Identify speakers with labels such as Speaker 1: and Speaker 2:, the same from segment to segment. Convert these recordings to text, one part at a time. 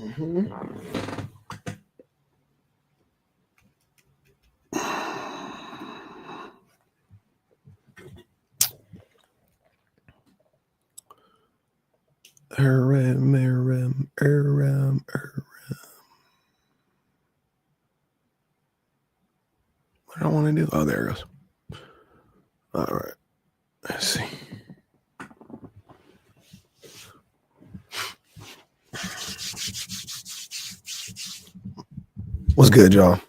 Speaker 1: What do I want to do? Oh, there it goes. All right. Let's see. What's good, y'all?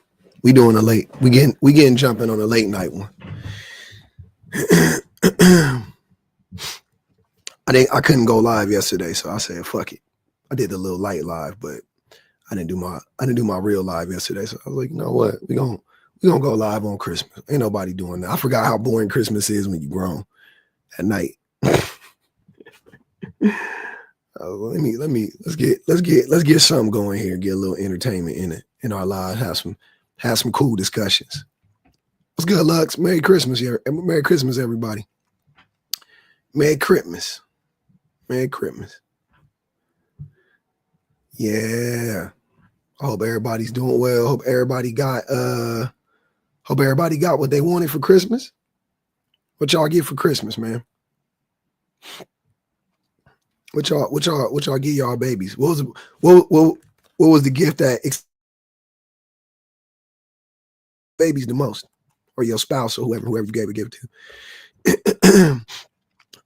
Speaker 1: We doing a late. We getting jumping on a late night one. I couldn't go live yesterday, so I said fuck it. I did the little light live, but I didn't do my real live yesterday. So I was like, you know what? We gonna go live on Christmas. Ain't nobody doing that. I forgot how boring Christmas is when you grown at night. Let's get something going here. Get a little entertainment in our lives. Have some cool discussions. What's good, Lux? Merry Christmas, Merry Christmas, everybody. Merry Christmas. Merry Christmas. Yeah. I hope everybody's doing well. Hope everybody got what they wanted for Christmas. What y'all get for Christmas, man? What y'all give y'all babies? What was the gift that babies the most? Or your spouse or whoever you gave a gift to.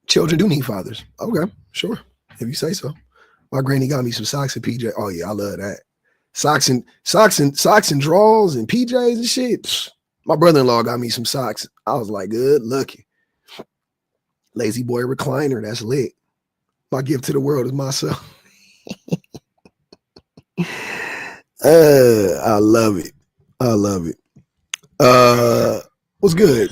Speaker 1: Children do need fathers. Okay, sure. If you say so. My granny got me some socks and PJ. Oh yeah, I love that. Socks and drawers and PJs and shit. My brother-in-law got me some socks. I was like, good looking. Lazy boy recliner, that's lit. My gift to the world is myself. I love it. I love it. What's good?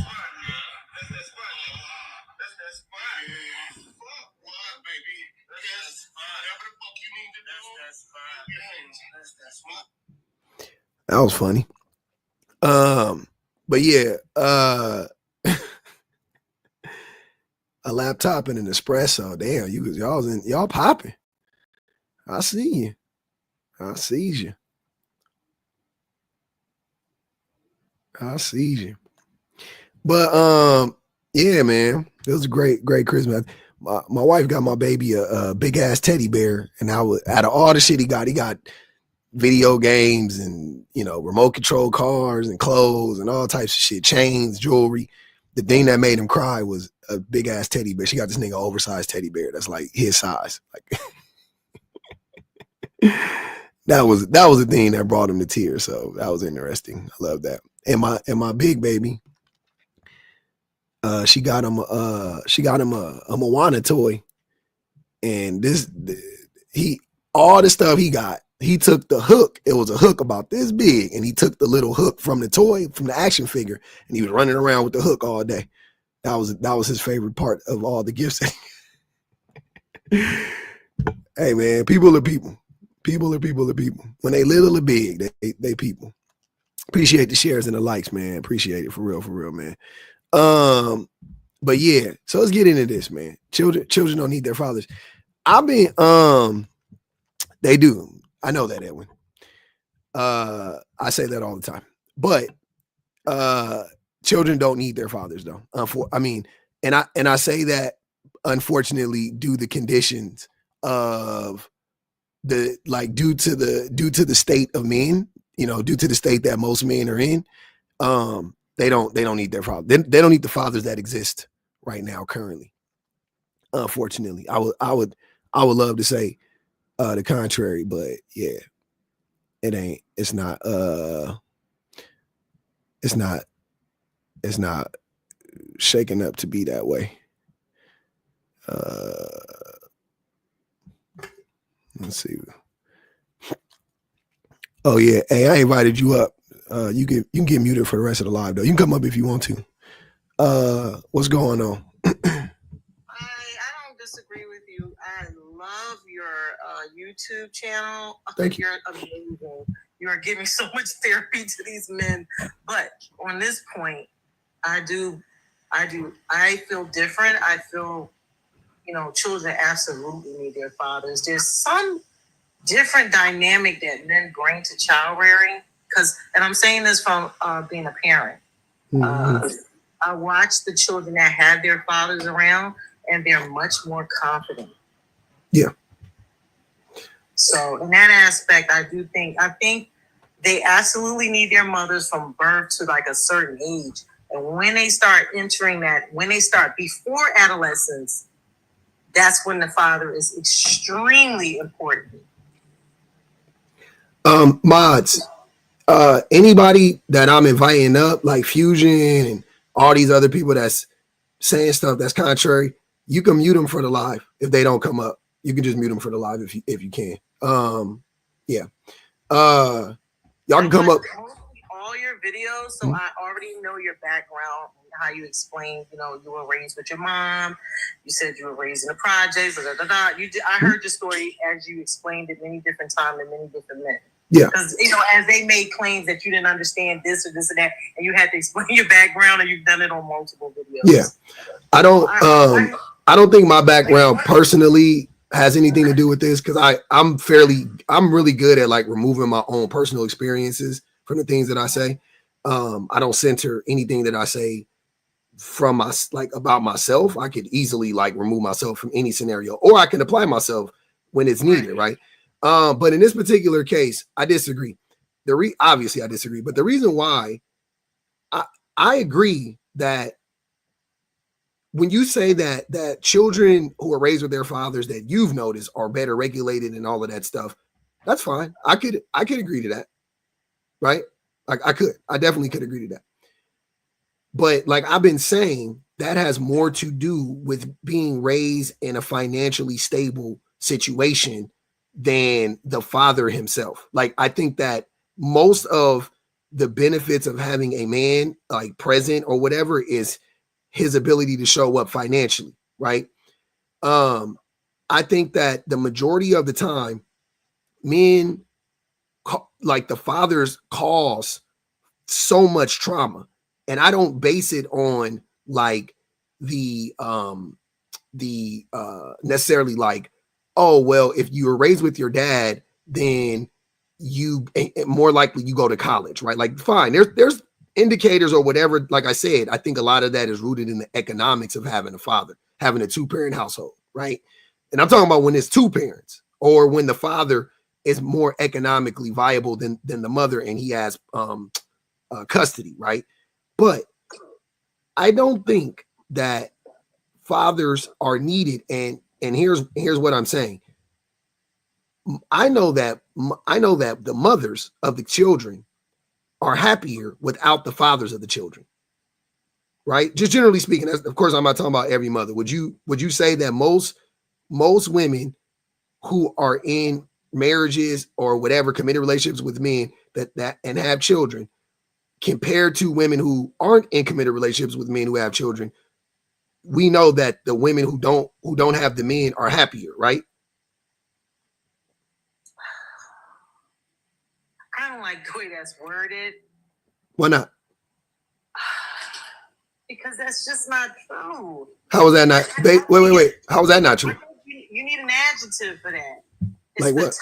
Speaker 1: That was funny. But yeah, a laptop and an espresso. Damn, y'all popping. I see you. I see you. But yeah, man, it was a great Christmas. My wife got my baby a big ass teddy bear, and out of all the shit he got video games and remote control cars and clothes and all types of shit, chains, jewelry. The thing that made him cry was a big ass teddy bear. She got this nigga oversized teddy bear that's like his size. Like that was the thing that brought him to tears. So that was interesting. I love that. And my big baby, she got him a Moana toy, and all the stuff he got. He took the hook. It was a hook about this big, and he took the little hook from the toy, from the action figure, and he was running around with the hook all day. That was his favorite part of all the gifts. Hey man, people are people. People are people. When they little or big, they people. Appreciate the shares and the likes, man. Appreciate it for real, man. But yeah, so let's get into this, man. Children don't need their fathers. They do. I know that, Edwin. I say that all the time. But children don't need their fathers, though. And I say that unfortunately due to the conditions of due to the state of men, due to the state that most men are in. They don't need their father. They don't need the fathers that exist right now currently. Unfortunately, I would love to say the contrary, but yeah, it ain't. It's not shaking up to be that way. Let's see. Oh yeah, hey, I invited you up. You can get muted for the rest of the live though. You can come up if you want to. What's going on?
Speaker 2: I don't disagree with you. I love your YouTube channel.
Speaker 1: Thank you.
Speaker 2: You're amazing. You are giving so much therapy to these men. But on this point, I feel different. I feel, children absolutely need their fathers. There's some different dynamic that men bring to child rearing. And I'm saying this from being a parent. I watch the children that have their fathers around, and they're much more confident.
Speaker 1: Yeah.
Speaker 2: So in that aspect, I think they absolutely need their mothers from birth to like a certain age. And when they start entering that, when they start before adolescence, that's when the father is extremely important.
Speaker 1: Mods, anybody that I'm inviting up, like Fusion and all these other people that's saying stuff that's contrary, you can mute them for the live if they don't come up. You can just mute them for the live if you can. Yeah. Y'all can come up.
Speaker 2: All your videos, so I already know your background, how you explained, you were raised with your mom. You said you were raised in the projects. I heard your story as you explained it many different times and many different men.
Speaker 1: Yeah.
Speaker 2: Because, as they made claims that you didn't understand this or this or that, and you had to explain your background, and you've done it on multiple videos.
Speaker 1: Yeah. I don't think my background personally has anything to do with this, because I'm really good at like removing my own personal experiences from the things that I say. I don't center anything that I say from about myself. I could easily like remove myself from any scenario, or I can apply myself when it's needed, right? But in this particular case, I disagree. Obviously I disagree, but the reason why I agree that when you say that children who are raised with their fathers that you've noticed are better regulated and all of that stuff, that's fine. I could agree to that, right? Like I definitely could agree to that. But like I've been saying, that has more to do with being raised in a financially stable situation than the father himself. Like I think that most of the benefits of having a man like present or whatever is his ability to show up financially, right? I think that the majority of the time, men, like the fathers, cause so much trauma, and I don't base it on like the necessarily like, oh well, if you were raised with your dad, then you more likely you go to college, right? Like fine, there's indicators or whatever. Like I said, I think a lot of that is rooted in the economics of having a father, having a 2-parent household, right? And I'm talking about when it's 2 parents, or when the father is more economically viable than the mother, and he has custody, right? But I don't think that fathers are needed, and here's what I'm saying. I know that the mothers of the children are happier without the fathers of the children, right? Just generally speaking. Of course, I'm not talking about every mother. Would you say that most women who are in marriages or whatever, committed relationships with men that and have children, compared to women who aren't in committed relationships with men who have children, we know that the women who don't have the men are happier, right?
Speaker 2: I don't like the way that's worded.
Speaker 1: Why not?
Speaker 2: Because that's just not true.
Speaker 1: How is that not? Wait. How is that not true?
Speaker 2: You need an adjective for that. It's
Speaker 1: like what?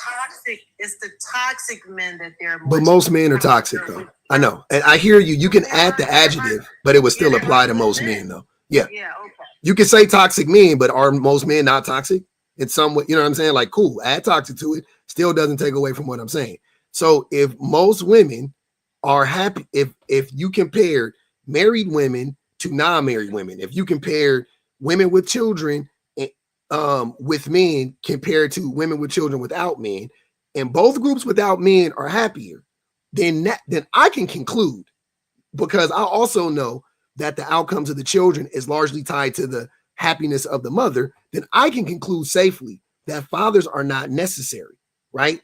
Speaker 2: It's the toxic men that they're.
Speaker 1: But most men are toxic, though. I know, and I hear you. You can add the adjective, but it would still apply to most men, though. Yeah.
Speaker 2: Yeah. Okay.
Speaker 1: You can say toxic men, but are most men not toxic? It's somewhat, you know what I'm saying? Like, cool, add toxic to it. Still doesn't take away from what I'm saying. So if most women are happy, if you compare married women to non-married women, if you compare women with children with men compared to women with children without men, and both groups without men are happier, then I can conclude, because I also know that the outcomes of the children is largely tied to the happiness of the mother, then I can conclude safely that fathers are not necessary, right?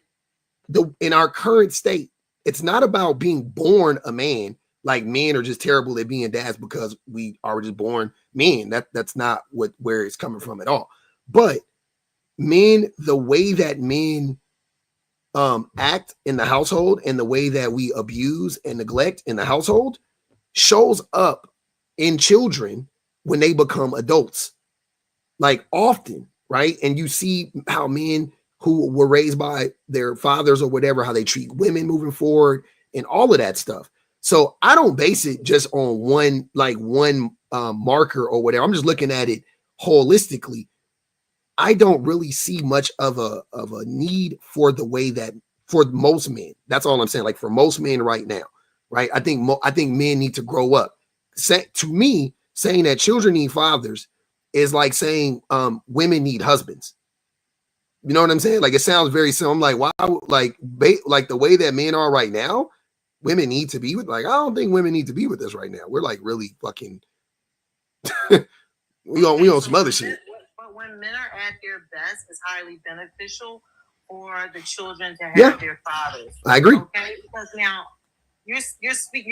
Speaker 1: In our current state, it's not about being born a man. Like men are just terrible at being dads because we are just born men. That's not where it's coming from at all. But men, the way that men act in the household and the way that we abuse and neglect in the household shows up in children when they become adults, like often, right? And you see how men who were raised by their fathers or whatever, how they treat women moving forward and all of that stuff. So I don't base it just on one marker or whatever. I'm just looking at it holistically. I don't really see much of a need for the way that for most men. That's all I'm saying. Like for most men right now, right? I think men need to grow up. To me, saying that children need fathers is like saying women need husbands. You know what I'm saying? Like it sounds very similar. I'm like, why? Like the way that men are right now, women need to be with. Like I don't think women need to be with us right now. We're like really fucking. we on some other shit.
Speaker 2: But when men are at their best, it's highly beneficial for the children to have their fathers.
Speaker 1: I agree.
Speaker 2: Okay, because now you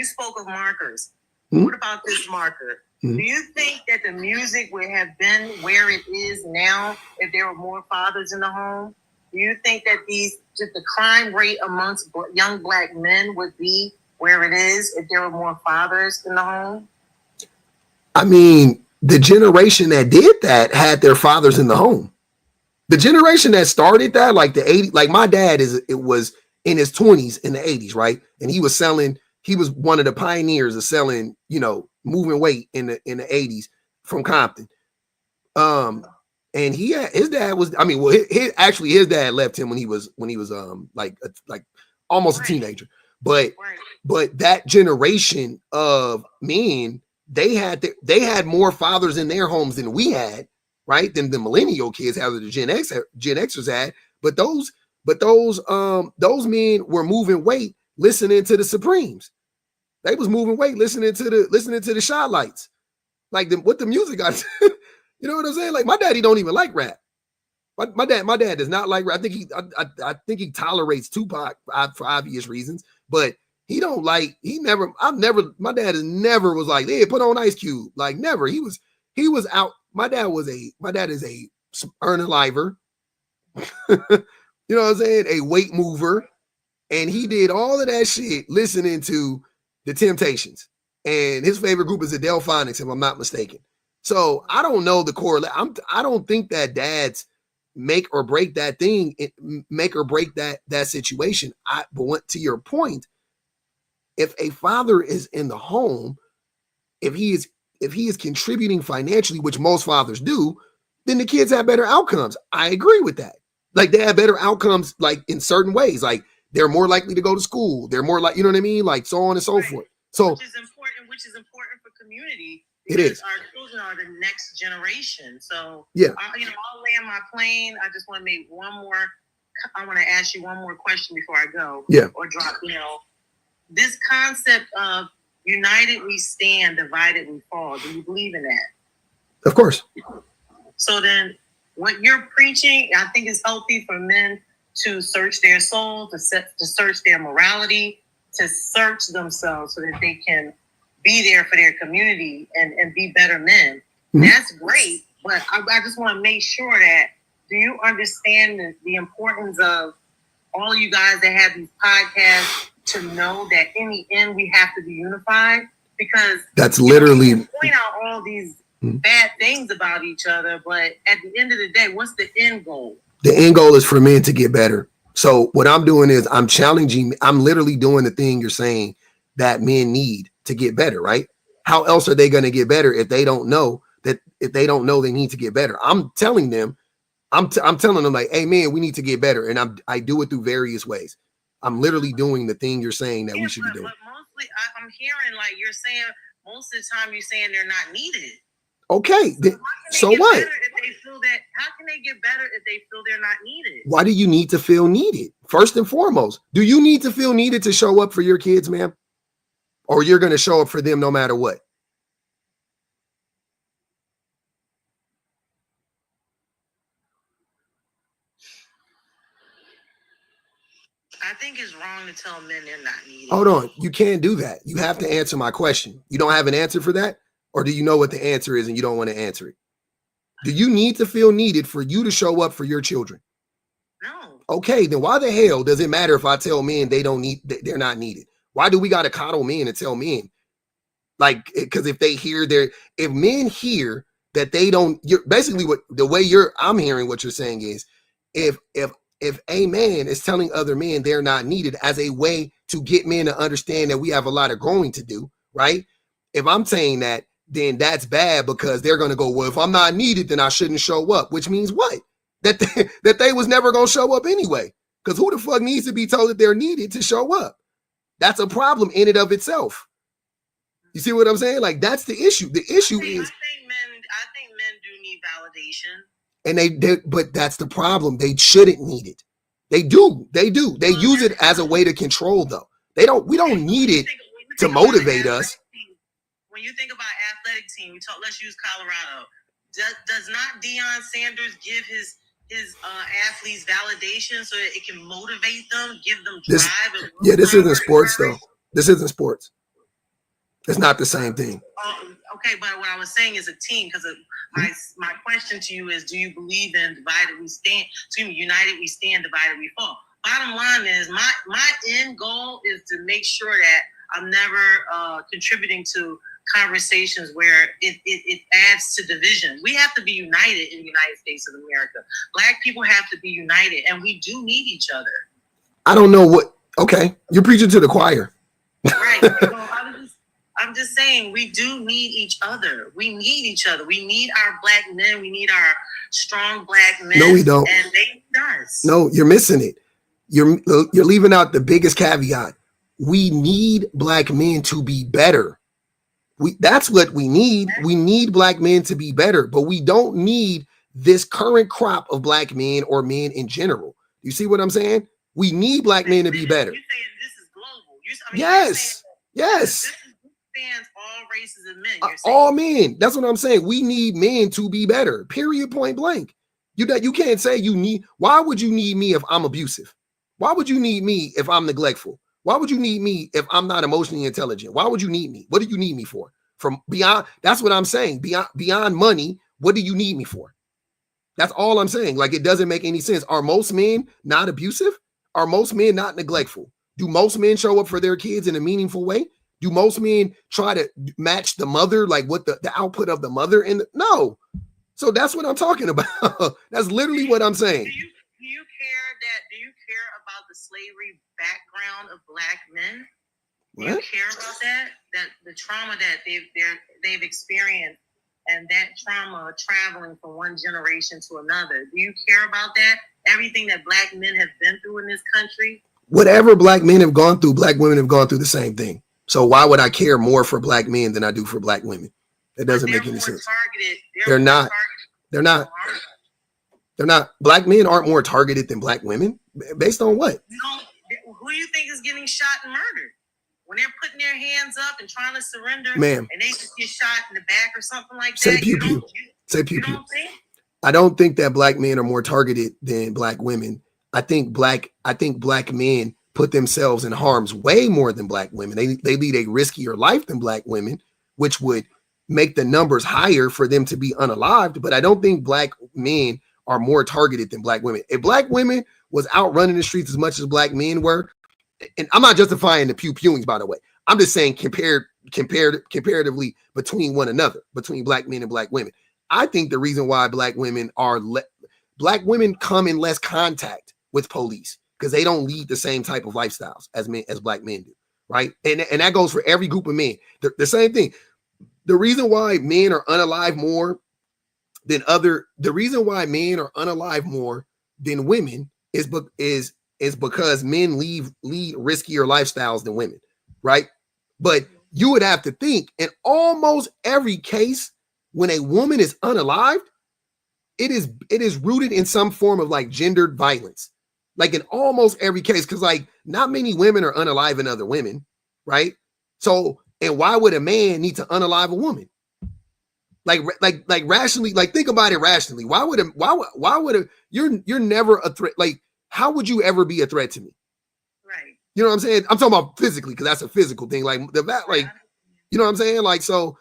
Speaker 2: spoke of markers.
Speaker 1: Mm-hmm.
Speaker 2: What about this marker? Mm-hmm. Do you think that the music would have been where it is now if there were more fathers in the home? Do you think that the crime rate amongst young black men would be where it is if there were more fathers in the home?
Speaker 1: I mean, the generation that did that had their fathers in the home. The generation that started that, like the 80s, like my dad was in his 20s in the 80s, right? And he was one of the pioneers of selling, moving weight in the 80s from Compton. And his dad was, I mean, well, his dad left him when he was like almost a teenager. But that generation of men, they had more fathers in their homes than we had, right? Than the millennial kids, how the Gen Xers had. But those men were moving weight listening to the Supremes. They was moving weight listening to the Shot Lights. Like what the music got. You know what I'm saying? Like my daddy don't even like rap. My dad does not like rap. I think he tolerates Tupac for obvious reasons, but my dad never was like, hey, put on Ice Cube. Like never. He was out. My dad is a earner liver. You know what I'm saying? A weight mover. And he did all of that shit listening to the Temptations. And his favorite group is the Delphonics, if I'm not mistaken. So I don't know the correlate. I don't think that dads make or break that thing, make or break that situation. But to your point, if a father is in the home, if he is contributing financially, which most fathers do, then the kids have better outcomes. I agree with that. Like they have better outcomes, like in certain ways. Like they're more likely to go to school. They're more like, you know what I mean? Like so on and so forth. So
Speaker 2: which is important for community.
Speaker 1: It is.
Speaker 2: Our children are the next generation. So
Speaker 1: yeah,
Speaker 2: I'll land my plane. I just want to make I want to ask you one more question before I go.
Speaker 1: Yeah.
Speaker 2: Or drop, this concept of united we stand, divided we fall. Do you believe in that?
Speaker 1: Of course.
Speaker 2: So then what you're preaching, I think is healthy for men to search their soul, to search their morality, to search themselves so that they can be there for their community and be better men. Mm-hmm. That's great, but I just want to make sure that, do you understand the importance of all you guys that have these podcasts to know that in the end we have to be unified? Because
Speaker 1: that's literally
Speaker 2: you point out all these bad things about each other, but at the end of the day, what's the end goal?
Speaker 1: The end goal is for men to get better. So what I'm doing is I'm literally doing the thing you're saying that men need to get better, right? How else are they going to get better if they don't know they need to get better? I'm telling them like, hey man, we need to get better. And I do it through various ways. I'm literally doing the thing you're saying that we should be doing.
Speaker 2: But mostly I'm hearing like you're saying most of the time you're saying they're not needed.
Speaker 1: Okay. So what?
Speaker 2: How can they get better if they feel they're not needed?
Speaker 1: Why do you need to feel needed? First and foremost, do you need to feel needed to show up for your kids, ma'am? Or you're going to show up for them no matter what?
Speaker 2: I think it's wrong to tell men they're not needed.
Speaker 1: Hold on. You can't do that. You have to answer my question. You don't have an answer for that? Or do you know what the answer is and you don't want to answer it? Do you need to feel needed for you to show up for your children?
Speaker 2: No.
Speaker 1: Okay, then why the hell does it matter if I tell men they're not needed? Why do we got to coddle men and tell men? Like, because if men hear that they don't, you're basically I'm hearing what you're saying is if if a man is telling other men they're not needed as a way to get men to understand that we have a lot of growing to do, right? If I'm saying that, then that's bad because they're going to go, well, if I'm not needed, then I shouldn't show up, which means what? That they was never going to show up anyway. Because who the fuck needs to be told that they're needed to show up? That's a problem in and of itself. You see what I'm saying? Like, that's the issue. The issue is
Speaker 2: I think men do need validation.
Speaker 1: And but that's the problem. They shouldn't need it. They do. They use it as a way to control, though. We don't need it to motivate us.
Speaker 2: When you think about athletic team, let's use Colorado. Does not Deion Sanders give his athletes validation so that it can motivate them, give them drive?
Speaker 1: This isn't sports, though. This isn't sports. It's not the same thing.
Speaker 2: Okay, but what I was saying is a team, because my question to you is, do you believe in divided we stand? United we stand, divided we fall. Bottom line is, my end goal is to make sure that I'm never contributing to conversations where it adds to division. We have to be united in the United States of America. Black people have to be united, and we do need each other.
Speaker 1: I don't know what. Okay, you're preaching to the choir.
Speaker 2: Right. I'm just saying, we do need each other. We need each other. We need our black men. We need our strong black men.
Speaker 1: No, we don't.
Speaker 2: And they need us.
Speaker 1: No, you're missing it. You're leaving out the biggest caveat. We need black men to be better. That's what we need. We need black men to be better, but we don't need this current crop of black men or men in general. You see what I'm saying? We need black men to be better.
Speaker 2: You're saying this is global.
Speaker 1: Yes.
Speaker 2: This spans all races of men.
Speaker 1: All men. That's what I'm saying. We need men to be better. Period. Point blank. You can't say you need. Why would you need me if I'm abusive? Why would you need me if I'm neglectful? Why would you need me if I'm not emotionally intelligent? Why would you need me? What do you need me for? From beyond, that's what I'm saying. Beyond money, what do you need me for? That's all I'm saying. Like, it doesn't make any sense. Are most men not abusive? Are most men not neglectful? Do most men show up for their kids in a meaningful way? Do most men try to match the mother, like what the output of the mother? No. So that's what I'm talking about. That's literally what I'm saying.
Speaker 2: Do you care about the slavery background of black men? Do you care about that? That the trauma that they've experienced, and that trauma traveling from one generation to another. Do you care about that? Everything that black men have been through in this country?
Speaker 1: Whatever black men have gone through, black women have gone through the same thing. So why would I care more for black men than I do for black women? It doesn't make any sense. They're not. They're not. They're not. Black men aren't more targeted than black women. Based on what?
Speaker 2: Who do you think is getting shot and murdered? When they're putting their hands up and trying to surrender,
Speaker 1: ma'am,
Speaker 2: and they just get shot in the back or something like that.
Speaker 1: Say pew pew. Say pew pew. I don't think that black men are more targeted than black women. I think black men put themselves in harm's way more than black women. They lead a riskier life than black women, which would make the numbers higher for them to be unalived. But I don't think black men are more targeted than black women. If black women was out running the streets as much as black men were, and I'm not justifying the pew-pewings, by the way. I'm just saying comparatively between one another, between black men and black women. I think the reason why black women come in less contact with police because they don't lead the same type of lifestyles as black men do, right? And that goes for every group of men. The same thing. The reason why men are unalive more than women is because men lead riskier lifestyles than women, right? But you would have to think in almost every case when a woman is unalived, it is rooted in some form of like gendered violence. Like in almost every case, because like not many women are unaliving other women, right? So, and why would a man need to unalive a woman? Like rationally, like think about it rationally. Why would you're never a threat? Like, how would you ever be a threat to me?
Speaker 2: Right.
Speaker 1: You know what I'm saying? I'm talking about physically because that's a physical thing. Like you know what I'm saying? Like, so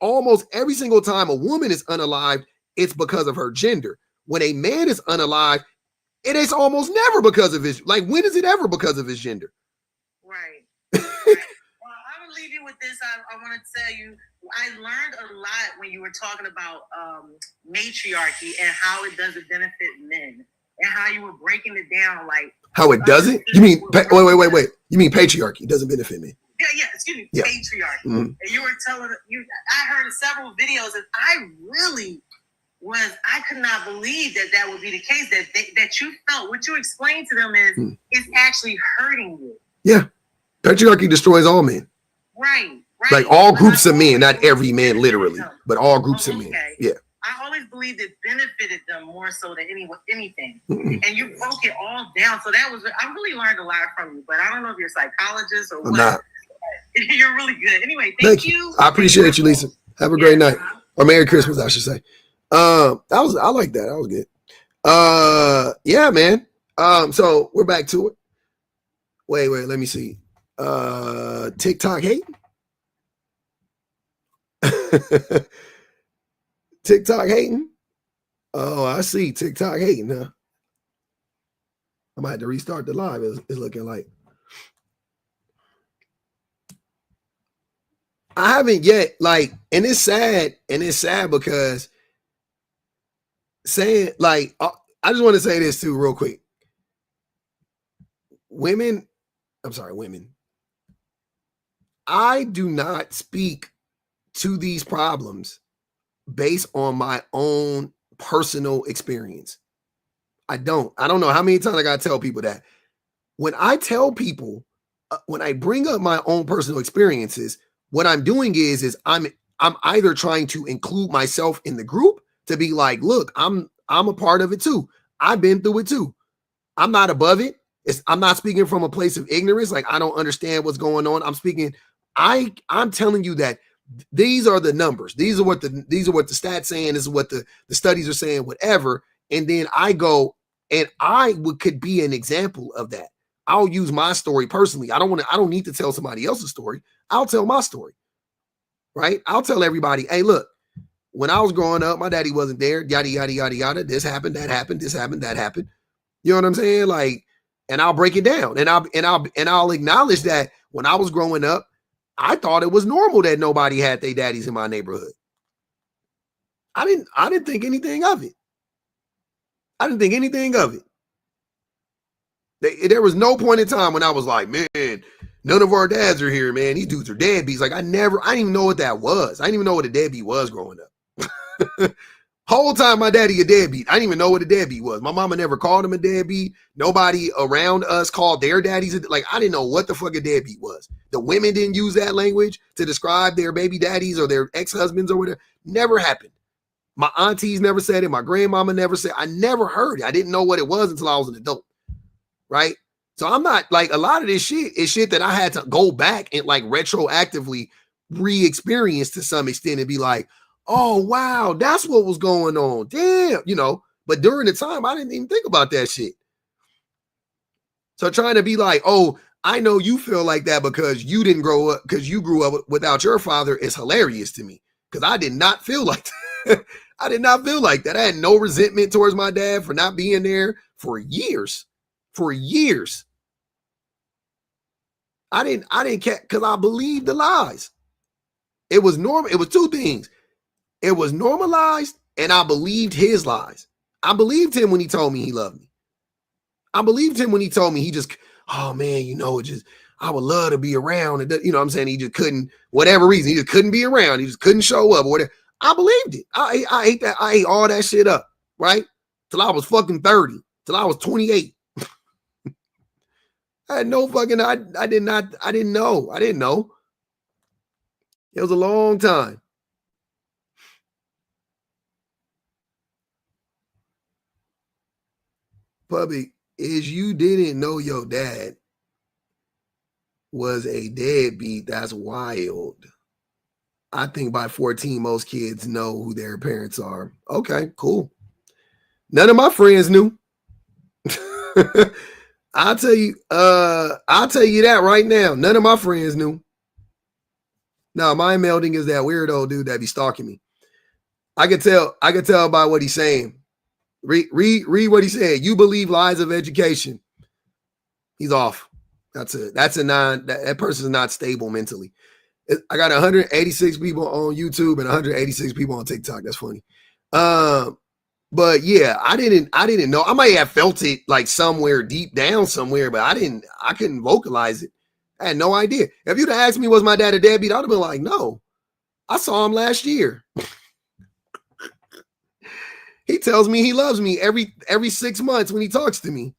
Speaker 1: almost every single time a woman is unalived, it's because of her gender. When a man is unalived, it is almost never because of his, like, when is it ever because of his gender?
Speaker 2: Right. Well, I'm gonna leave you with this. I want to tell you, I learned a lot when you were talking about matriarchy and how it doesn't benefit men. and how you were breaking it down, like
Speaker 1: how it doesn't. You mean wait? You mean patriarchy doesn't benefit me?
Speaker 2: Yeah, excuse me, patriarchy. Mm-hmm. And you were telling you, I heard several videos, and I could not believe that would be the case. That you felt what you explained to them is it's actually hurting you.
Speaker 1: Yeah, patriarchy destroys all men.
Speaker 2: Right.
Speaker 1: Like all groups of men, not every man literally, but all groups of men. Yeah.
Speaker 2: I always believed it benefited them more so than anything. Mm-hmm. And you broke it all down. So I really learned a lot from you, but I don't know if you're a psychologist or what. Not. You're really good. Anyway, thank you.
Speaker 1: I appreciate you, Lisa. Have a great night. Or Merry Christmas, I should say. I like that. That was good. Yeah, man. So we're back to it. Wait, let me see. TikTok hate. TikTok hating. Oh, I see. TikTok hating, huh? I might have to restart the live. It's looking like. I haven't yet, and it's sad because saying, I just want to say this too real quick. Women. I do not speak to these problems based on my own personal experience. I don't know how many times I got to tell people that. When I tell people, when I bring up my own personal experiences, what I'm doing is I'm either trying to include myself in the group to be like, look, I'm a part of it too. I've been through it too. I'm not above it. I'm not speaking from a place of ignorance. Like I don't understand what's going on. I'm telling you that these are the numbers. These are what the stats saying. This is what the studies are saying, whatever. And then I go and could be an example of that. I'll use my story personally. I don't need to tell somebody else's story. I'll tell my story, right? I'll tell everybody, hey, look, when I was growing up, my daddy wasn't there, yada, yada, yada, yada. This happened, that happened, this happened, that happened. You know what I'm saying? Like, and I'll break it down and I'll acknowledge that when I was growing up, I thought it was normal that nobody had their daddies in my neighborhood. I didn't think anything of it. There was no point in time when I was like, man, none of our dads are here, man. These dudes are deadbeats. Like I didn't even know what that was. I didn't even know what a deadbeat was growing up. Whole time my daddy a deadbeat. I didn't even know what a deadbeat was. My mama never called him a deadbeat. Nobody around us called their daddies. Like I didn't know what the fuck a deadbeat was. The women didn't use that language to describe their baby daddies or their ex-husbands or whatever. Never happened. My aunties never said it. My grandmama never said. I never heard it. I didn't know what it was until I was an adult. Right? So I'm not like a lot of this shit is shit that I had to go back and like retroactively re-experience to some extent and be like, oh, wow, that's what was going on. Damn, but during the time, I didn't even think about that shit. So trying to be like, oh, I know you feel like that because you didn't grow up, because you grew up without your father is hilarious to me. Because I did not feel like that. I did not feel like that. I had no resentment towards my dad for not being there for years. I didn't care because I believed the lies. It was normal. It was two things. It was normalized and I believed his lies. I believed him when he told me he loved me. I believed him when he told me he just, oh man, I would love to be around. And you know what I'm saying? He just couldn't, whatever reason, he just couldn't be around. He just couldn't show up or whatever. I believed it. I ate that. I ate all that shit up, right? Till I was fucking 30, till I was 28. I had no fucking, I didn't know. It was a long time. Puppy, is you didn't know your dad was a deadbeat. That's wild. I think by 14, most kids know who their parents are. Okay, cool. None of my friends knew. I'll tell you that right now. None of my friends knew. Now, my melding is that weirdo dude that be stalking me. I could tell by what he's saying. Read what he said. You believe lies of education. He's off. That's a nine. That person is not stable mentally. I got 186 people on YouTube and 186 people on TikTok. That's funny. But yeah, I didn't know. I might have felt it like somewhere deep down somewhere, but I couldn't vocalize it. I had no idea. If you'd have asked me, was my dad a deadbeat? I'd have been like, no. I saw him last year. He tells me he loves me every 6 months when he talks to me.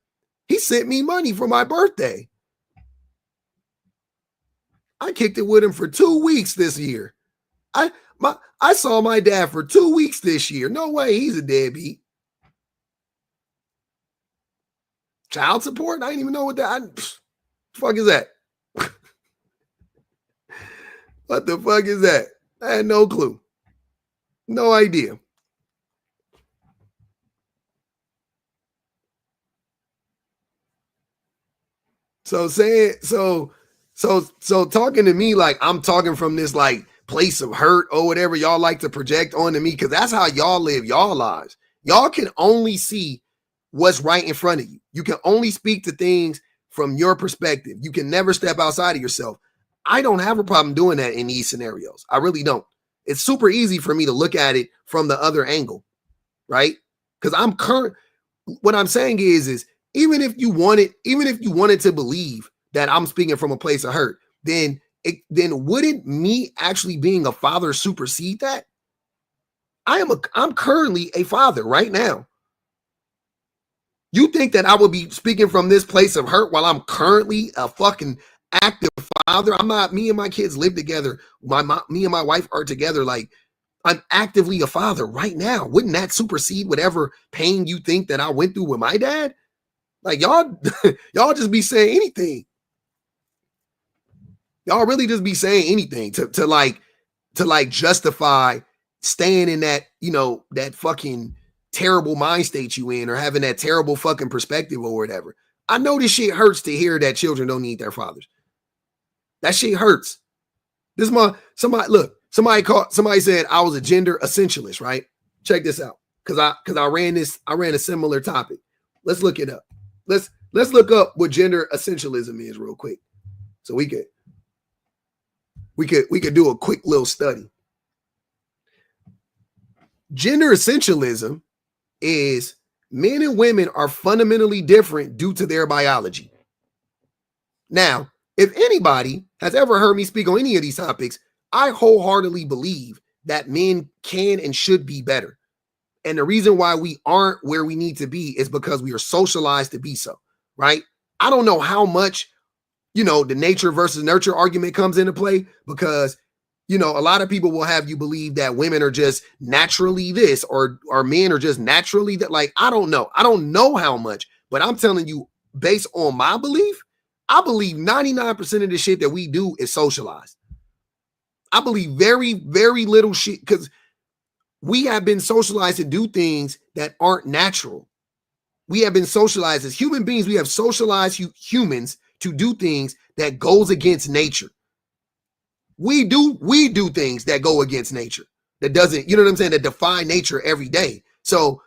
Speaker 1: He sent me money for my birthday. I kicked it with him for 2 weeks this year. I saw my dad for 2 weeks this year. No way he's a deadbeat. Child support? I didn't even know what that. Fuck is that? What the fuck is that? I had no clue. No idea. So talking to me like I'm talking from this like place of hurt or whatever y'all like to project onto me, because that's how y'all live y'all lives. Y'all can only see what's right in front of you. You can only speak to things from your perspective. You can never step outside of yourself. I don't have a problem doing that in these scenarios. I really don't. It's super easy for me to look at it from the other angle, right? Because what I'm saying is even if you wanted to believe that I'm speaking from a place of hurt, then wouldn't me actually being a father supersede that? I'm currently a father right now. You think that I would be speaking from this place of hurt while I'm currently a fucking active father? I'm not. Me and my kids live together. Me and my wife are together. Like, I'm actively a father right now. Wouldn't that supersede whatever pain you think that I went through with my dad? Like, y'all just be saying anything. Y'all really just be saying anything to justify staying in that, that fucking terrible mind state you in, or having that terrible fucking perspective or whatever. I know this shit hurts to hear that children don't need their fathers. That shit hurts. Somebody said I was a gender essentialist, right? Check this out. Cause I ran a similar topic. Let's look it up. Let's look up what gender essentialism is real quick. So we could do a quick little study. Gender essentialism is men and women are fundamentally different due to their biology. Now, if anybody has ever heard me speak on any of these topics, I wholeheartedly believe that men can and should be better. And the reason why we aren't where we need to be is because we are socialized to be so, right? I don't know how much, the nature versus nurture argument comes into play, because a lot of people will have you believe that women are just naturally this, or men are just naturally that. Like, I don't know. I don't know how much, but I'm telling you, based on my belief, I believe 99% of the shit that we do is socialized. I believe very, very little shit, because we have been socialized to do things that aren't natural. We have been socialized as human beings. We have socialized humans to do things that goes against nature. We do things that go against nature, that doesn't, you know what I'm saying, that defy nature every day. So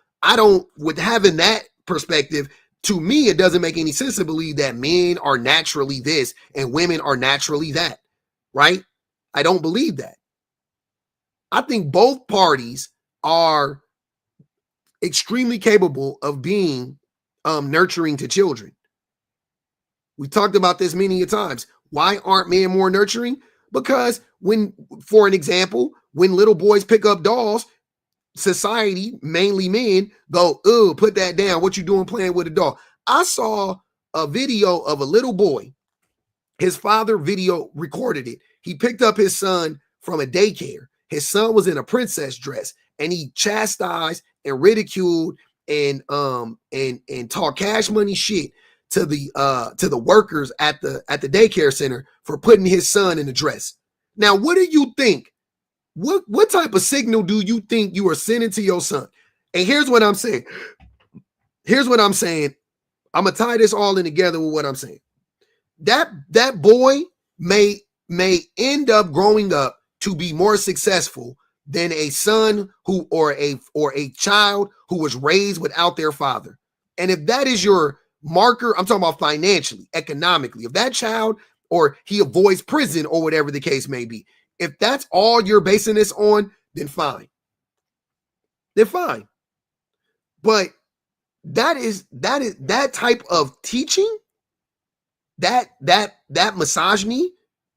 Speaker 1: with having that perspective, to me, it doesn't make any sense to believe that men are naturally this and women are naturally that, right? I don't believe that. I think both parties are extremely capable of being nurturing to children. We talked about this many times. Why aren't men more nurturing? Because for an example, when little boys pick up dolls, society, mainly men, go, "Oh, put that down. What you doing playing with a doll?" I saw a video of a little boy. His father video recorded it. He picked up his son from a daycare. His son was in a princess dress, and he chastised and ridiculed and talked cash money shit to the workers at the daycare center for putting his son in a dress. Now, what do you think? What type of signal do you think you are sending to your son? And here's what I'm saying. I'm gonna tie this all in together with what I'm saying. That boy may end up growing up to be more successful than a son or a child who was raised without their father. And if that is your marker, I'm talking about financially, economically, if that child, or he avoids prison or whatever the case may be, if that's all you're basing this on, then fine. But that type of teaching, that misogyny,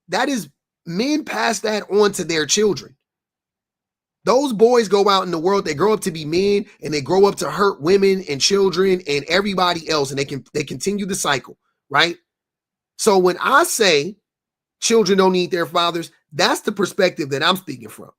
Speaker 1: that is, men pass that on to their children. Those boys go out in the world, they grow up to be men, and they grow up to hurt women and children and everybody else, and they continue the cycle, right? So when I say children don't need their fathers, that's the perspective that I'm speaking from.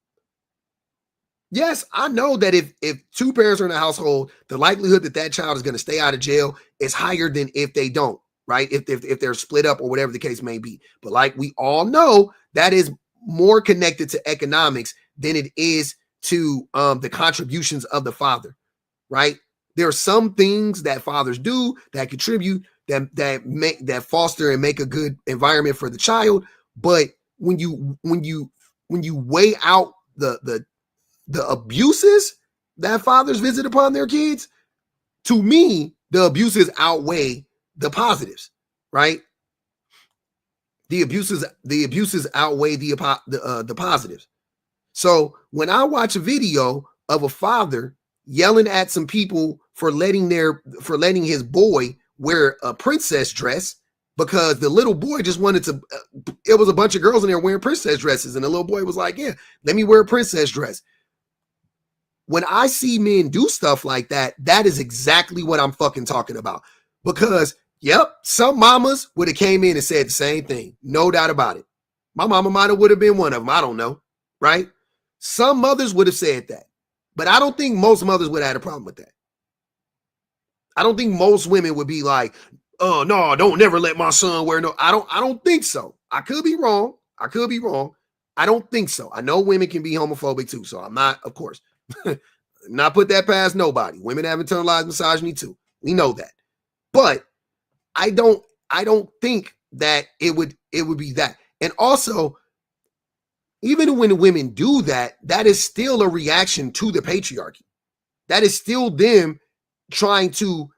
Speaker 1: Yes, I know that if two parents are in a household, the likelihood that child is going to stay out of jail is higher than if they don't, right? If they're split up or whatever the case may be. But like we all know, that is more connected to economics than it is to the contributions of the father, right? There are some things that fathers do that contribute, that foster and make a good environment for the child. But when you weigh out the abuses that fathers visit upon their kids, to me, the abuses outweigh the positives, right? The abuses outweigh the positives. So when I watch a video of a father yelling at some people for letting his boy wear a princess dress because the little boy just wanted to, it was a bunch of girls in there wearing princess dresses, and the little boy was like, yeah, let me wear a princess dress. When I see men do stuff like that, that is exactly what I'm fucking talking about. Because, yep, some mamas would have came in and said the same thing. No doubt about it. My mama might have would have been one of them. I don't know, right? Some mothers would have said that. But I don't think most mothers would have had a problem with that. I don't think most women would be like, oh, no, don't never let my son wear no. I don't think so. I could be wrong. I don't think so. I know women can be homophobic too. So I'm not, of course, not put that past nobody. Women have internalized misogyny too. We know that. But I don't think that it would be that. And also, even when women do that, that is still a reaction to the patriarchy. That is still them trying to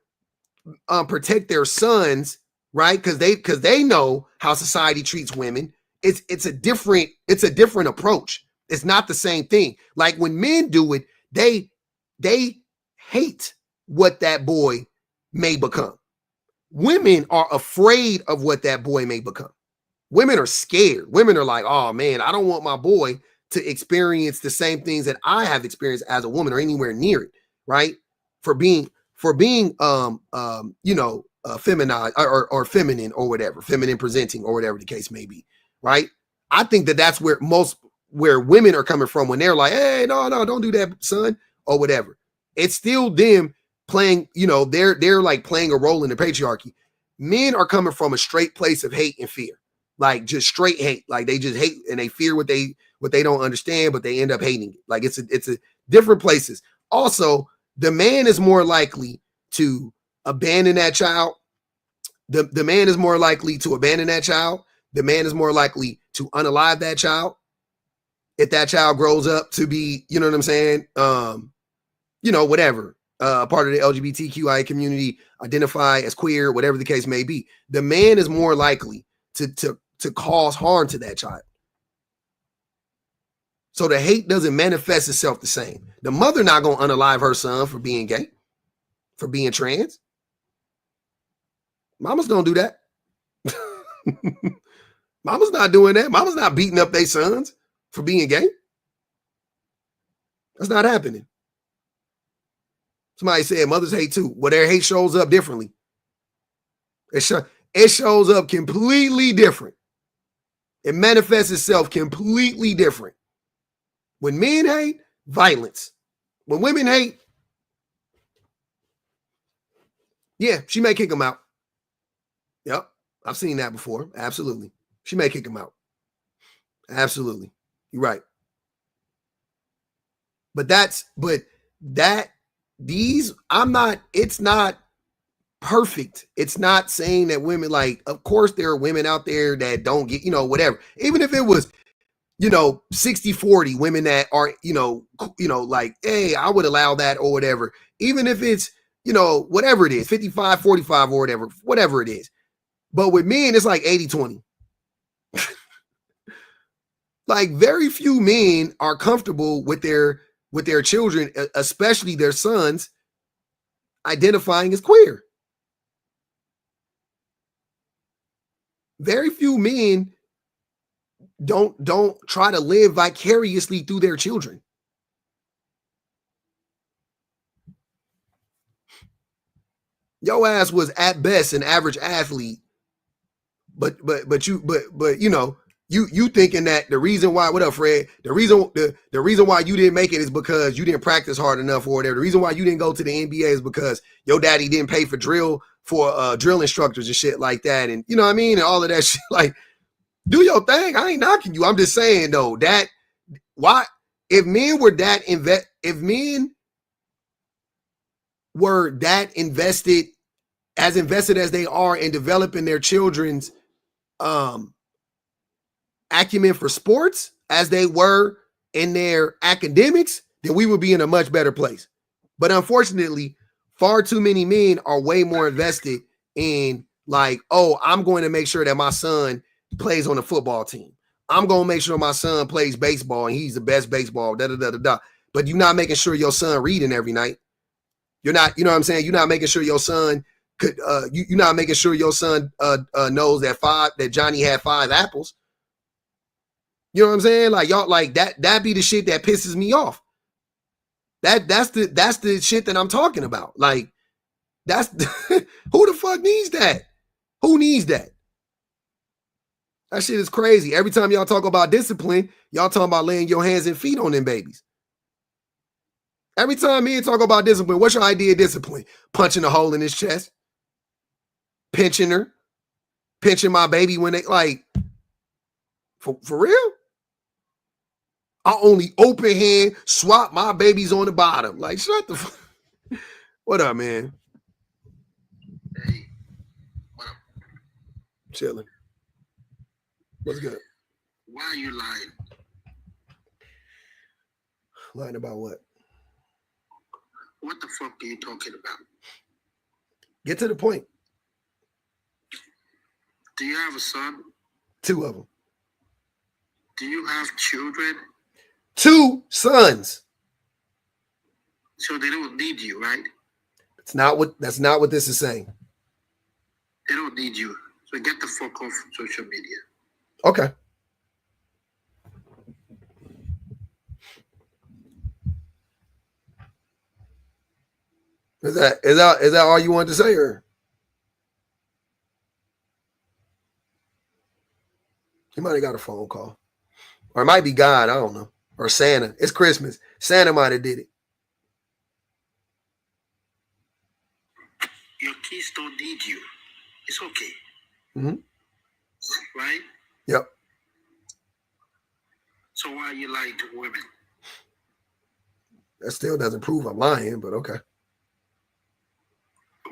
Speaker 1: protect their sons, right? Because they know how society treats women. It's a different approach. It's not the same thing. Like when men do it, they hate what that boy may become. Women are afraid of what that boy may become. Women are scared. Women are like, oh man, I don't want my boy to experience the same things that I have experienced as a woman or anywhere near it, right? For being feminine or feminine or whatever, feminine presenting or whatever the case may be, right? I think that's where women are coming from when they're like, hey, no, don't do that, son, or whatever. It's still them playing, they're like playing a role in the patriarchy. Men are coming from a straight place of hate and fear, like just straight hate. Like they just hate and they fear what they don't understand, but they end up hating it. Like it's a different places. Also, the man is more likely to abandon that child. The man is more likely to abandon that child. The man is more likely to unalive that child if that child grows up to be, you know what I'm saying? Whatever. Part of the LGBTQI community, identify as queer, whatever the case may be. The man is more likely to cause harm to that child. So the hate doesn't manifest itself the same. The mother not going to unalive her son for being gay, for being trans. Mamas don't do that. Mama's not doing that. Mama's not beating up their sons for being gay. That's not happening. Somebody said mothers hate too. Well, their hate shows up differently. It shows up completely different. It manifests itself completely different. When men hate, violence. When women hate, yeah, she may kick them out. Yep, I've seen that before. Absolutely. She may kick him out. Absolutely. You're right. It's not perfect. It's not saying that women, like, of course there are women out there that don't get, whatever. Even if it was, 60-40 women that are, like, hey, I would allow that or whatever. Even if it's, whatever it is, 55-45 or whatever it is. But with men, it's like 80-20. Like very few men are comfortable with their children, especially their sons, identifying as queer. Very few men don't try to live vicariously through their children. Your ass was at best an average athlete, but you know, you thinking that the reason why, what up, Fred? The reason why you didn't make it is because you didn't practice hard enough or whatever. The reason why you didn't go to the NBA is because your daddy didn't pay for drill instructors and shit like that. And you know what I mean? And all of that shit. Like, do your thing. I ain't knocking you. I'm just saying though, that why if men were that invested as they are in developing their children's acumen for sports as they were in their academics, then we would be in a much better place. But unfortunately, far too many men are way more invested in like, oh, I'm going to make sure that my son plays on the football team. I'm going to make sure my son plays baseball and he's the best baseball, da da da da da. But you're not making sure your son reading every night. You're not, you know what I'm saying? You're not making sure your son could, you're not making sure your son knows that Johnny had 5 apples. You know what I'm saying? Like y'all, like that be the shit that pisses me off. That's the shit that I'm talking about. Like that's who the fuck needs that? Who needs that? That shit is crazy. Every time y'all talk about discipline, y'all talking about laying your hands and feet on them babies. Every time men talk about discipline, what's your idea of discipline? Punching a hole in his chest, pinching her, pinching my baby when they like, for real? I only open hand swap my babies on the bottom. Like, shut the fuck. What up, man?
Speaker 3: Hey, what up?
Speaker 1: Chilling. What's good?
Speaker 3: Why are you lying?
Speaker 1: Lying about what?
Speaker 3: What the fuck are you talking about?
Speaker 1: Get to the point.
Speaker 3: Do you have a son?
Speaker 1: 2 of them.
Speaker 3: Do you have children?
Speaker 1: 2 sons.
Speaker 3: So they don't need you, right?
Speaker 1: That's not what this is saying.
Speaker 3: They don't need you. So get the fuck off social media.
Speaker 1: Okay. Is that all you wanted to say, or he might have got a phone call, or it might be God, I don't know, or Santa. It's Christmas. Santa might have did it.
Speaker 3: Your kids don't need you. It's okay.
Speaker 1: Mm-hmm.
Speaker 3: Right?
Speaker 1: Yep.
Speaker 3: So why are you lying to women?
Speaker 1: That still doesn't prove I'm lying, but okay.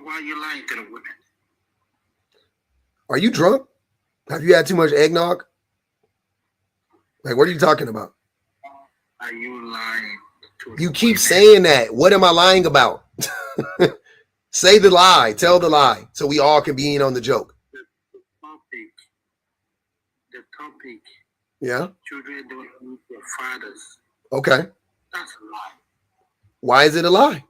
Speaker 3: Why are you lying to the women?
Speaker 1: Are you drunk? Have you had too much eggnog? Like, what are you talking about?
Speaker 3: Are you lying to
Speaker 1: You keep saying that. What am I lying about? Say the lie. Tell the lie so we all can be in on the joke.
Speaker 3: The topic.
Speaker 1: Yeah.
Speaker 3: Children don't need their fathers.
Speaker 1: Okay.
Speaker 3: That's a lie.
Speaker 1: Why is it a lie?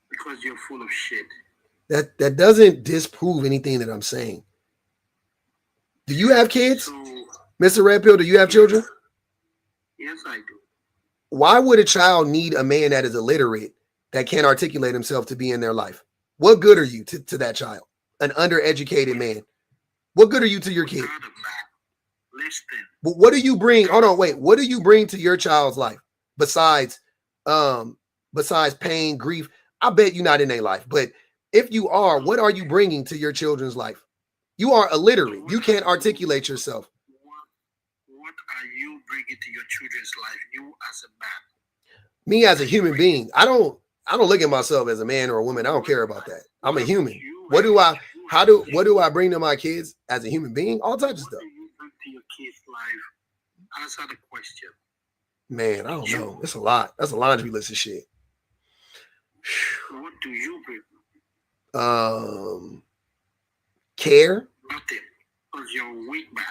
Speaker 3: Because you're full of shit.
Speaker 1: That doesn't disprove anything that I'm saying. Do you have kids?
Speaker 3: So,
Speaker 1: Mr. Red Pill, do you have children?
Speaker 3: Yes, I do.
Speaker 1: Why would a child need a man that is illiterate, that can't articulate himself, to be in their life? What good are you to that child? An undereducated man. What good are you to your kid?
Speaker 3: Listen.
Speaker 1: But what do you bring? Hold on, wait. What do you bring to your child's life besides pain, grief? I bet you're not in their life. But if you are, what are you bringing to your children's life? You are illiterate. You can't articulate yourself.
Speaker 3: What are you bringing to your children's life? You as a man.
Speaker 1: Me as a human being. I don't look at myself as a man or a woman. I don't care about that. I'm a human. What do I bring to my kids as a human being? All types of stuff.
Speaker 3: What do you bring to your kids' life? Answer the question.
Speaker 1: Man, I don't know. It's a lot. That's a laundry list of shit.
Speaker 3: What do you bring?
Speaker 1: Care.
Speaker 3: Nothing. Because you're a weak man.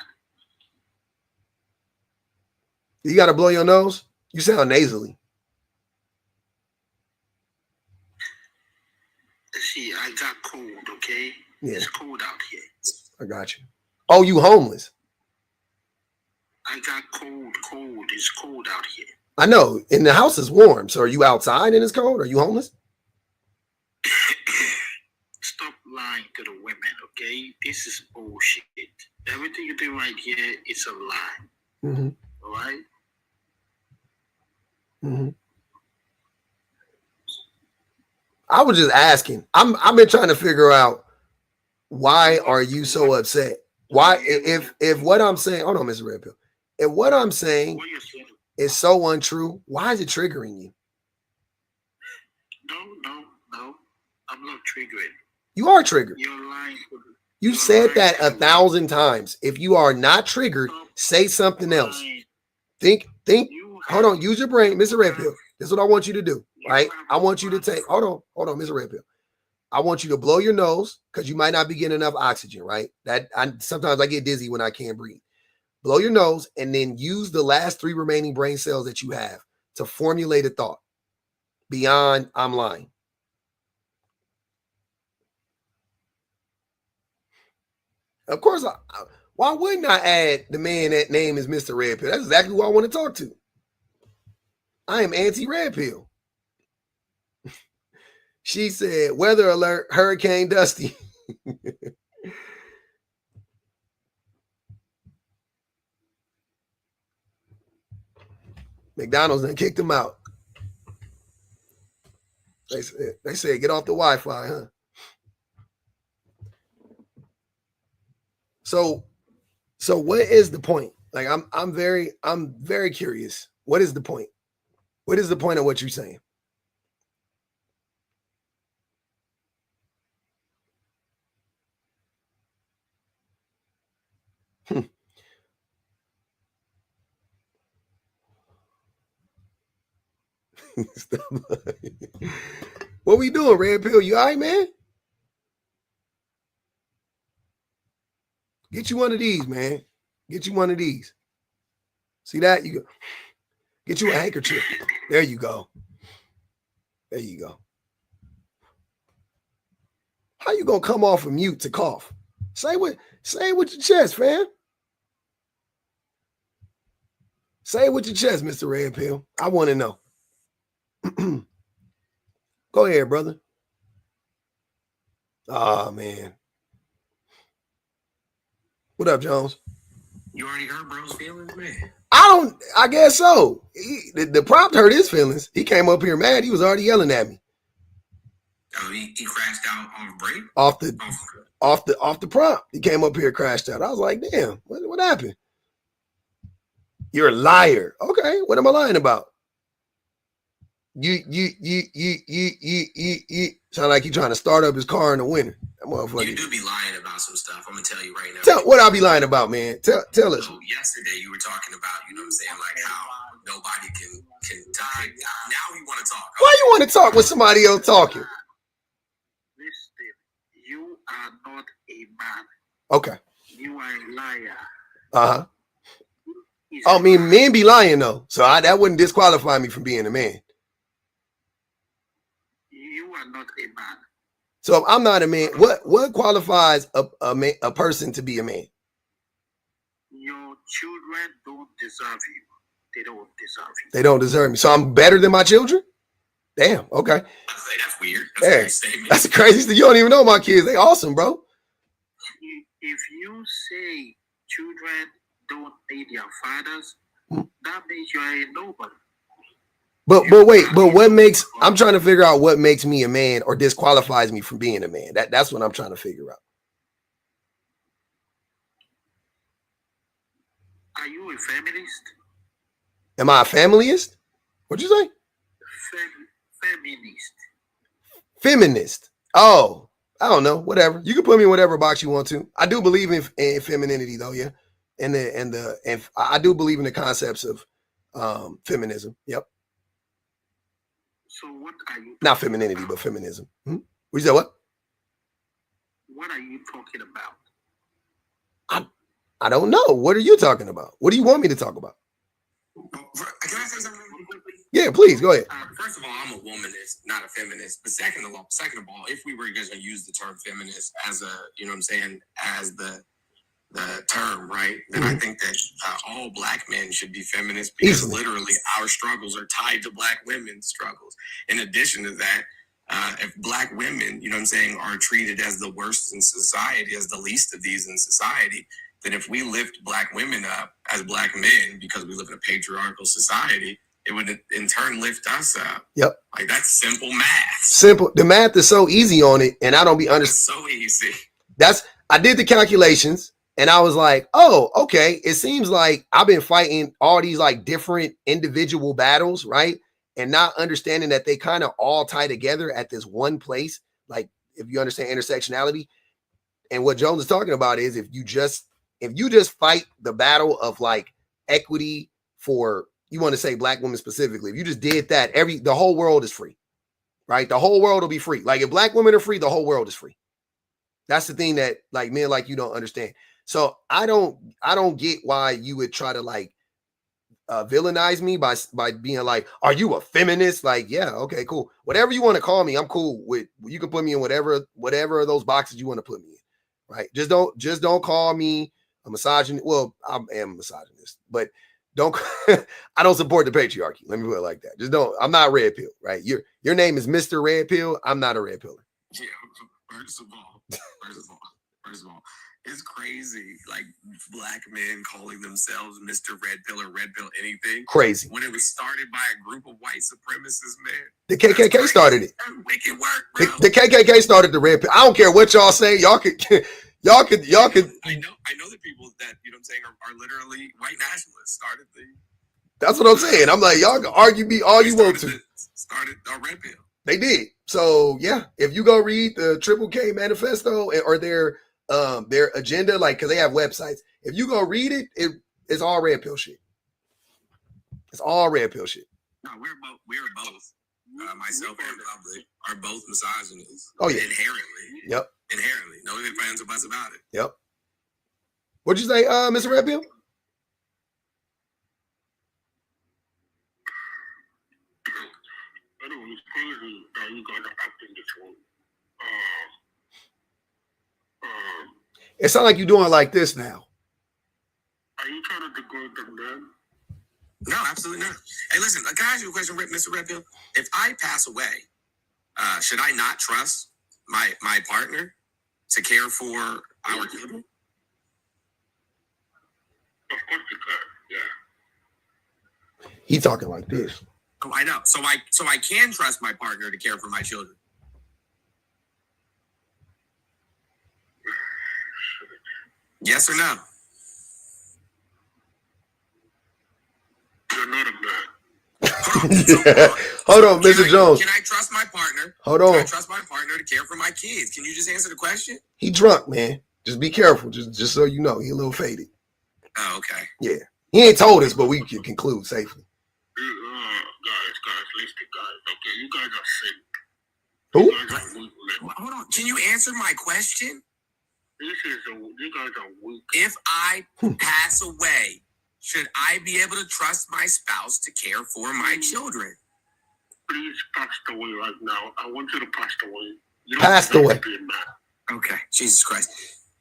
Speaker 1: You got to blow your nose? You sound nasally.
Speaker 3: See, I got cold, okay?
Speaker 1: Yeah.
Speaker 3: It's cold out here.
Speaker 1: I got you. Oh, you homeless.
Speaker 3: I got cold. It's cold out here.
Speaker 1: I know. And the house is warm. So are you outside and it's cold? Are you homeless?
Speaker 3: Stop lying to the women, okay? This is bullshit. Everything you do right here is a lie.
Speaker 1: Mm-hmm.
Speaker 3: All right?
Speaker 1: Mm-hmm. I was just asking. I've been trying to figure out, why are you so upset? Why, if what I'm saying, hold on, Mr. Red Pill. If what I'm saying
Speaker 3: What you're saying?
Speaker 1: is so untrue, why is it triggering you?
Speaker 3: No. I'm not triggering.
Speaker 1: You are triggered.
Speaker 3: You're lying.
Speaker 1: You said that 1,000 times. If you are not triggered, say something else. Think. Hold on. Use your brain, Mr. Red Pill. This is what I want you to do, right? I want you to take. Hold on, Mr. Red Pill. I want you to blow your nose because you might not be getting enough oxygen, right? Sometimes I get dizzy when I can't breathe. Blow your nose and then use the last 3 remaining brain cells that you have to formulate a thought beyond "I'm lying." Of course, why wouldn't I add the man that name is Mr. Red Pill? That's exactly who I want to talk to. I am anti-Red Pill. She said, weather alert, Hurricane Dusty. McDonald's done kicked him out. They said, get off the Wi-Fi, huh? So what is the point? Like, I'm very curious. What is the point? What is the point of what you're saying? What we doing, Red Pill? You all right, man? Get you one of these, man. Get you one of these. See that? You go. Get you a handkerchief. There you go. There you go. How you gonna come off of mute to cough? Say it with your chest, fam. Say it with your chest, Mr. Red Pill. I want to know. Go ahead, brother. Oh, man. What up, Jones?
Speaker 4: You already hurt bro's feelings, man.
Speaker 1: I guess so. The prompt hurt his feelings. He came up here mad. He was already yelling at me.
Speaker 4: Oh, he crashed out on break?
Speaker 1: Off the prompt. He came up here, crashed out. I was like, damn, what happened? You're a liar. Okay, what am I lying about? You sound like you trying to start up his car in the winter. That motherfucker.
Speaker 4: You do be lying about some stuff. I'm gonna tell you right now.
Speaker 1: What I be lying about, man? Tell us.
Speaker 4: So yesterday you were talking about, you know what I'm saying, like how nobody can talk. Now we want to talk.
Speaker 1: Why you want to talk with somebody else talking?
Speaker 3: Listen, you are not a man.
Speaker 1: Okay.
Speaker 3: You are a liar.
Speaker 1: Uh-huh. Oh, I mean, men be lying though, so that wouldn't disqualify me from being a man.
Speaker 3: You are not a man.
Speaker 1: So if I'm not a man, what qualifies a person to be a man?
Speaker 3: Your children don't deserve you. They don't deserve you.
Speaker 1: They don't deserve me. So I'm better than my children? Damn. Okay.
Speaker 4: I'd say that's weird.
Speaker 1: That's the craziest thing. You don't even know my kids. They awesome, bro.
Speaker 3: If you say children don't need their fathers, that means you are a nobody.
Speaker 1: But what makes, I'm trying to figure out what makes me a man or disqualifies me from being a man. That's what I'm trying to figure out.
Speaker 3: Are you a feminist?
Speaker 1: Am I a familyist? What'd you say?
Speaker 3: Feminist.
Speaker 1: Feminist. Oh, I don't know. Whatever. You can put me in whatever box you want to. I do believe in femininity though, yeah. And I do believe in the concepts of feminism. Yep.
Speaker 3: So what are you?
Speaker 1: Not femininity, but feminism. Hmm? You said what?
Speaker 3: What are you talking about?
Speaker 1: I don't know. What are you talking about? What do you want me to talk about?
Speaker 4: Can I say something?
Speaker 1: Yeah, please go ahead.
Speaker 4: First of all, I'm a womanist, not a feminist. But second of all, if we were going to use the term feminist as a, you know what I'm saying, as the term, right? Then I think that all Black men should be feminists, because literally our struggles are tied to Black women's struggles. In addition to that, if Black women, you know what I'm saying, are treated as the worst in society, as the least of these in society, then if we lift Black women up as Black men, because we live in a patriarchal society, it would in turn lift us up.
Speaker 1: Yep.
Speaker 4: Like, that's simple math.
Speaker 1: Simple. The math is so easy on it, and I don't be understanding.
Speaker 4: So easy.
Speaker 1: I did the calculations, and I was like, oh, okay. It seems like I've been fighting all these like different individual battles, right? And not understanding that they kind of all tie together at this one place. Like, if you understand intersectionality, and what Jones is talking about is if you just fight the battle of like equity for, you want to say Black women specifically, if you just did that, the whole world is free, right? The whole world will be free. Like, if Black women are free, the whole world is free. That's the thing that like men like you don't understand. So I don't get why you would try to like villainize me by being like, are you a feminist? Like, yeah, okay, cool. Whatever you want to call me, I'm cool with. You can put me in whatever of those boxes you want to put me in, right? Just don't call me a misogynist. Well, I am a misogynist, but don't I don't support the patriarchy. Let me put it like that. Just don't. I'm not red pill, right? Your name is Mr. Red Pill. I'm not a red pillar.
Speaker 4: Yeah. First of all, it's crazy. Like, Black men calling themselves Mr. Red Pill or Red Pill anything.
Speaker 1: Crazy.
Speaker 4: When it was started by a group of white supremacists, man.
Speaker 1: The KKK started it.
Speaker 4: That's wicked work, bro.
Speaker 1: The KKK started the red pill. I don't care what y'all say. Y'all could. I know
Speaker 4: the people that, you know what I'm saying, are literally white nationalists started the.
Speaker 1: That's what I'm saying. I'm like, y'all can argue me all you want to.
Speaker 4: Started a red pill.
Speaker 1: They did. So yeah, if you go read the Triple K manifesto or their agenda, like, because they have websites. If you go read it, it's all red pill shit. It's all red pill shit.
Speaker 4: No, we're both. Myself and Public are both misogynists.
Speaker 1: Oh yeah,
Speaker 4: inherently.
Speaker 1: Yep.
Speaker 4: Inherently, no ifs, or buts about it.
Speaker 1: Yep. What'd you say, Mr. Red Pill?
Speaker 3: Anyway, it's crazy that you guys are acting this way.
Speaker 1: It sounds like you're doing like this now.
Speaker 3: Are you trying to degrade the men?
Speaker 4: No, absolutely not. Hey, listen, can I ask you a question, Mr. Red Pill? If I pass away, should I not trust my partner to care for our children?
Speaker 3: Of course you can, yeah.
Speaker 1: He talking like this.
Speaker 4: Oh, I know. So I can trust my partner to care for my children. Yes or no?
Speaker 3: You're not a man.
Speaker 1: Hold on, Mr. Jones.
Speaker 4: Can I trust my partner?
Speaker 1: Hold on.
Speaker 4: Can I trust my partner to care for my kids? Can you just answer the question?
Speaker 1: He drunk, man. Just be careful. Just so you know, he a little faded.
Speaker 4: Oh, okay.
Speaker 1: Yeah. He ain't told us, but we can conclude safely.
Speaker 3: Guys, listen, guys. Okay, you guys are sick.
Speaker 1: Who?
Speaker 3: You guys are weak men.
Speaker 4: Hold on. Can you answer my question?
Speaker 3: You guys are weak.
Speaker 4: If I pass away, should I be able to trust my spouse to care for my children?
Speaker 3: Please pass away right now. I want you to pass away. You
Speaker 1: Passed away.
Speaker 4: Okay. Jesus Christ.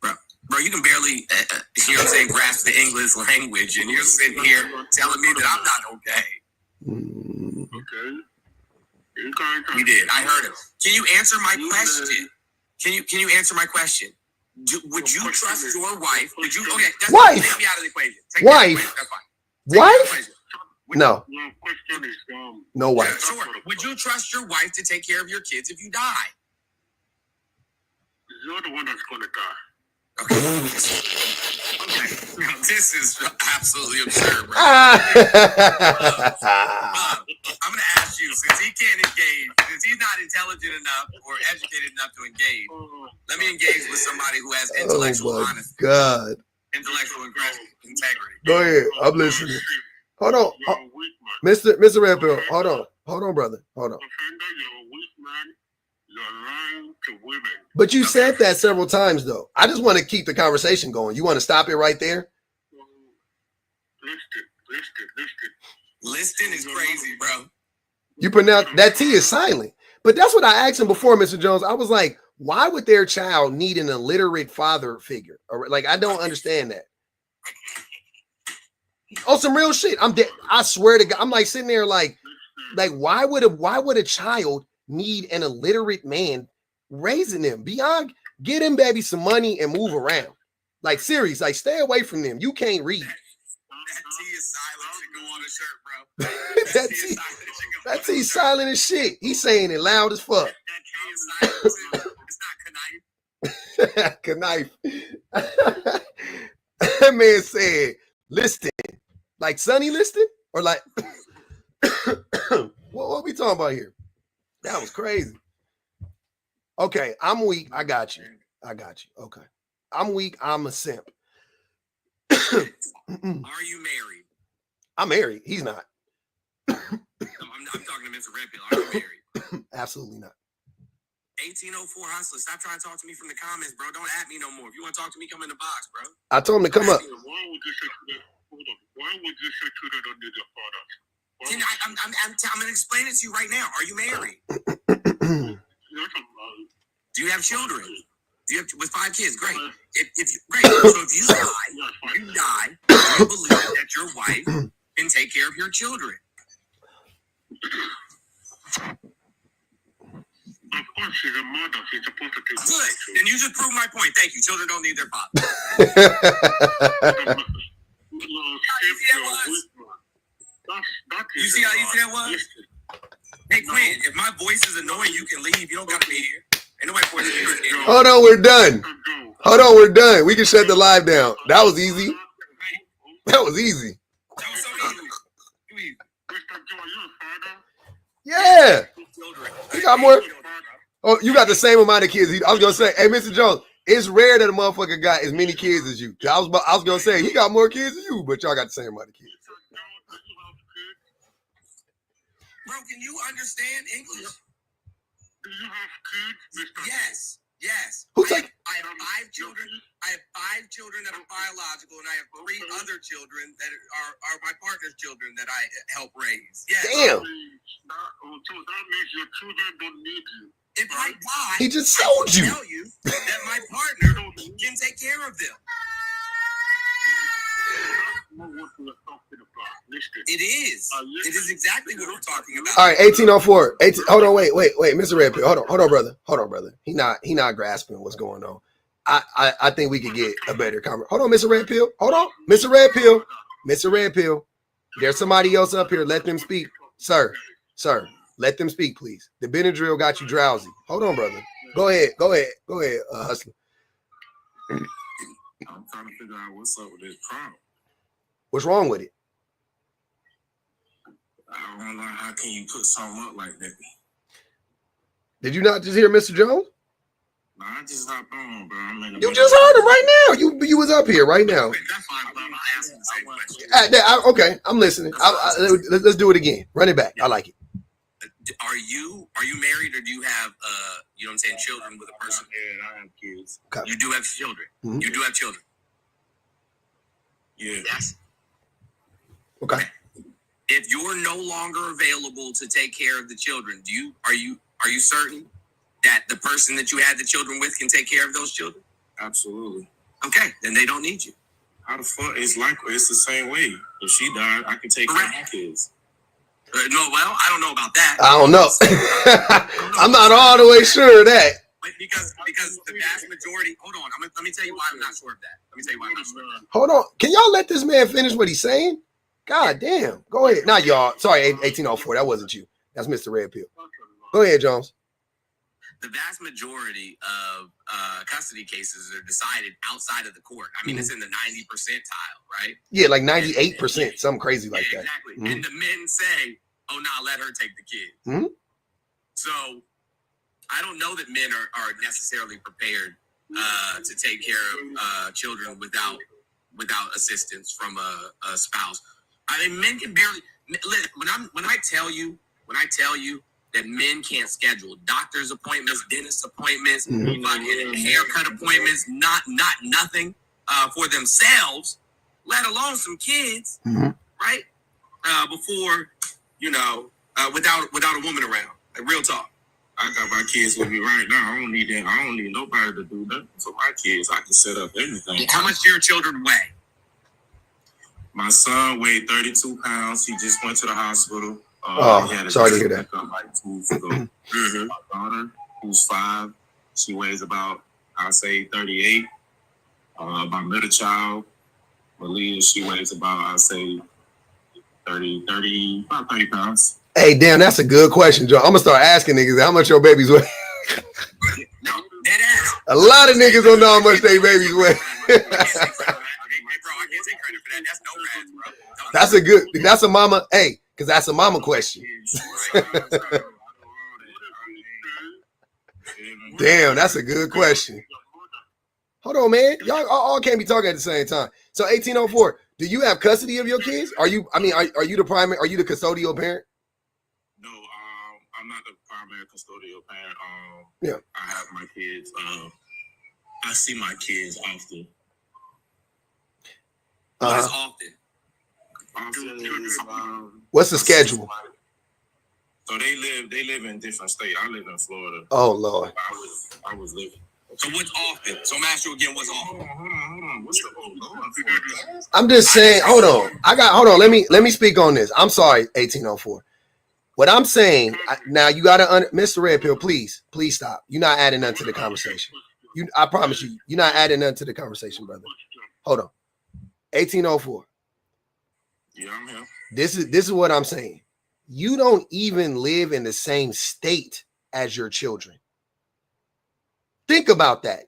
Speaker 4: Bro, you can barely, you know what I'm saying, grasp the English language, and you're sitting here telling me that I'm not okay.
Speaker 3: Okay.
Speaker 4: You did. I heard it. Can you answer my question? Can you answer my question? Would you trust your wife? Okay, that's
Speaker 1: wife.
Speaker 4: Take me out of the equation.
Speaker 1: Wife.
Speaker 4: That's fine.
Speaker 1: Wife? No.
Speaker 3: Your question is
Speaker 1: No wife.
Speaker 4: Yeah, sure. Would you trust your wife to take care of your kids if you die?
Speaker 3: You're the one that's going to die.
Speaker 4: Okay. No, this is absolutely absurd, bro. I'm going to ask you, since he can't engage, since he's not intelligent enough or educated enough to engage, let me engage with somebody who has intellectual honesty.
Speaker 1: God.
Speaker 4: Intellectual integrity.
Speaker 1: Go ahead. I'm listening. Hold on. Mr. Red Pill, hold on, brother. Hold on.
Speaker 3: You're a weak man. You're lying to women.
Speaker 1: But you said that several times, though. I just want to keep the conversation going. You want to stop it right there?
Speaker 3: Listen.
Speaker 4: Listen is crazy, bro.
Speaker 1: You pronounce that T is silent. But that's what I asked him before, Mr. Jones. I was like, why would their child need an illiterate father figure? Or like, I don't understand that. Oh, some real shit. I'm dead. I swear to God. I'm like sitting there like why would a child need an illiterate man raising them? Beyond, get him baby some money and move around. Like serious, like stay away from them. You can't read.
Speaker 4: That T is silent should go on a shirt, bro.
Speaker 1: That T silent as shit. He's saying it loud as fuck.
Speaker 4: That T is silent. It's not knife.
Speaker 1: That man said, "Listen, like Sonny Liston, or like what we talking about here?" That was crazy. Okay, I'm weak. I got you. Okay, I'm weak. I'm a simp.
Speaker 4: Are you married?
Speaker 1: I'm married. He's not.
Speaker 4: I'm talking to Mr. Redpill. Are you married?
Speaker 1: Absolutely not.
Speaker 4: 1804 Hustler, stop trying to talk to me from the comments, bro. Don't at me no more. If you want to talk to me, come in the box, bro.
Speaker 1: I told him to come up.
Speaker 3: Why would you say to them? Hold on. Why would you say to them don't need their fathers?
Speaker 4: I'm going to explain it to you right now. Are you married? Do you have children? Do you have with 5 kids? Great. Great. So if you die, you believe that your wife can take care of your children.
Speaker 3: Of course, she's a mother. She's supposed to take care of
Speaker 4: Good.
Speaker 3: children.
Speaker 4: Then you just proved my point. Thank you. Children don't need their father. You see how easy that was? Hey, Quinn, if my voice is annoying, you can leave. You don't got to be here. Ain't nobody forcing you to stay.
Speaker 1: Hold on, we're done. We're done. We can shut the live down. That was easy. That was easy.
Speaker 4: That was so easy.
Speaker 1: Yeah. You got more? Oh, you got the same amount of kids. I was gonna say, hey, Mr. Jones, it's rare that a motherfucker got as many kids as you. I was gonna say he got more kids than you, but y'all got the same amount of kids.
Speaker 4: Bro, can you understand English?
Speaker 3: Do you have kids, Mr.
Speaker 4: Yes.
Speaker 1: Who's like?
Speaker 4: I have 5 children. I have 5 children that are biological, and I have 3 other children that are my partner's children that I help raise. Yes.
Speaker 1: Damn.
Speaker 3: So that means your children don't need you.
Speaker 4: If I die,
Speaker 1: He just sold you.
Speaker 4: I tell you that my partner can take care of them. It is. It is exactly what we're talking about.
Speaker 1: All right, 1804. Hold on, wait, Mr. Redpill. Hold on, brother. He not grasping what's going on. I think we could get a better conversation. Hold on, Mr. Redpill. Hold on, Mr. Redpill. There's somebody else up here. Let them speak, sir. Let them speak, please. The Benadryl got you drowsy. Hold on, brother. Go ahead, Hustler.
Speaker 3: I'm trying to figure out what's up with this problem.
Speaker 1: What's wrong with it?
Speaker 3: I don't know, how can you put something up like that?
Speaker 1: Did you not just hear Mr. Jones?
Speaker 3: No, I just hopped on, bro.
Speaker 1: You just heard him right now. You was up here right now.
Speaker 4: That's fine, but I'm not asking the same question.
Speaker 1: Okay, I'm listening. Let's do it again. Run it back. I like it.
Speaker 4: Are you married, or do you have you know what I'm saying, children with a person?
Speaker 3: Yeah, I have kids.
Speaker 1: Okay.
Speaker 4: You do have children.
Speaker 1: Mm-hmm.
Speaker 4: You do have children.
Speaker 3: Yeah.
Speaker 4: Yes.
Speaker 1: Okay.
Speaker 4: If you're no longer available to take care of the children, are you certain that the person that you had the children with can take care of those children?
Speaker 3: Absolutely.
Speaker 4: Okay, then they don't need you.
Speaker 3: How the fuck? It's the same way. If she died, I can take care of my kids.
Speaker 4: No, well, I don't know about that.
Speaker 1: I don't know. I'm not all the way sure of that.
Speaker 4: Because the vast majority. Hold on, let me tell you why I'm not sure of that.
Speaker 1: Hold on. Can y'all let this man finish what he's saying? God damn. Go ahead. Not y'all. Sorry, 1804. That wasn't you. That's Mr. Redpill. Go ahead, Jones.
Speaker 4: The vast majority of custody cases are decided outside of the court. I mean, it's in the 90% percentile, right?
Speaker 1: Yeah, like 98%, something crazy like that.
Speaker 4: Exactly. Mm-hmm. And the men say, "Oh, nah, let her take the kids."
Speaker 1: Mm-hmm.
Speaker 4: So I don't know that men are necessarily prepared to take care of children without assistance from a spouse. I mean, men can barely. When I tell you that men can't schedule doctor's appointments, dentist appointments, haircut appointments, nothing for themselves, let alone some kids, right? Before without a woman around. Like real talk.
Speaker 3: I got my kids with me right now. I don't need that. I don't need nobody to do nothing for my kids. I can set up everything.
Speaker 4: How much do your children weigh?
Speaker 3: My son weighed 32 pounds. He just went to the hospital.
Speaker 1: Sorry to hear that.
Speaker 3: Like 2 weeks ago. My daughter, who's 5, she weighs about, I'll say, 38. My middle child, Malia, she weighs about, I'll say, 30 pounds.
Speaker 1: Hey, damn, that's a good question, Joe. I'm gonna start asking niggas how much your babies weigh.
Speaker 4: No, dead ass.
Speaker 1: A lot of niggas don't know how much they babies weigh.
Speaker 4: Hey, bro, I can't take credit for that. That's no rats, bro.
Speaker 1: That's a mama. Hey, because that's a mama question. Damn, that's a good question. Hold on, man. Y'all all can't be talking at the same time. So 1804, do you have custody of your kids? Are you the primary, are you the custodial parent?
Speaker 3: No, I'm not the primary custodial parent.
Speaker 1: Yeah.
Speaker 3: I have my kids. I see my kids often.
Speaker 4: What is often?
Speaker 1: What's the schedule?
Speaker 3: So they live in different states. I live in Florida.
Speaker 1: Oh Lord.
Speaker 3: I was living.
Speaker 4: So what's often? So I'm asking you again, what's often?
Speaker 3: Hold on. What's the old going for?
Speaker 1: I'm just saying, hold on. Let me speak on this. I'm sorry, 1804. What I'm saying, now you gotta Mr. Red Pill, please stop. You're not adding nothing to the conversation. I promise you're not adding nothing to the conversation, brother. Hold on. 1804.
Speaker 3: Yeah, I'm here.
Speaker 1: This is what I'm saying. You don't even live in the same state as your children. Think about that.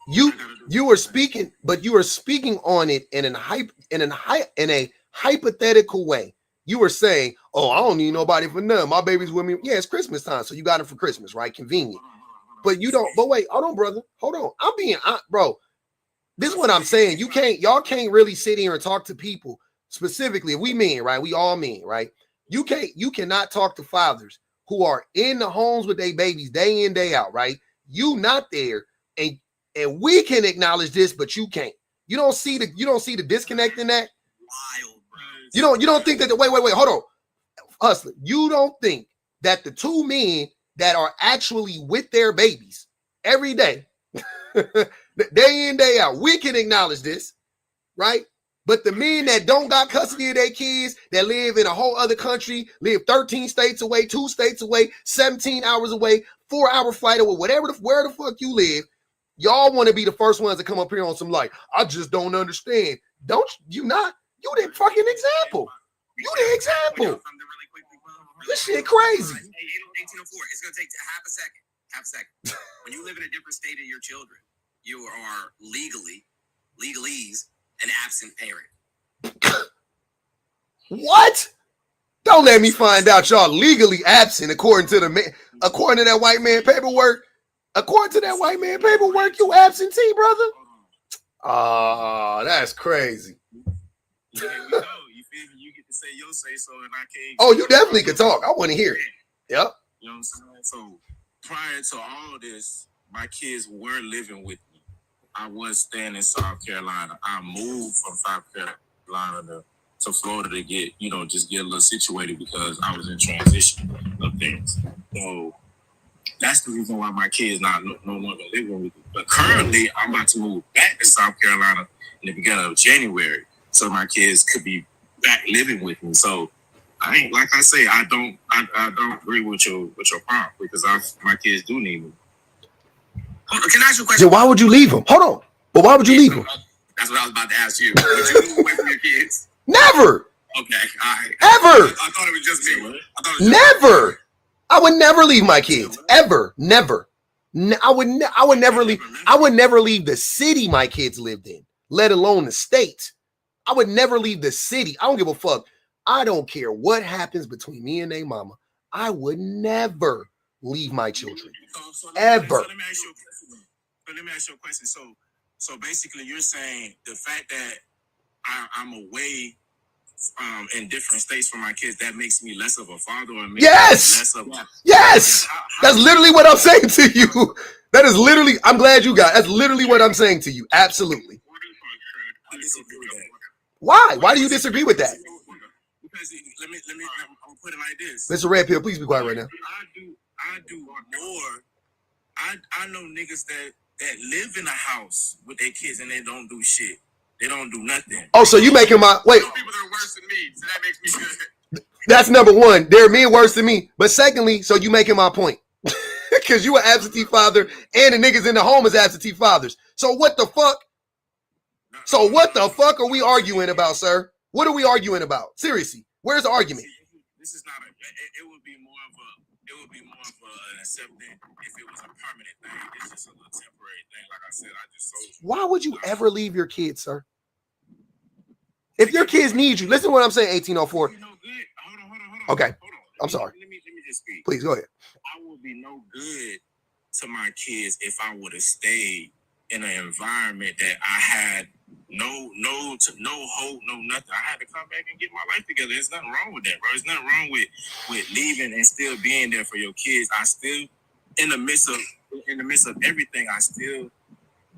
Speaker 1: You are speaking, but you are speaking on it in a hypothetical way. You were saying, "Oh, I don't need nobody for nothing. My baby's with me." Yeah, it's Christmas time, so you got it for Christmas, right? Convenient. But you don't. But wait, hold on, brother. Hold on. Bro. This is what I'm saying. Y'all can't really sit here and talk to people specifically. We men, right? We all men, right? You cannot talk to fathers who are in the homes with their babies day in, day out, right? You not there, and we can acknowledge this, but you can't. You don't see the disconnect in that.
Speaker 4: Wild, bro.
Speaker 1: You don't think that wait, hold on. Hustler, you don't think that the two men that are actually with their babies every day, day in, day out, we can acknowledge this, right? But the men that don't got custody of their kids, that live in a whole other country, live 13 states away, 2 states away, 17 hours away, 4-hour flight away, where the fuck you live, y'all want to be the first ones to come up here on some like, I just don't understand. Don't you not? You the fucking example. You the example. This shit crazy.
Speaker 4: 1804. It's gonna take half a second. When you live in a different state of your children, you are legalese an absent parent.
Speaker 1: What? Don't let me find out y'all legally absent according to that white man paperwork. According to that white man paperwork, you absentee, brother. Oh, that's crazy.
Speaker 3: You feel me? You get to say your say so, and I can't.
Speaker 1: Oh, you definitely could talk. I want to hear it. Yep.
Speaker 3: You know what I'm saying? So prior to all of this, my kids were living with me. I was staying in South Carolina. I moved from South Carolina to Florida to get a little situated because I was in transition of things. So that's the reason why my kids no longer living with me. But currently, I'm about to move back to South Carolina in the beginning of January, so my kids could be back living with me. So I ain't like I say, I don't agree with your prompt because my kids do need me.
Speaker 4: Can I ask you a question?
Speaker 1: So why would you leave them? Hold on. But why would you leave them?
Speaker 4: That's what I was about to ask you. Would you move away from your kids?
Speaker 1: Never.
Speaker 4: Okay, all right.
Speaker 1: Ever.
Speaker 4: I thought it was just me.
Speaker 1: Never. I would never leave my kids. Ever. Never. I would never leave. I would never leave the city my kids lived in, let alone the state. I would never leave the city. I don't give a fuck. I don't care what happens between me and their mama. I would never leave my children. Ever.
Speaker 3: Let me ask you a question. So basically, you're saying the fact that I'm away in different states from my kids, that makes me less of a father, or
Speaker 1: yes, that's literally what I'm saying to you. That is literally. I'm glad you got. That's literally what I'm saying to you. Absolutely.
Speaker 3: I disagree with that.
Speaker 1: Why? Why do you disagree with that?
Speaker 3: Because I'm gonna put it like this.
Speaker 1: Mr. Red Pill, please be quiet right now.
Speaker 3: I do more. I know niggas that live in a house with their kids and they don't do shit. They don't do nothing.
Speaker 1: Oh, so you making my wait?
Speaker 4: Some people that are worse than me, so that makes me good.
Speaker 1: That's number one. They're men worse than me. But secondly, so you making my point. Because you an absentee father and the niggas in the home is absentee fathers. So what the fuck? So what the fuck are we arguing about, sir? What are we arguing about? Seriously, where's the argument?
Speaker 3: This is not a. It would be more of an acceptance if it was a permanent thing. It's just a little temporary thing. Like I said, I just told you.
Speaker 1: Why would you ever leave your kids, sir? If your kids need you, listen to what I'm saying. 1804.
Speaker 3: Hold on.
Speaker 1: Okay,
Speaker 3: Hold on.
Speaker 1: I'm sorry.
Speaker 3: Let me just speak.
Speaker 1: Please go ahead.
Speaker 3: I would be no good to my kids if I would have stayed in an environment that I had no hope, no nothing. I had to come back and get my life together. There's nothing wrong with that, bro. There's nothing wrong with leaving and still being there for your kids. I still, in the midst of everything, I still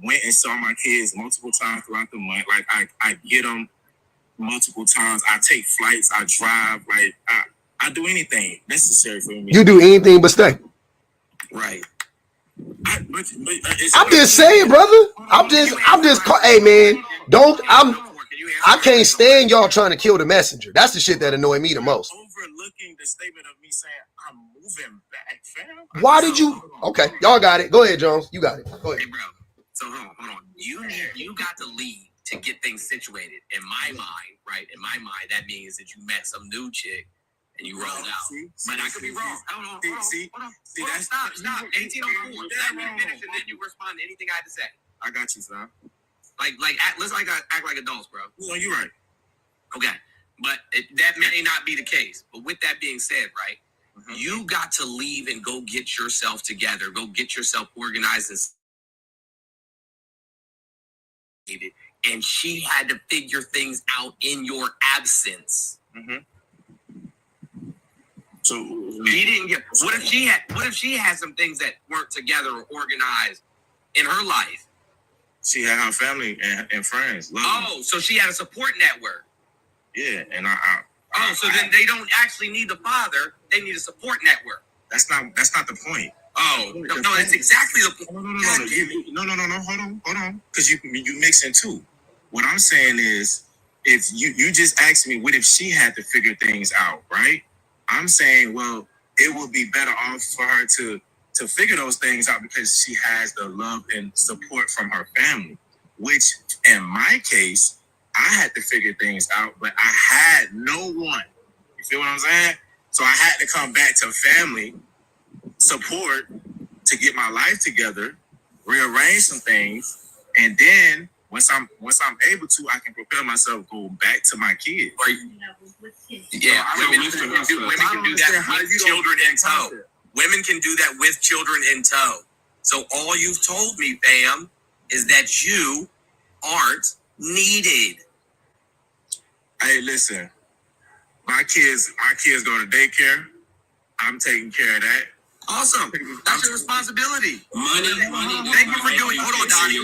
Speaker 3: went and saw my kids multiple times throughout the month. Like I get them multiple times. I take flights. I drive. Like I do anything necessary for me.
Speaker 1: You do anything but stay.
Speaker 3: Right.
Speaker 1: I'm just saying, brother. I'm just. Hey, man, I can't stand y'all trying to kill the messenger. That's the shit that annoyed me the most.
Speaker 3: Overlooking the statement of me saying I'm moving back, fam.
Speaker 1: Why did you? Okay, y'all got it. Go ahead, Jones. You got it. Go ahead.
Speaker 4: Hey, bro. So hold on. You got to leave to get things situated. In my mind, right? In my mind, that means that you met some new chick and you rolled out. But I could be wrong. Hold on. Stop. 1804. Let me finish and then you respond to anything I had to say.
Speaker 3: I got you, son.
Speaker 4: Let's act like adults, bro.
Speaker 3: No, you're right.
Speaker 4: Okay, but that may not be the case. But with that being said, right, you got to leave and go get yourself together, go get yourself organized and she had to figure things out in your absence.
Speaker 3: So
Speaker 4: she didn't get. What if she had some things that weren't together or organized in her life?
Speaker 3: She had her family and friends.
Speaker 4: So she had a support network.
Speaker 3: Yeah, and
Speaker 4: then they don't actually need the father; they need a support network.
Speaker 3: That's not the point.
Speaker 4: No, that's exactly the point.
Speaker 3: No. Hold on, because you mixing two. What I'm saying is, if you just asked me, what if she had to figure things out, right? I'm saying, well, it would be better off for her to figure those things out because she has the love and support from her family, which in my case, I had to figure things out, but I had no one. You feel what I'm saying? So I had to come back to family support to get my life together, rearrange some things, and then once I'm able to, I can prepare myself, go back to my kids.
Speaker 4: Yeah, women can do that with children in tow. Women can do that with children in tow. So all you've told me, fam, is that you aren't needed.
Speaker 3: Hey, listen, my kids go to daycare. I'm taking care of that.
Speaker 4: Awesome. That's your responsibility. Money. Thank you for doing. Hold on, Donnie.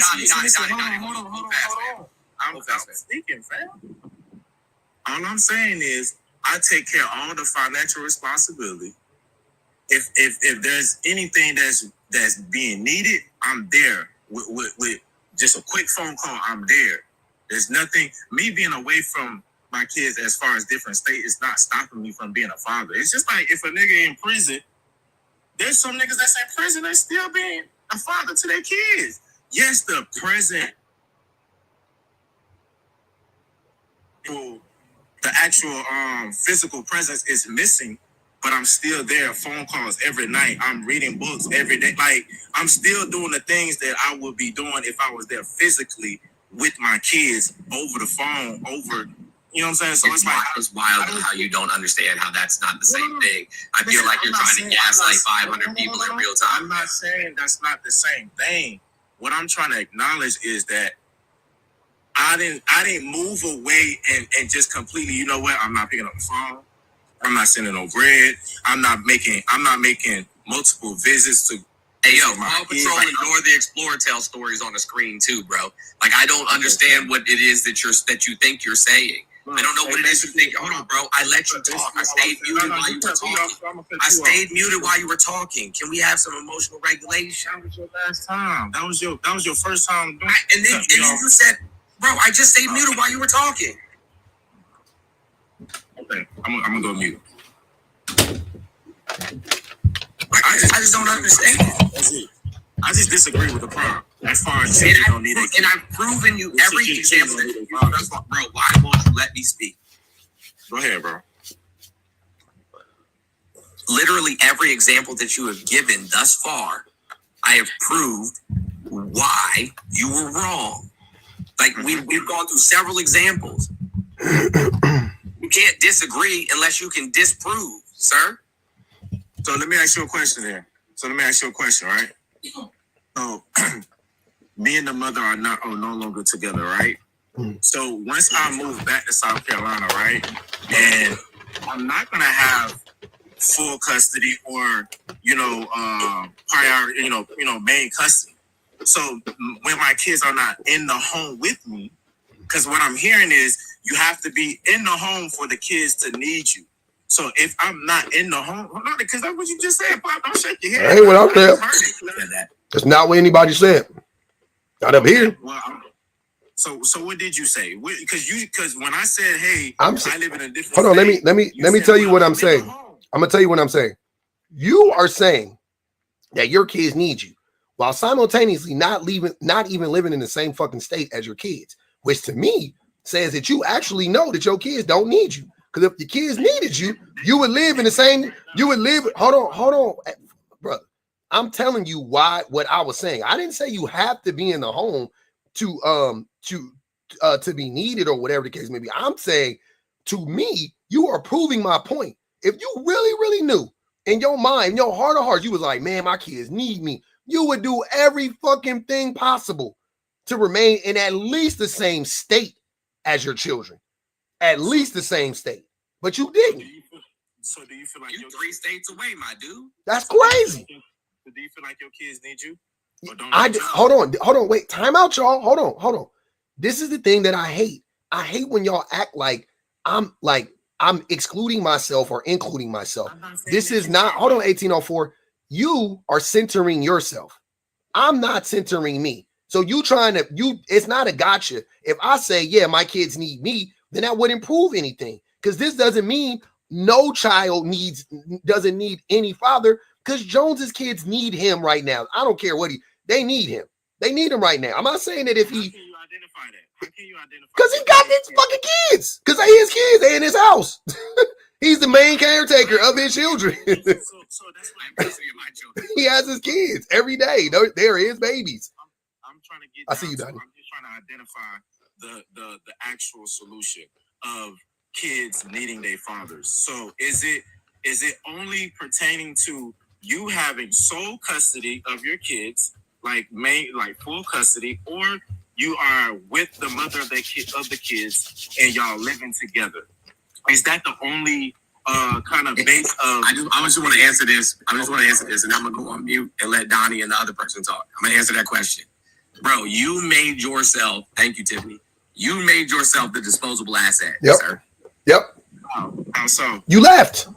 Speaker 3: Hold on. I'm speaking, fam. All I'm saying is, I take care of all the financial responsibility. If there's anything that's being needed, I'm there. With just a quick phone call, I'm there. There's nothing. Me being away from my kids as far as different states is not stopping me from being a father. It's just like if a nigga in prison, there's some niggas that's in prison that's still being a father to their kids. Yes, the present, the actual physical presence is missing, but I'm still there. Phone calls every night. I'm reading books every day. Like, I'm still doing the things that I would be doing if I was there physically with my kids over the phone, over, you know what I'm saying? So
Speaker 4: it's wild how you don't understand how that's not the same thing. I feel like you're trying to gaslight 500 people in real time.
Speaker 3: I'm not saying that's not the same thing. What I'm trying to acknowledge is that I didn't move away and just completely, you know what? I'm not picking up the phone. I'm not sending no bread. I'm not making multiple visits to.
Speaker 4: Hey, yo, Paw Patrol and Dora the Explorer tell stories on the screen too, bro. Like, I don't understand what it is that you think you're saying. I don't know what it is you think. Hold on, bro. I let you talk. I stayed muted while you were talking. I stayed muted while you were talking. Can we have some emotional regulation?
Speaker 3: That was your last time. That was your first time.
Speaker 4: And then you said, bro, I just stayed muted while you were talking.
Speaker 3: Okay, I'm gonna go mute.
Speaker 4: I just don't understand.
Speaker 3: That's it. I just disagree with the prompt. As far as children don't need it.
Speaker 4: And I've proven you every example that you use. Bro, why won't you let me speak?
Speaker 3: Go ahead, bro.
Speaker 4: Literally every example that you have given thus far, I have proved why you were wrong. Like we've gone through several examples. You can't disagree unless you can disprove, sir.
Speaker 3: So let me ask you a question here. Right? So me and the mother are no longer together, right? So once I move back to South Carolina, right, and I'm not gonna have full custody or priority, main custody. So when my kids are not in the home with me, because what I'm hearing is you have to be in the home for the kids to need you. So if I'm not in the home, because that's what you just said, Pop. Don't shake your head.
Speaker 1: That ain't what I'm saying. That's not what anybody said. Not up here.
Speaker 3: Well, so what did you say? Because when I said, hey, I live in a different.
Speaker 1: Hold on, let me tell you what I'm saying. I'm gonna tell you what I'm saying. You are saying that your kids need you, while simultaneously not even living in the same fucking state as your kids, which to me says that you actually know that your kids don't need you. Because if the kids needed you, you would live in the same. You would live. Hold on, brother. I'm telling you what I was saying. I didn't say you have to be in the home to be needed or whatever the case may be. I'm saying, to me, you are proving my point. If you really knew in your mind, in your heart of hearts, you was like, man, my kids need me, you would do every fucking thing possible to remain in at least the same state as your children. At least the same state. But you didn't.
Speaker 3: So do you feel like
Speaker 4: you're 3 states away, my dude?
Speaker 1: That's crazy.
Speaker 3: Do you feel like your kids need you?
Speaker 1: Hold on, wait. Time out, y'all. Hold on. This is the thing that I hate. I hate when y'all act like I'm excluding myself or including myself. This is not, hold on, 1804. You are centering yourself. I'm not centering me. So it's not a gotcha. If I say, yeah, my kids need me, then that wouldn't prove anything. Because this doesn't mean no child doesn't need any father, because Jones's kids need him right now. I don't care they need him. They need him right now. I'm not saying that if he.
Speaker 3: How can you identify that? How can you identify?
Speaker 1: Because he got these fucking kids. Because they his kids. They in his house. He's the main caretaker of his children.
Speaker 3: So that's like custody of my children.
Speaker 1: He has his kids every day. They're his babies.
Speaker 3: I'm trying to get.
Speaker 1: I see you, Donnie.
Speaker 3: I'm just trying to identify the actual solution of kids needing their fathers. So is it only pertaining to you having sole custody of your kids, like full custody, or you are with the mother of the kids and y'all living together? Is that the only kind of base of?
Speaker 4: I just want to answer this. And I'm gonna go on mute and let Donnie and the other person talk. I'm gonna answer that question, bro. You made yourself. Thank you, Tiffany. You made yourself the disposable asset, sir.
Speaker 1: Yep.
Speaker 3: How so?
Speaker 1: You left.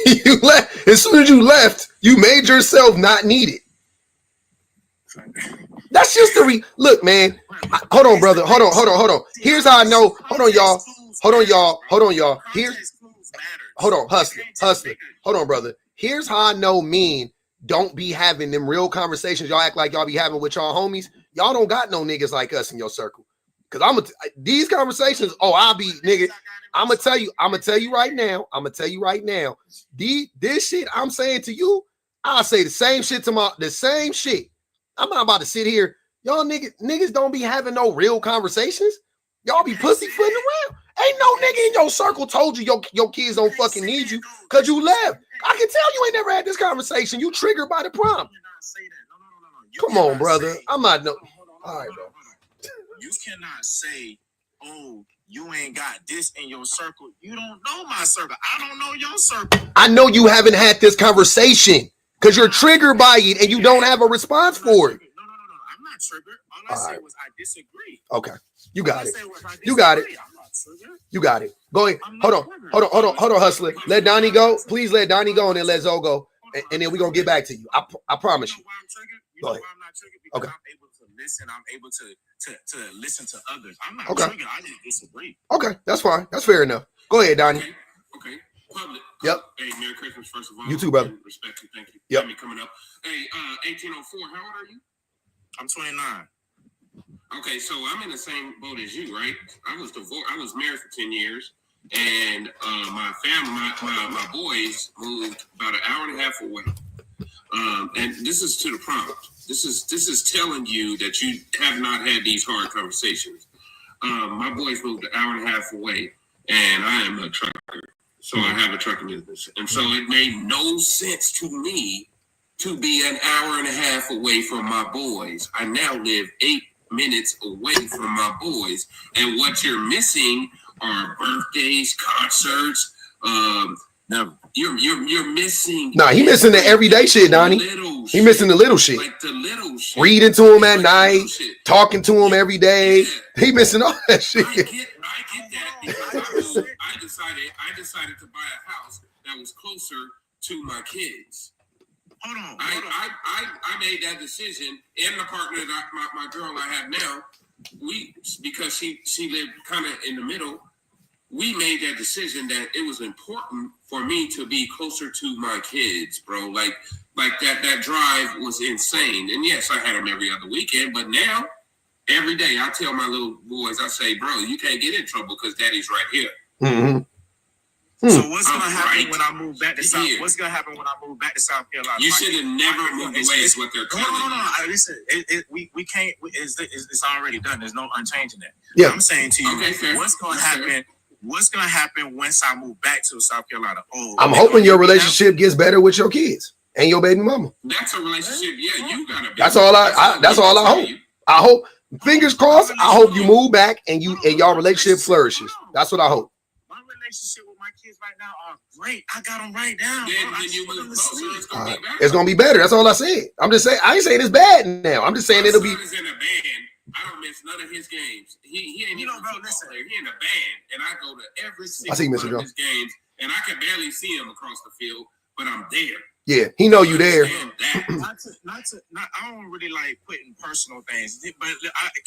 Speaker 1: You left. As soon as you left, you made yourself not needed. That's just the look, man. Hold on, brother. Hold on. Here's how I know. Hold on, y'all. Here's. Hold on, hustler. Hold on, brother. Here's how I know men don't be having them real conversations y'all act like y'all be having with y'all homies. Y'all don't got no niggas like us in your circle. Because these conversations, I'll be nigga. I'm gonna tell you right now. This shit I'm saying to you, I'll say the same shit the same shit. I'm not about to sit here. Y'all niggas don't be having no real conversations. Y'all be pussyfooting around. Ain't no nigga in your circle told you your kids don't fucking need you because you left. I can tell you ain't never had this conversation. You triggered by the prompt.
Speaker 3: No.
Speaker 1: Come on, brother. I'm not no. All right, bro.
Speaker 3: You cannot say, you ain't got this in your circle. You don't know my circle. I don't know your circle.
Speaker 1: I know you haven't had this conversation because you're triggered by it and you don't have a response for it.
Speaker 3: No. I'm not triggered. All I said was I disagree.
Speaker 1: Okay, you got it.
Speaker 3: You got it.
Speaker 1: You got it. Go ahead. Hold on, hustler. Let Donnie go. Please let Donnie go, and then let Zoe go, and then we're gonna get back to you. I promise you.
Speaker 3: Go ahead. I'm not triggered because I'm able to listen. I'm able to listen to others. I'm not triggered. I just disagree.
Speaker 1: Okay, that's fine. That's fair enough. Go ahead, Donnie.
Speaker 3: Okay. Public.
Speaker 1: Yep.
Speaker 3: Hey, Merry Christmas, first of all.
Speaker 1: You too, brother.
Speaker 3: Respect you. Thank you.
Speaker 1: Yep.
Speaker 3: Me coming up. Hey, 1804. How old are you? I'm 29. Okay, so I'm in the same boat as you, right? I was divorced. I was married for 10 years, and my family, my boys moved about an hour and a half away. And this is to the prompt. This is telling you that you have not had these hard conversations. My boys moved an hour and a half away, and I am a trucker, so I have a trucking business, and so it made no sense to me to be an hour and a half away from my boys. I now live 8 minutes away from my boys, and what you're missing are birthdays, concerts. Now you're missing.
Speaker 1: Nah, he missing the everyday shit, Donnie. He missing the little shit.
Speaker 3: Like the little shit.
Speaker 1: Reading to him at night, talking to him every day. Yeah. He missing all that shit.
Speaker 3: I get that because I decided to buy a house that was closer to my kids. Hold on. I made that decision, and the partner that my girl I have now, because she lived kind of in the middle, we made that decision that it was important for me to be closer to my kids, bro. Like that drive was insane. And yes, I had them every other weekend, but now every day I tell my little boys, I say, bro, you can't get in trouble because daddy's right here.
Speaker 1: Mm-hmm.
Speaker 3: So what's gonna happen when I move back to South? What's gonna happen when I move back to South Carolina? You should have never moved away. Is what they're telling you. No. Listen, we can't. It's already done. There's no unchanging that. Yeah. I'm saying to you, what's gonna happen? What's gonna happen once I move back to South Carolina?
Speaker 1: I'm hoping your relationship gets better with your kids and your baby mama.
Speaker 3: That's a relationship. Yeah, you gotta.
Speaker 1: That's all I hope. I hope. Fingers crossed. I hope you move back and y'all relationship flourishes. That's what I hope.
Speaker 3: My relationship with my kids right now are great. I got them right now. Then you move closer, it's gonna be better.
Speaker 1: It's gonna be better. That's all I said. I'm just saying. I ain't saying it's bad now. I'm just saying it'll be.
Speaker 3: In a band. I don't miss none of his games. He ain't even bro, listen. He in a band, and I go to every single one of his games, and I can barely see him across the field, but I'm there.
Speaker 1: Yeah, he know you there.
Speaker 3: Not. I don't really like putting personal things, but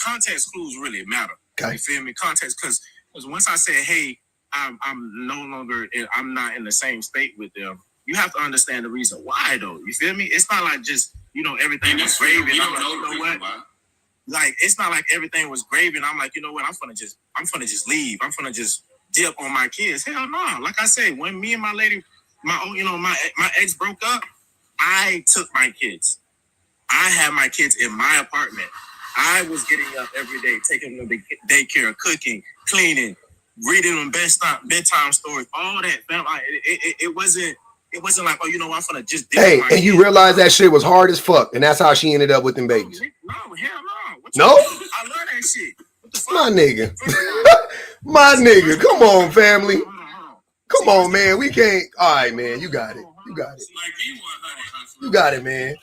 Speaker 3: context clues really matter. Okay. You feel me? Context, because once I say, hey, I'm no longer, I'm not in the same state with them. You have to understand the reason why, though. You feel me? It's not like just everything was gravy. You know what? Like it's not like everything was gravy, and I'm like, you know what? I'm gonna just leave. I'm gonna just dip on my kids. Hell no. Like I said, when me and my lady, my ex broke up, I took my kids. I had my kids in my apartment. I was getting up every day, taking them to daycare, cooking, cleaning, reading them bedtime stories, all that. It wasn't like, oh, I'm gonna just dip
Speaker 1: hey,
Speaker 3: my
Speaker 1: and
Speaker 3: kids.
Speaker 1: You realize that shit was hard as fuck, and that's how she ended up with them babies.
Speaker 3: No, hell no.
Speaker 1: No?
Speaker 3: I love that shit. What the fuck?
Speaker 1: My nigga. My nigga. Come on, family. Come on, man. We can't. All right, man. You got it. You got it. You got it, man.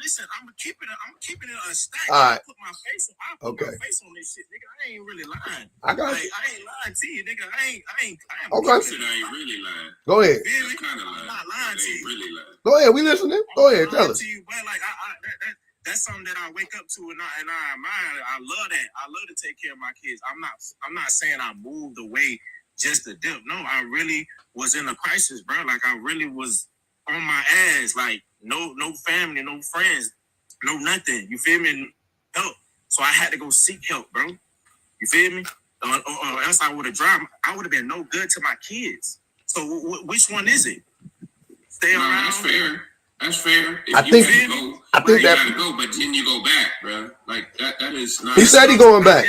Speaker 3: Listen, I'm keeping it unstacked.
Speaker 1: All right.
Speaker 3: I put my face on this shit, nigga. I ain't really lying.
Speaker 1: I got you.
Speaker 3: I ain't lying to you, nigga. I ain't
Speaker 1: okay.
Speaker 3: I ain't really lying.
Speaker 1: Go ahead.
Speaker 3: Really? I'm not lying to you. Really lying.
Speaker 1: Go ahead. We listening. Go ahead. Tell us.
Speaker 3: To you, but like that's something that I wake up to and I admire. I love that. I love to take care of my kids. I'm not saying I moved away just to dip. No, I really was in a crisis, bro. Like I really was on my ass. Like no family, no friends, no nothing. You feel me? Help. So I had to go seek help, bro. You feel me? Or else I would have dropped. I would have been no good to my kids. So which one is it? Stay around. That's fair. That's fair.
Speaker 1: I think that
Speaker 3: gotta go, but then you go back, bro. Like that is not.
Speaker 1: He said he going back.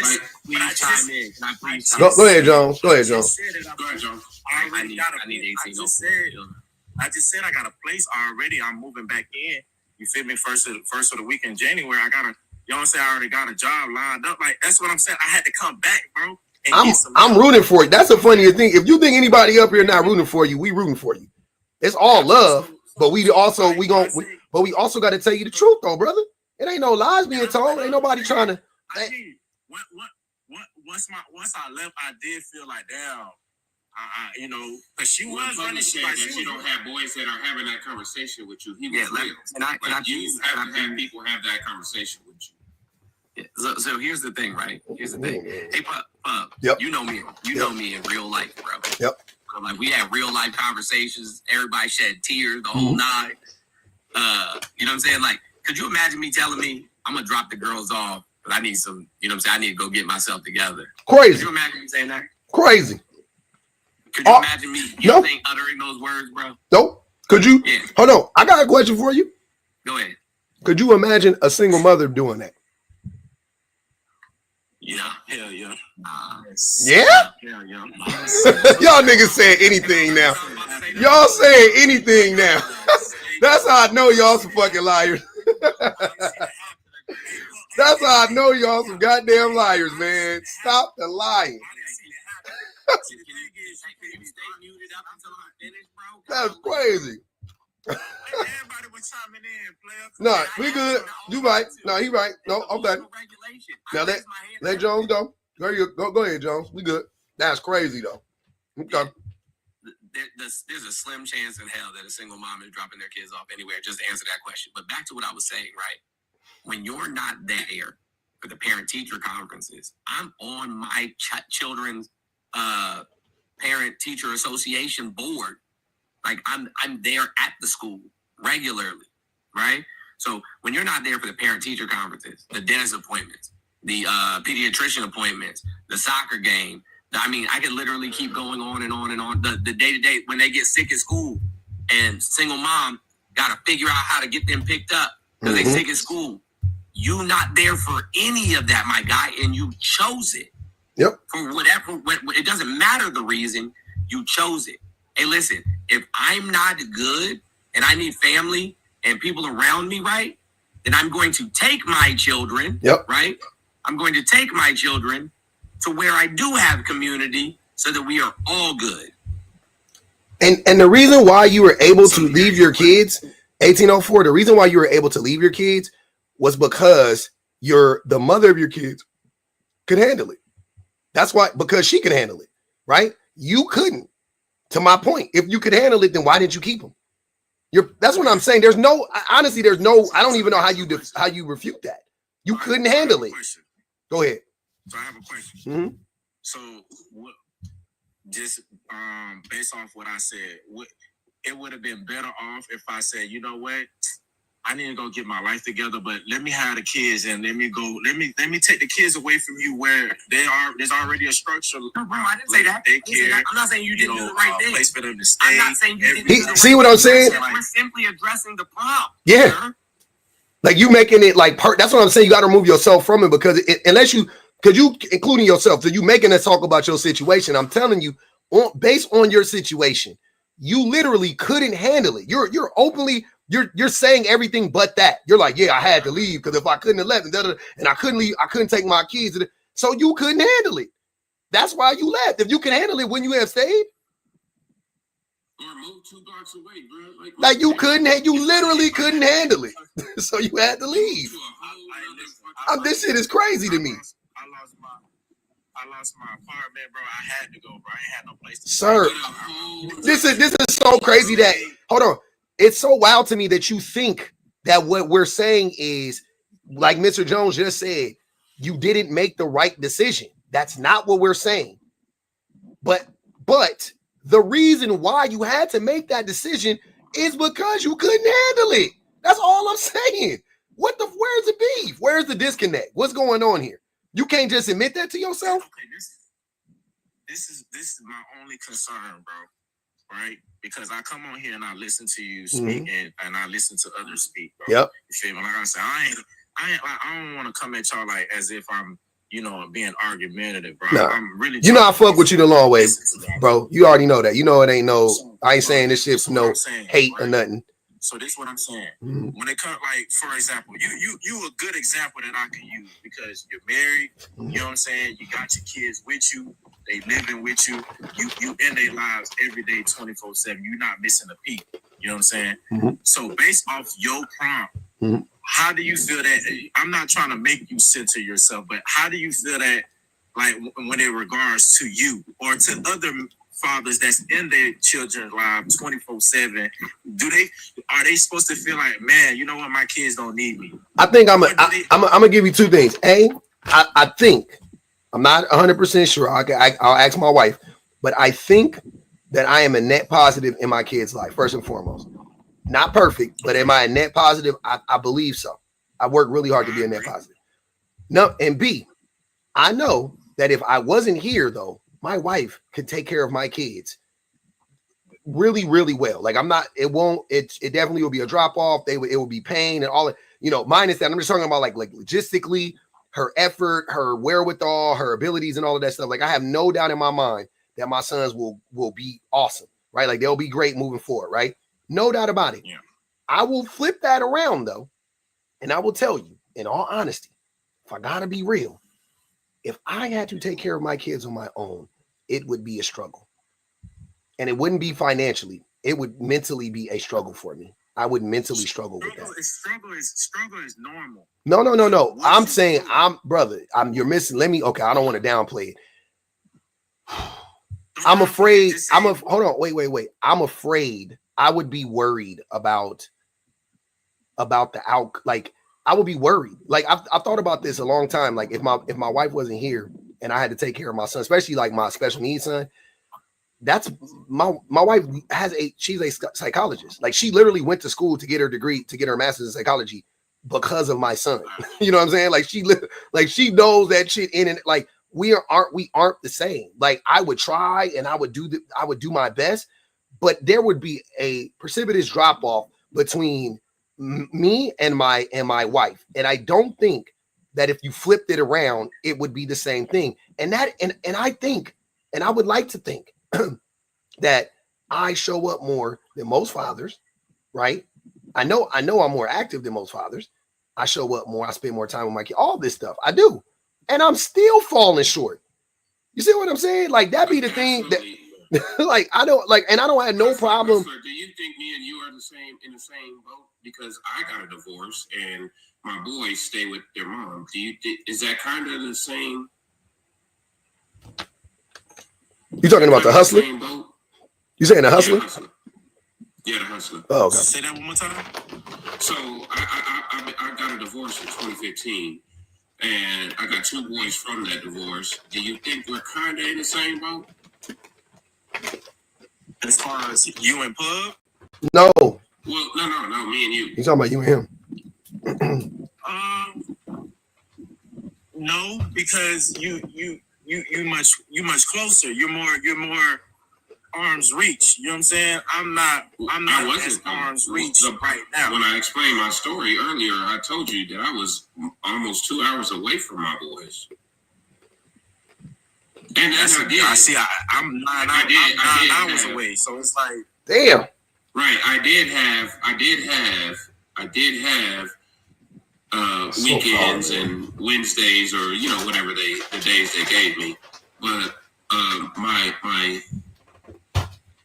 Speaker 1: Go ahead, Jones. Go ahead, Jones.
Speaker 3: I need 18. I just said I got a place already. I'm moving back in. You feel me? First of the week in January, I got I already got a job lined up. Like that's what I'm saying. I had to come back, bro.
Speaker 1: I'm rooting for you. That's the funniest thing. If you think anybody up here not rooting for you, we rooting for you. It's all love. But we also got to tell you the truth though, brother. It ain't no lies being told. Ain't nobody trying to
Speaker 3: Once I left, I did feel like, damn, you know, because she was running shit.
Speaker 4: Like you don't have boys that are having that conversation with you. He was real. And I have people have that conversation with you. Yeah. So here's the thing, right? Here's the thing. Hey, Pup,
Speaker 1: yep.
Speaker 4: You know me. You know me in real life, bro.
Speaker 1: Yep.
Speaker 4: Like we had real life conversations. Everybody shed tears, the whole nine. You know what I'm saying? Like, could you imagine me telling me I'm gonna drop the girls off, but I need some, you know what I'm saying? I need to go get myself together.
Speaker 1: Crazy.
Speaker 4: Could you imagine me saying that?
Speaker 1: Crazy.
Speaker 4: Could you imagine me uttering those words, bro?
Speaker 1: Nope. Could you?
Speaker 4: Yeah.
Speaker 1: Hold on. I got a question for you.
Speaker 4: Go ahead.
Speaker 1: Could you imagine a single mother doing that?
Speaker 4: Yeah.
Speaker 3: Hell yeah.
Speaker 1: Yeah?
Speaker 3: Hell yeah.
Speaker 1: Y'all niggas saying anything now. Y'all saying anything now. That's how I know y'all some fucking liars. That's how I know y'all some goddamn liars, man. Stop the lying. That's crazy.
Speaker 3: Everybody was chiming in, player.
Speaker 1: No, we good. You right. No, he right. No, okay. Now let Jones go. Go ahead, Jones. We good. That's crazy though. Okay.
Speaker 4: There's a slim chance in hell that a single mom is dropping their kids off anywhere. Just to answer that question. But back to what I was saying, right? When you're not there for the parent-teacher conferences, I'm on my children's parent-teacher association board. Like I'm there at the school regularly, right? So when you're not there for the parent-teacher conferences, the dentist appointments, the pediatrician appointments, the soccer game, I mean, I could literally keep going on and on and on. The day-to-day, when they get sick at school and single mom got to figure out how to get them picked up because they sick at school. You not there for any of that, my guy, and you chose it.
Speaker 1: Yep.
Speaker 4: For whatever, it doesn't matter the reason, you chose it. Hey, listen, if I'm not good and I need family and people around me, right, then I'm going to take my children, right? I'm going to take my children to where I do have community so that we are all good.
Speaker 1: And the reason why you were able to leave your kids, 1804, the reason why you were able to leave your kids was because the mother of your kids could handle it. That's why, because she could handle it, right? You couldn't. To my point, if you could handle it, then why didn't you keep them? That's what I'm saying. There's no, honestly, I don't even know how you refute that. You couldn't handle it. Go ahead.
Speaker 3: So I have a question.
Speaker 1: Mm-hmm.
Speaker 3: So what? Just based off what I said, it would have been better off if I said, you know what, I need to go get my life together, but let me have the kids and let me take the kids away from you where there's already a structure.
Speaker 4: No, bro, I didn't say that. I'm not saying you didn't do the right thing.
Speaker 3: Place for them to stay.
Speaker 4: I'm not saying you didn't do the right
Speaker 1: See what I'm saying?
Speaker 4: We're simply addressing the problem.
Speaker 1: Yeah.
Speaker 4: Sir.
Speaker 1: Like you making it like that's what I'm saying. You got to remove yourself from it because because you including yourself, so you making us talk about your situation. I'm telling you, based on your situation, you literally couldn't handle it. You're openly you're saying everything but that. You're like, yeah, I had to leave because if I couldn't have left and I couldn't leave, I couldn't take my kids. So you couldn't handle it. That's why you left. If you can handle it, wouldn't you have stayed?
Speaker 4: Or move 2 blocks away, bro.
Speaker 1: Like you couldn't, you literally couldn't handle it. So you had to leave. This shit is crazy to me.
Speaker 3: I lost my apartment, bro. I had to go, bro. I ain't had no place to
Speaker 1: Sir,
Speaker 3: stay.
Speaker 1: this is so crazy that, hold on. It's so wild to me that you think that what we're saying is, like Mr. Jones just said, you didn't make the right decision. That's not what we're saying. But the reason why you had to make that decision is because you couldn't handle it. That's all I'm saying. Where's the beef? Where's the disconnect? What's going on here? You can't just admit that to yourself?
Speaker 3: Okay, this is my only concern, bro. Right? Because I come on here and I listen to you speak and I listen to others speak, bro.
Speaker 1: Yep.
Speaker 3: You feel me? Like I said, I don't want to come at y'all like as if I'm, being argumentative, bro.
Speaker 1: Nah.
Speaker 3: I'm really,
Speaker 1: I fuck with you the long way, bro. You already know that. You know it ain't I ain't saying this shit for no hate or nothing.
Speaker 3: So this is what I'm saying. When it comes, like, for example, you a good example that I can use because you're married. You know what I'm saying? You got your kids with you. They living with you. You in their lives every day, 24/7. You're not missing a peep. You know what I'm saying? So based off your prompt, how do you feel that? I'm not trying to make you center yourself, but how do you feel that, like, when it regards to you or to other fathers that's in their children's lives 24/7? Are they supposed to feel like, man, you know what, my kids don't need me?
Speaker 1: I think I'm gonna give you two things. I think, I'm not 100% sure. I'll ask my wife, but I think that I am a net positive in my kids' life, first and foremost. Not perfect, but am I a net positive? I believe so. I work really hard to be a net positive. No, and B, I know that if I wasn't here, though, my wife could take care of my kids really, really well. Like, it definitely will be a drop off. It will be pain and all that, minus that. I'm just talking about like logistically, her effort, her wherewithal, her abilities, and all of that stuff. Like, I have no doubt in my mind that my sons will be awesome, right? Like, they'll be great moving forward, right? No doubt about it.
Speaker 3: Yeah.
Speaker 1: I will flip that around, though, and I will tell you, in all honesty, if I gotta be real, if I had to take care of my kids on my own, it would be a struggle. And it wouldn't be financially. It would mentally be a struggle for me. I would mentally struggle with that.
Speaker 3: Struggle is normal.
Speaker 1: No. I'm saying, you're missing. I don't want to downplay it. I'm afraid. Hold on. Wait. I'm afraid. I would be worried about the out. Like, I would be worried. Like, I've thought about this a long time. Like, if my wife wasn't here and I had to take care of my son, especially like my special needs son, that's my wife she's a psychologist. Like, she literally went to school to get her degree, to get her master's in psychology because of my son. You know what I'm saying? Like, she knows that shit in and like we aren't the same. Like, I would try and I would do my best, but there would be a precipitous drop off between me and my wife. And I don't think that if you flipped it around, it would be the same thing. And I think, and I would like to think that I show up more than most fathers, right? I know I'm more active than most fathers. I show up more. I spend more time with my kid. All this stuff I do, and I'm still falling short. You see what I'm saying? Like, that be the thing that, like, I don't like, and I don't have no problem.
Speaker 4: Do you think me and you are in the same boat? Because I got a divorce and my boys stay with their mom. Is that kind of the same?
Speaker 1: You talking about the hustler? You saying the hustler?
Speaker 4: Yeah, the hustler.
Speaker 1: Oh, okay.
Speaker 3: Say that one more time.
Speaker 4: So I got a divorce in 2015, and I got two boys from that divorce. Do you think we're kind of in the same boat?
Speaker 3: As far as you and Pub?
Speaker 1: No.
Speaker 4: Well, no, me and you.
Speaker 1: You talking about you and him?
Speaker 3: No, because you much closer. You're more arm's reach. You know what I'm saying? I'm not as arm's reach right now.
Speaker 4: When I explained my story earlier, I told you that I was almost 2 hours away from my boys. And that's I did.
Speaker 3: I see. I'm 9 hours away. So it's like,
Speaker 1: damn.
Speaker 4: Right. I did have weekends and Wednesdays, or whatever the days they gave me. But my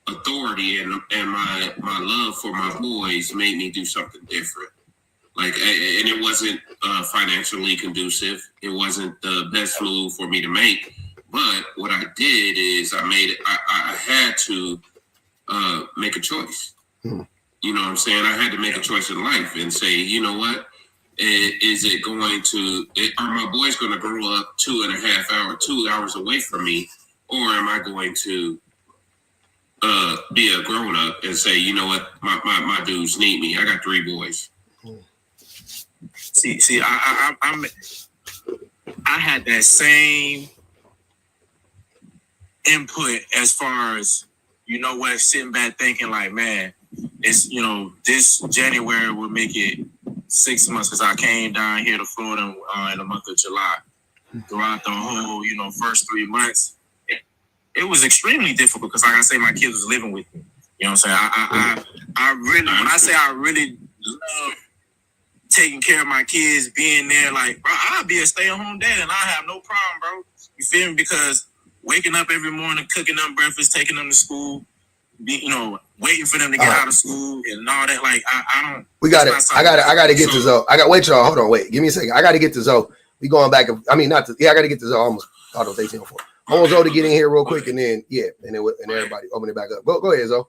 Speaker 4: authority and my love for my boys made me do something different. Like, and it wasn't financially conducive. It wasn't the best move for me to make. But what I did is I had to make a choice. You know what I'm saying? I had to make a choice in life and say, you know what? Are my boys going to grow up 2 hours away from me? Or am I going to be a grown up and say, you know what? My dudes need me. I got 3 boys.
Speaker 3: See, I had that same input as far as, sitting back thinking like, man, it's, this January will make it 6 months, because I came down here to Florida in the month of July. Throughout the whole, first 3 months, it was extremely difficult because, like I say, my kids was living with me. You know what I'm saying? I really, when I say I really love taking care of my kids, being there, like, bro, I'll be a stay-at-home dad and I have no problem, bro. You feel me? Because waking up every morning, cooking them breakfast, taking them to school, waiting for them to get out of school and all that. Like I don't.
Speaker 1: We got it. I got to get to Zoe. Wait, y'all. Hold on. Wait. Give me a second. I got to get to Zoe. We going back. I mean, not to. Yeah, I got to get to Zoe. Almost. I thought it was 18:04. I want Zoe to get in here real quick, and then and everybody open it back up. Go ahead, Zoe.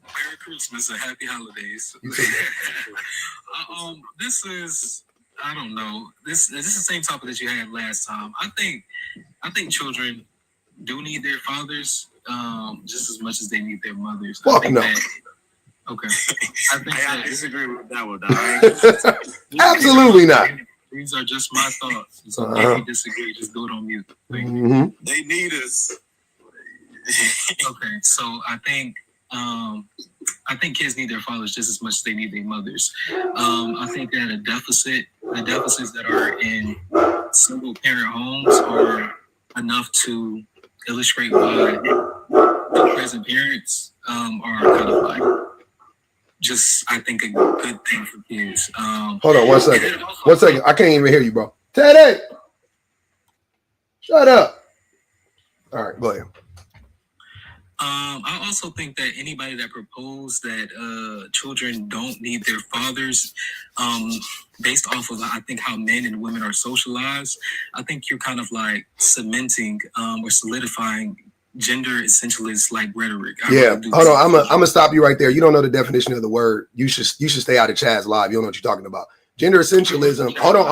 Speaker 5: Merry Christmas and happy holidays. This is, I don't know. This is the same topic that you had last time. I think children do need their fathers just as much as they need their mothers.
Speaker 1: Fuck no.
Speaker 5: Okay. I
Speaker 3: disagree with that one.
Speaker 1: Absolutely not.
Speaker 5: These are just my thoughts. So if you disagree, just do it on mute.
Speaker 3: They need us.
Speaker 5: Okay, so I think kids need their fathers just as much as they need their mothers. I think that the deficits that are in single parent homes are enough to illustrate why the present parents are kind of like just, I think, a good thing for kids.
Speaker 1: Hold on 1 second. 1 second. I can't even hear you, bro. Teddy! Shut up. All right, go ahead.
Speaker 5: I also think that anybody that proposed that children don't need their fathers, based off of, I think, how men and women are socialized, I think you're kind of like cementing or solidifying gender essentialist like rhetoric.
Speaker 1: Hold on. I'm gonna stop you right there. You don't know the definition of the word. You should stay out of Chaz Live. You don't know what you're talking about. Gender essentialism. Hold on.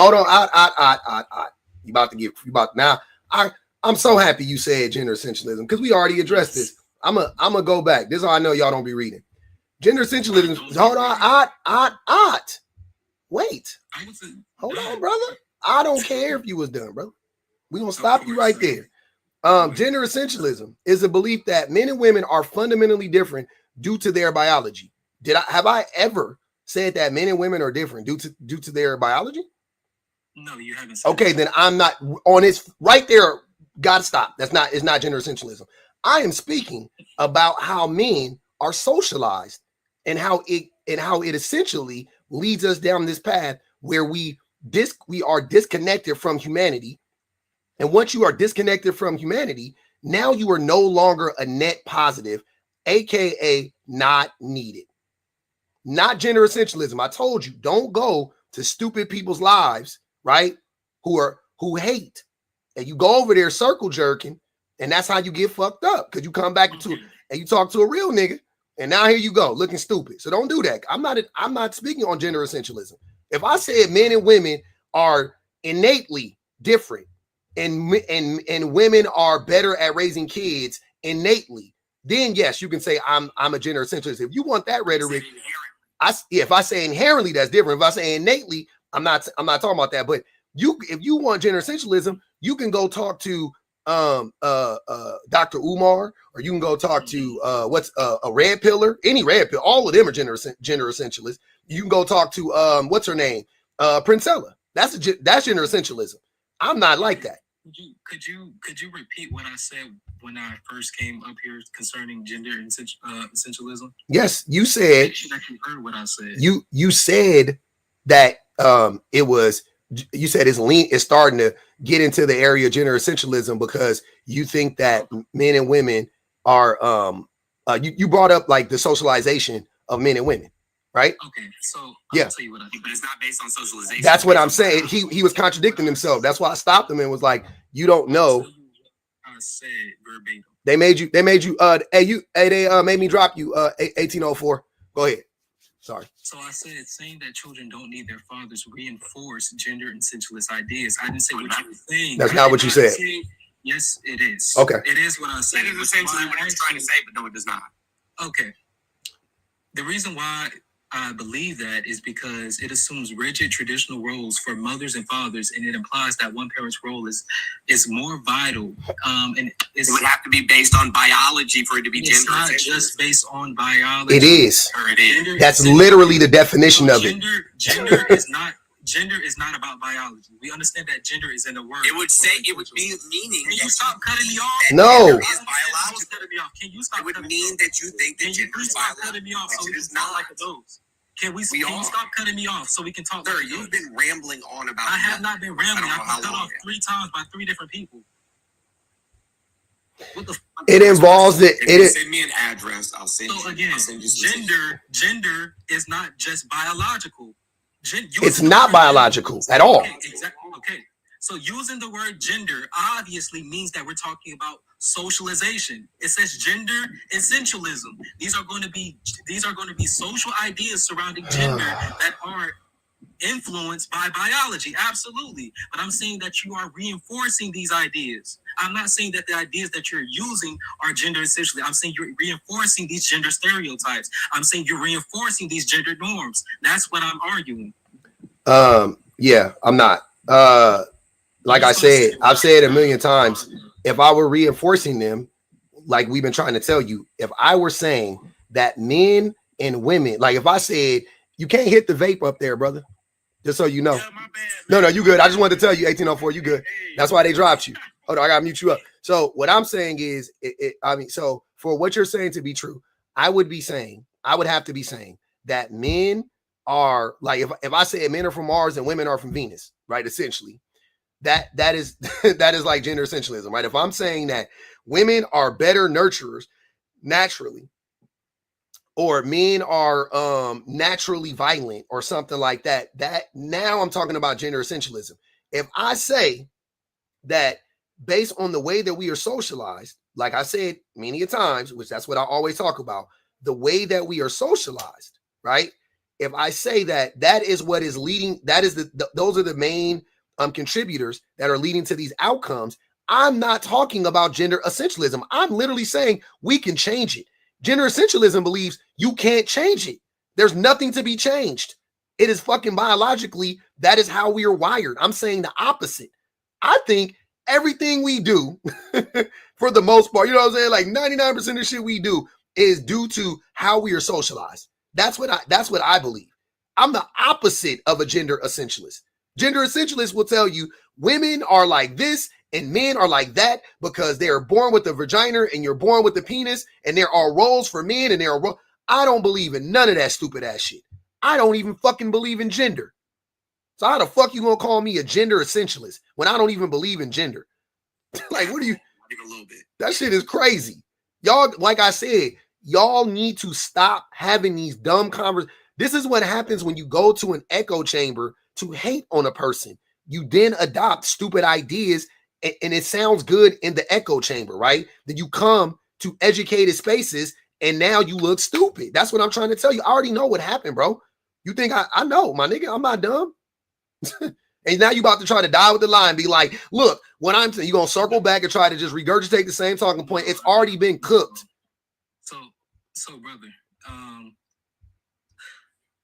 Speaker 1: Now. I'm so happy you said gender essentialism because we already addressed this. I'm gonna go back. This is how I know y'all don't be reading. Gender essentialism. Hold on. Wait. Hold on, brother. I don't care if you was done, brother. We gonna stop you right there. Gender essentialism is a belief that men and women are fundamentally different due to their biology. Have I ever said that men and women are different due to their biology?
Speaker 5: No, you haven't said
Speaker 1: okay, then I'm not on this right there. Gotta stop. It's not gender essentialism. I am speaking about how men are socialized and how it essentially leads us down this path where we are disconnected from humanity. And once you are disconnected from humanity, now you are no longer a net positive, aka not needed. Not gender essentialism. I told you, don't go to stupid people's lives, right? Who hate. And you go over there circle jerking, and that's how you get fucked up. Because you come back and you talk to a real nigga, and now here you go, looking stupid. So don't do that. I'm not speaking on gender essentialism. If I said men and women are innately different, and women are better at raising kids innately, then yes, you can say I'm a gender essentialist. If you want that rhetoric, if I say inherently, that's different. If I say innately, I'm not talking about that. But if you want gender essentialism, you can go talk to Dr. Umar, or you can go talk to a red pillar, any red pill. All of them are gender essentialists. You can go talk to what's her name, Princella. That's gender essentialism. I'm not like that.
Speaker 5: Could you repeat what I said when I first came up here concerning gender essentialism?
Speaker 1: Yes, you said.
Speaker 5: You heard what I said.
Speaker 1: You said that you said it's starting to get into the area of gender essentialism because you think that men and women are you brought up like the socialization of men and women, right?
Speaker 5: Okay, so I'll tell you what I think,
Speaker 4: but it's not based on socialization.
Speaker 1: That's what I'm saying. He was contradicting himself. That's why I stopped him and was like, you don't know.
Speaker 5: I said verbatim.
Speaker 1: They made you they made me drop you 1804. Go ahead. Sorry.
Speaker 5: So I said saying that children don't need their fathers reinforce gender essentialist ideas. I didn't say what you were saying.
Speaker 1: That's not what you said.
Speaker 5: Yes, it is.
Speaker 1: Okay.
Speaker 5: It is what I said.
Speaker 4: That is essentially what he's trying to say, but no, it does not.
Speaker 5: Okay. The reason why I believe that is because it assumes rigid traditional roles for mothers and fathers, and it implies that one parent's role is more vital. And it
Speaker 4: would have to be based on biology for it to be gender.
Speaker 5: It's not just based on biology.
Speaker 1: It is.
Speaker 4: It is.
Speaker 1: That's literally the definition of it.
Speaker 5: Gender is not about biology. We understand that gender is in the word.
Speaker 4: It would be meaning.
Speaker 5: Can you stop cutting me off?
Speaker 1: No.
Speaker 5: Is biological. Can you stop?
Speaker 4: It would mean that you think that gender is biological.
Speaker 5: Cutting me off so we can talk like adults. Can you stop cutting me off so we can talk?
Speaker 4: Sir, you've been rambling on about.
Speaker 5: I have not been rambling. I've been cut off 3 times by 3 different people. What the?
Speaker 1: It involves the.
Speaker 4: Send me an address. I'll send you.
Speaker 5: So again, gender is not just biological.
Speaker 1: It's not biological at all.
Speaker 5: Okay, exactly. Okay. So using the word gender obviously means that we're talking about socialization. It says gender essentialism. These are going to be social ideas surrounding gender that are influenced by biology. Absolutely. But I'm saying that you are reinforcing these ideas. I'm not saying that the ideas that you're using are gender essentially. I'm saying you're reinforcing these gender stereotypes. I'm saying you're reinforcing these gender norms. That's what I'm arguing.
Speaker 1: Yeah, I'm not. Like I said, I've said a million times, if I were reinforcing them, like we've been trying to tell you, if I were saying that men and women, like if I said, you can't hit the vape up there, brother, just so you know.
Speaker 3: Yeah, my bad,
Speaker 1: No, you good. I just wanted to tell you, 1804, you good. That's why they dropped you. Hold on, I gotta mute you up. So what I'm saying is, so for what you're saying to be true, I would have to be saying that men are like, if I say men are from Mars and women are from Venus, right? Essentially, that is that is like gender essentialism, right? If I'm saying that women are better nurturers naturally, or men are naturally violent or something like that, that now I'm talking about gender essentialism. If I say that based on the way that we are socialized, like I said many a times, which that's what I always talk about, the way that we are socialized, right? If I say that that is what is leading, that is those are the main contributors that are leading to these outcomes, I'm not talking about gender essentialism. I'm literally saying we can change it. Gender essentialism believes you can't change it. There's nothing to be changed. It is fucking biologically, that is how we are wired. I'm saying the opposite. I think everything we do, for the most part, you know what I'm saying? Like 99% of shit we do is due to how we are socialized. That's what I believe. I'm the opposite of a gender essentialist. Gender essentialists will tell you women are like this and men are like that because they are born with a vagina and you're born with a penis and there are roles for men and there are roles. I don't believe in none of that stupid ass shit. I don't even fucking believe in gender. So how the fuck you gonna call me a gender essentialist when I don't even believe in gender? Like, what are you?
Speaker 4: A little bit.
Speaker 1: That shit is crazy. Y'all, like I said, y'all need to stop having these dumb conversations. This is what happens when you go to an echo chamber to hate on a person. You then adopt stupid ideas and it sounds good in the echo chamber, right? Then you come to educated spaces and now you look stupid. That's what I'm trying to tell you. I already know what happened, bro. You think I know, my nigga, I'm not dumb. And now you about to try to die with the line, be like, look, what I'm saying, you're going to circle back and try to just regurgitate the same talking point. It's already been cooked.
Speaker 5: So brother,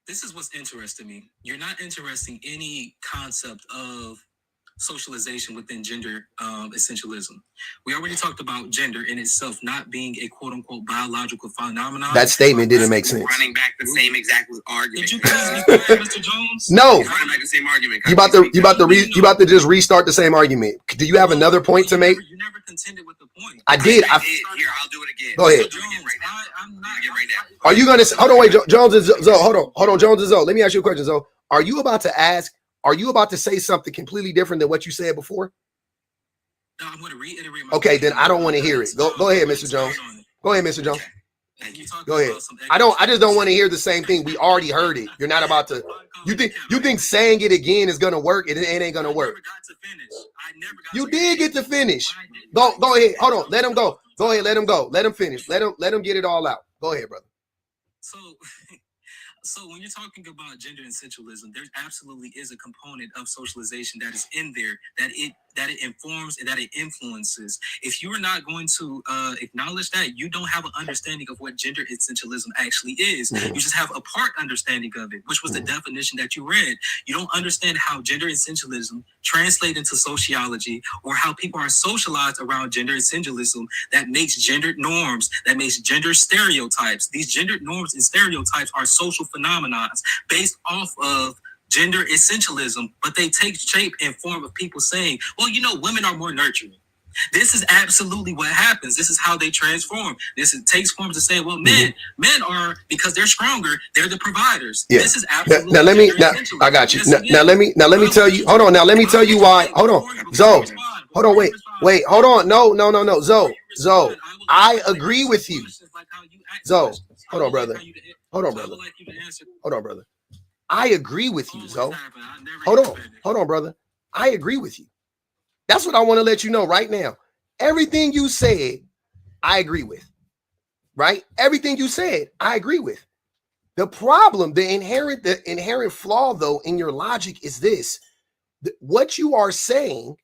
Speaker 5: this is what's interesting me. You're not interested in any concept of socialization within gender essentialism. We already talked about gender in itself not being a quote unquote biological phenomenon.
Speaker 1: That statement didn't make sense.
Speaker 4: Running back the same exact argument.
Speaker 5: Did you please be quiet, Mr. Jones?
Speaker 1: No.
Speaker 4: Running back the same argument.
Speaker 1: You about to just restart the same argument. Do you have another point to make?
Speaker 5: You never contended with the point.
Speaker 1: I did.
Speaker 4: Here, I'll do it again.
Speaker 1: Go ahead.
Speaker 5: Jones, I'm not.
Speaker 4: Right now.
Speaker 1: Are you gonna hold on? Wait, Jones and Zoe. Hold on, Jones and Zoe. Let me ask you a question, Zoe. Are you about to ask? Are you about to say something completely different than what you said before?
Speaker 5: No, I'm going to reiterate my
Speaker 1: Okay, then I don't want to hear it. Go ahead, Mr. Jones. Go ahead, Mr. Jones. Go ahead. I just don't want to hear the same thing. We already heard it. You're not about to. You think saying it again is gonna work? It ain't gonna work. You did get to finish. Go ahead. Hold on. Let him go. Go ahead. Let him go. Let him finish. Let him get it all out. Go ahead, brother.
Speaker 5: So when you're talking about gender essentialism, there absolutely is a component of socialization that is in there that it informs and that it influences. If you are not going to acknowledge that, you don't have an understanding of what gender essentialism actually is. You just have a part understanding of it, which was the definition that you read. You don't understand how gender essentialism translates into sociology or how people are socialized around gender essentialism that makes gendered norms, that makes gender stereotypes. These gendered norms and stereotypes are social phenomena based off of gender essentialism, but they take shape and form of people saying, well, women are more nurturing. This is absolutely what happens. This is how they transform. It takes forms of saying, well, men are, because they're stronger, they're the providers. Yeah. This is absolutely
Speaker 1: I got you. Now let me tell you. Hold on. Now let me tell you why. Hold on. Zoe. Hold on, wait, hold on. No. Zoe, I agree with you. Zoe, hold on, brother. Hold on, brother. I agree with you, Zoe. Hold on, brother. I agree with you. That's what I want to let you know right now. Everything you said, I agree with. Right? Everything you said, I agree with. The problem, the inherent flaw, though, in your logic is this. What you are saying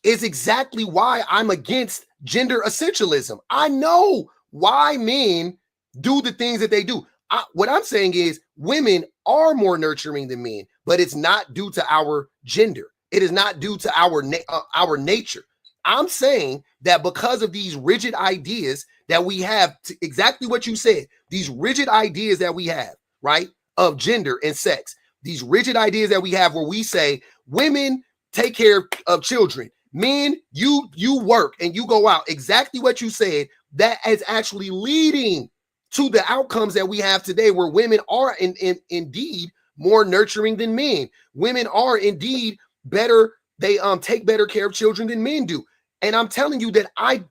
Speaker 1: is exactly why I'm against gender essentialism. I know why men do the things that they do. What I'm saying is women are more nurturing than men, but it's not due to our gender. It is not due to our nature. I'm saying that because of these rigid ideas that we have, exactly what you said, these rigid ideas that we have, right, of gender and sex, these rigid ideas that we have where we say women take care of children, men, you work and you go out, exactly what you said, that is actually leading to the outcomes that we have today, where women are indeed more nurturing than men. Women are indeed better. They take better care of children than men do. And I'm telling you that I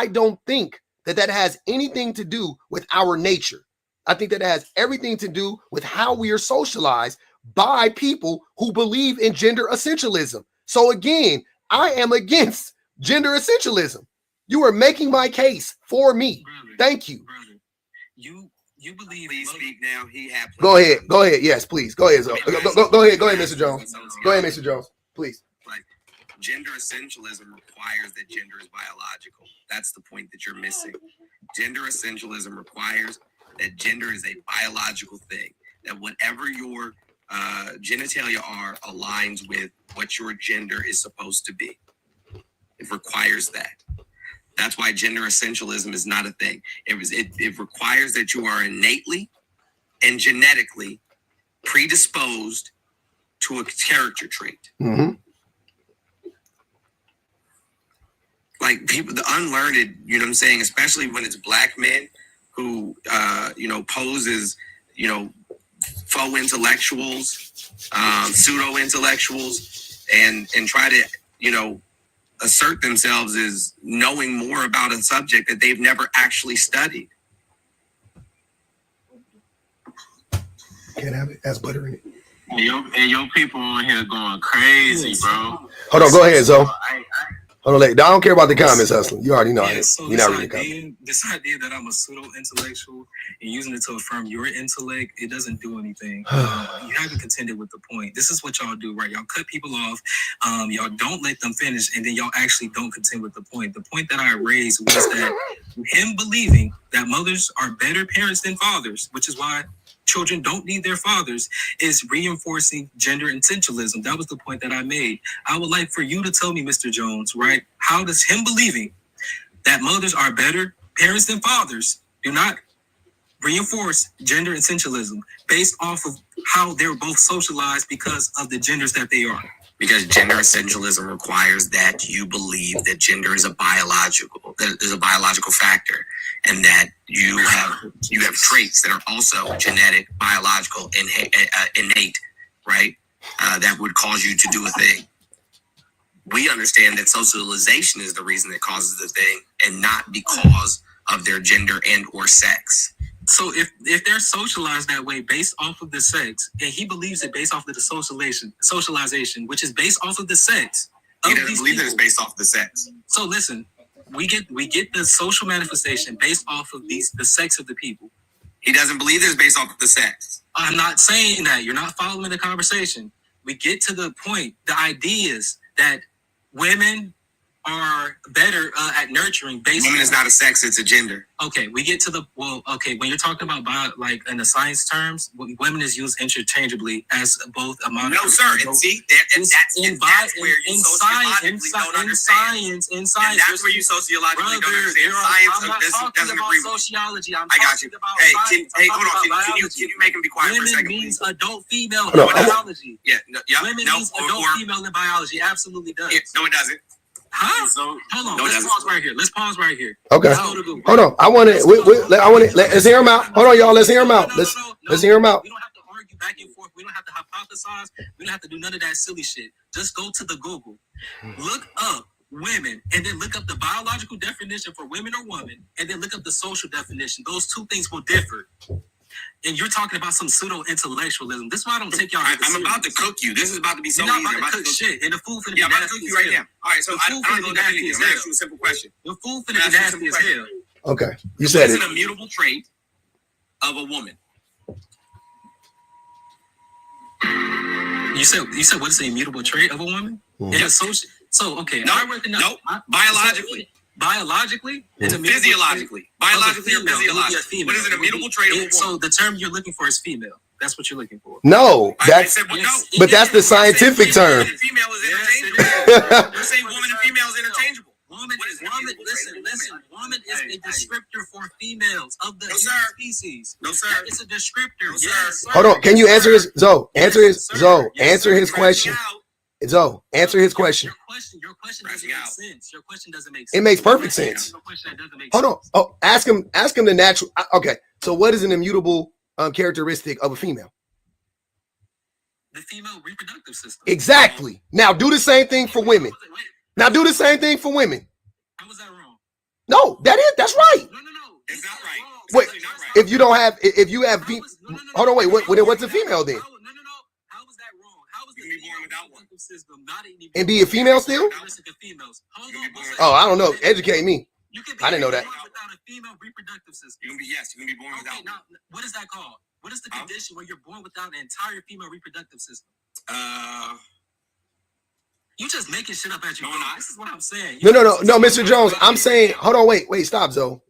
Speaker 1: don't think that has anything to do with our nature. I think that it has everything to do with how we are socialized by people who believe in gender essentialism. So again, I am against gender essentialism. You are making my case for me.
Speaker 5: Brother,
Speaker 1: Thank you.
Speaker 5: brother, you believe.
Speaker 4: Please speak now. He had.
Speaker 1: Go ahead. Yes, please. Go ahead, Zoe. Go ahead, Mr. Jones. Go ahead, Mr. Jones. Please.
Speaker 4: Like, gender essentialism requires that gender is biological. That's the point that you're missing. Gender essentialism requires that gender is a biological thing. That whatever your genitalia are aligns with what your gender is supposed to be. It requires that. That's why gender essentialism is not a thing. It requires that you are innately and genetically predisposed to a character trait.
Speaker 1: Mm-hmm.
Speaker 4: Like people, the unlearned, you know what I'm saying, especially when it's black men who, pose as, faux intellectuals, pseudo intellectuals, and try to, assert themselves as knowing more about a subject that they've never actually studied.
Speaker 1: Can't have it. That's butter in it.
Speaker 3: And your people on here going crazy, bro.
Speaker 1: Hold on. Go ahead, Zoe. Hold on, I don't care about the comments, Hustler. You already know it.
Speaker 5: So
Speaker 1: You're not reading the comments.
Speaker 5: This idea that I'm a pseudo-intellectual and using it to affirm your intellect, it doesn't do anything. You haven't contended with the point. This is what y'all do, right? Y'all cut people off. Y'all don't let them finish, and then y'all actually don't contend with the point. The point that I raised was that him believing that mothers are better parents than fathers, which is why children don't need their fathers, is reinforcing gender essentialism. That was the point that I made. I would like for you to tell me, Mr. Jones, right? How does him believing that mothers are better parents than fathers do not reinforce gender essentialism based off of how they're both socialized because of the genders that they are?
Speaker 4: Because gender essentialism requires that you believe that gender is there's a biological factor, and that you have traits that are also genetic, biological, innate, right? That would cause you to do a thing. We understand that socialization is the reason that causes the thing, and not because of their gender and or sex.
Speaker 5: So if they're socialized that way based off of the sex, and he believes it based off of the socialization, which is based off of the sex.
Speaker 4: He doesn't believe that it's based off the sex.
Speaker 5: So listen, we get the social manifestation based off of the sex of the people.
Speaker 4: He doesn't believe it's based off of the sex.
Speaker 5: I'm not saying that. You're not following the conversation. We get to the point. The ideas that women are better at nurturing based
Speaker 4: women is not a sex, it's a gender.
Speaker 5: Okay, we get to when you're talking about like in the science terms, women is used interchangeably as both a moniker.
Speaker 4: No, sir. And see, that's where you sociologically don't understand.
Speaker 5: In science,
Speaker 4: that's where you sociologically don't understand. Science doesn't agree with
Speaker 5: sociology.
Speaker 4: I got you. Hey, hold on. Can you make him be quiet for a second?
Speaker 5: Women means adult female in biology.
Speaker 4: Yeah,
Speaker 5: women means adult female in biology. Absolutely does.
Speaker 4: No, it doesn't.
Speaker 5: Huh? Hold on. Let's pause right here.
Speaker 1: Okay. Hold on. I want to. Let's hear him out. Hold on, y'all. Let's hear him out. Let's hear him out.
Speaker 5: We don't have to argue back and forth. We don't have to hypothesize. We don't have to do none of that silly shit. Just go to the Google. Look up women, and then look up the biological definition for women or woman, and then look up the social definition. Those two things will differ. And you're talking about some pseudo-intellectualism. This is why I don't take y'all.
Speaker 4: I'm about to cook you. This is about to be so
Speaker 5: You're
Speaker 4: easy.
Speaker 5: not
Speaker 4: I'm
Speaker 5: about to cook shit. And the food finna be
Speaker 4: I'm about to
Speaker 5: nasty
Speaker 4: cook you
Speaker 5: as
Speaker 4: right
Speaker 5: hell.
Speaker 4: now. All right, so I don't know that anything. I'm gonna ask you a simple question.
Speaker 5: The food finna be nasty as hell.
Speaker 1: Okay, you said
Speaker 4: It's
Speaker 1: it.
Speaker 4: an immutable trait of a woman.
Speaker 5: You said what is the immutable trait of a woman?
Speaker 1: Mhm.
Speaker 5: So okay,
Speaker 4: No,
Speaker 5: I recognize
Speaker 4: biologically.
Speaker 5: Biologically, it's a
Speaker 4: Physiologically. Biologically or
Speaker 5: female.
Speaker 4: physiologically. What is an immutable trait of a woman?
Speaker 5: So the term you're looking for is female. That's what you're looking for.
Speaker 1: No,
Speaker 4: I
Speaker 1: that's
Speaker 4: said, well, no.
Speaker 1: but that's the scientific term.
Speaker 4: Woman and female is interchangeable. You say woman and female is interchangeable.
Speaker 5: Woman,
Speaker 4: What is an immutable trait of a
Speaker 5: listen. Woman is a descriptor for females of the
Speaker 4: No, sir.
Speaker 5: species.
Speaker 4: No, sir.
Speaker 5: It's a descriptor.
Speaker 4: No, sir.
Speaker 5: Yes, sir.
Speaker 1: Hold on, can you answer his Zoe? Answer his
Speaker 5: Yes, sir.
Speaker 1: Zoe.
Speaker 5: Yes,
Speaker 1: Answer
Speaker 5: sir.
Speaker 1: his question. Zoe, answer his question.
Speaker 5: Your question doesn't make sense. Your question doesn't make sense.
Speaker 1: It makes perfect sense.
Speaker 5: Your question that doesn't make
Speaker 1: Hold on.
Speaker 5: sense.
Speaker 1: Oh, ask him the natural. Okay, so what is an immutable characteristic of a female?
Speaker 5: The female reproductive system.
Speaker 1: Exactly. Now do the same thing for women. Now do the same thing for women.
Speaker 5: How was that wrong?
Speaker 1: No, that's right.
Speaker 5: No.
Speaker 4: It's not right.
Speaker 1: Wait,
Speaker 4: It's not right.
Speaker 1: if you don't have, if you have, hold on, wait, what's a female then?
Speaker 5: No. How was that wrong? How was
Speaker 4: You can be born without one.
Speaker 5: system not even
Speaker 1: And be a female still?
Speaker 5: characteristic of females? Hold on.
Speaker 1: Oh, I don't know. Educate me.
Speaker 5: You can be
Speaker 1: I didn't know that.
Speaker 5: born without a female reproductive system.
Speaker 4: You can be born
Speaker 5: Okay,
Speaker 4: without one.
Speaker 5: now what is that called? What is the condition where you're born without an entire female reproductive system? You just making shit up as you
Speaker 4: No,
Speaker 5: go.
Speaker 4: no.
Speaker 5: This is what I'm saying.
Speaker 1: No, Mr. Jones. I'm saying, hold on, wait, stop, Zoe.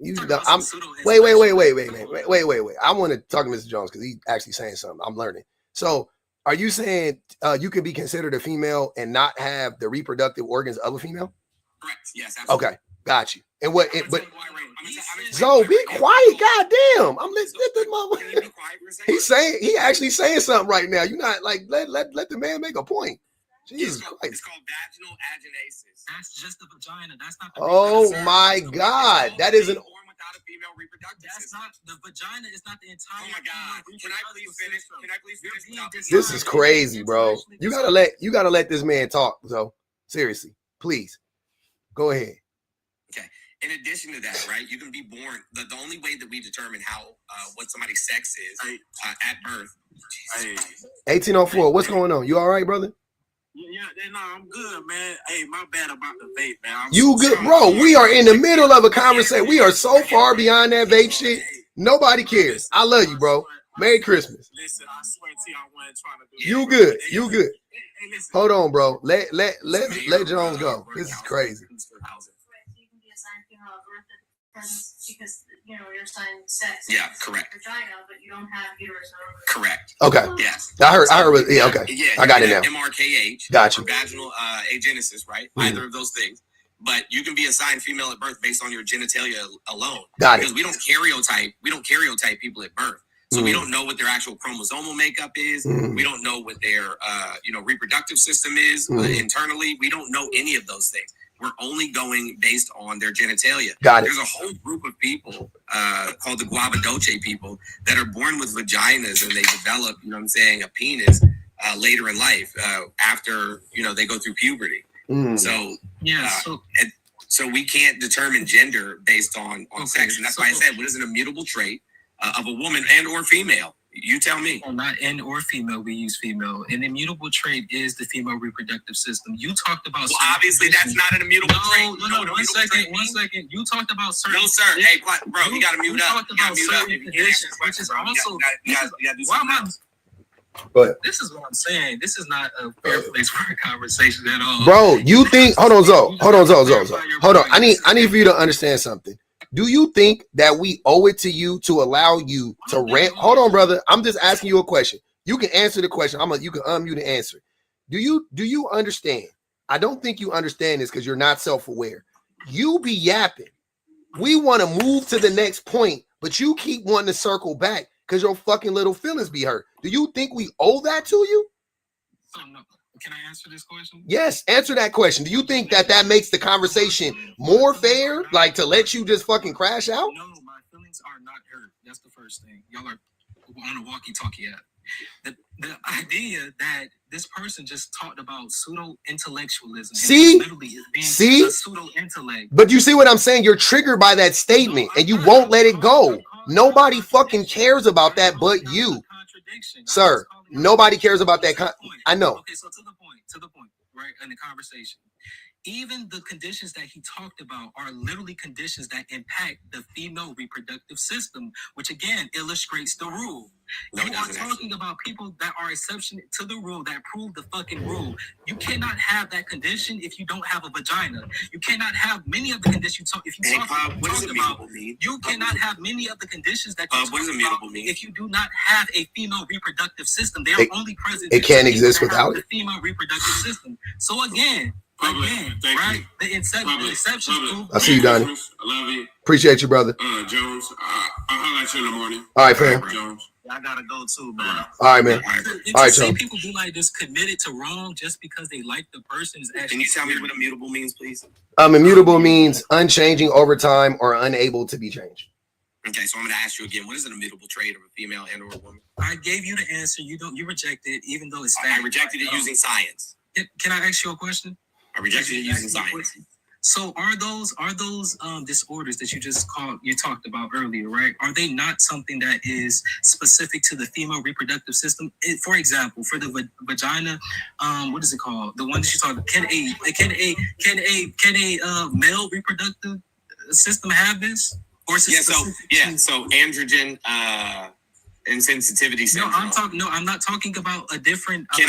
Speaker 1: I'm wait. I want to talk to Mr. Jones because he's actually saying something. I'm learning. So, are you saying you can be considered a female and not have the reproductive organs of a female?
Speaker 4: Correct. Yes. Absolutely.
Speaker 1: Okay, got you. And what? But
Speaker 4: I'm
Speaker 1: Zoe, be quiet. Goddamn, I'm listening to this
Speaker 4: Can you
Speaker 1: motherfucker.
Speaker 4: be quiet for a second?
Speaker 1: He actually saying something right now. You're not like let the man make a point. Jesus
Speaker 4: It's
Speaker 1: Christ.
Speaker 4: called vaginal agenesis.
Speaker 5: That's just the vagina. That's not the
Speaker 1: Oh
Speaker 5: reproductive
Speaker 1: my
Speaker 5: system.
Speaker 1: God, that is an.
Speaker 4: Born without a female reproductive
Speaker 5: That's
Speaker 4: system.
Speaker 5: not the vagina. Is not the entire.
Speaker 4: Oh my God! Can I please finish? Can I please finish? without this?
Speaker 1: This is crazy, bro. You gotta let this man talk. So seriously, please go ahead.
Speaker 4: In addition to that, right, you can be born. The only way that we determine how what somebody's sex is at birth.
Speaker 1: 1804. What's going on? You all right, brother?
Speaker 3: No, I'm good, man. Hey, my bad about the vape, man.
Speaker 1: You good, bro? We are in the middle of a conversation. We are so far beyond that vape shit. Nobody cares. I love you, bro. Merry Christmas.
Speaker 3: Listen, I swear to you, I wasn't trying to do
Speaker 1: You good? You good?
Speaker 3: Hey, listen.
Speaker 1: Hold on, bro. Let Jones go. This is crazy.
Speaker 6: You can be assigned female at birth because you're assigned sex.
Speaker 4: Yeah, correct.
Speaker 6: Vagina, but you don't have uterus or ovaries.
Speaker 4: Correct.
Speaker 1: Okay.
Speaker 4: Yes.
Speaker 1: I heard. Yeah. Okay.
Speaker 4: Yeah,
Speaker 1: I got it now.
Speaker 4: MRKH.
Speaker 1: Got you.
Speaker 4: Or vaginal agenesis, right? Either of those things. But you can be assigned female at birth based on your genitalia alone.
Speaker 1: Got it.
Speaker 4: Because we don't karyotype people at birth. So we don't know what their actual chromosomal makeup is. We don't know what their reproductive system is internally. We don't know any of those things. We're only going based on their genitalia.
Speaker 1: Got it.
Speaker 4: There's a whole group of people called the Guavadoce people that are born with vaginas and they develop, a penis later in life after, they go through puberty. So, so we can't determine gender based on sex. And that's why I said, what is an immutable trait of a woman and or female? You tell me.
Speaker 5: Well, not and or female, we use female. An immutable trait is the female reproductive system. You talked about.
Speaker 4: Well, obviously, that's not an immutable trait.
Speaker 5: No, one second. You talked about certain.
Speaker 4: No, sir. Hey, bro, you got to mute up. You got to mute up.
Speaker 5: Certain conditions, which is also.
Speaker 1: But
Speaker 5: this is what I'm saying. This is not a fair place for a conversation at all.
Speaker 1: Bro, you think? Hold on, Zoe. Hold on. I need for you to understand something. Do you think that we owe it to you to allow you to rant? Hold on, brother. I'm just asking you a question. You can answer the question. You can unmute and answer. Do you understand? I don't think you understand this because you're not self-aware. You be yapping. We want to move to the next point, but you keep wanting to circle back because your fucking little feelings be hurt. Do you think we owe that to you?
Speaker 5: Can I answer this question?
Speaker 1: Yes, answer that question. Do you think that makes the conversation more fair, like to let you just fucking crash out?
Speaker 5: No, my feelings are not hurt. That's the first thing. Y'all are on the walkie-talkie app. The idea that this person just talked about pseudo-intellectualism.
Speaker 1: See? See?
Speaker 5: A pseudo-intellect.
Speaker 1: But you see what I'm saying? You're triggered by that statement, and you won't let it go. Nobody fucking cares about that but you. Sir, nobody cares about that. I know.
Speaker 5: Okay, so to the point, right, in the conversation. Even the conditions that he talked about are literally conditions that impact the female reproductive system, which again illustrates the rule. You are talking about people that are exception to the rule, that prove the fucking rule. You cannot have that condition if you don't have a vagina. You cannot have many of the conditions you about. You cannot have many of the conditions that you talk about if you do not have a female reproductive system. They are only present.
Speaker 1: It can't exist without
Speaker 5: the female reproductive system. So again, right? The exceptions.
Speaker 1: I see you, Donnie.
Speaker 3: I love you.
Speaker 1: Appreciate you, brother.
Speaker 3: Jones, I'll highlight you in the morning.
Speaker 1: All right, fam.
Speaker 3: Jones.
Speaker 5: I gotta go too, man.
Speaker 1: All right, man. All right,
Speaker 5: some
Speaker 1: Jones.
Speaker 5: people be like this committed to wrong just because they like the person is actually.
Speaker 4: Can you tell me what immutable means, please?
Speaker 1: Immutable means unchanging over time or unable to be changed.
Speaker 4: Okay, so I'm going to ask you again. What is an immutable trait of a female and or a woman?
Speaker 5: I gave you the answer. You rejected it, even though it's.
Speaker 4: I rejected it using science.
Speaker 5: Can I ask you a question?
Speaker 4: I rejected it using science.
Speaker 5: So are those disorders that you talked about earlier, right? Are they not something that is specific to the female reproductive system? For example, for the vagina, what is it called? The one that you talked about. Can a male reproductive system have this? Or is it
Speaker 4: so androgen insensitivity syndrome.
Speaker 5: I'm not talking about a different.
Speaker 4: I'm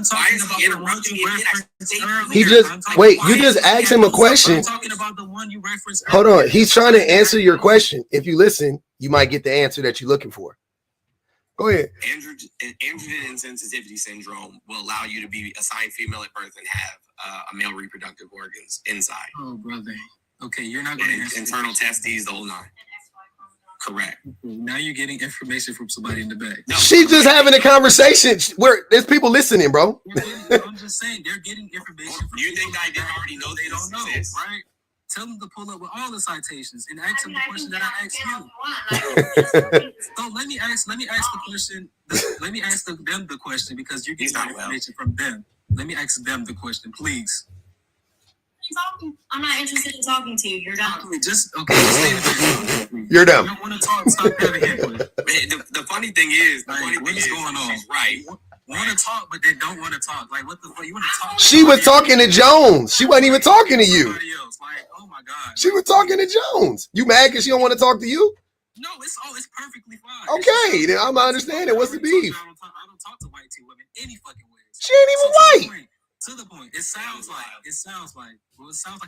Speaker 4: talking about the one you referenced
Speaker 1: earlier. You just asked him a question.
Speaker 5: I'm talking about the one you referenced
Speaker 1: earlier. Hold on. He's trying to answer your question. If you listen, you might get the answer that you're looking for. Go ahead.
Speaker 4: Androgen insensitivity syndrome will allow you to be assigned female at birth and have a male reproductive organs inside.
Speaker 5: Oh, brother. Okay, you're not going to
Speaker 4: internal testes, the whole nine. Correct.
Speaker 5: Now you're getting information from somebody in the back.
Speaker 1: No, she's just having a conversation where there's people listening, bro.
Speaker 5: I'm just saying they're getting information.
Speaker 4: From you think I didn't already know
Speaker 5: they don't know, right? Tell them to pull up with all the citations and ask them the question that I asked you. So let me ask the question. Let me ask them the question because you're getting information from them. Let me ask them the question, please.
Speaker 6: I'm not interested in talking to you. You're dumb.
Speaker 5: Just stay there.
Speaker 1: You're dumb.
Speaker 5: You don't want to talk. Stop having input.
Speaker 4: The funny thing is,
Speaker 5: what is going on?
Speaker 4: She's right.
Speaker 5: Want to talk, but they don't want to talk. Like, what the fuck? You want to talk?
Speaker 1: She was talking to Jones. She wasn't even talking to you.
Speaker 5: Like, oh my god.
Speaker 1: She was talking to Jones. You mad because she don't want to talk to you?
Speaker 5: No, it's perfectly fine.
Speaker 1: Okay, then I'm not understanding. What's the beef?
Speaker 5: I don't talk to white T women any fucking ways.
Speaker 1: She ain't even white.
Speaker 5: To the point. It sounds like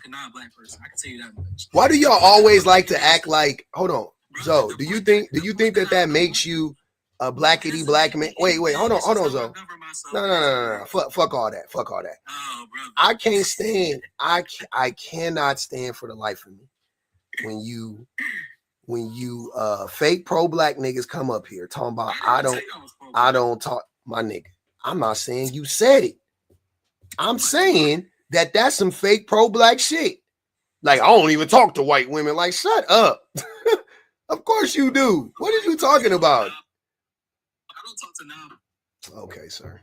Speaker 5: a non-black person. I can tell you that much.
Speaker 1: Why do y'all always like to act like? Hold on, Zoe. Do you think that makes you a blackity black man? Wait. Hold on, Zoe. No. Fuck all that.
Speaker 5: Oh, brother.
Speaker 1: I can't stand. I cannot stand for the life of me when you fake pro-black niggas come up here talking about I don't talk my nigga. I'm not saying you said it. I'm saying that that's some fake pro-black shit. Like, I don't even talk to white women. Like, shut up. Of course you do. What are you talking about?
Speaker 5: I don't talk to now.
Speaker 1: Okay, sir.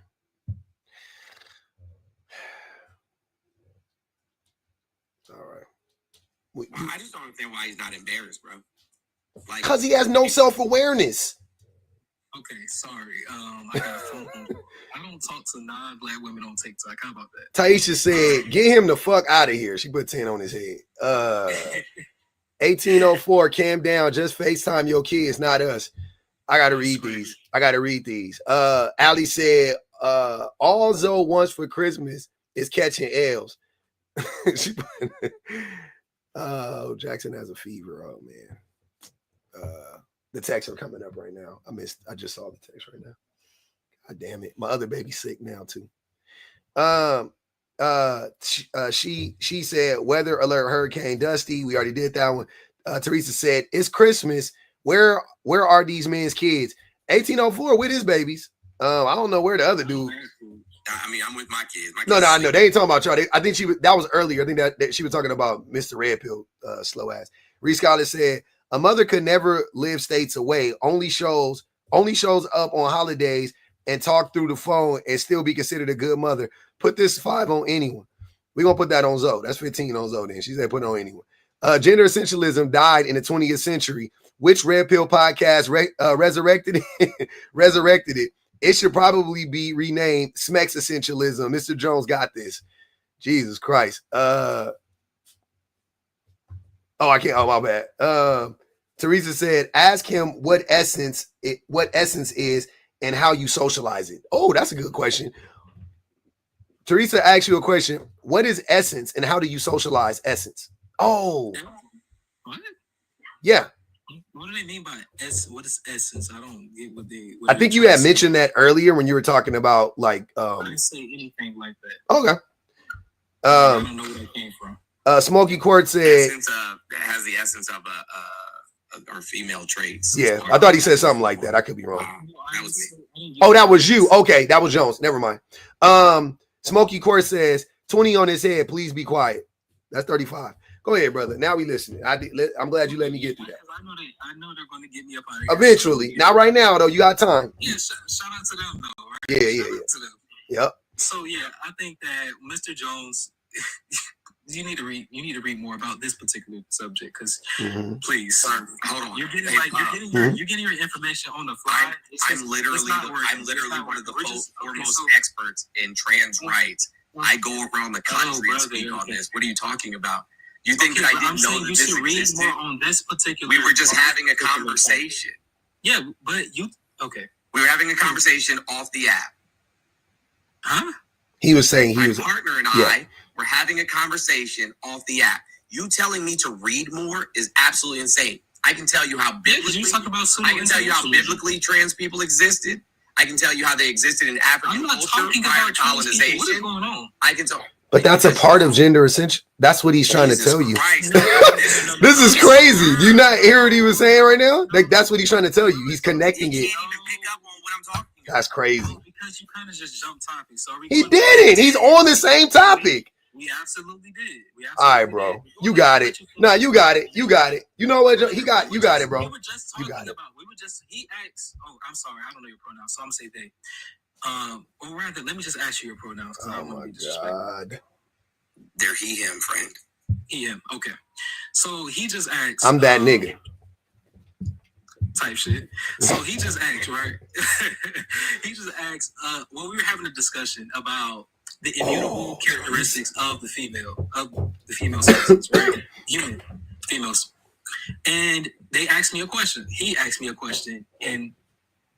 Speaker 1: All right.
Speaker 4: I just don't understand why he's not embarrassed, bro. Like,
Speaker 1: because he has no self-awareness.
Speaker 5: Okay, sorry. I got a phone call. I don't talk to non-black women on TikTok. How about that?
Speaker 1: Taisha said, get him the fuck out of here. She put 10 on his head. 1804, calm down. Just FaceTime your kids, not us. I got to read these. Ali said, all Zoe wants for Christmas is catching L's. Jackson has a fever. Oh, man. The texts are coming up right now. I just saw the text right now. God damn it. My other baby's sick now too. She said weather alert Hurricane Dusty. We already did that one. Teresa said, it's Christmas. Where are these men's kids? 1804 with his babies. I don't know where the other dude.
Speaker 4: I mean, I'm with my kids.
Speaker 1: No, I know. They ain't talking about y'all. I think that was earlier. I think that she was talking about Mr. Red Pill, slow ass. Reese Scholar said, A mother could never live states away. Only shows up on holidays and talk through the phone and still be considered a good mother. Put this 5 on anyone. We're going to put that on Zoe. That's 15 on Zoe then. She said put it on anyone. Gender essentialism died in the 20th century. Which Red Pill podcast resurrected it? Resurrected it. It should probably be renamed Smex Essentialism. Mr. Jones got this. Jesus Christ. I can't. Oh, my bad. Teresa said, ask him what essence is and how you socialize it. Oh, that's a good question. Teresa asked you a question. What is essence and how do you socialize essence? Oh.
Speaker 5: What?
Speaker 1: Yeah.
Speaker 5: What do they mean by what is essence? I don't get what they.
Speaker 1: I think you had mentioned that earlier when you were talking about like.
Speaker 5: I didn't say anything like that.
Speaker 1: Okay.
Speaker 5: I don't know where that came from.
Speaker 1: Smokey Court said.
Speaker 4: Essence has the essence of or female traits.
Speaker 1: Yeah, I thought he said something like that. I could be wrong.
Speaker 4: That was me.
Speaker 1: Oh, that was you. Okay, that was Jones. Never mind. Smokey Court says 20 on his head. Please be quiet. That's 35. Go ahead, brother. Now we listening. I'm glad you let me get through that.
Speaker 5: I know they're going to get me up out of here.
Speaker 1: Eventually. Not right now, though. You got time.
Speaker 5: Yeah, shout out to them, though. Right?
Speaker 1: Yeah.
Speaker 5: To them.
Speaker 1: Yep.
Speaker 5: So yeah, I think that Mr. Jones, you need to read more about this particular subject because please,
Speaker 4: hold on.
Speaker 5: You're getting your information on the fly.
Speaker 4: I'm literally one of the foremost experts in trans rights. I go around the country and speak on this. What are you talking about? You think that I didn't know that
Speaker 5: you
Speaker 4: this
Speaker 5: should read
Speaker 4: existed?
Speaker 5: more on this particular.
Speaker 4: We were just having a conversation.
Speaker 5: Yeah, but okay.
Speaker 4: We were having a conversation off the app.
Speaker 5: Huh?
Speaker 1: He was saying
Speaker 4: my partner and I were having a conversation off the app. You telling me to read more is absolutely insane. I can tell you how biblically. I can tell you how biblically trans people existed. I can tell you how they existed in African culture prior to colonization.
Speaker 5: What is going on?
Speaker 4: I can tell.
Speaker 1: But that's a part of gender essential. That's what he's trying to tell you. This is crazy. Do you not hear what he was saying right now? Like that's what he's trying to tell you. He's connecting it.
Speaker 4: Can't even pick up on what I'm talking about.
Speaker 1: That's crazy.
Speaker 5: Because you kind of just jumped topics. So
Speaker 1: he didn't. He's on the same topic.
Speaker 5: We absolutely did.
Speaker 1: All right, bro. You got it. No, you got it. You got it. You know what? You got it, bro.
Speaker 5: We were just talking about. He asked. Oh, I'm sorry. I don't know your pronouns, so I'm gonna say they. Or rather, let me just ask you your pronouns.
Speaker 1: Oh my God.
Speaker 4: They're he, him, friend.
Speaker 5: He, him. Okay. So he just asked.
Speaker 1: I'm that nigga.
Speaker 5: Type shit. So he just asked, right? He just asked. Well, we were having a discussion about the immutable characteristics of the female species, right? Human females. And they asked me a question. He asked me a question, and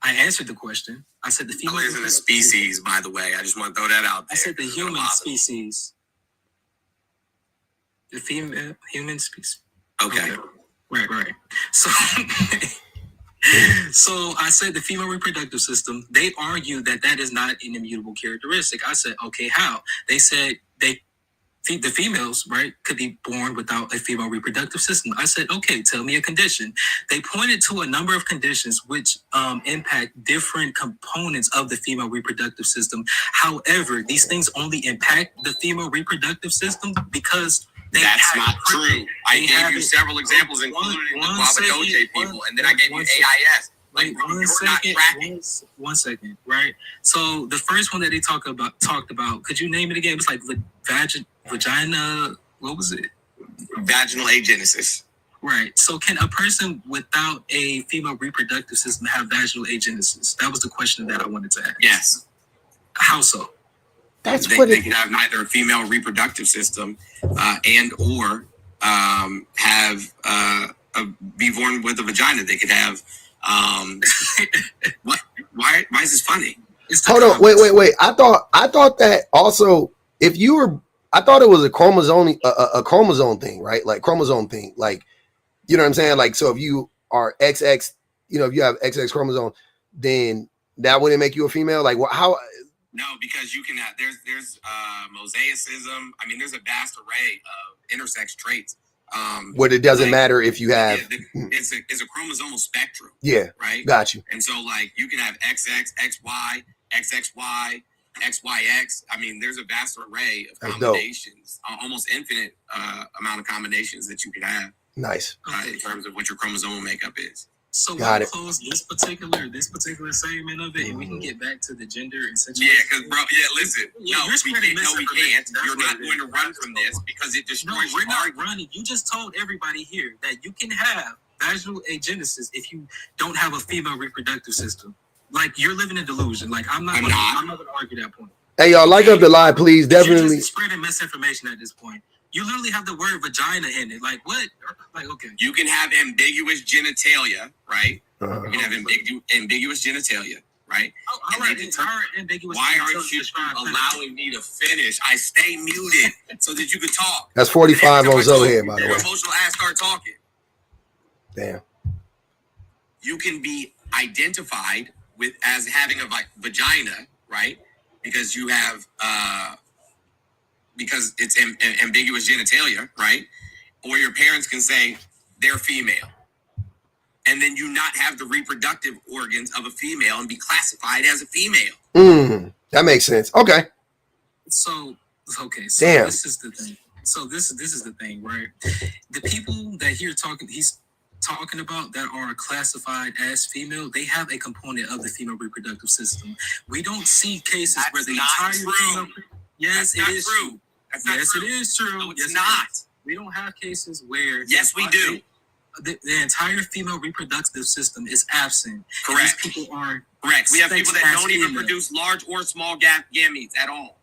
Speaker 5: I answered the question. I said the female
Speaker 4: isn't a species, by the way. I just want to throw that out there.
Speaker 5: I said the human species. The human species.
Speaker 4: Okay.
Speaker 5: Right. So, so I said the female reproductive system. They argue that is not an immutable characteristic. I said, okay, how? They said the females, right, could be born without a female reproductive system. I said, okay, tell me a condition. They pointed to a number of conditions which impact different components of the female reproductive system. However, these things only impact the female reproductive system because
Speaker 4: that's not true. I gave you several examples, including the Guava Doje people, and then I gave you AIS. Like, bro, you're not tracking.
Speaker 5: 1 second, right? So the first one that they talked about, could you name it again? It was like vagina. What was it?
Speaker 4: Vaginal agenesis.
Speaker 5: Right. So can a person without a female reproductive system have vaginal agenesis? That was the question that I wanted to ask.
Speaker 4: Yes.
Speaker 5: How so?
Speaker 4: They could have neither a female reproductive system and or be born with a vagina. They could have what? Why is this funny?
Speaker 1: Hold on, wait. I thought that also if you were, I thought it was a chromosome thing, right? Like chromosome thing, like you know what I'm saying? Like so, if you are XX, you know, if you have XX chromosome, then that wouldn't make you a female. Like how?
Speaker 4: No, because you can have there's mosaicism. I mean, there's a vast array of intersex traits.
Speaker 1: What it doesn't matter if you have.
Speaker 4: It's a chromosomal spectrum.
Speaker 1: Yeah.
Speaker 4: Right.
Speaker 1: Got you.
Speaker 4: And so, like, you can have XX, XY, XXY, XYX. I mean, there's a vast array of combinations, almost infinite amount of combinations that you could have.
Speaker 1: Nice.
Speaker 4: in terms of what your chromosomal makeup is.
Speaker 5: So
Speaker 1: Got
Speaker 5: we'll
Speaker 1: it.
Speaker 5: close this particular segment of it, and we can get back to the gender and sexual.
Speaker 4: Yeah, because bro, listen,
Speaker 5: Yeah,
Speaker 4: no,
Speaker 5: you're
Speaker 4: we
Speaker 5: spreading
Speaker 4: can't. No, we
Speaker 5: misinformation.
Speaker 4: can't.
Speaker 5: That's
Speaker 4: You're
Speaker 5: what
Speaker 4: not
Speaker 5: it
Speaker 4: going to
Speaker 5: is.
Speaker 4: run from this because it
Speaker 5: No,
Speaker 4: destroys
Speaker 5: we're
Speaker 4: your
Speaker 5: not
Speaker 4: argument.
Speaker 5: running. You just told everybody here that you can have vaginal agenesis if you don't have a female reproductive system. Like, you're living in delusion. Like, I'm not going to argue that point.
Speaker 1: Hey, y'all, like up the live, please. Definitely.
Speaker 5: You're just spreading misinformation at this point. You literally have the word vagina in it. Like, what? Like, okay.
Speaker 4: You can have ambiguous genitalia, right?
Speaker 1: Uh-huh.
Speaker 4: You can have ambiguous genitalia, right?
Speaker 5: All right, entire ambiguous.
Speaker 4: Why aren't you allowing me to finish? I stay muted so that you can talk.
Speaker 1: That's 45 on Zoe here, by the
Speaker 4: Your
Speaker 1: way.
Speaker 4: emotional ass start talking.
Speaker 1: Damn.
Speaker 4: You can be identified with as having a vagina, right? Because you have because it's ambiguous genitalia, right? Or your parents can say they're female, and then you not have the reproductive organs of a female and be classified as a female.
Speaker 1: That makes sense. Okay.
Speaker 5: So
Speaker 1: Damn.
Speaker 5: This is the thing. So this is the thing, right? The people that he's talking about that are classified as female, they have a component of the female reproductive system. We don't see cases where the entire female. Yes, it is true. Yes, it is true.
Speaker 4: No, it's not.
Speaker 5: We don't have cases where.
Speaker 4: Yes, we do.
Speaker 5: The entire female reproductive system is absent.
Speaker 4: Correct.
Speaker 5: These people are
Speaker 4: correct. We have people that don't even
Speaker 5: female.
Speaker 4: produce large or small gametes at all.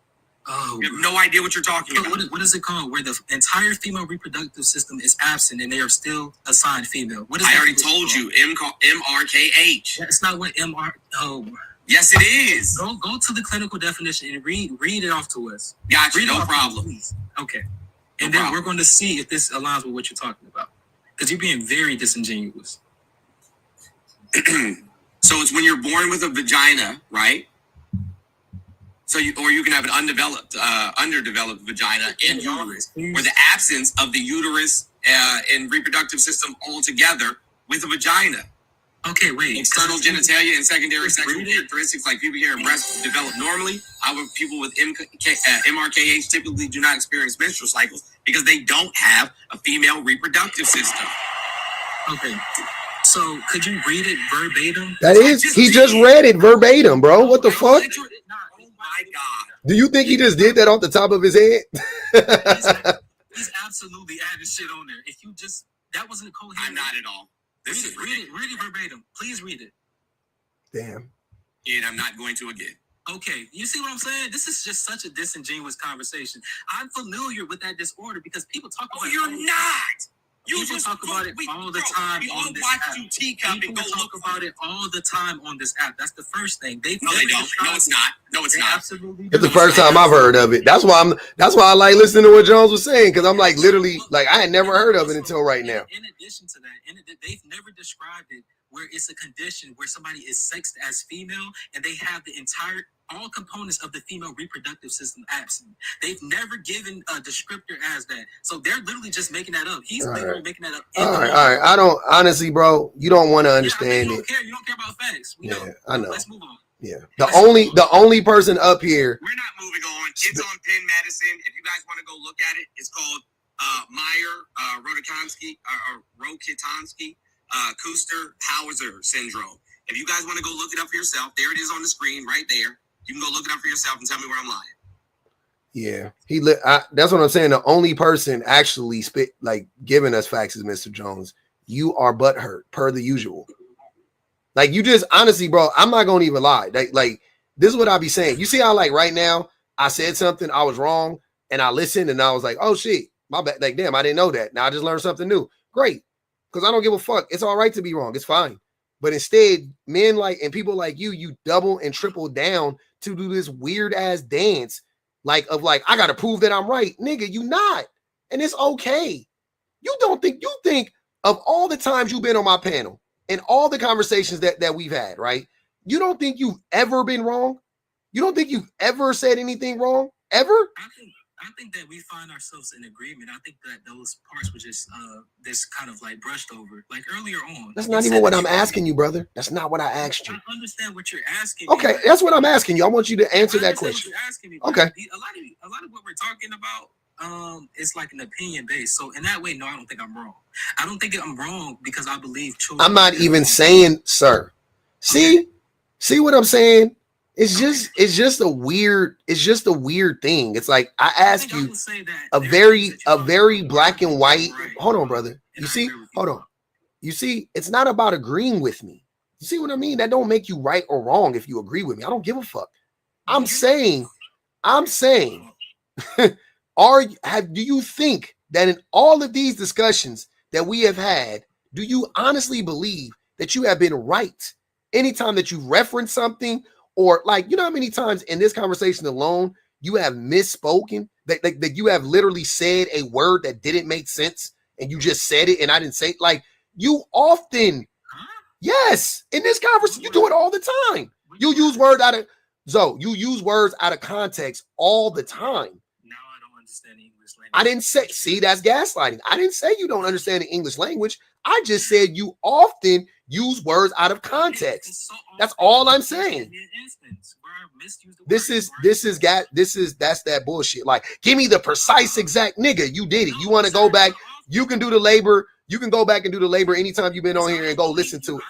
Speaker 5: Oh,
Speaker 4: you have no idea what you're talking about.
Speaker 5: What is it called? Where the entire female reproductive system is absent and they are still assigned female. What is
Speaker 4: I
Speaker 5: that
Speaker 4: already
Speaker 5: called?
Speaker 4: told you. MRKH.
Speaker 5: That's not what MR. Oh.
Speaker 4: Yes, it is.
Speaker 5: Go to the clinical definition and read it off to us.
Speaker 4: Gotcha.
Speaker 5: Read
Speaker 4: No problem.
Speaker 5: Okay. And then we're going to see if this aligns with what you're talking about. Because you're being very disingenuous.
Speaker 4: So it's when you're born with a vagina, right? So you can have an underdeveloped vagina and uterus, or the absence of the uterus and reproductive system altogether with a vagina.
Speaker 5: Okay, wait.
Speaker 4: External genitalia and secondary sexual characteristics like pubic hair and breasts develop normally. However, people with MRKH typically do not experience menstrual cycles because they don't have a female reproductive system.
Speaker 5: Okay. So could you read it verbatim?
Speaker 1: That is, he just read it verbatim, bro. What the fuck?
Speaker 4: Oh my God.
Speaker 1: Do you think he just did that off the top of his head?
Speaker 5: He's absolutely adding shit on there. If you just, that wasn't coherent.
Speaker 4: I'm not at all.
Speaker 5: Read it verbatim. Please read it.
Speaker 1: Damn.
Speaker 4: And I'm not going to again.
Speaker 5: Okay, you see what I'm saying? This is just such a disingenuous conversation. I'm familiar with that disorder because people talk about it.
Speaker 4: You're not.
Speaker 5: You just talk about it all the time on this app.
Speaker 4: People
Speaker 5: talk about it all the time on this app. That's the first thing.
Speaker 4: No, they don't. No, it's not. No, it's not.
Speaker 5: Absolutely.
Speaker 1: It's the first time I've heard of it. That's why I like listening to what Jones was saying, because I'm like literally like I had never heard of it until right now.
Speaker 5: In addition to that, they've never described it where it's a condition where somebody is sexed as female and they have the all components of the female reproductive system absent. They've never given a descriptor as that. So they're literally just making that up. He's literally making that up.
Speaker 1: All right. I don't, honestly, bro, you don't want to understand
Speaker 5: it. You don't care about facts.
Speaker 1: I know.
Speaker 5: Let's move on.
Speaker 1: Yeah. The only person up here.
Speaker 4: We're not moving on. It's on Penn Medicine. If you guys want to go look at it, it's called Meyer-Rokitansky Kuster-Hauser syndrome. If you guys want to go look it up for yourself, there it is on the screen right there. You can go look it up for yourself and tell me where I'm lying.
Speaker 1: Yeah, that's what I'm saying. The only person actually giving us facts is Mr. Jones. You are butthurt per the usual. Like you just honestly, bro, I'm not gonna even lie. Like this is what I be saying. You see how like right now I said something, I was wrong, and I listened and I was like, oh shit, my bad. Like damn, I didn't know that. Now I just learned something new. Great, because I don't give a fuck. It's all right to be wrong. It's fine. But instead, men and people like you double and triple down to do this weird ass dance, I gotta prove that I'm right, nigga. You not, and it's okay. You think of all the times you've been on my panel and all the conversations that we've had, right? You don't think you've ever been wrong? You don't think you've ever said anything wrong ever?
Speaker 5: I think that we find ourselves in agreement. I think that those parts were just this kind of like brushed over, like earlier on.
Speaker 1: That's not even what I'm asking you, brother. That's not what I asked you.
Speaker 5: I understand what you're asking.
Speaker 1: Okay, that's what I'm asking you. I want you to answer that question.
Speaker 5: What you're asking me.
Speaker 1: Okay.
Speaker 5: A lot of what we're talking about, it's like an opinion based. So in that way, no, I don't think I'm wrong. I don't think I'm wrong because I believe children.
Speaker 1: I'm not even saying, sir. See what I'm saying? It's just a weird thing. It's like I ask you a very black and white. Hold on, brother. You see? Hold on. You see, it's not about agreeing with me. You see what I mean? That don't make you right or wrong if you agree with me. I don't give a fuck. I'm saying, do you think that in all of these discussions that we have had, do you honestly believe that you have been right anytime that you reference something, or like, you know how many times in this conversation alone you have misspoken, that you have literally said a word that didn't make sense and you just said it and I didn't say it? Like, you often, yes, in this conversation, you do it all the time. You use words out of you use words out of context all the time.
Speaker 5: Now I don't understand the English language.
Speaker 1: I didn't say, see, that's gaslighting. I didn't say you don't understand the English language. I just said you often use words out of context. That's all I'm saying. That's that bullshit. Like, give me the precise exact nigga. You did it. You want to go back? You can do the labor. You can go back and do the labor anytime you've been on here and go listen to it.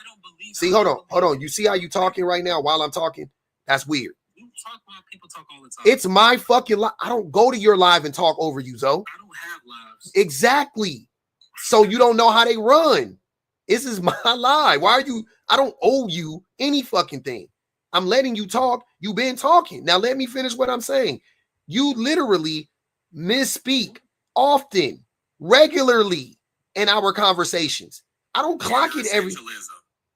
Speaker 1: See, hold on. You see how you talking right now while I'm talking? That's weird.
Speaker 5: People talk all the time.
Speaker 1: It's my fucking live. I don't go to your live and talk over you, Zoe.
Speaker 5: I don't have lives.
Speaker 1: Exactly. So you don't know how they run. This is my live. Why are you? I don't owe you any fucking thing. I'm letting you talk. You've been talking. Now let me finish what I'm saying. You literally misspeak often, regularly in our conversations. I don't clock it every.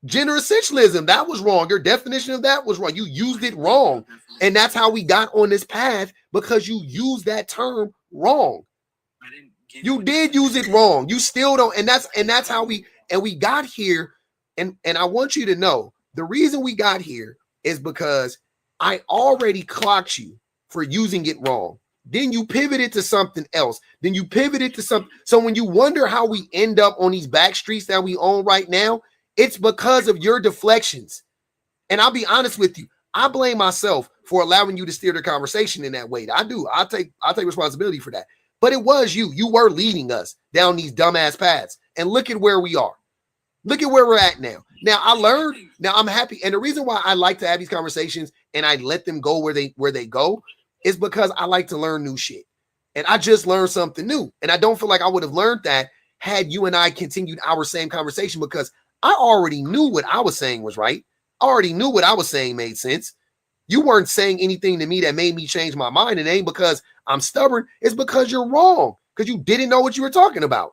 Speaker 1: Gender essentialism, that was wrong. Your definition of that was wrong. You used it wrong. And that's how we got on this path, because you used that term wrong. You did use it wrong. You still don't. And that's how we got here. And I want you to know the reason we got here is because I already clocked you for using it wrong. Then you pivoted to something else. Then you pivoted to something. So when you wonder how we end up on these back streets that we own right now, it's because of your deflections. And I'll be honest with you. I blame myself for allowing you to steer the conversation in that way. I do. I take responsibility for that. But it was you. You were leading us down these dumbass paths. And look at where we are. Look at where we're at now. Now I learned. Now I'm happy. And the reason why I like to have these conversations and I let them go where they go is because I like to learn new shit. And I just learned something new. And I don't feel like I would have learned that had you and I continued our same conversation, because I already knew what I was saying was right. I already knew what I was saying made sense. You weren't saying anything to me that made me change my mind. It ain't because I'm stubborn. It's because you're wrong, because you didn't know what you were talking about.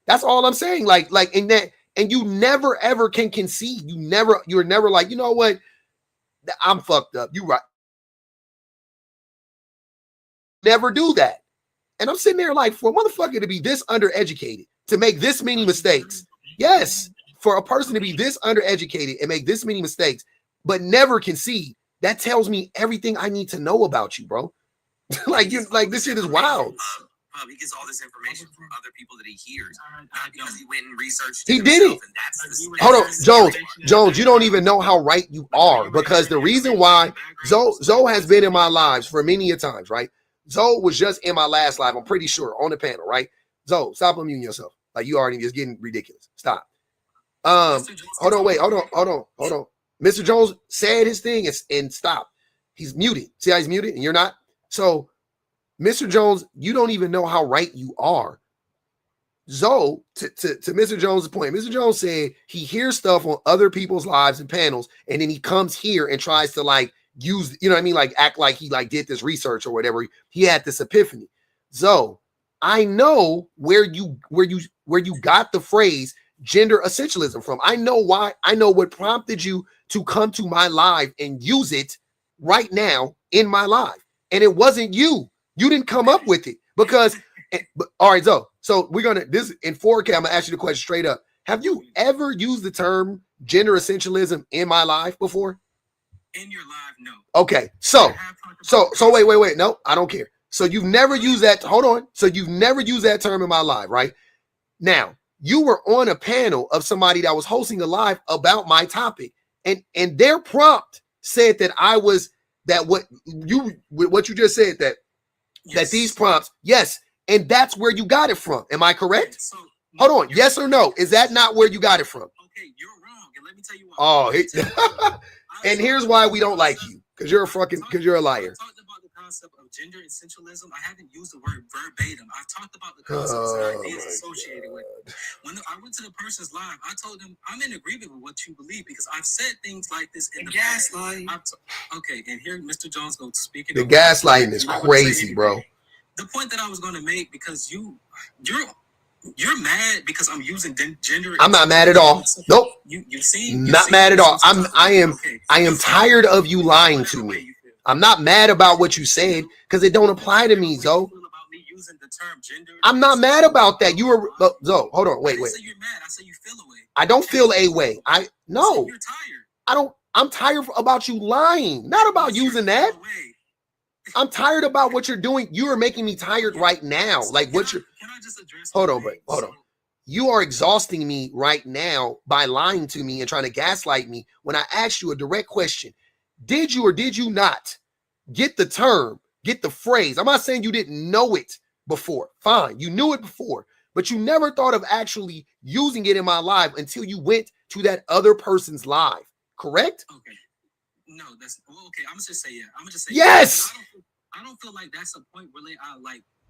Speaker 1: That's all I'm saying. Like in that, and you never ever can concede. You're never like, you know what? I'm fucked up. You right. Never do that. And I'm sitting there like, for a motherfucker to be this undereducated, to make this many mistakes. Yes. For a person to be this undereducated and make this many mistakes, but never concede, that tells me everything I need to know about you, bro. like this shit is wild.
Speaker 4: He gets all this information from other people that he hears, not because he went and researched.
Speaker 1: He did it. Hold on, Jones, you don't even know how right you are, because the reason why Zoe has been in my lives for many a times, right? Zoe was just in my last live, I'm pretty sure, on the panel, right? Zoe, stop unmuting yourself. Like, you already just getting ridiculous. Stop. Hold on. Mr. Jones said his thing and stop. He's muted. See how he's muted and you're not? So, Mr. Jones, you don't even know how right you are. Zoe, to Mr. Jones' point, Mr. Jones said he hears stuff on other people's lives and panels, and then he comes here and tries to like use, you know what I mean? Like act like he like did this research or whatever. He had this epiphany. Zoe, I know where you got the phrase gender essentialism from. I know why. I know what prompted you to come to my live and use it right now in my live. And it wasn't you. You didn't come up with it because, all right, so we're going to, this in 4K, I'm going to ask you the question straight up. Have you ever used the term gender essentialism in my life before?
Speaker 5: In your live, no.
Speaker 1: Okay, so wait. No, I don't care. So you've never used that. Hold on. So you've never used that term in my live, right? Now, you were on a panel of somebody that was hosting a live about my topic, and their prompt said that what you just said, that these prompts, yes, And that's where you got it from. Am I correct?
Speaker 5: So,
Speaker 1: Hold on. Yes or no? Is that not where you got it from?
Speaker 5: Okay, you're wrong. And let me tell you why.
Speaker 1: Oh, and here's why we don't like you. Because you're a liar.
Speaker 5: I talked about the concept of gender essentialism. I haven't used the word verbatim. I've talked about the concepts and ideas associated with it. When I went to the person's live, I told them I'm in agreement with what you believe because I've said things like this in the gaslighting. Okay, and here Mr. Jones goes speaking.
Speaker 1: The gaslighting is crazy, bro.
Speaker 5: The point that I was going to make, because you're mad because I'm using gender.
Speaker 1: I'm not mad at all. Nope. Not mad at all. I am tired of you lying to me. I'm not mad about what you said because it don't apply to me, Zoe. I'm not mad about that. You were Zoe. Hold on. Wait.
Speaker 5: I say you're mad. I say you feel a way.
Speaker 1: I don't feel a way. No.
Speaker 5: You're tired.
Speaker 1: I don't. I'm tired about you lying. Not about using that. I'm tired about what you're doing. You are making me tired right now. Like what you're.
Speaker 5: Can I just address?
Speaker 1: Hold on. You are exhausting me right now by lying to me and trying to gaslight me when I asked you a direct question. Did you or did you not get the term, get the phrase? I'm not saying you didn't know it before. Fine, you knew it before, but you never thought of actually using it in my live until you went to that other person's live. Correct?
Speaker 5: Okay. No, that's okay. I'm just say yeah. I'm just say
Speaker 1: yes.
Speaker 5: I don't feel like that's a point really.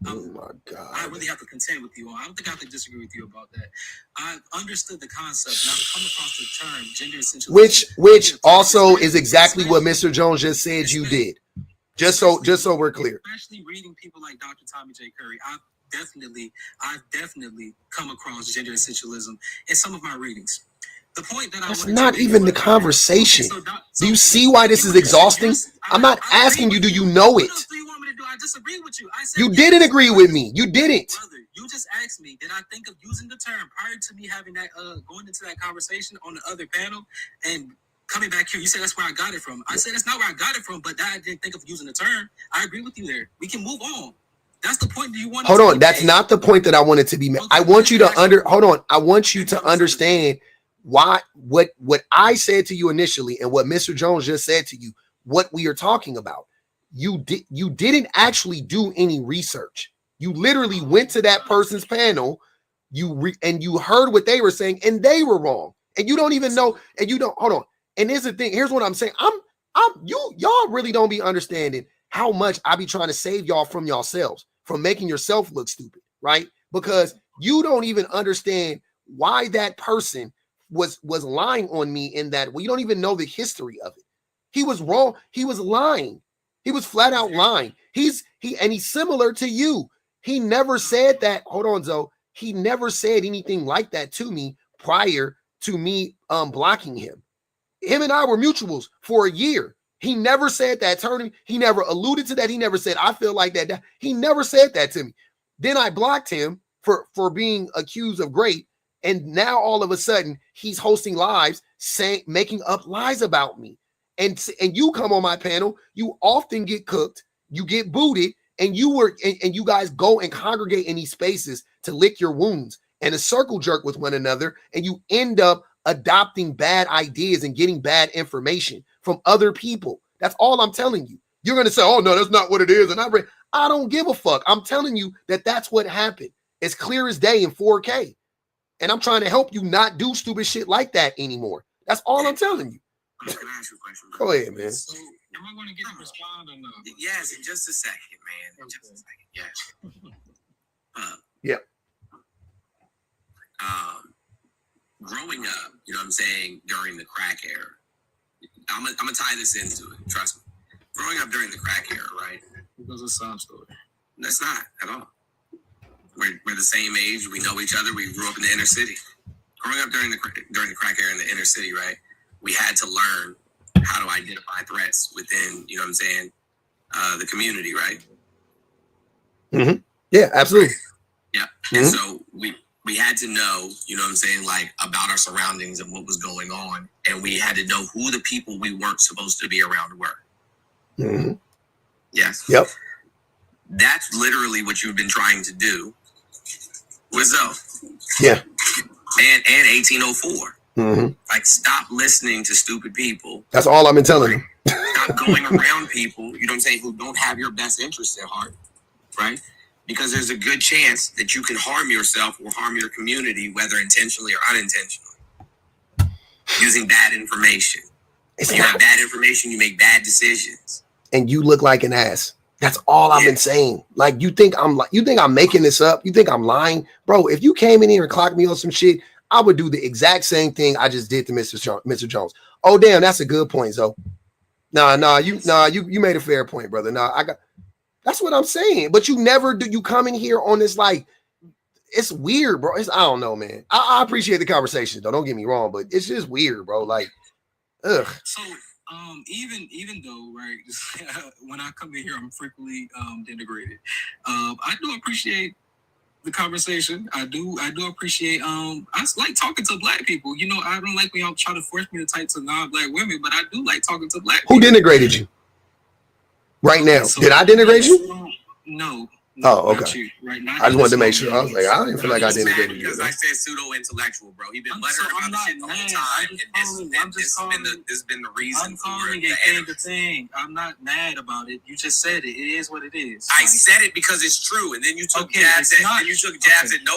Speaker 1: Oh my God.
Speaker 5: I really have to contend with you on. I don't think I have to disagree with you about that. I've understood the concept and I've come across the term gender essentialism.
Speaker 1: Which also is exactly what Mr. Jones just said you did. Just so we're clear.
Speaker 5: Especially reading people like Dr. Tommy J. Curry, I've definitely come across gender essentialism in some of my readings. The point that
Speaker 1: that's not even the conversation. Do you see why this is exhausting? I'm not asking you, do you know it?
Speaker 5: What else do you want me to do? I disagree with you. I said
Speaker 1: you didn't agree with me. You didn't.
Speaker 5: Brother, you just asked me, did I think of using the term prior to me having that going into that conversation on the other panel and coming back here? You said that's where I got it from. I said that's not where I got it from, but that I didn't think of using the term. I agree with you there. We can move on. That's the point. Do you want?
Speaker 1: Hold on. That's not the point that I wanted to be made. I want you to hold on. I want you to understand why what I said to you initially and what Mr. Jones just said to you, what we are talking about. You didn't actually do any research. You literally went to that person's panel, and you heard what they were saying, and they were wrong. And you don't even know, and you don't hold on. And here's the thing, here's what I'm saying. Y'all really don't be understanding how much I be trying to save y'all from yourselves, from making yourself look stupid, right? Because you don't even understand why that person was lying on me in that. Well, you don't even know the history of it. He was wrong. He was lying. He was flat out lying. He's similar to you. He never said that. Hold on, Zoe. He never said anything like that to me prior to me blocking him. Him and I were mutuals for a year. He never said that to me. He never alluded to that. He never said, I feel like that. He never said that to me. Then I blocked him for being accused of rape. And now all of a sudden he's hosting lives making up lies about me. And you come on my panel, you often get cooked, you get booted, and you guys go and congregate in these spaces to lick your wounds and to circle jerk with one another, and you end up adopting bad ideas and getting bad information from other people. That's all I'm telling you. You're going to say, oh, no, that's not what it is. And I don't give a fuck. I'm telling you that that's what happened. It's clear as day in 4K. And I'm trying to help you not do stupid shit like that anymore. That's all I'm telling you.
Speaker 4: Can I ask you a question?
Speaker 1: Go ahead, man.
Speaker 5: So, am I going to get a respond or no?
Speaker 4: Yes, in just a second, man. In just a second. Yes.
Speaker 1: Yeah.
Speaker 4: Growing up, you know what I'm saying, during the crack era, I'm gonna tie this into it. Trust me. Growing up during the crack era, right?
Speaker 5: Because it's a sob story.
Speaker 4: That's not at all. We're the same age. We know each other. We grew up in the inner city. Growing up during the crack era in the inner city, right? We had to learn how to identify threats within, you know what I'm saying, the community, right?
Speaker 1: Mm-hmm. Yeah, absolutely.
Speaker 4: Yeah. Mm-hmm. And so we had to know, you know what I'm saying, like about our surroundings and what was going on. And we had to know who the people we weren't supposed to be around were.
Speaker 1: Mm-hmm.
Speaker 4: Yes.
Speaker 1: Yep.
Speaker 4: That's literally what you've been trying to do with Zoe.
Speaker 1: Yeah.
Speaker 4: And 1804.
Speaker 1: Mm-hmm.
Speaker 4: Like, stop listening to stupid people.
Speaker 1: That's all I've been telling you.
Speaker 4: Stop going around people, you know what I'm saying, who don't have your best interests at heart, right? because there's a good chance that you can harm yourself or harm your community, whether intentionally or unintentionally, using bad information. If you have bad information, you make bad decisions.
Speaker 1: And you look like an ass. That's all I've been saying. Like, you think I'm making this up? You think I'm lying? Bro, if you came in here and clocked me on some shit, I would do the exact same thing I just did to Mr. Jones. Oh, damn, that's a good point, Zoe. You made a fair point, brother. That's what I'm saying. But you never do. You come in here on this, like, it's weird, bro. I don't know, man. I appreciate the conversation, though. Don't get me wrong, but it's just weird, bro. Like, ugh.
Speaker 5: So, even though, right, when I come in here, I'm frequently denigrated. I do appreciate the conversation. I do appreciate. I like talking to black people. You know, I don't like when y'all try to force me to type to non-black women, but I do like talking to black people.
Speaker 1: Who denigrated you? Right now, so, did I denigrate you?
Speaker 5: No.
Speaker 1: Oh, okay.
Speaker 5: You, right?
Speaker 1: I just wanted to make sure. I was like, I didn't feel like I denigrated you.
Speaker 4: Because I said pseudo-intellectual, bro. He's been butthurt about the shit the whole time, and this has been the reason.
Speaker 5: I'm calling it the thing. I'm not mad about it. You just said it. It is what it is.
Speaker 4: I said it because it's true, and then you took jabs at No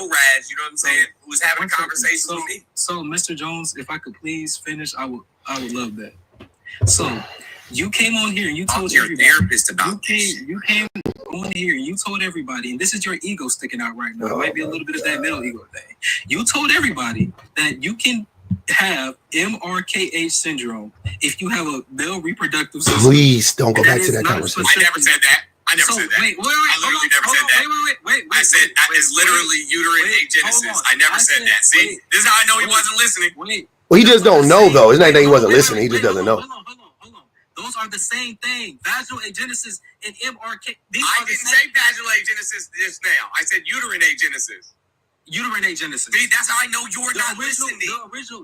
Speaker 4: Raj. You know what I'm saying? Who was having a conversation with me.
Speaker 5: So, Mr. Jones, if I could please finish, I would love that. So, you came on here and you told
Speaker 4: your therapist about this.
Speaker 5: You came on here and you told everybody, and this is your ego sticking out right now. It might be a little bit of that middle ego thing. You told everybody that you can have MRKH syndrome if you have a male reproductive system.
Speaker 1: Please don't go back to that conversation.
Speaker 4: I never said that. I never said that.
Speaker 5: I literally
Speaker 4: never said that.
Speaker 5: Wait.
Speaker 4: I said it's literally uterine agenesis. I never said that. See, this is how I know he wasn't listening.
Speaker 1: Well, he just don't know, though. It's not that he wasn't listening. He just doesn't know.
Speaker 5: Hold on. Those are the same thing. Vaginal agenesis and MRK.
Speaker 4: I didn't say vaginal agenesis just now. I said uterine agenesis.
Speaker 5: Uterine agenesis.
Speaker 4: See, that's how I know you're not listening.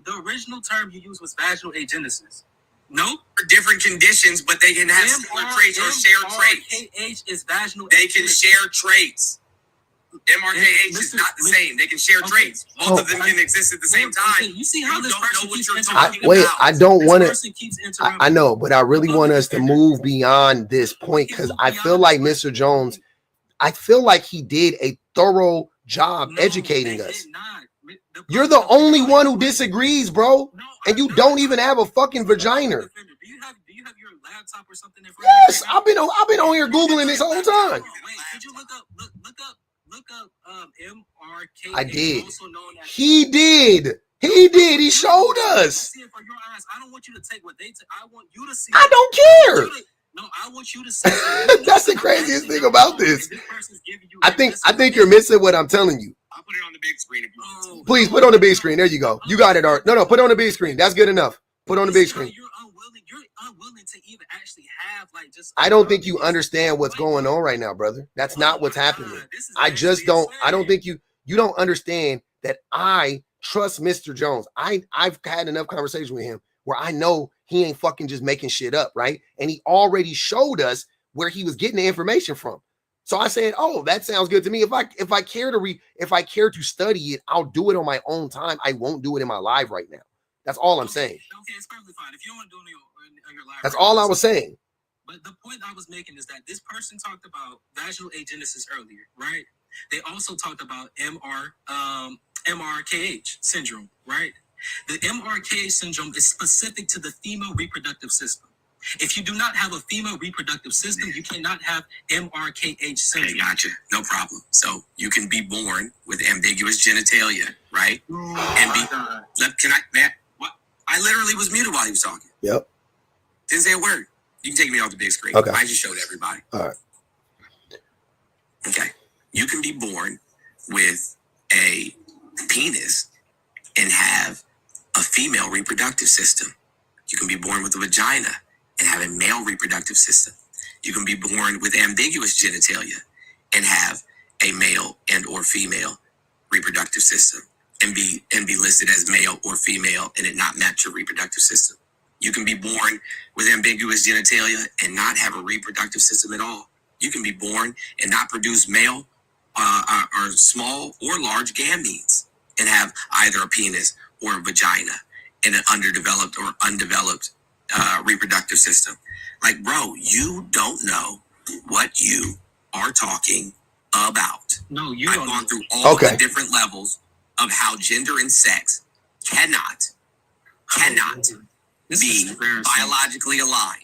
Speaker 5: The original term you used was vaginal agenesis. No?
Speaker 4: Different conditions, but they can have similar traits or share traits.
Speaker 5: MRKH is vaginal.
Speaker 4: They can share traits. MRKH is not the same. They can share traits. Both of them can exist at the same time.
Speaker 5: You see how this person keeps
Speaker 4: talking about.
Speaker 1: I don't want to. I know, but I really want us to move beyond this point because I feel like Mr. Jones, I feel like he did a thorough job educating us. You're the only one who disagrees, bro, and you don't even have a fucking vagina.
Speaker 5: Do you have your laptop or something?
Speaker 1: Yes, I've been on here Googling this whole time.
Speaker 5: Did you look up MRK?
Speaker 1: I did. He did. He showed us.
Speaker 5: See it for your eyes. I don't want you to take what they take. I want you to see.
Speaker 1: I don't care.
Speaker 5: No, I want you to see.
Speaker 1: That's the craziest thing about this. I think you're missing what I'm telling you.
Speaker 4: I'll put it on the big screen if you want.
Speaker 1: Please put it on the big screen. There you go. You got it, Art. No, put it on the big screen. That's good enough. Put it on the big screen.
Speaker 5: You're unwilling to even actually have like just.
Speaker 1: I don't think you understand what's going on right now, brother. That's not what's happening. I just don't. I don't think you don't understand that I trust Mr. Jones. I've had enough conversation with him where I know he ain't fucking just making shit up, right? And he already showed us where he was getting the information from. So I said, "Oh, that sounds good to me. If I care to study it, I'll do it on my own time. I won't do it in my live right now. That's all I'm saying.
Speaker 5: Okay, it's perfectly fine. If you don't want to do it on your live,
Speaker 1: that's all I was saying.
Speaker 5: But the point I was making is that this person talked about vaginal agenesis earlier, right? They also talked about MRKH syndrome, right? The MRKH syndrome is specific to the female reproductive system. If you do not have a female reproductive system, you cannot have MRKH syndrome.
Speaker 4: Okay, gotcha. No problem. So you can be born with ambiguous genitalia, right? What? I literally was muted while he was talking.
Speaker 1: Yep.
Speaker 4: Didn't say a word. You can take me off the big screen.
Speaker 1: Okay.
Speaker 4: I just showed everybody.
Speaker 1: All right.
Speaker 4: Okay. You can be born with a penis and have a female reproductive system. You can be born with a vagina and have a male reproductive system. You can be born with ambiguous genitalia and have a male and or female reproductive system and be listed as male or female and it not match your reproductive system. You can be born with ambiguous genitalia and not have a reproductive system at all. You can be born and not produce male or small or large gametes and have either a penis or a vagina in an underdeveloped or undeveloped reproductive system. Like, bro, you don't know what you are talking about.
Speaker 5: No, you
Speaker 4: I've
Speaker 5: don't.
Speaker 4: gone through all
Speaker 1: Okay.
Speaker 4: the different levels of how gender and sex cannot
Speaker 5: This
Speaker 4: be
Speaker 5: is embarrassing.
Speaker 4: biologically aligned.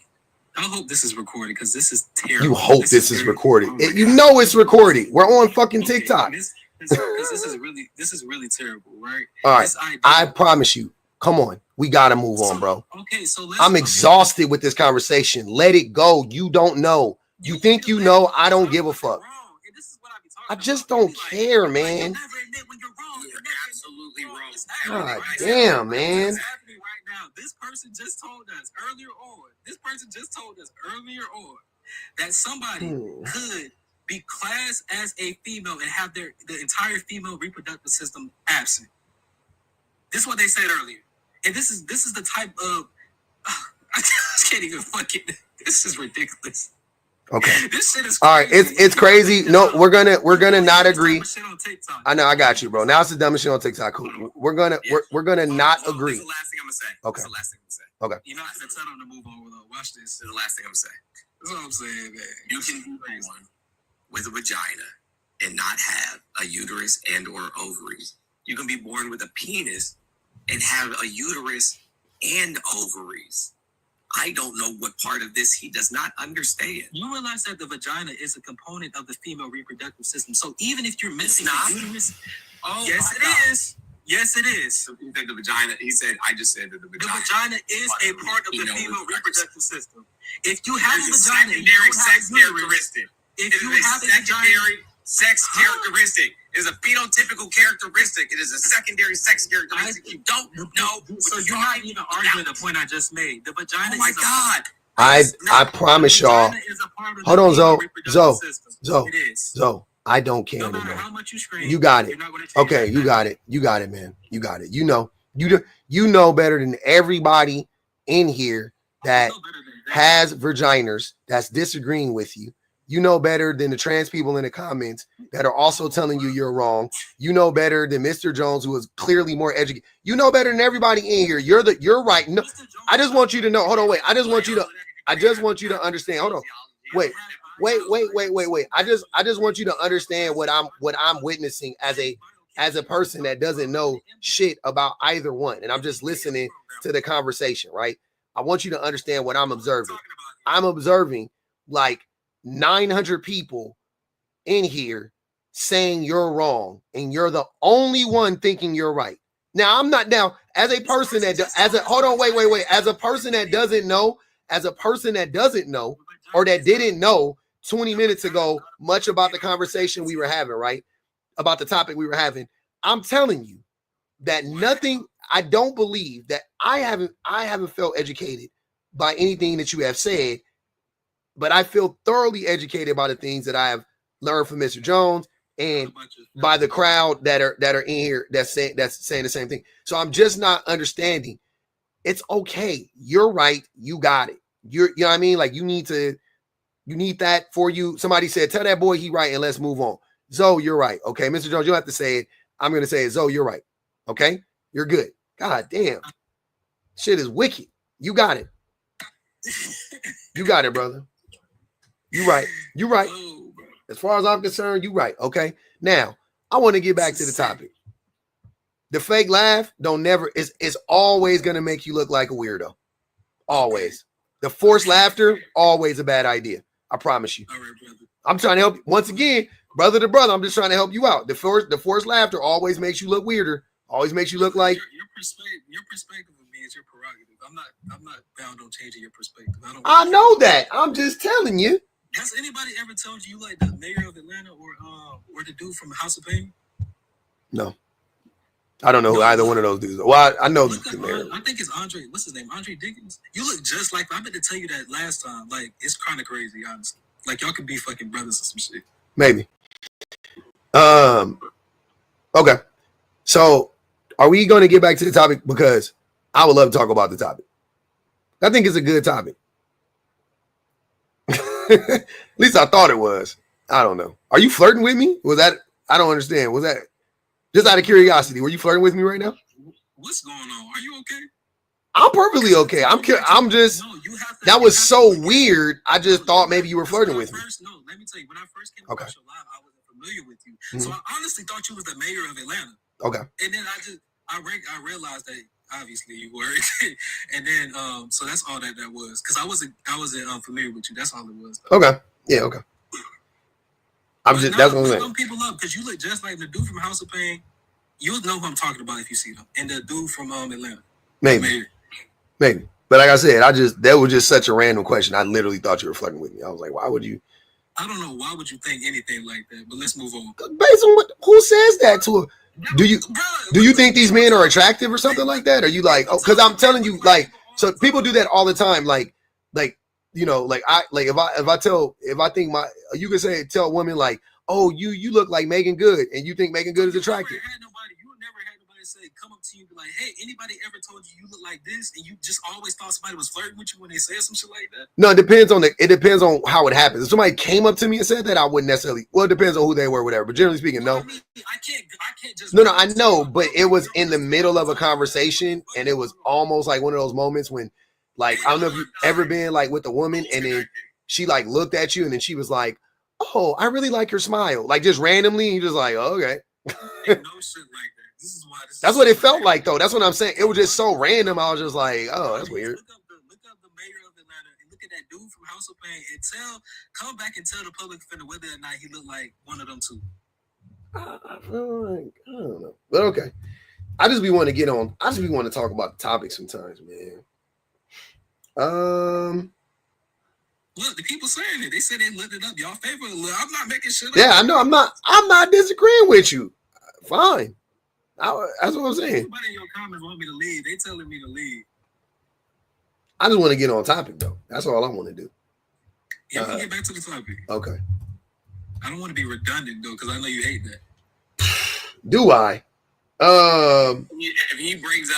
Speaker 5: I hope this is recorded because this is terrible.
Speaker 1: You hope this is
Speaker 5: very-
Speaker 1: recorded.
Speaker 5: oh my
Speaker 1: You
Speaker 5: God.
Speaker 1: know it's recorded. We're on fucking
Speaker 5: Okay,
Speaker 1: TikTok.
Speaker 5: Because this is really terrible, right?
Speaker 1: All right.
Speaker 5: This idea-
Speaker 1: I promise you. Come on. We got to move on, bro.
Speaker 5: Okay, so let's,
Speaker 1: I'm exhausted with this conversation. Let it go. You don't know. You think you know. I don't give a fuck. I just don't care, man.
Speaker 4: You're absolutely wrong.
Speaker 1: God damn, man.
Speaker 5: What's happening right now? This person just told us earlier on that somebody could be classed as a female and have the entire female reproductive system absent. This is what they said earlier, and this is the type of I can't even fucking. This is ridiculous.
Speaker 1: Okay.
Speaker 5: This shit is
Speaker 1: All right.
Speaker 5: crazy.
Speaker 1: It's crazy. No, we're gonna not agree. I know. I got you, bro. Now it's the dumbest shit on TikTok. Cool. We're gonna not agree.
Speaker 4: This is the last thing I'm gonna say.
Speaker 1: Okay.
Speaker 4: This is the last thing I'm gonna say.
Speaker 1: Okay.
Speaker 5: You know, I said tell them to move on. Watch this.
Speaker 4: This is the last thing I'm gonna say.
Speaker 5: That's what I'm saying, man.
Speaker 4: You can be born with a vagina and not have a uterus and or ovaries. You can be born with a penis and have a uterus and ovaries. I don't know what part of this he does not understand.
Speaker 5: You realize that the vagina is a component of the female reproductive system. So even if you're missing
Speaker 4: not.
Speaker 5: the uterus,
Speaker 4: Oh,
Speaker 5: yes,
Speaker 4: my God.
Speaker 5: it is. Yes, it is.
Speaker 4: So he said the vagina. I just said that the
Speaker 5: The
Speaker 4: vagina.
Speaker 5: vagina is a part of the
Speaker 4: Female
Speaker 5: female
Speaker 4: reproductive
Speaker 5: reproductive system. If you have a
Speaker 4: There's a
Speaker 5: vagina, and you
Speaker 4: secondary
Speaker 5: don't have
Speaker 4: sex
Speaker 5: a uterus,
Speaker 4: characteristic.
Speaker 5: if
Speaker 4: It
Speaker 5: you
Speaker 4: is a
Speaker 5: have a vagina,
Speaker 4: secondary sex characteristic. It is a phenotypical characteristic. It is a secondary sex characteristic. You don't know.
Speaker 5: so you're not even arguing the point I just made. The vagina.
Speaker 4: Oh my
Speaker 5: is a,
Speaker 4: God.
Speaker 1: I promise y'all.
Speaker 5: vagina is a part of
Speaker 1: Hold
Speaker 5: the
Speaker 1: on,
Speaker 5: female
Speaker 1: Zoe.
Speaker 5: reproductive
Speaker 1: Zoe.
Speaker 5: system.
Speaker 1: Zoe.
Speaker 5: It is.
Speaker 1: So I don't care
Speaker 5: No matter
Speaker 1: anymore.
Speaker 5: how much you scream,
Speaker 1: You got it.
Speaker 5: you're not gonna change
Speaker 1: Okay,
Speaker 5: that
Speaker 1: you
Speaker 5: fact.
Speaker 1: got it. You got it, man. You got it. You know better than everybody in here that
Speaker 5: No better than that.
Speaker 1: has vaginas that's disagreeing with you. You know better than the trans people in the comments that are also telling you you're wrong. You know better than Mr. Jones, who is clearly more educated. You know better than everybody in here. You're right. No, I just want you to know. Hold on, wait. I just want you to understand. Hold on. Wait. I just want you to understand what I'm witnessing as a person that doesn't know shit about either one. And I'm just listening to the conversation, right? I want you to understand what I'm observing. I'm observing like 900 people in here saying you're wrong, and you're the only one thinking you're right. Now, I'm not now as a person that hold on, wait, as a person that doesn't know, or that didn't know 20 minutes ago much about the conversation we were having, right? About the topic we were having. I'm telling you that nothing, I don't believe that I haven't felt educated by anything that you have said, but I feel thoroughly educated by the things that I have learned from Mr. Jones and by the crowd that are in here that's saying the same thing. So I'm just not understanding. It's okay. You're right. You got it. You know what I mean? Like you need that for you. Somebody said, tell that boy he right and let's move on. Zoe, you're right. Okay, Mr. Jones, you don't have to say it. I'm going to say it. Zoe, you're right. Okay, you're good. God damn. Shit is wicked. You got it. You got it, brother. You right. You right. As far as I'm concerned, you right. Okay. Now, I want to get back to the topic. The fake laugh is always going to make you look like a weirdo. Always. The forced laughter, always a bad idea. I promise you.
Speaker 5: All right, brother.
Speaker 1: I'm trying to help you. Once again, brother to brother, I'm just trying to help you out. The forced laughter always makes you look weirder. Always makes you look like
Speaker 5: your perspective of me is your prerogative. I'm not bound on changing your perspective.
Speaker 1: I know that. I'm just telling you.
Speaker 5: Has anybody ever told you like the mayor of Atlanta or the dude from House of Pain?
Speaker 1: No. I don't know who either one of those dudes are. Well, I know
Speaker 5: Look
Speaker 1: the
Speaker 5: up,
Speaker 1: mayor.
Speaker 5: I think it's Andre. What's his name? Andre Dickens. You look just like. I meant to tell you that last time. Like it's kind of crazy, honestly. Like y'all could be fucking brothers or some shit.
Speaker 1: Maybe. Okay. So are we going to get back to the topic? Because I would love to talk about the topic. I think it's a good topic. At least I thought it was. I don't know. Are you flirting with me? Was that? I don't understand. Was that just out of curiosity? Were you flirting with me right now?
Speaker 5: What's going on? Are you okay?
Speaker 1: I'm perfectly okay. I'm just.
Speaker 5: No, you have to.
Speaker 1: That was so weird. I just thought maybe you were flirting with me.
Speaker 5: No, let me tell you. When I first came
Speaker 1: Okay.
Speaker 5: across your live, I wasn't familiar with you. So I honestly thought you was the mayor of Atlanta.
Speaker 1: Okay.
Speaker 5: And then I realized that obviously you were. And then so that's all that was. Because I wasn't familiar with you. That's all it was.
Speaker 1: Though. Okay. Yeah, okay. That's what I'm saying.
Speaker 5: People up because you look just like the dude from House of Pain. You'll know who I'm talking about if you see them. And the dude from Atlanta.
Speaker 1: Maybe. But like I said, that was just such a random question. I literally thought you were flirting with me. I was like, why would you?
Speaker 5: I don't know. Why would you think anything like that? But let's move on.
Speaker 1: Based on who says that to her? Do you think these men are attractive or something like that? Are you like, oh, because I'm telling you, like, so people do that all the time. Like, you know, like if I think you could say, tell a woman like, oh, you look like Megan Good, and you think Megan Good is attractive.
Speaker 5: You never had nobody say, come up to you and be like, hey, anybody ever told you look like this, and you just always thought somebody was flirting with you when they said some shit like that?
Speaker 1: No, it depends on how it happens. If somebody came up to me and said that, I wouldn't necessarily. Well, it depends on who they were, whatever. But generally speaking, no.
Speaker 5: I mean, I can't just.
Speaker 1: No, I know, but it was in the middle of a conversation, and it was almost like one of those moments when, like, I don't know if you've ever been like with a woman, and then she like looked at you, and then she was like, "Oh, I really like your smile," like just randomly, and you're just like, oh, "Okay."
Speaker 5: No shit like that. This is why.
Speaker 1: That's what it felt like, though. That's what I'm saying. It was just so random. I was just like, "Oh, that's weird."
Speaker 5: Look up the mayor of Atlanta and look at that dude from House of Pain and come back and tell the public defender whether or not he looked like one of them two.
Speaker 1: I feel like I don't know, but okay. I just be wanting to talk about the topic sometimes, man.
Speaker 5: Look, the people saying it. They said they looked it up. Y'all favor. I'm not making shit up.
Speaker 1: Yeah, I know. I'm not disagreeing with you. Fine. That's what I'm saying.
Speaker 5: Everybody in your comments want me to leave. They telling me to leave.
Speaker 1: I just want to get on topic, though. That's all I want to do.
Speaker 5: Yeah, we'll get back to the topic.
Speaker 1: Okay.
Speaker 5: I don't want to be redundant, though, because I know you hate that.
Speaker 1: Do I?
Speaker 4: If he brings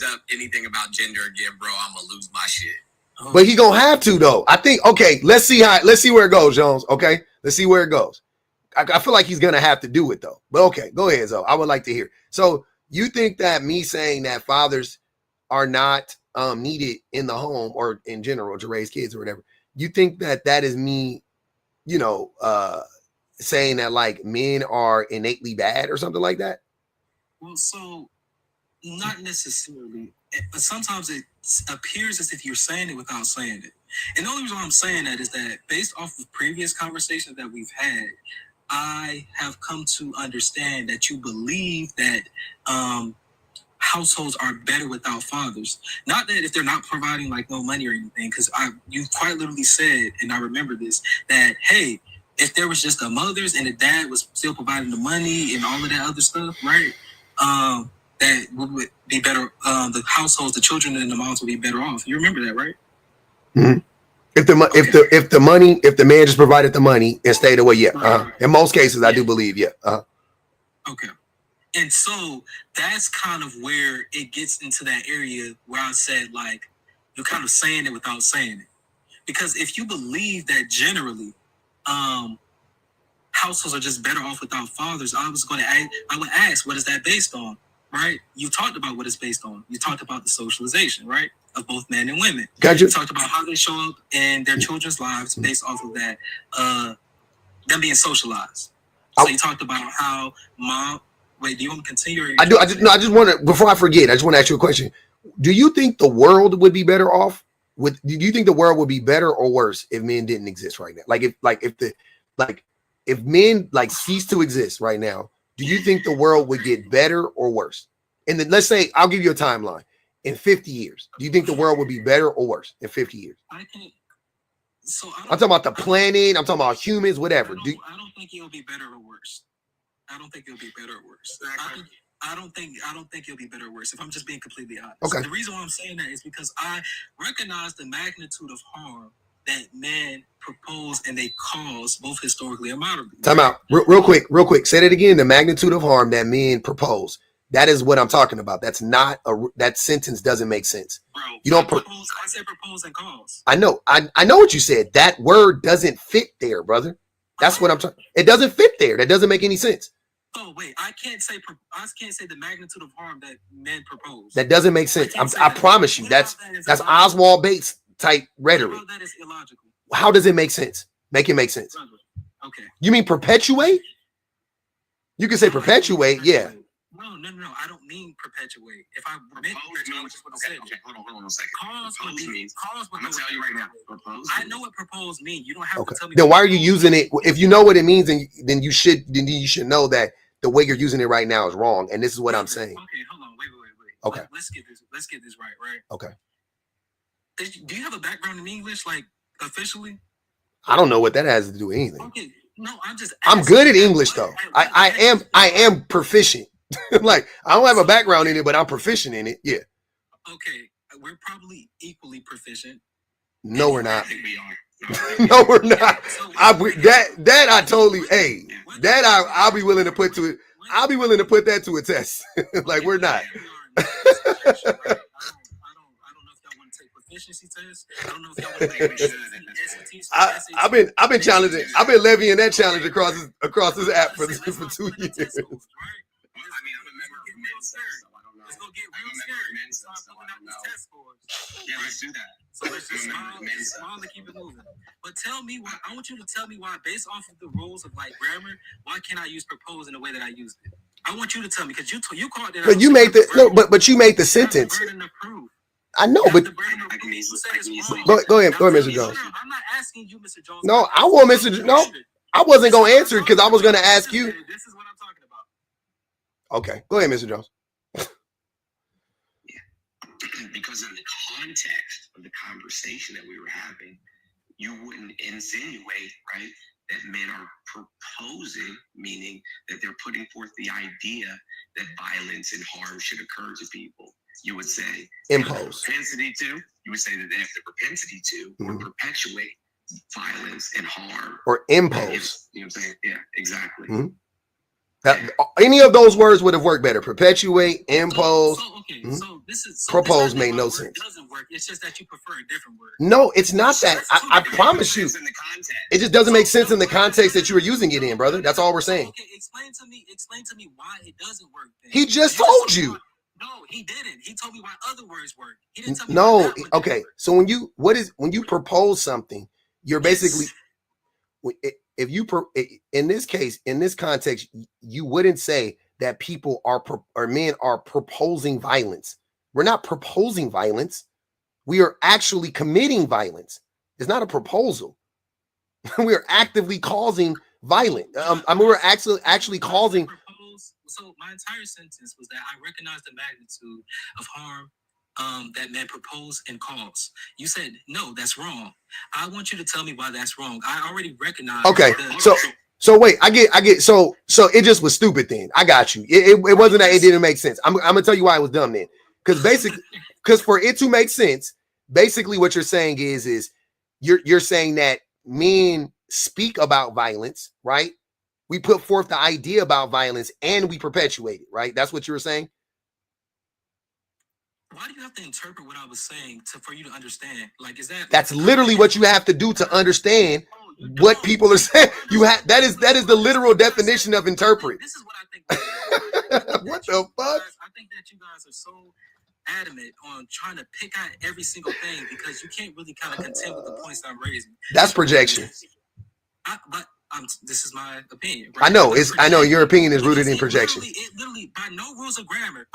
Speaker 4: up anything about gender again, bro, I'm gonna lose my shit.
Speaker 1: But he gonna have to, though. I think. Okay, let's see where it goes, Jones. Okay, let's see where it goes. I feel like he's gonna have to do it, though. But okay, go ahead, Zoe. I would like to hear. So you think that me saying that fathers are not needed in the home or in general to raise kids or whatever? You think that is me, you know, saying that like men are innately bad or something like that?
Speaker 5: Well, so not necessarily. Sometimes it appears as if you're saying it without saying it. And the only reason I'm saying that is that based off of previous conversations that we've had, I have come to understand that you believe that households are better without fathers. Not that if they're not providing like no money or anything, because you quite literally said, and I remember this, that hey, if there was just the mothers and the dad was still providing the money and all of that other stuff, right? That would be better. The households, the children, and the moms would be better off. You remember that, right?
Speaker 1: Mm-hmm. If the man just provided the money and stayed away, yeah. Uh-huh. In most cases, I do believe, yeah. Uh-huh.
Speaker 5: Okay. And so that's kind of where it gets into that area where I said, like, you're kind of saying it without saying it. Because if you believe that generally, households are just better off without fathers, I would ask, what is that based on, right? You talked about what it's based on. You talked about the socialization, right, of both men and women.
Speaker 1: Gotcha.
Speaker 5: You talked about how they show up in their children's lives based off of that, them being socialized. So you talked about how mom. Wait, do you want to continue?
Speaker 1: I just want to, before I forget, I just want to ask you a question. Do you think the world would be better off do you think the world would be better or worse if men didn't exist right now? If men like cease to exist right now, do you think the world would get better or worse? And then let's say, I'll give you a timeline. In 50 years, do you think the world would be better or worse in 50 years?
Speaker 5: I'm
Speaker 1: talking about the planet. I'm talking about humans, whatever.
Speaker 5: I don't think it'll be better or worse. I don't think it'll be better or worse. I don't think it'll be better or worse, if I'm just being completely honest.
Speaker 1: Okay.
Speaker 5: The reason why I'm saying that is because I recognize the magnitude of harm that men propose and they cause both historically and modernly.
Speaker 1: Time out. Real quick. Say that again. The magnitude of harm that men propose. That is what I'm talking about. That's not that sentence doesn't make sense.
Speaker 5: Bro,
Speaker 1: you don't
Speaker 5: propose. I said propose and cause.
Speaker 1: I know. I know what you said. That word doesn't fit there, brother. That's what I'm talking. It doesn't fit there. That doesn't make any sense.
Speaker 5: Oh wait, I can't say the magnitude of harm that men propose.
Speaker 1: That doesn't make sense. I promise you. That's Oswald Bates type rhetoric.
Speaker 5: That is illogical.
Speaker 1: How does it make sense? Make it make sense.
Speaker 5: Okay.
Speaker 1: You mean perpetuate? You can say perpetuate, yeah.
Speaker 5: No. I don't mean perpetuate. If I meant perpetuate, which is what I said.
Speaker 4: Okay, hold on a second.
Speaker 5: Cause
Speaker 4: means.
Speaker 5: I'm
Speaker 4: gonna tell you right now.
Speaker 5: I know what propose means. You don't have to tell me.
Speaker 1: Then why are you using it? If you know what it means, then you should know that the way you're using it right now is wrong. And this is what I'm saying.
Speaker 5: Okay, hold on, wait.
Speaker 1: Okay,
Speaker 5: let's get this right.
Speaker 1: Okay.
Speaker 5: Do you have a background in English, like officially?
Speaker 1: I don't know what that has to do with anything.
Speaker 5: Okay, no,
Speaker 1: I'm good at English though. I am proficient. Like I don't have a background in it, but I'm proficient in it. Yeah.
Speaker 5: Okay, we're probably equally proficient.
Speaker 1: No, we're not.
Speaker 4: I think we are.
Speaker 1: No, we're not. I totally. Hey, that I'll be willing to put to it. I'll be willing to put that to a test. Like we're not.
Speaker 5: I don't know if y'all want to take proficiency tests. I don't know if y'all want to take SATs.
Speaker 1: I've been challenging. I've been levying that challenge across this app for 2 years.
Speaker 4: I mean, I'm a member of Mensa, so I don't know.
Speaker 5: Let's go get real scary.
Speaker 4: So I don't know.
Speaker 5: Test scores.
Speaker 4: Yeah, let's do that.
Speaker 5: So let's just smile and keep it moving. But tell me why. I want you to tell me why, based off of the rules of like grammar, why can't I use propose in the way that I used it? I want you to tell me because you called it.
Speaker 1: But you made but you made the sentence. I know, but go ahead, Mr. Jones.
Speaker 5: I'm not asking you, Mr. Jones.
Speaker 1: No, I want Mr. No, I wasn't gonna answer it because I was gonna ask you.
Speaker 5: This is what I'm talking about.
Speaker 1: Okay, go ahead, Mr. Jones.
Speaker 4: Because in the context of the conversation that we were having, you wouldn't insinuate, right, that men are proposing, meaning that they're putting forth the idea that violence and harm should occur to people. You would say
Speaker 1: impose.
Speaker 4: Propensity to. You would say that they have the propensity to or perpetuate violence and harm.
Speaker 1: Or impose.
Speaker 4: You know what I'm saying? Yeah, exactly.
Speaker 1: Mm-hmm. Any of those words would have worked better. Perpetuate, impose.
Speaker 5: So this is
Speaker 1: propose made no sense.
Speaker 5: It doesn't work. It's just that you prefer a different word.
Speaker 1: No, it's not that. I promise you. It just doesn't make sense in the context that you were using it in, brother. That's all we're saying.
Speaker 5: Okay, explain to me why it doesn't work. Then.
Speaker 1: He just told you.
Speaker 5: No, he didn't. He told me why other words work. He didn't tell me
Speaker 1: no, okay. So when you propose something, you're basically if you in this case, in this context, you wouldn't say that people or men are proposing violence. We're not proposing violence. We are actually committing violence. It's not a proposal. We are actively causing violence. We're actually causing.
Speaker 5: So my entire sentence was that I recognize the magnitude of harm that men propose and cause. You said, no, that's wrong. I want you to tell me why that's wrong. I already recognize.
Speaker 1: Okay, so wait, I get. So it just was stupid then. I got you. It wasn't that it didn't make sense. I'm gonna tell you why it was dumb then. Because for it to make sense, basically what you're saying is you're saying that men speak about violence, right? We put forth the idea about violence and we perpetuate it, right? That's what you were saying.
Speaker 5: Why do you have to interpret what I was saying for you to understand? Like, is that?
Speaker 1: That's literally what you have to do to understand what people are saying. You have that is the literal definition of interpret.
Speaker 5: This is what I think.
Speaker 1: What the fuck?
Speaker 5: I think that you guys are so adamant on trying to pick out every single thing because you can't really kind of contend with the points I'm raising.
Speaker 1: That's projection.
Speaker 5: This is my opinion. Right?
Speaker 1: I know your opinion is rooted in projection.
Speaker 5: It literally, by no rules of grammar,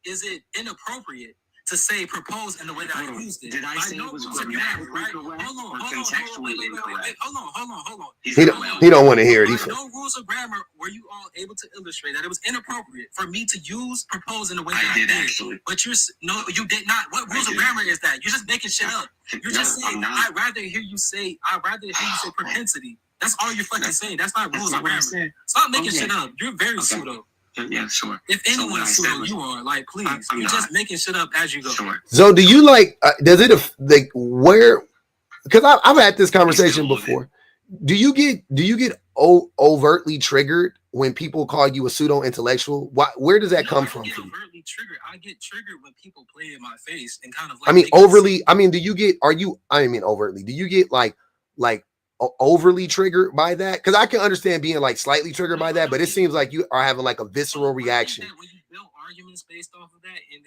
Speaker 5: is it inappropriate to say propose in the way that I used it?
Speaker 4: Did I say it was grammatically correct or contextually incorrect?
Speaker 5: Hold on.
Speaker 1: He don't want to hear it.
Speaker 5: By no rules of grammar were you all able to illustrate that it was inappropriate for me to use propose in the way that I did. Actually. But you did not. What rules of grammar is that? You're just making shit up. You're just saying, I'd rather hear you say propensity. That's all you're fucking saying. That's not rules of grammar. Stop making shit up. You're very pseudo.
Speaker 4: Yeah, sure.
Speaker 5: If anyone's pseudo, you are. Like, please. You're just making shit up as you go.
Speaker 4: Sure.
Speaker 1: So do you does it where, because I've had this conversation before. Do you get overtly triggered when people call you a pseudo intellectual? Where does that come from?
Speaker 5: I get overtly triggered. I get triggered when people play in my face and kind of
Speaker 1: overly. Do you get overtly? Do you get like overly triggered by that? Because I can understand being like slightly triggered by that, but it seems like you are having like a visceral reaction.
Speaker 5: When you build arguments based off of that, and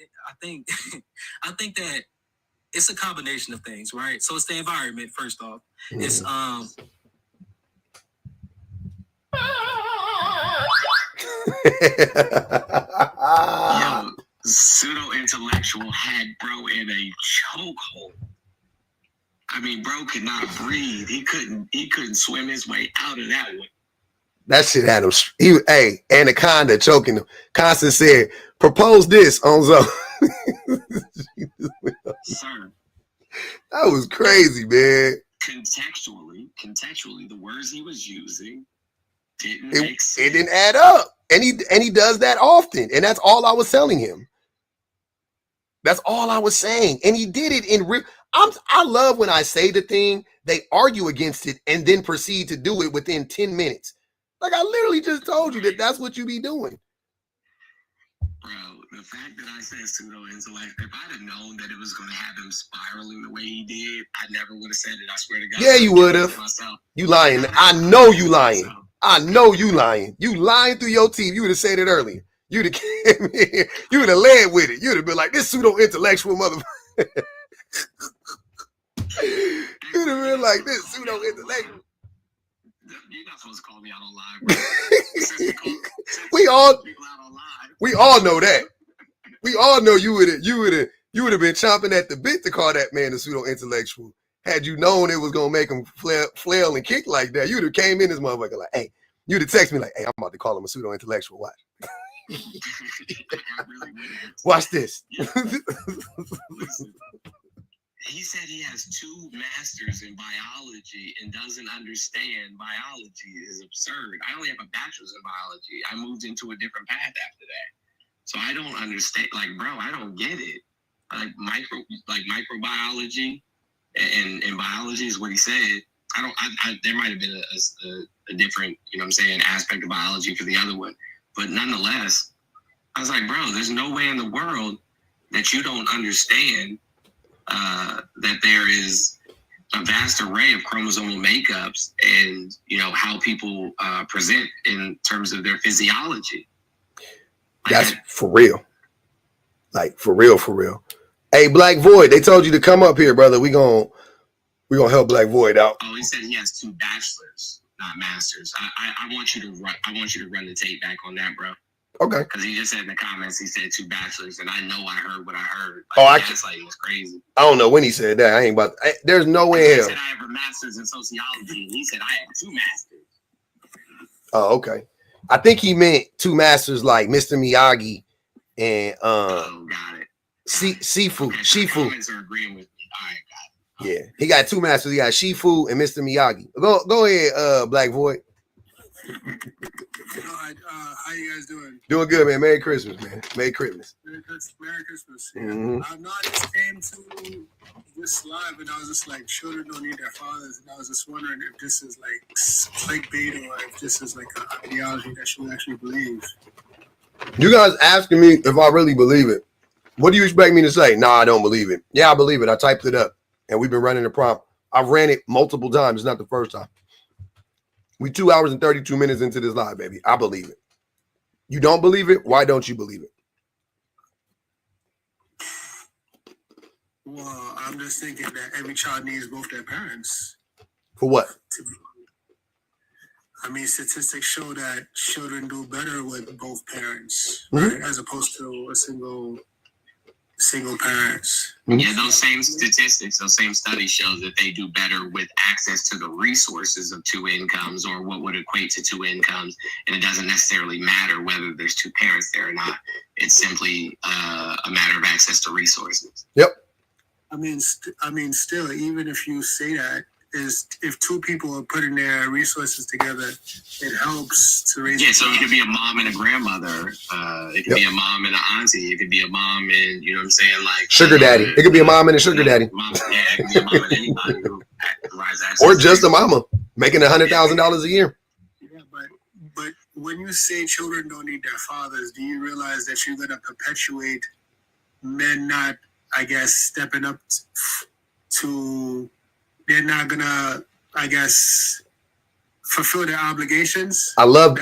Speaker 5: I think that it's a combination of things, right? So it's the environment first off. It's
Speaker 4: Yo, pseudo-intellectual had bro in a chokehold. I mean, bro could not breathe. He couldn't swim his way out of that one.
Speaker 1: That shit had him. Hey, Anaconda choking him. Constant said, propose this on Zoe.
Speaker 4: Sir.
Speaker 1: That was crazy, man.
Speaker 4: Contextually, the words he was using didn't make sense.
Speaker 1: It didn't add up. And he does that often. And that's all I was telling him. That's all I was saying. And he did it in real. I love when I say the thing, they argue against it, and then proceed to do it within 10 minutes. Like, I literally just told you that that's what you be doing.
Speaker 4: Bro, the fact that I said pseudo-intellect, if I'd have known that it was going to have him spiraling the way he did, I never would have said it. I swear to God.
Speaker 1: Yeah, you would have. You lying. I know you lying. I know you lying. You lying through your teeth. You would have said it earlier. You'd have came in. You would have led with it. You'd have been like, this pseudo-intellectual motherfucker. You'd have been like, this pseudo-intellectual.
Speaker 4: You're not supposed to call me out on live, bro.
Speaker 1: We all know that. We all know you would have been chomping at the bit to call that man a pseudo-intellectual. Had you known it was gonna make him flail and kick like that, you'd have came in this motherfucker like, hey, you'd have texted me like, hey, I'm about to call him a pseudo-intellectual. Watch. Watch this.
Speaker 4: He said he has 2 masters in biology and doesn't understand biology. Is absurd. I only have a bachelor's in biology. I moved into a different path after that. So I don't understand. Like, bro, I don't get it. Like microbiology and biology is what he said. There might have been a different, you know what I'm saying, aspect of biology for the other one. But nonetheless, I was like, bro, there's no way in the world that you don't understand that there is a vast array of chromosomal makeups and, you know, how people present in terms of their physiology.
Speaker 1: That's for real. Like, for real. Hey, Black Void, they told you to come up here, brother. We gonna help Black Void out.
Speaker 4: Oh, he said he has 2 bachelors, not masters. I want you to run the tape back on that, bro.
Speaker 1: Okay.
Speaker 4: Because he just said in the comments he said 2 bachelors, and I know I heard what I heard.
Speaker 1: That's
Speaker 4: like, it was crazy.
Speaker 1: I don't know when he said that. I ain't about. There's no way in hell.
Speaker 4: He said I have a master's in sociology, and he said I have 2 masters.
Speaker 1: Oh, okay. I think he meant 2 masters like Mr. Miyagi and
Speaker 4: got it.
Speaker 1: Shifu.
Speaker 4: Okay,
Speaker 1: Shifu.
Speaker 4: Comments are agreeing with me. All right, got it.
Speaker 1: Yeah, he got 2 masters. He got Shifu and Mr. Miyagi. Go ahead, Black Void.
Speaker 7: How you guys doing?
Speaker 1: Doing good, man. Merry Christmas, man. Merry Christmas.
Speaker 7: Merry Christmas. Yeah.
Speaker 1: Mm-hmm.
Speaker 7: I just came to this live and I was just like, children don't need their fathers. And I was just wondering if this is like clickbait or if this is like an ideology that you actually believe.
Speaker 1: You guys asking me if I really believe it. What do you expect me to say? Nah, I don't believe it. Yeah, I believe it. I typed it up and we've been running the prompt. I've ran it multiple times. It's not the first time. We 2 hours and 32 minutes into this live, baby. I believe it. You don't believe it? Why don't you believe it?
Speaker 7: Well, I'm just thinking that every child needs both their parents.
Speaker 1: For what?
Speaker 7: I mean, statistics show that children do better with both parents,
Speaker 1: Mm-hmm.
Speaker 7: right? As opposed to a single parents.
Speaker 4: Yeah, those same statistics, those same studies show that they do better with access to the resources of 2 incomes or what would equate to 2 incomes. And it doesn't necessarily matter whether there's 2 parents there or not. It's simply a matter of access to resources.
Speaker 1: Yep.
Speaker 7: I mean, still, even if you say that, is if 2 people are putting their resources together, it helps to raise.
Speaker 4: Yeah, so it could be a mom and a grandmother. It could be a mom and an auntie. It could be a mom and, you know what I'm saying, like
Speaker 1: sugar daddy. It could be a mom and a sugar daddy.
Speaker 4: It could be a mom and anybody who provides access.
Speaker 1: Or just a mama making $100,000 a year.
Speaker 7: Yeah, but when you say children don't need their fathers, do you realize that you're going to perpetuate men not, I guess, stepping up to? They're not gonna, I guess, fulfill their obligations. I love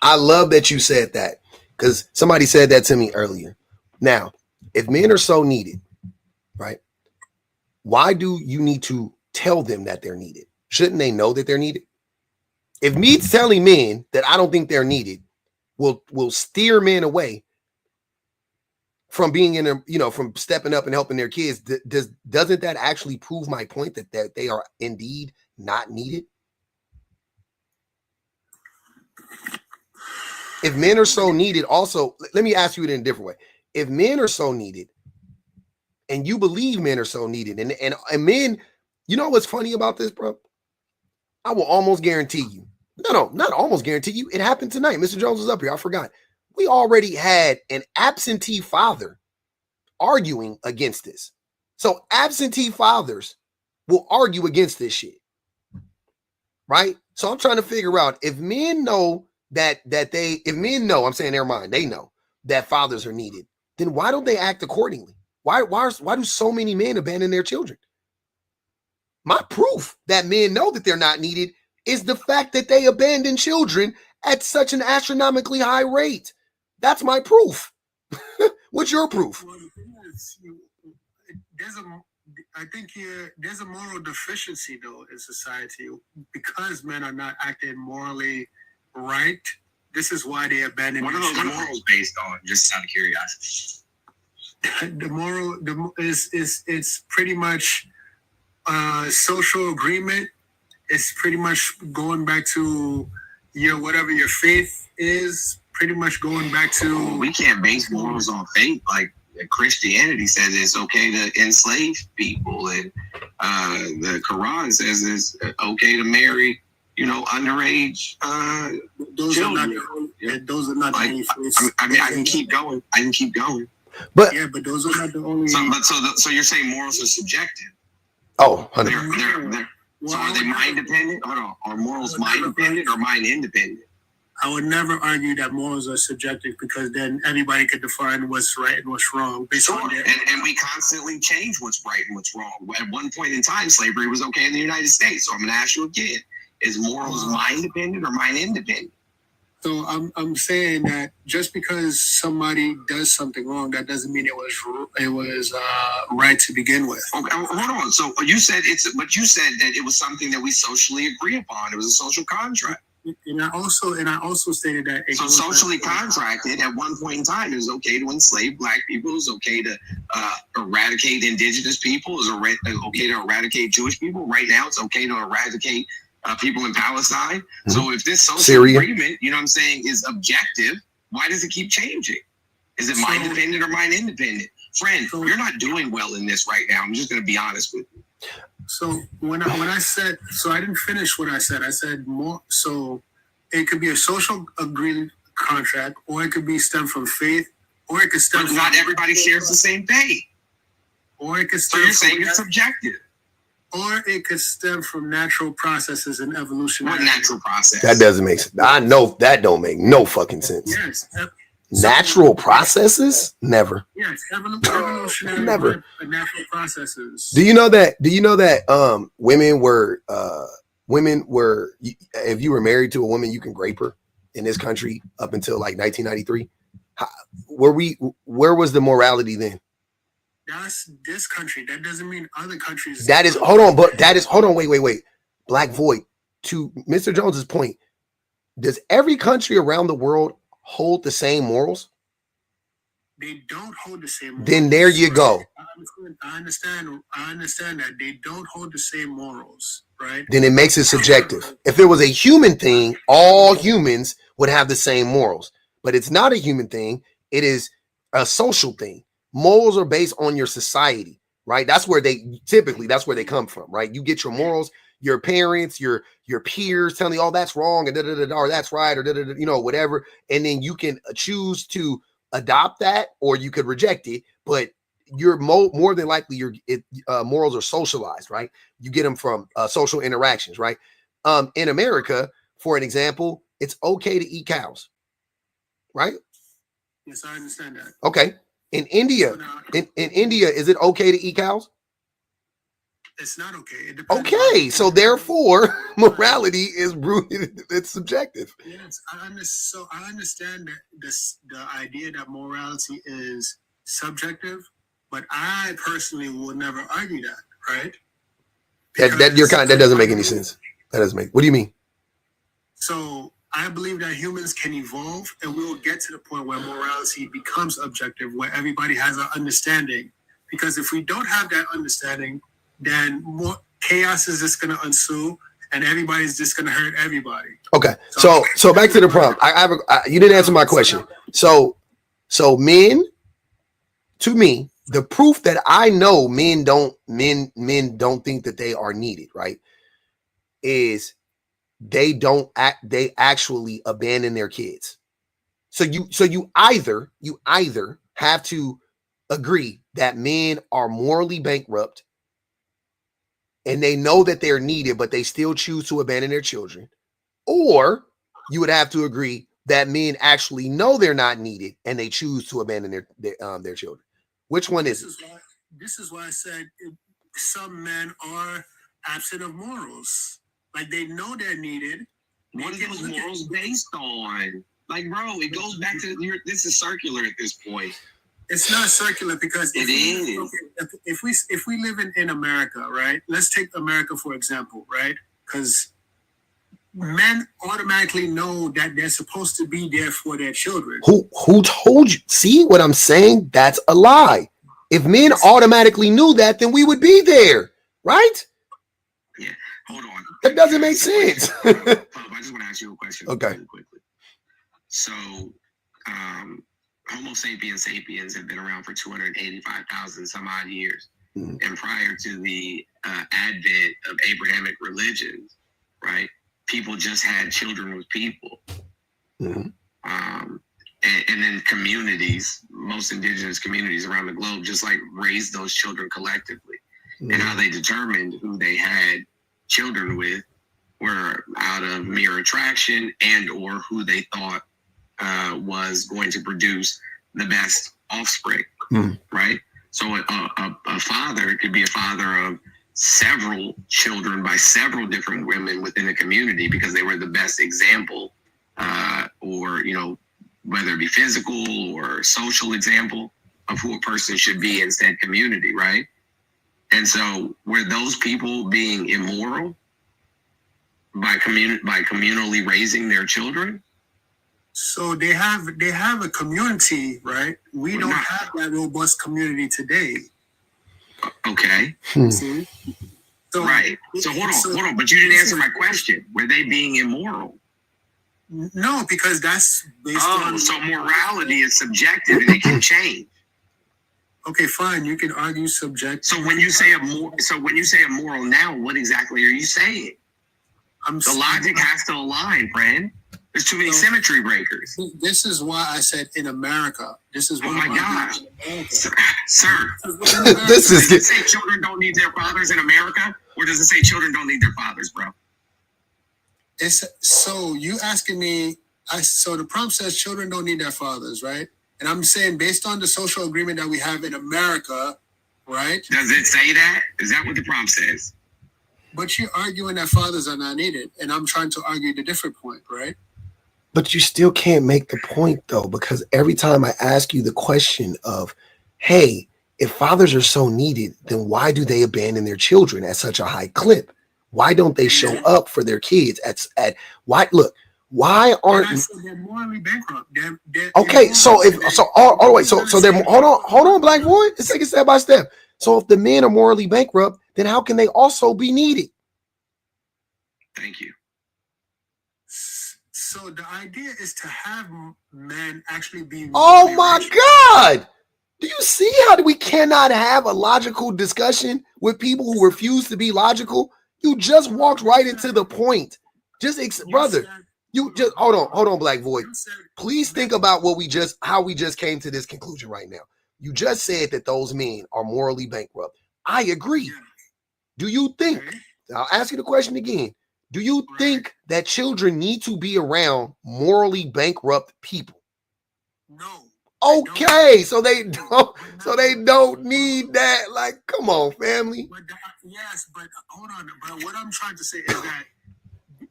Speaker 1: that you said that, because somebody said that to me earlier. Now, if men are so needed, right? Why do you need to tell them that they're needed? Shouldn't they know that they're needed? If me telling men that I don't think they're needed will steer men away from being in a, from stepping up and helping their kids, doesn't that actually prove my point that they are indeed not needed? If men are so needed, also, let me ask you it in a different way. If men are so needed, and you believe men are so needed, and men, you know what's funny about this, bro? I will almost guarantee you. No, not almost guarantee you. It happened tonight. Mr. Jones was up here. I forgot. We already had an absentee father arguing against this. So absentee fathers will argue against this shit. Right? So I'm trying to figure out if men know if men know, I'm saying never mind, they know that fathers are needed, then why don't they act accordingly? Why do so many men abandon their children? My proof that men know that they're not needed is the fact that they abandon children at such an astronomically high rate. That's my proof. What's your proof?
Speaker 7: Well, the thing is, I think there's a moral deficiency though in society because men are not acting morally right. This is why they abandon.
Speaker 4: What are those morals based on? Just out of curiosity.
Speaker 7: It's pretty much social agreement. It's pretty much going back to whatever your faith is. Pretty much going back to.
Speaker 4: We can't base morals on faith. Like Christianity says it's okay to enslave people, and the Quran says it's okay to marry, underage children.
Speaker 7: Those are not the only faiths.
Speaker 4: I mean, I can keep going.
Speaker 1: But
Speaker 7: but those are not the only.
Speaker 4: So you're saying morals are subjective?
Speaker 1: Oh, 100%.
Speaker 4: So are they mind dependent? Hold on. Are morals mind dependent or mind independent?
Speaker 7: I would never argue that morals are subjective because then everybody could define what's right and what's wrong based on their.
Speaker 4: And we constantly change what's right and what's wrong. At one point in time, slavery was okay in the United States. So I'm going to ask you again: is morals mind dependent or mind independent?
Speaker 7: So I'm saying that just because somebody does something wrong, that doesn't mean it was right to begin with.
Speaker 4: Okay, hold on. So you said that it was something that we socially agree upon. It was a social contract.
Speaker 7: And I also stated that
Speaker 4: so socially contracted at one point in time, it was okay to enslave black people. It was okay to eradicate indigenous people. It was okay to eradicate Jewish people. Right now, it's okay to eradicate people in Palestine. Mm-hmm. So if this social agreement, you know what I'm saying, is objective, why does it keep changing? Is it mind dependent or mind independent? Friend, you're not doing well in this right now. I'm just going to be honest with you.
Speaker 7: So when I said, so I didn't finish what I said. I said more. So it could be a social agreement contract, or it could be stem from faith, or it could stem.
Speaker 4: But not everybody shares the same faith.
Speaker 7: Or it could stem.
Speaker 4: So you're saying it's subjective.
Speaker 7: Or it could stem from natural processes and evolution.
Speaker 4: What natural process?
Speaker 1: That doesn't make sense. I know that don't make no fucking sense.
Speaker 7: Yes.
Speaker 1: Natural processes? Never.
Speaker 7: Yes, evolutionary.
Speaker 1: Never.
Speaker 7: Natural processes.
Speaker 1: Do you know that women were if you were married to a woman, you can grape her in this country up until like 1993? Where was the morality then?
Speaker 7: That's this country. That doesn't mean other countries.
Speaker 1: Wait. Black Void, to Mr. Jones's point, does every country around the world hold the same morals?
Speaker 7: They don't hold the same morals.
Speaker 1: Then there you go.
Speaker 7: I understand that they don't hold the same morals, right?
Speaker 1: Then it makes it subjective. If it was a human thing, all humans would have the same morals. But it's not a human thing. It is a social thing. Morals are based on your society, right? That's where they come from, right? You get your morals, your parents, your peers telling you, oh, that's wrong, and or that's right, or whatever. And then you can choose to adopt that, or you could reject it. But you're more than likely your morals are socialized, right? You get them from social interactions, right? In America, for an example, it's okay to eat cows, right?
Speaker 7: Yes, I understand that.
Speaker 1: Okay. In India, in India, is it okay to eat cows?
Speaker 7: It's not okay.
Speaker 1: Okay, so therefore, morality is rooted. It's subjective.
Speaker 7: Yes, I understand that the idea that morality is subjective, but I personally will never argue that. Right?
Speaker 1: That doesn't make any sense. That doesn't make. What do you mean?
Speaker 7: So I believe that humans can evolve, and we will get to the point where morality becomes objective, where everybody has an understanding. Because if we don't have that understanding, then more chaos is just going to ensue, and everybody's just going to hurt everybody.
Speaker 1: Okay, so back to the prompt. You didn't answer my question. So men, to me, the proof that I know men don't think that they are needed, right, is they actually abandon their kids. So you either have to agree that men are morally bankrupt and they know that they're needed, but they still choose to abandon their children, or you would have to agree that men actually know they're not needed and they choose to abandon their children. Which one is it?
Speaker 7: This is why I said some men are absent of morals. Like, they know they're needed.
Speaker 4: What are those morals based on? Like, bro, it goes back to this is circular at this point.
Speaker 7: It's not circular because if we live in America, right? Let's take America for example, right? Because men automatically know that they're supposed to be there for their children.
Speaker 1: Who told you? See what I'm saying? That's a lie. If men automatically knew that, then we would be there, right?
Speaker 4: Yeah. Hold on.
Speaker 1: That doesn't make sense.
Speaker 4: I just want to ask you a question.
Speaker 1: Okay.
Speaker 4: Really quickly. So, Homo sapiens have been around for 285,000 some odd years. Mm-hmm. And prior to the advent of Abrahamic religions, right, people just had children with people. Mm-hmm. And then communities, most indigenous communities around the globe, just like raised those children collectively. Mm-hmm. And how they determined who they had children with were out of mere attraction and or who they thought was going to produce the best offspring, right? So a father could be a father of several children by several different women within a community because they were the best example, or, you know, whether it be physical or social example of who a person should be in said community, right? And so were those people being immoral by communally raising their children?
Speaker 7: So they have a community, right? We don't have that robust community today.
Speaker 4: Okay.
Speaker 7: See? So,
Speaker 4: right. So hold on. But you didn't answer my question. Were they being immoral?
Speaker 7: No, because that's based on.
Speaker 4: So morality is subjective and it can change.
Speaker 7: Okay, fine. You can argue subjective.
Speaker 4: So when you say immoral now, what exactly are you saying? The logic has to align, friend. There's too many symmetry breakers.
Speaker 7: This is why I said in America. This is why.
Speaker 4: Oh my God, sir.
Speaker 1: This is.
Speaker 4: Does it say children don't need their fathers in America, or does it say children don't need their fathers, bro?
Speaker 7: It's so you asking me. So the prompt says children don't need their fathers, right? And I'm saying based on the social agreement that we have in America, right?
Speaker 4: Does it say that? Is that what the prompt says?
Speaker 7: But you're arguing that fathers are not needed, and I'm trying to argue the different point, right?
Speaker 1: But you still can't make the point, though, because every time I ask you the question of, hey, if fathers are so needed, then why do they abandon their children at such a high clip? Why don't they show up for their kids why aren't
Speaker 7: they're morally bankrupt?
Speaker 1: Okay, so they're hold on, Black Boy. Let's take it step by step. So if the men are morally bankrupt, then how can they also be needed?
Speaker 4: Thank you.
Speaker 7: So the idea is to have men actually be.
Speaker 1: Oh my God! Do you see how we cannot have a logical discussion with people who refuse to be logical? You just walked right into the point. Brother, you just hold on, Black Void. Please think about how we just came to this conclusion right now. You just said that those men are morally bankrupt. I agree. Do you think? I'll ask you the question again. Do you think that children need to be around morally bankrupt people?
Speaker 7: No.
Speaker 1: Okay, so they don't need that. Like, come on, family.
Speaker 7: Yes, but hold on. But what I'm trying to say is that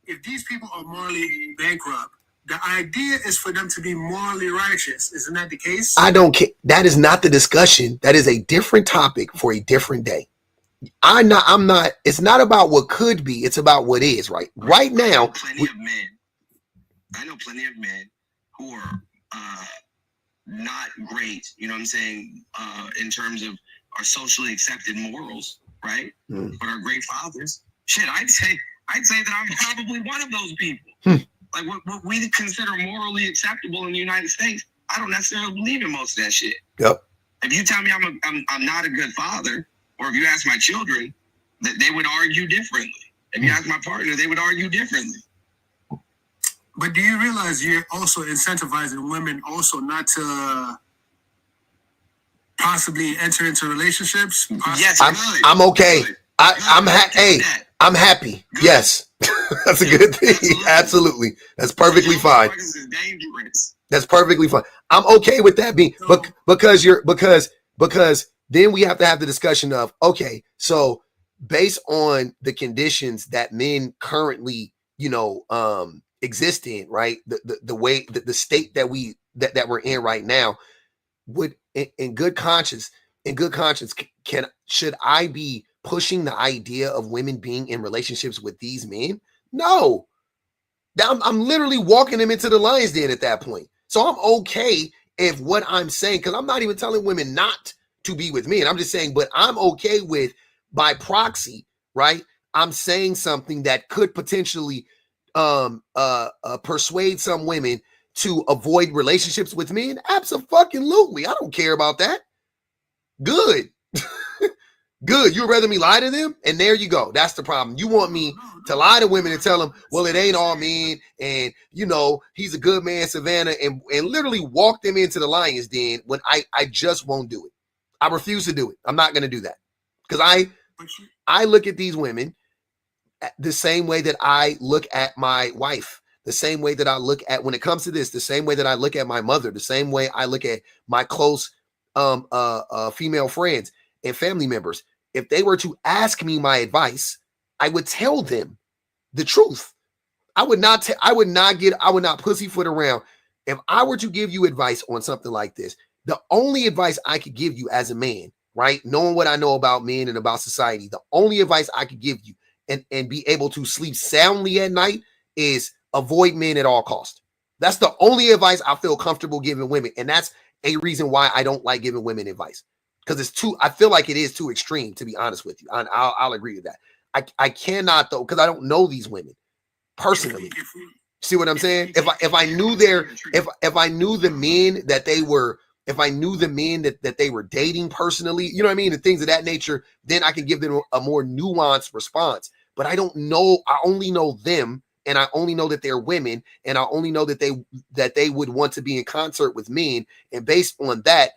Speaker 7: if these people are morally bankrupt, the idea is for them to be morally righteous. Isn't that the case?
Speaker 1: I don't care. That is not the discussion. That is a different topic for a different day. I'm not. It's not about what could be. It's about what is. Right now.
Speaker 4: Plenty of men. I know plenty of men who are not great, you know what I'm saying, in terms of our socially accepted morals, right? But are great fathers. Shit, I'd say that I'm probably one of those people. Like what we consider morally acceptable in the United States, I don't necessarily believe in most of that shit.
Speaker 1: Yep.
Speaker 4: If you tell me I'm not a good father, or if you ask my children, that they would argue differently. If you ask my partner, they would argue differently.
Speaker 7: But do you realize you're also incentivizing women also not to possibly enter into relationships?
Speaker 4: Yes,
Speaker 1: I'm okay. I'm happy. Good. Yes. That's a good thing. Absolutely. That's perfectly fine. That's perfectly fine. I'm okay with that being because then we have to have the discussion of, okay, so based on the conditions that men currently, exist in, right? The way the state that we're in right now, would in good conscience, should I be pushing the idea of women being in relationships with these men? No. I'm literally walking them into the lion's den at that point. So I'm okay if what I'm saying, because I'm not even telling women not to be with me. And I'm just saying, but I'm okay with, by proxy, right? I'm saying something that could potentially persuade some women to avoid relationships with men. Absolutely. I don't care about that. Good. Good. You'd rather me lie to them? And there you go. That's the problem. You want me to lie to women and tell them, well, it ain't all men. And, he's a good man, Savannah, and literally walk them into the lion's den when I just won't do it. I refuse to do it. I'm not going to do that. Because I look at these women the same way that I look at my wife, the same way that I look at, when it comes to this, the same way that I look at my mother, the same way I look at my close female friends and family members. If they were to ask me my advice, I would tell them the truth. I would not pussyfoot around. If I were to give you advice on something like this, the only advice I could give you as a man, right? Knowing what I know about men and about society, the only advice I could give you and be able to sleep soundly at night is avoid men at all costs. That's the only advice I feel comfortable giving women. And that's a reason why I don't like giving women advice. Because I feel like it is too extreme, to be honest with you. I'll agree with that. I cannot, though, because I don't know these women personally. See what I'm saying? If I knew the men that they were, if I knew the men that they were dating personally, you know what I mean, and things of that nature, then I can give them a more nuanced response. But I don't know. I only know them, and I only know that they're women, and I only know that they would want to be in concert with men. And based on that,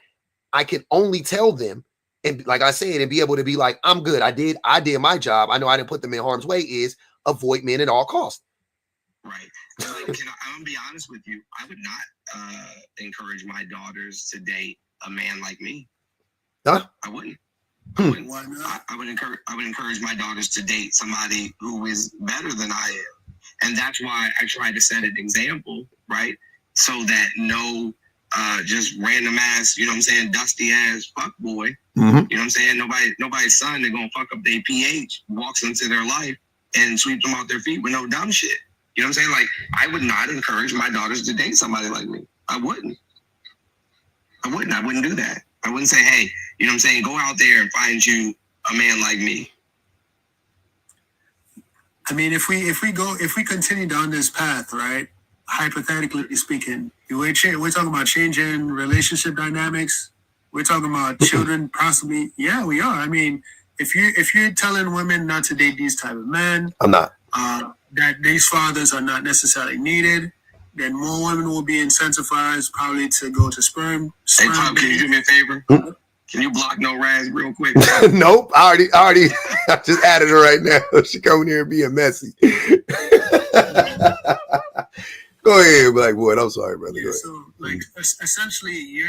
Speaker 1: I can only tell them, and like I said, and be able to be like, I'm good. I did my job. I know I didn't put them in harm's way. Is avoid men at all costs.
Speaker 4: Right. I'm gonna be honest with you. I would not encourage my daughters to date a man like me.
Speaker 1: Huh?
Speaker 4: I wouldn't. Why not? I would encourage my daughters to date somebody who is better than I am, and that's why I try to set an example, right? So that no, just random ass, you know what I'm saying, dusty ass fuck boy, you know what I'm saying, nobody's son, they're gonna fuck up their pH, walks into their life and sweep them off their feet with no dumb shit. You know what I'm saying? Like, I would not encourage my daughters to date somebody like me. I wouldn't do that. I wouldn't say, hey, you know what I'm saying, go out there and find you a man like me.
Speaker 7: I mean, if we continue down this path, right? Hypothetically speaking, we're talking about changing relationship dynamics. We're talking about children, possibly. Yeah, we are. I mean, if you're telling women not to date these type of men,
Speaker 1: I'm not.
Speaker 7: That these fathers are not necessarily needed, then more women will be incentivized probably to go to sperm.
Speaker 4: Hey, Pop, can you do me a favor? Can you block No Raz real quick?
Speaker 1: Nope. I just added her right now. She coming here and being messy. Go ahead, Black Boy. I'm sorry, brother.
Speaker 7: Yeah, so, like, essentially,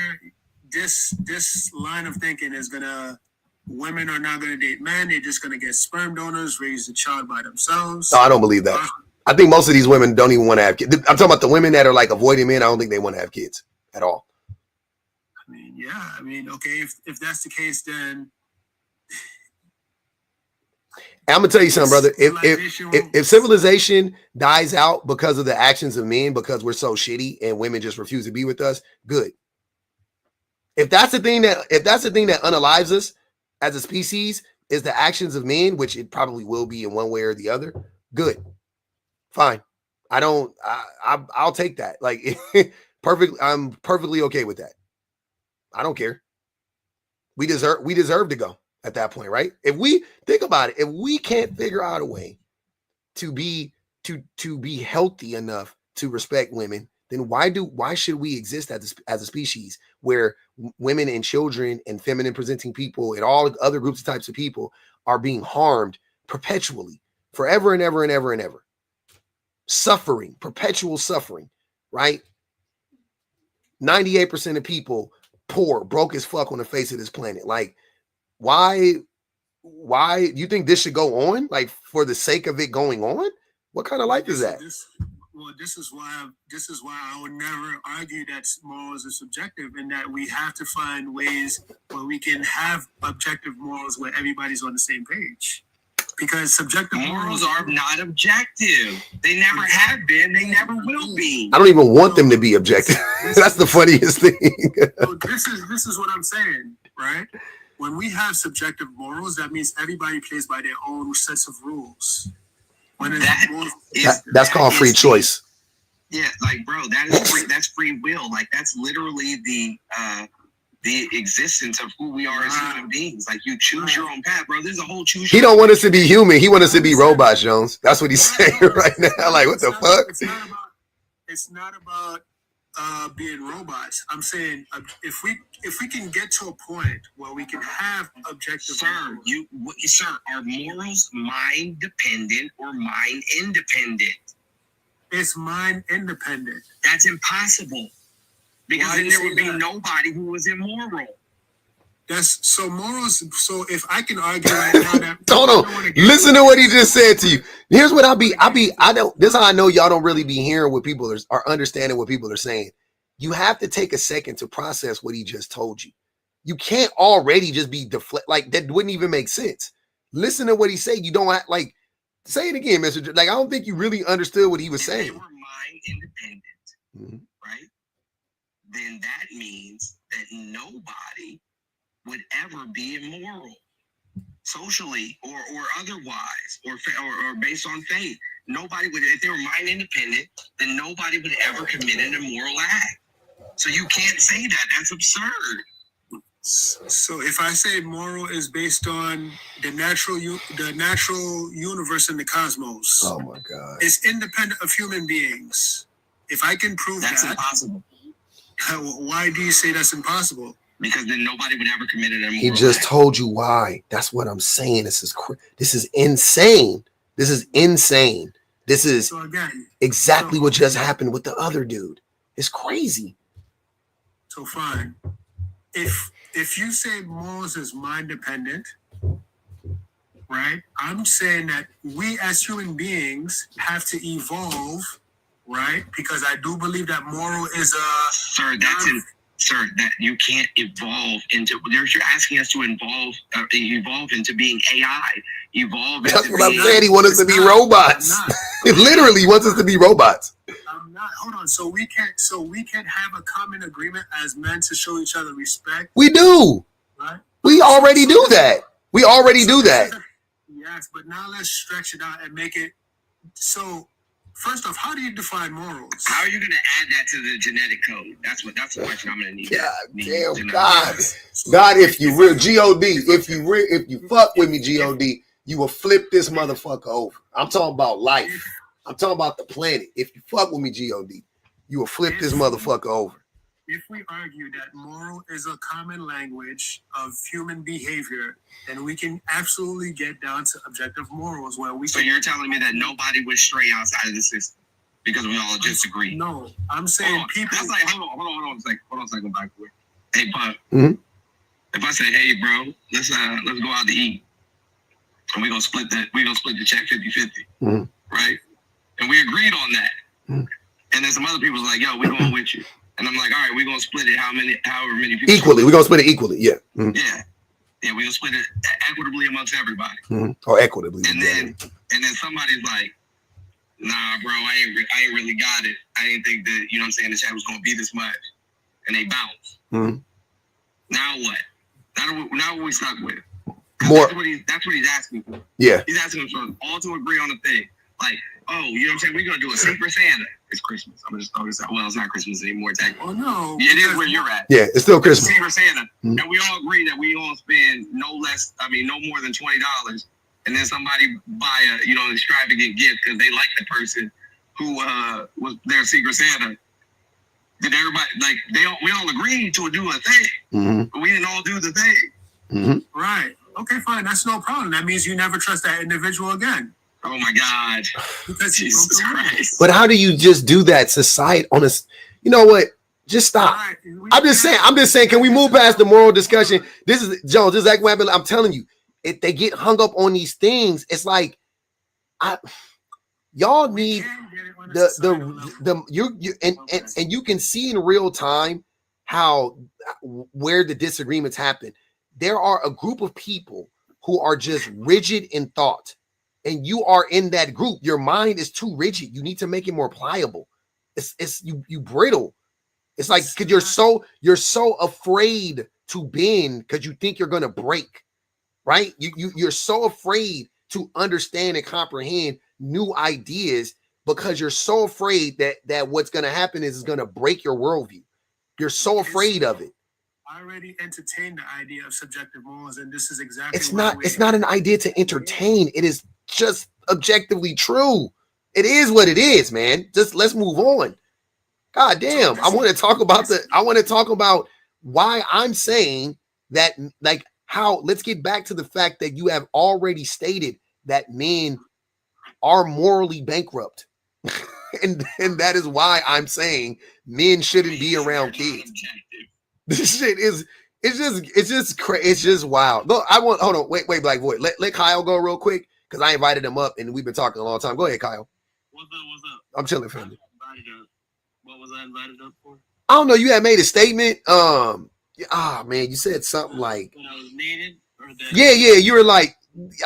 Speaker 7: this line of thinking is gonna, women are not gonna date men. They're just gonna get sperm donors, raise the child by themselves.
Speaker 1: No, I don't believe that. I think most of these women don't even want to have kids. I'm talking about the women that are like avoiding men. I don't think they want to have kids at all.
Speaker 7: I mean, yeah. I mean, okay, if that's the case, then.
Speaker 1: I'm gonna tell you something, brother. If civilization dies out because of the actions of men, because we're so shitty and women just refuse to be with us, good. If that's the thing that unalives us as a species is the actions of men, which it probably will be in one way or the other, good, fine. I'll take that. Like perfect. I'm perfectly okay with that. I don't care. We deserve to go at that point, right? If we think about it, if we can't figure out a way to be healthy enough to respect women, then why should we exist as a species where women and children and feminine presenting people and all other groups of types of people are being harmed perpetually, forever and ever and ever and ever, suffering, perpetual suffering, right? 98% of people poor, broke as fuck on the face of this planet. Like, why you think this should go on? Like, for the sake of it going on? What kind of life is that?
Speaker 7: This is why I would never argue that morals are subjective, and that we have to find ways where we can have objective morals where everybody's on the same page. Because subjective
Speaker 4: morals are not objective. They never have been. They never will be.
Speaker 1: I don't even want them to be objective. That's the funniest thing.
Speaker 7: So this is what I'm saying, right? When we have subjective morals, that means everybody plays by their own sets of rules.
Speaker 1: That's called free choice.
Speaker 4: Yeah, like, bro, that is free. That's free will. Like, that's literally the existence of who we are as human beings. Like, you choose your own path, bro. There's a whole choose.
Speaker 1: He don't want us to be human. He wants us to be robots, Jones. That's what he's saying right now. Like, what the fuck?
Speaker 7: It's not about being robots. I'm saying if we can get to a point where we can have objective.
Speaker 4: Sir, are morals mind dependent or mind independent?
Speaker 7: It's mind independent.
Speaker 4: That's impossible. Because then there would be nobody who was immoral.
Speaker 7: That's so morals. So if I can argue right now that
Speaker 1: hold on, listen to what he just said to you. Here's what I don't. This is how I know y'all don't really be hearing what people are understanding what people are saying. You have to take a second to process what he just told you. You can't already just be like that. Wouldn't even make sense. Listen to what he said. You don't have, like, say it again, Mr. Like, I don't think you really understood what he was saying.
Speaker 4: If they were mind independent, right? Then that means that nobody would ever be immoral, socially or otherwise, or based on faith. Nobody would, if they were mind independent, then nobody would ever commit an immoral act. So you can't say that. That's absurd.
Speaker 7: So if I say moral is based on the natural universe and the cosmos,
Speaker 1: oh my God,
Speaker 7: it's independent of human beings. If I can prove
Speaker 4: that's impossible.
Speaker 7: Why do you say that's impossible?
Speaker 4: Because then nobody would ever commit an immoral
Speaker 1: He just
Speaker 4: act.
Speaker 1: told you why. That's what I'm saying. This is insane. This is insane. This is
Speaker 7: so again,
Speaker 1: exactly what just happened with the other dude. It's crazy.
Speaker 7: So fine. If you say morals is mind dependent, right? I'm saying that we as human beings have to evolve, right? Because I do believe that moral is a
Speaker 4: Sir, that you can't evolve into. You're asking us to evolve into being AI.
Speaker 1: That's what I'm saying. He wants us to be robots. It literally wants us to be robots.
Speaker 7: I'm not. Hold on. So we can't have a common agreement as men to show each other respect.
Speaker 1: We do.
Speaker 7: Right.
Speaker 1: We already do that. We already do that.
Speaker 7: Yes, but now let's stretch it out and make it so. First off, how do you define morals?
Speaker 4: How are you going to add that to the genetic code? That's the question I'm going to need.
Speaker 1: God, God, if you real God, if you fuck with me, God, you will flip this motherfucker over. I'm talking about life. I'm talking about the planet. If you fuck with me, God, you will flip this motherfucker over.
Speaker 7: If we argue that moral is a common language of human behavior, then we can absolutely get down to objective morals where we.
Speaker 4: So you're telling me that nobody would stray outside of the system because we all disagree?
Speaker 7: No, I'm saying people.
Speaker 4: That's like hold on a second, back quick. Hey, Pop.
Speaker 1: Mm-hmm.
Speaker 4: If I say, hey, bro, let's go out to eat, and we're gonna split the check 50-50, right? And we agreed on that. And then some other people's like, yo, we're going with you. And I'm like, all right, we're going to split it however many people.
Speaker 1: Equally. We're going to split it equally. Yeah.
Speaker 4: Yeah. Yeah, we'll split it equitably amongst everybody.
Speaker 1: Or equitably.
Speaker 4: And then somebody's like, nah, bro, I ain't really got it. I didn't think that, you know what I'm saying, the chat was going to be this much. And they bounce. Now what? Now what we stuck with?
Speaker 1: More.
Speaker 4: That's what he's asking for.
Speaker 1: Yeah.
Speaker 4: He's asking us all to agree on a thing. Like, oh, you know what I'm saying? We're going to do a Secret Santa. It's Christmas. I'm going to just throw this out. Well, it's not Christmas anymore, technically.
Speaker 7: Oh, no.
Speaker 4: Yeah, it is where you're at.
Speaker 1: Yeah, it's still Christmas.
Speaker 4: Secret Santa. And we all agree that we all spend no more than $20. And then somebody buy a, an extravagant gift because they like the person who was their Secret Santa. Did everybody, we all agreed to do a thing, but we didn't all do the thing.
Speaker 7: Right. Okay, fine. That's no problem. That means you never trust that individual again.
Speaker 4: Oh my God.
Speaker 7: Because
Speaker 4: Jesus Christ.
Speaker 1: But how do you just do that? Society on us. You know what? Just stop.
Speaker 7: Right.
Speaker 1: I'm just saying, can we move past the moral discussion? This is Jones, this is exactly what happened. I'm telling you, if they get hung up on these things, it's like y'all need and you can see in real time where the disagreements happen. There are a group of people who are just rigid in thought, and you are in that group. Your mind is too rigid. You need to make it more pliable. It's you brittle. It's like because you're so afraid to bend because you think you're gonna break, right? You're so afraid to understand and comprehend new ideas because you're so afraid that what's gonna happen is gonna break your worldview. You're so afraid of it.
Speaker 7: I already entertained the idea of subjective morals, and this is exactly
Speaker 1: it's not an idea to entertain. It is just objectively true. It is what it is, man. Just let's move on. God damn. I want to talk about why I'm saying that, like, how let's get back to the fact that you have already stated that men are morally bankrupt. and that is why I'm saying men shouldn't be around kids. This shit is it's just wild. Go, hold on, wait, Black Boy. Let Kyle go real quick because I invited him up and we've been talking a long time. Go ahead, Kyle.
Speaker 5: What's up?
Speaker 1: I'm chilling, family.
Speaker 5: What was I invited up for?
Speaker 1: I don't know. You had made a statement. Man, you said something like
Speaker 5: when I was needed, or that
Speaker 1: yeah. You were like,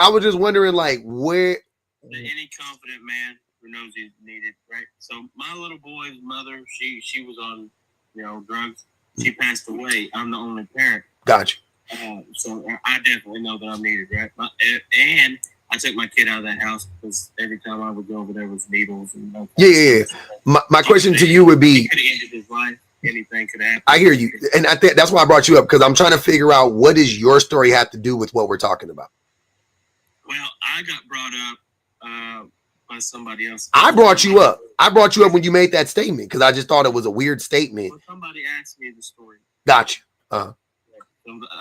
Speaker 1: I was just wondering, like, where
Speaker 5: any confident man who knows he's needed, right? So my little boy's mother, she was on, drugs. She passed away. I'm the only parent.
Speaker 1: Gotcha.
Speaker 5: So I definitely know that I'm needed, right? And I took my kid out of that house because every time I would go over there was needles and
Speaker 1: yeah. My question to you would be,
Speaker 5: could have ended his life. Anything could happen.
Speaker 1: I hear you, and I think that's why I brought you up because I'm trying to figure out what does your story have to do with what we're talking about.
Speaker 5: Well, I got brought up by somebody else.
Speaker 1: I brought you up when you made that statement because I just thought it was a weird statement.
Speaker 5: Well, somebody asked me the story.
Speaker 1: Gotcha.
Speaker 5: I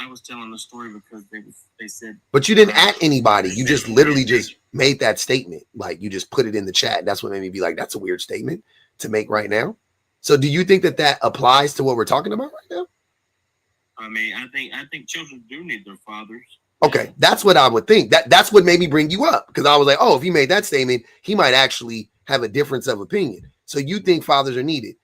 Speaker 5: was telling the story because they said.
Speaker 1: But you didn't at anybody. You just literally just made that statement. Like you just put it in the chat. That's what made me be like, that's a weird statement to make right now. So do you think that applies to what we're talking about right now?
Speaker 5: I mean, I think children do need their fathers.
Speaker 1: Okay, that's what I would think. That's what made me bring you up because I was like, oh, if he made that statement, he might actually have a difference of opinion. So you think fathers are needed?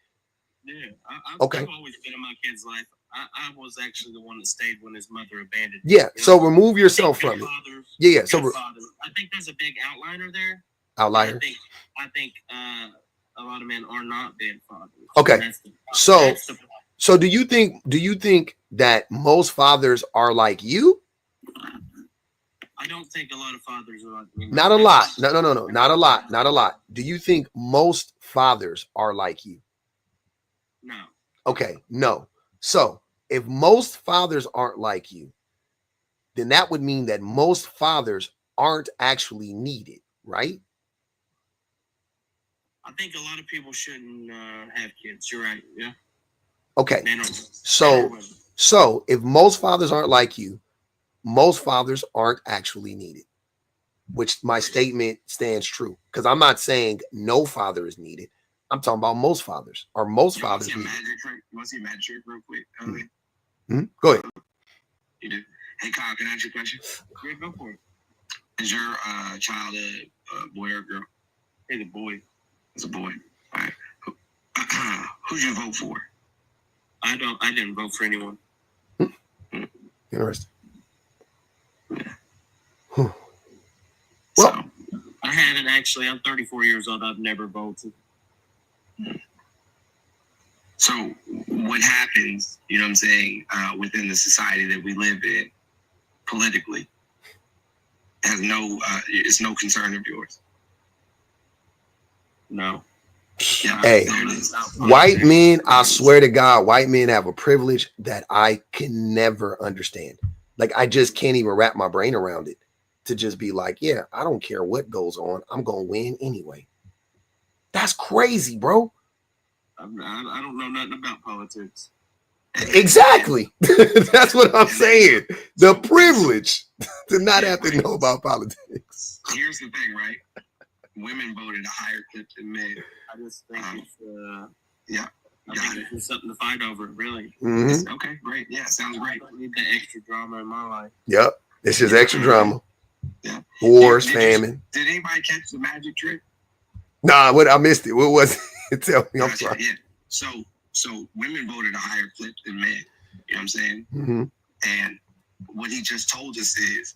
Speaker 5: Yeah. I've always been in my kid's life. I was actually the one that stayed when his mother abandoned him.
Speaker 1: Yeah. So remove yourself from it. Yeah. So
Speaker 5: I think there's a big outliner there.
Speaker 1: Outlier.
Speaker 5: I think a lot of men are not bad fathers.
Speaker 1: Okay. So do you think that most fathers are like you?
Speaker 5: I don't think a lot of fathers are like me.
Speaker 1: Not a lot. No. Not a lot. Do you think most fathers are like you?
Speaker 5: No.
Speaker 1: Okay. No. So if most fathers aren't like you, then that would mean that most fathers aren't actually needed, right?
Speaker 5: I think a lot of people shouldn't have kids. You're right. Yeah.
Speaker 1: Okay. So if most fathers aren't like you, most fathers aren't actually needed, which my statement stands true. Because I'm not saying no father is needed. I'm talking about most fathers. Are most fathers needed?
Speaker 4: You want to see a magic trick real quick?
Speaker 1: Go ahead.
Speaker 4: You do. Hey, Kyle, can I ask you a question?
Speaker 5: Yeah, go for it.
Speaker 4: Is your child a boy or a girl?
Speaker 5: He's a boy.
Speaker 4: It's a boy. All right. Who'd you vote for?
Speaker 5: I didn't vote for anyone.
Speaker 1: Interesting.
Speaker 5: actually, I'm 34 years old. I've never voted.
Speaker 4: So what happens, you know what I'm saying, within the society that we live in, politically, has is no concern of yours?
Speaker 5: No.
Speaker 4: Yeah,
Speaker 1: Hey, white men, I swear to God, white men have a privilege that I can never understand. Like, I just can't even wrap my brain around it to just be like, yeah, I don't care what goes on. I'm going to win anyway. That's crazy, bro.
Speaker 5: I don't know nothing about politics.
Speaker 1: Exactly. That's what I'm saying. The privilege to not have to know about politics.
Speaker 4: Here's the thing, right? Women voted a higher clip than men.
Speaker 5: I just think it's
Speaker 4: yeah.
Speaker 5: I think it's something to fight over, really.
Speaker 1: Mm-hmm.
Speaker 4: Okay, great. Yeah, sounds great.
Speaker 5: I need that extra drama in my life.
Speaker 1: Yep. It's just extra drama.
Speaker 4: Yeah.
Speaker 1: Wars, famine.
Speaker 4: Did anybody catch the magic trick?
Speaker 1: Nah, I missed it. What was it? Tell me. I'm sorry.
Speaker 4: Yeah. So women voted a higher clip than men. You know what I'm saying?
Speaker 1: Mm-hmm.
Speaker 4: And what he just told us is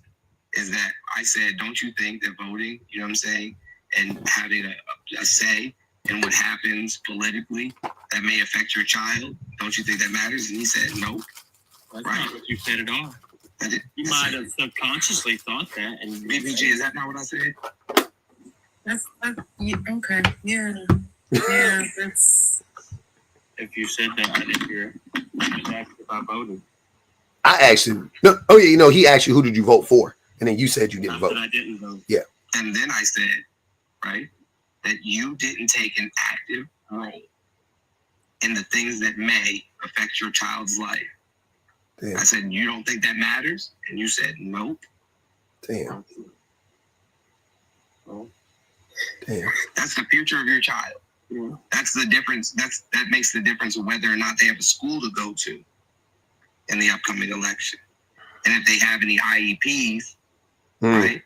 Speaker 4: that I said, don't you think that voting, you know what I'm saying, and having a say in what happens politically that may affect your child, don't you think that matters? And he said, no.
Speaker 5: That's not what you said at all. You might have subconsciously thought that. And
Speaker 4: BBG, is that not what I said?
Speaker 2: That's yeah, okay. Yeah. Yeah, that's...
Speaker 5: If you said that, I didn't hear it. You just asked if I voted.
Speaker 1: I actually, no, oh yeah, you know, he asked you, who did you vote for? And then you said you didn't vote.
Speaker 5: But I didn't vote.
Speaker 1: Yeah.
Speaker 4: And then I said, right, that you didn't take an active role in the things that may affect your child's life. Damn. I said, you don't think that matters? And you said, nope.
Speaker 1: Damn.
Speaker 5: Oh.
Speaker 1: Damn.
Speaker 4: That's the future of your child.
Speaker 5: Yeah.
Speaker 4: That's the difference. That makes the difference of whether or not they have a school to go to in the upcoming election. And if they have any IEPs, right?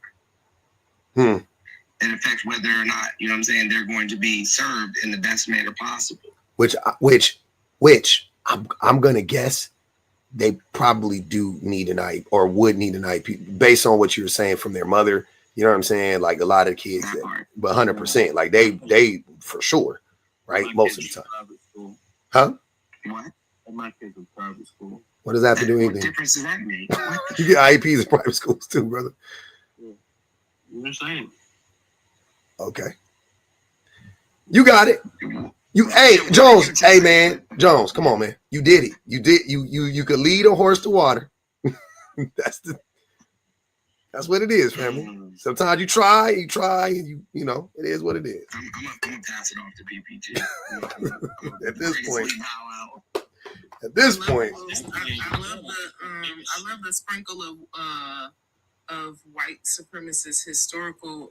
Speaker 4: It affects whether or not, you know what I'm saying, they're going to be served in the best manner possible.
Speaker 1: Which I'm gonna guess they probably do need an IEP or would need an IEP based on what you were saying from their mother. You know what I'm saying? Like a lot of kids, but 100%, like they for sure, right? Most of the time. Huh?
Speaker 4: What?
Speaker 5: My kids in private school.
Speaker 1: What does that have to do with anything?
Speaker 4: What difference does that make?
Speaker 1: You get IEPs in private schools too, brother.
Speaker 5: Yeah. I'm just saying.
Speaker 1: Okay. You got it. Hey, Jones. Hey, man. Jones, come on, man. You did it. You could lead a horse to water. That's what it is, family. Sometimes you try, and you know, it is what it is.
Speaker 4: I'm gonna pass it off to BPG.
Speaker 1: At this point.
Speaker 2: I love the sprinkle of white supremacist historical,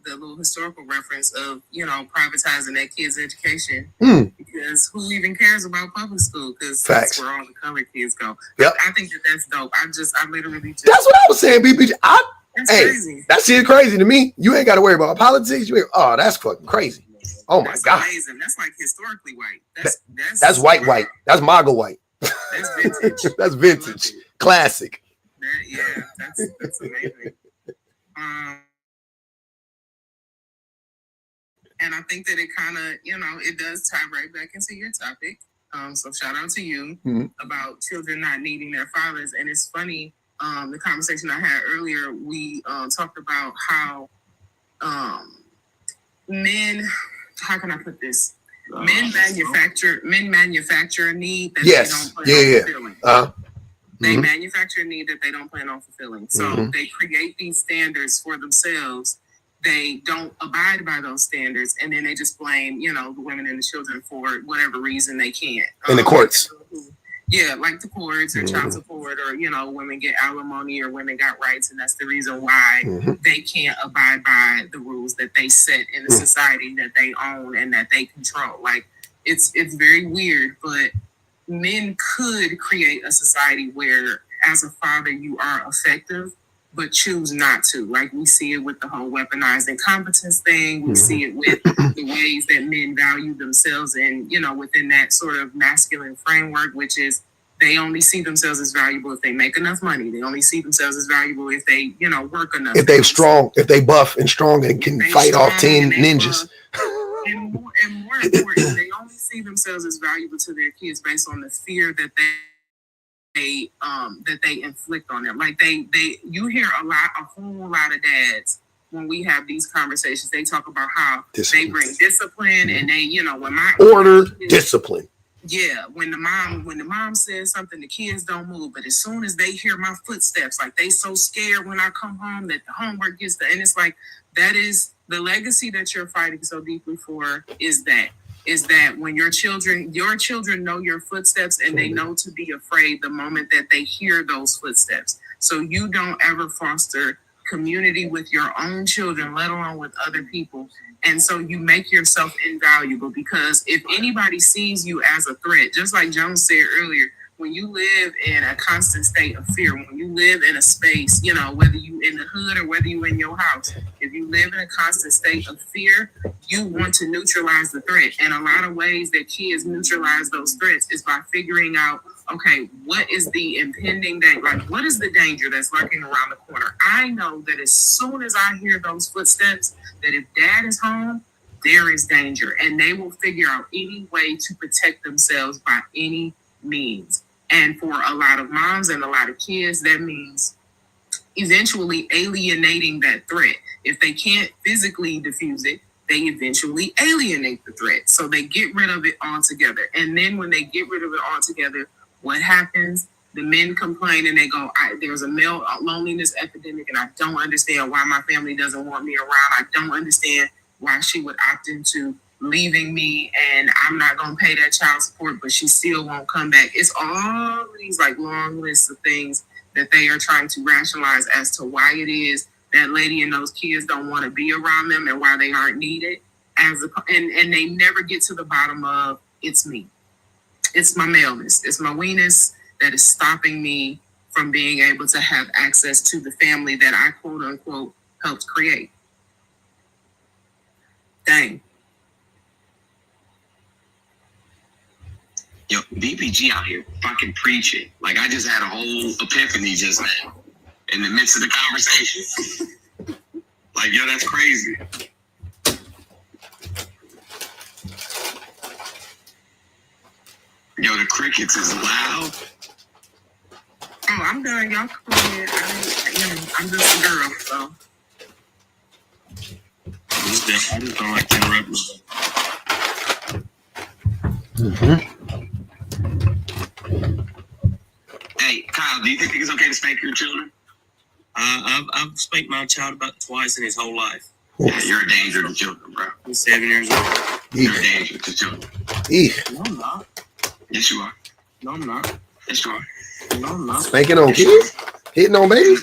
Speaker 2: the little historical reference of, you know, privatizing that kid's education. Because who even cares about public school? Because that's where all the colored kids go.
Speaker 1: Yep.
Speaker 2: I think that's dope. I literally just...
Speaker 1: That's what I was saying, BPG.
Speaker 2: That's crazy.
Speaker 1: That shit crazy to me. You ain't got to worry about politics. That's fucking crazy. Oh my God.
Speaker 2: Amazing. That's like historically white.
Speaker 1: That's white. That's MAGA white.
Speaker 2: That's vintage.
Speaker 1: That's vintage. Classic.
Speaker 2: That's amazing. And I think that it kind of, you know, it does tie right back into your topic. So shout out to you about children not needing their fathers. And it's funny, the conversation I had earlier, we talked about how men, how can I put this? Men manufacture a need that they don't plan on fulfilling. They manufacture a need that they don't plan on fulfilling. So they create these standards for themselves. They don't abide by those standards, and then they just blame, you know, the women and the children for whatever reason they can't.
Speaker 1: In the courts.
Speaker 2: Yeah, like the courts or child support, or, you know, women get alimony or women got rights, and that's the reason why they can't abide by the rules that they set in the society that they own and that they control. Like, it's very weird, but men could create a society where, as a father, you are effective, but choose not to. Like, we see it with the whole weaponized incompetence thing. We see it with the ways that men value themselves and, you know, within that sort of masculine framework, which is They only see themselves as valuable if they make enough money. They only see themselves as valuable if they, work enough.
Speaker 1: If they're strong, if they buff and strong and can fight off 10 ninjas.
Speaker 2: And more important, they only see themselves as valuable to their kids based on the fear that they inflict on them. Like you hear a whole lot of dads when we have these conversations. They talk about how they bring discipline and they, when my
Speaker 1: discipline.
Speaker 2: Yeah, when the mom says something, the kids don't move. But as soon as they hear my footsteps, like they so scared when I come home that the homework gets done. And it's like, that is the legacy that you're fighting so deeply for, is that when your children know your footsteps and they know to be afraid the moment that they hear those footsteps. So you don't ever foster community with your own children, let alone with other people. And so you make yourself invaluable, because if anybody sees you as a threat, just like Jones said earlier, when you live in a constant state of fear, when you live in a space, whether you in the hood or whether you in your house, if you live in a constant state of fear, you want to neutralize the threat. And a lot of ways that kids neutralize those threats is by figuring out, okay, what is the impending danger? Like, what is the danger that's lurking around the corner? I know that as soon as I hear those footsteps, that if dad is home, there is danger. And they will figure out any way to protect themselves by any means. And for a lot of moms and a lot of kids, that means eventually alienating that threat. If they can't physically diffuse it, they eventually alienate the threat. So they get rid of it altogether. And then when they get rid of it altogether, what happens? The men complain and they go, there's a male loneliness epidemic, and I don't understand why my family doesn't want me around. I don't understand why she would opt into leaving me, and I'm not going to pay that child support, but she still won't come back. It's all these like long lists of things that they are trying to rationalize as to why it is that lady and those kids don't want to be around them and why they aren't needed. And they never get to the bottom of, it's me. It's my maleness. It's my weeness that is stopping me from being able to have access to the family that I, quote unquote, helped create. Dang.
Speaker 4: Yo, BPG out here fucking preaching. Like, I just had a whole epiphany just now in the midst of the conversation. Like, yo, that's crazy. Yo, the crickets is loud.
Speaker 2: Oh, I'm done. Y'all come in. I'm just a girl, so.
Speaker 5: I just don't like to interrupt you.
Speaker 1: Mm-hmm.
Speaker 4: Hey, Kyle, do you think it's okay to spank your children?
Speaker 5: I've spanked my child about twice in his whole life.
Speaker 4: Yeah, you're a danger to children, bro.
Speaker 5: He's 7 years old.
Speaker 4: You're a danger to children.
Speaker 5: No, I'm not.
Speaker 4: Yes, you are.
Speaker 5: No, I'm not.
Speaker 4: Yes, you are.
Speaker 5: No, I'm not.
Speaker 1: Spanking on kids? Hitting on babies?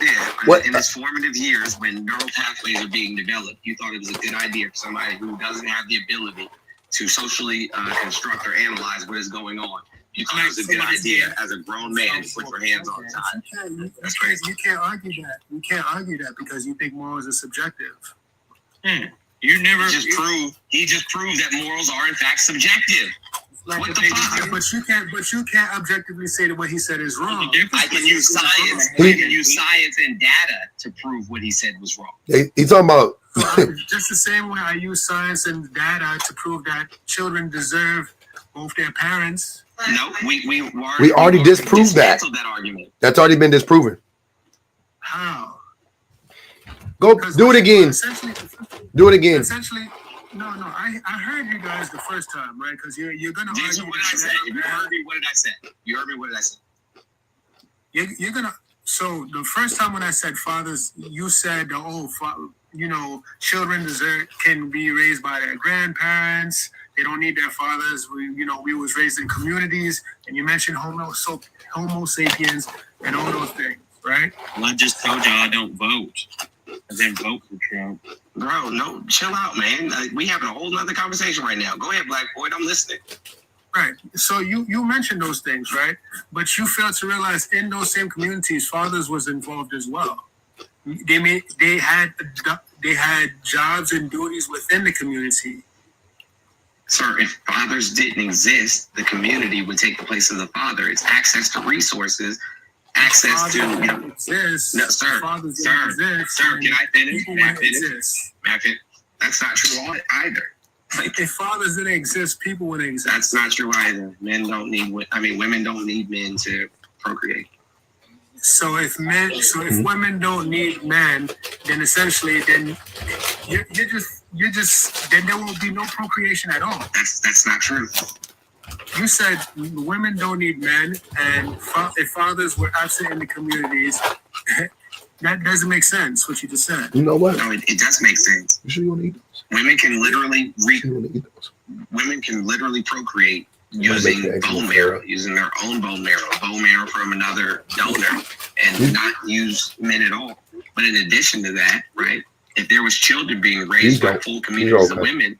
Speaker 4: Yeah,
Speaker 1: What?
Speaker 4: In its formative years, when neural pathways are being developed, you thought it was a good idea for somebody who doesn't have the ability to socially construct or analyze what is going on. You thought it was a good idea as a grown man to put your hands on a child. That's crazy.
Speaker 7: You can't argue that. You can't argue that because you think morals are subjective.
Speaker 5: You never.
Speaker 4: He just proved that morals are in fact subjective.
Speaker 7: Like
Speaker 4: what the fuck?
Speaker 7: But you can't objectively say that what he said is wrong.
Speaker 4: I can use science. I can use science and data to prove what he said was wrong.
Speaker 1: He's talking about
Speaker 7: Just the same way I use science and data to prove that children deserve both their parents.
Speaker 4: No, we
Speaker 1: already disproved that.
Speaker 4: That argument.
Speaker 1: That's already been disproven.
Speaker 7: How?
Speaker 1: Go do it again. Do it again.
Speaker 7: Essentially, no. I heard you guys the first time, right? Because you're gonna argue.
Speaker 4: What did I say? You heard me. What did I say? You heard me. What did I say?
Speaker 7: You're gonna. So the first time when I said fathers, you said, children can be raised by their grandparents. They don't need their fathers. We was raised in communities, and you mentioned Homo sapiens and all those things, right?
Speaker 5: Well, I just told y'all I don't vote. I didn't vote for Trump.
Speaker 4: Bro, no, chill out, man. We having a whole nother conversation right now. Go ahead, Black Boy. I'm listening.
Speaker 7: Right. So you mentioned those things, right? But you failed to realize in those same communities, fathers was involved as well. They had jobs and duties within the community.
Speaker 4: Sir, if fathers didn't exist, the community would take the place of the father. It's access to resources, access to, you know.
Speaker 7: Exist.
Speaker 4: No, sir, can I finish? That's not true either.
Speaker 7: If fathers didn't exist, people wouldn't exist.
Speaker 4: That's not true either. Women don't need men to procreate.
Speaker 7: So if women don't need men, then essentially, then you're just then there will be no procreation at all.
Speaker 4: That's not true.
Speaker 7: You said women don't need men, and if fathers were absent in the communities, that doesn't make sense. What you just said.
Speaker 1: You know what?
Speaker 4: No, it does make sense.
Speaker 1: You sure you want to eat those?
Speaker 4: Women can literally procreate using bone marrow, using their own bone marrow from another donor, and not use men at all. But in addition to that, right, if there was children being raised by full communities of women,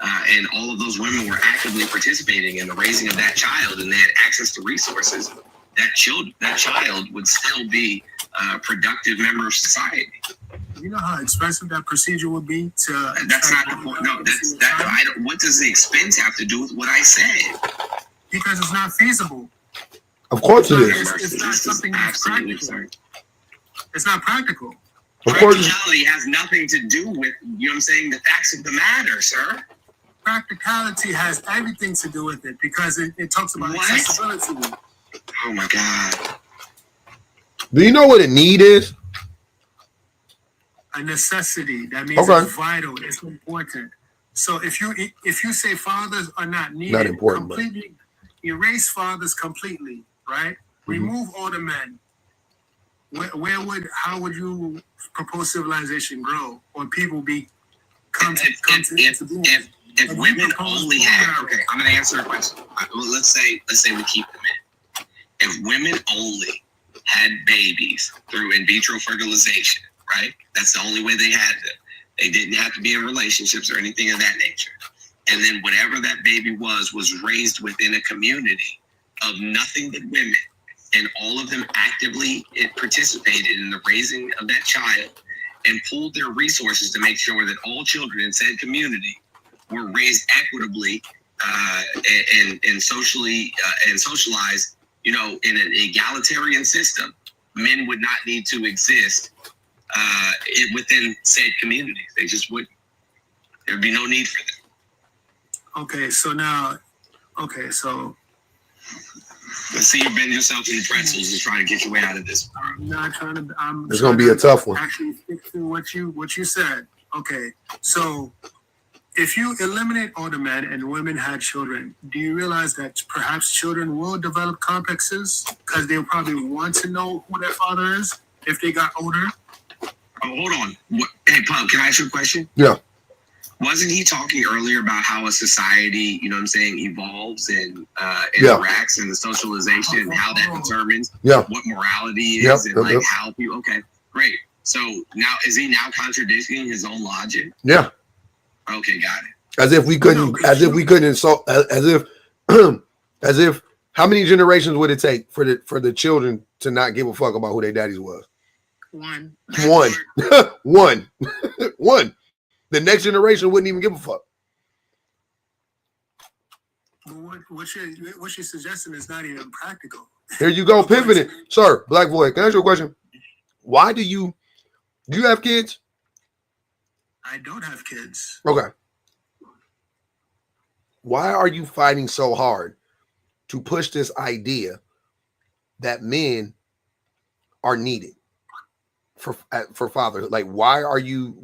Speaker 4: and all of those women were actively participating in the raising of that child, and they had access to resources, that child would still be a productive member of society.
Speaker 7: You know how expensive that procedure would be to.
Speaker 4: That's not the point. No, what does the expense have to do with what I said?
Speaker 7: Because it's not feasible.
Speaker 1: Of course it is.
Speaker 7: It's not something that's practical. It's not practical.
Speaker 1: Of course.
Speaker 4: Practicality has nothing to do with, you know what I'm saying, the facts of the matter, sir.
Speaker 7: Practicality has everything to do with it because it talks about accessibility.
Speaker 4: Oh my God.
Speaker 1: Do you know what a need is?
Speaker 7: A necessity. That means it's vital. It's important. So if you say fathers are not needed,
Speaker 1: not important,
Speaker 7: completely erase fathers completely, right? Remove all the men. How would you propose civilization grow or people come to being?
Speaker 4: If women only had, okay, I'm going to answer a question. Let's say we keep them in. If women only had babies through in vitro fertilization, right? That's the only way they had them. They didn't have to be in relationships or anything of that nature. And then whatever that baby was raised within a community of nothing but women, and all of them actively participated in the raising of that child and pooled their resources to make sure that all children in said community were raised equitably and socially and socialized, you know, in an egalitarian system. Men would not need to exist within said communities. They just wouldn't. There'd be no need for them.
Speaker 7: Okay, so
Speaker 4: let's see you bend yourself in the pretzels and try to get your way out of this.
Speaker 7: I'm not trying to.
Speaker 1: It's gonna be a tough one.
Speaker 7: Actually, fixing what you said. Okay, so if you eliminate all the men and women had children, do you realize that perhaps children will develop complexes because they'll probably want to know who their father is if they got older?
Speaker 4: Oh, hold on. Hey, Pub, can I ask you a question?
Speaker 1: Yeah.
Speaker 4: Wasn't he talking earlier about how a society, you know what I'm saying, evolves and interacts and the socialization and how that determines what morality is and like how people, okay, great. So now, is he now contradicting his own logic?
Speaker 1: Yeah.
Speaker 4: Okay, got it.
Speaker 1: As if we couldn't insult, as if how many generations would it take for the children to not give a fuck about who their daddies was?
Speaker 7: One.
Speaker 1: One. The next generation wouldn't even give a fuck.
Speaker 7: But what you're suggesting is not even practical.
Speaker 1: Here you go, pivoting. Sir, Black Void, can I ask you a question? Why do you have kids?
Speaker 7: I don't have kids.
Speaker 1: Okay. Why are you fighting so hard to push this idea that men are needed for fathers? Like, why are you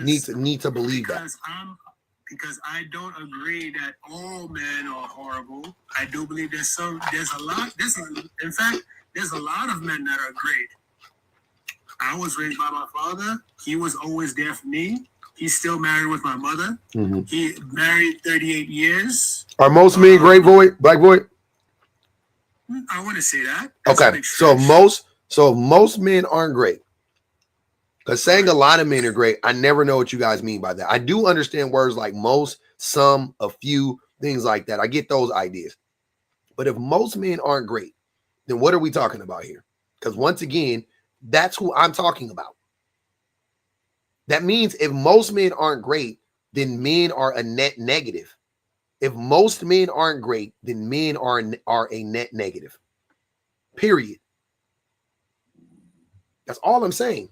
Speaker 1: need to believe that?
Speaker 7: Because I don't agree that all men are horrible. I do believe there's a lot of men that are great. I was raised by my father. He was always there for me. He's still married with my mother. Mm-hmm. He married 38 years.
Speaker 1: Are most men great, Black Void?
Speaker 7: I want to say that.
Speaker 1: Okay, so most men aren't great. Because saying a lot of men are great, I never know what you guys mean by that. I do understand words like most, some, a few, things like that. I get those ideas. But if most men aren't great, then what are we talking about here? Because once again, that's who I'm talking about. That means if most men aren't great, then men are a net negative. If most men aren't great, then men are a net negative. Period. That's all I'm saying.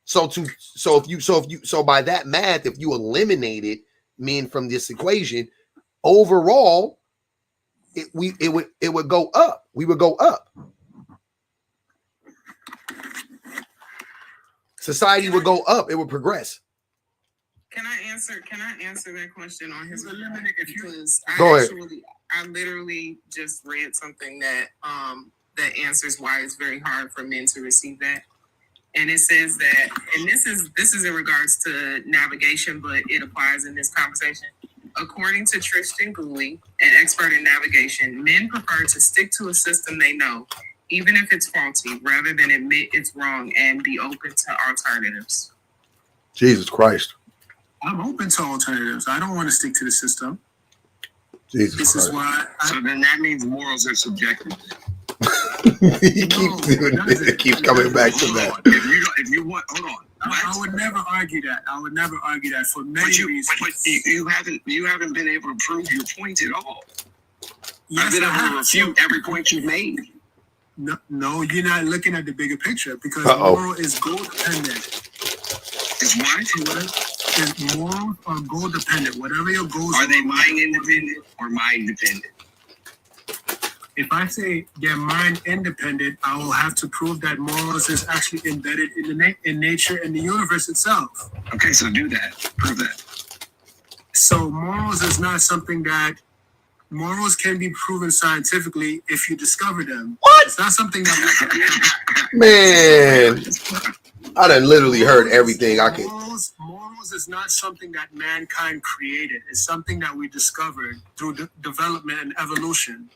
Speaker 1: So by that math, if you eliminated men from this equation, overall, it would go up. We would go up. Society would go up. It would progress.
Speaker 8: Can I answer that question on his eliminate? Because
Speaker 1: Go ahead.
Speaker 8: I literally just read something that that answers why it's very hard for men to receive that. And it says that, and this is in regards to navigation, but it applies in this conversation. According to Tristan Gooley, an expert in navigation, men prefer to stick to a system they know, even if it's faulty, rather than admit it's wrong and be open to alternatives.
Speaker 1: Jesus Christ.
Speaker 7: I'm open to alternatives. I don't want to stick to the system.
Speaker 1: Jesus
Speaker 7: This
Speaker 1: Christ.
Speaker 7: is why.
Speaker 5: So then that means morals are subjective.
Speaker 1: He keeps doing it. He keeps coming back to that.
Speaker 5: If you want, hold on.
Speaker 7: I would never argue that. I would never argue that for many reasons.
Speaker 5: But you haven't been able to prove your point at all.
Speaker 7: Yes,
Speaker 5: I've been
Speaker 7: I
Speaker 5: able to
Speaker 7: have.
Speaker 5: refute every point you've made.
Speaker 7: No, you're not looking at the bigger picture because
Speaker 1: Uh-oh.
Speaker 7: moral is goal dependent.
Speaker 5: Is what?
Speaker 7: Morals are goal dependent. Whatever your goals
Speaker 5: Are they mind independent or mind dependent?
Speaker 7: If I say they're mind independent, I will have to prove that morals is actually embedded in nature and the universe itself.
Speaker 5: Okay, so do that. Prove that.
Speaker 7: So morals is not something that morals can be proven scientifically if you discover them.
Speaker 1: What?
Speaker 7: It's not something that
Speaker 1: Man, I done literally heard everything I could.
Speaker 7: Morals is not something that mankind created. It's something that we discovered through development and evolution.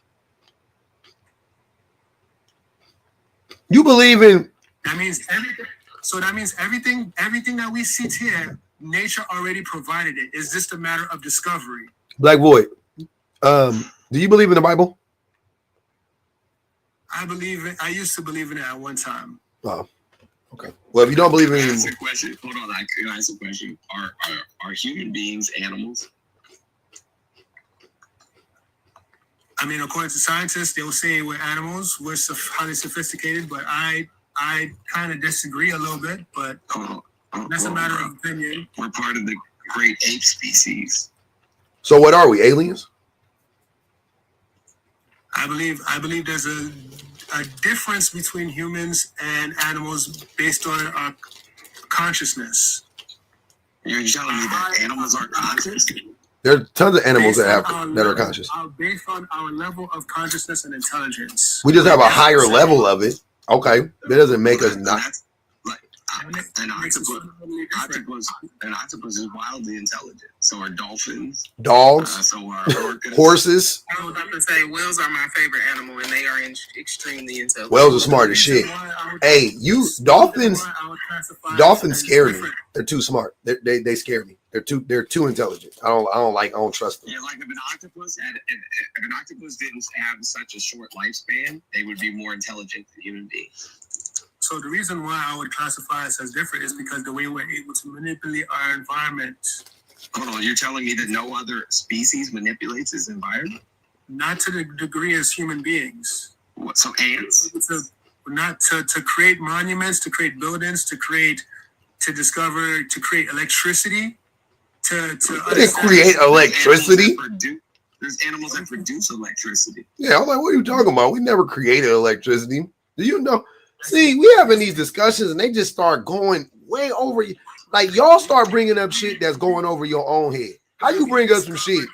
Speaker 1: You believe in
Speaker 7: That means everything. So that means everything that we see here, nature already provided it. It's just a matter of discovery.
Speaker 1: Black Void. Do you believe in the Bible?
Speaker 7: I believe it. I used to believe in it at one time.
Speaker 1: Oh, okay. Well, if you don't believe in
Speaker 5: Can I ask a question? Hold on, can I ask a question? Are human beings animals?
Speaker 7: I mean, according to scientists, they'll say we're animals, we're highly sophisticated, but I kind of disagree a little bit, but that's a matter of opinion.
Speaker 5: We're part of the great ape species.
Speaker 1: So what are we, aliens?
Speaker 7: I believe there's a difference between humans and animals based on our consciousness.
Speaker 5: You're telling me that animals are conscious?
Speaker 1: There are tons of animals that are conscious.
Speaker 7: Based on our level of consciousness and intelligence.
Speaker 1: We just have a higher level of it. Okay, that doesn't make us not.
Speaker 5: An octopus is wildly intelligent. So are dolphins.
Speaker 1: Dogs.
Speaker 5: So are orcas.
Speaker 1: Horses.
Speaker 8: I was about to say whales are my favorite animal, and they are extremely intelligent.
Speaker 1: Whales are smart as shit. Hey, dolphins scare me. They're too smart. They scare me. They're too intelligent. I don't trust them.
Speaker 5: Yeah, like if an octopus didn't have such a short lifespan, they would be more intelligent than human beings.
Speaker 7: So the reason why I would classify us as different is because the way we're able to manipulate our environment.
Speaker 5: Hold on, you're telling me that no other species manipulates its environment?
Speaker 7: Not to the degree as human beings.
Speaker 5: What, so ants?
Speaker 7: Not to create monuments, to create buildings, to create electricity.
Speaker 1: They create electricity?
Speaker 5: There's animals that produce electricity.
Speaker 1: Yeah, I'm like, what are you talking about? We never created electricity. Do you know? See, we having these discussions and they just start going way over. Like, y'all start bringing up shit that's going over your own head. How you bring up some shit?
Speaker 5: We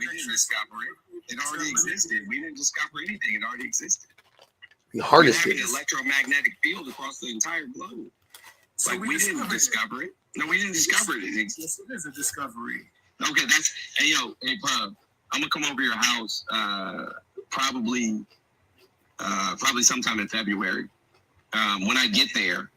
Speaker 5: didn't discover it. It already existed. We didn't discover anything. It already existed.
Speaker 1: We harnessed
Speaker 5: We
Speaker 1: it.
Speaker 5: have an electromagnetic field across the entire globe.
Speaker 7: So
Speaker 5: Like, we didn't discover it. No, we didn't discover it.
Speaker 7: Yes, it is a discovery.
Speaker 5: Okay, hey Pub, I'm gonna come over your house probably sometime in February. When I get there,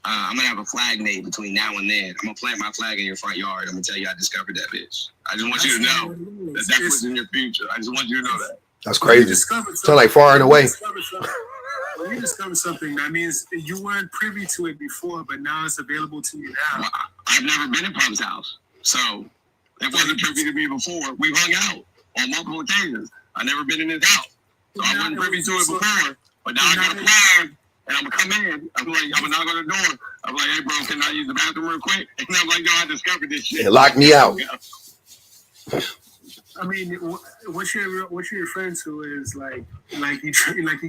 Speaker 5: I'm gonna have a flag made between now and then. I'm gonna plant my flag in your front yard. I'm gonna tell you I discovered that bitch. I just want you to know that was in your future. I just want you to know that.
Speaker 1: That's crazy. Sound like far and away.
Speaker 7: When you discover something, that means you weren't privy to it before, but now it's available to you now.
Speaker 5: I
Speaker 4: I've never been in Pub's house, so it wasn't privy to me before. We hung out on multiple occasions. I've never been in his house, so I wasn't privy to it before. But now I got a plan, and I'm gonna come in. I'm like, I'm gonna knock on the door. I'm like, hey, bro, can I use the bathroom real quick? And I'm like, no, I discovered this shit.
Speaker 1: Yeah, lock me out.
Speaker 7: I mean, what you're referring to is like you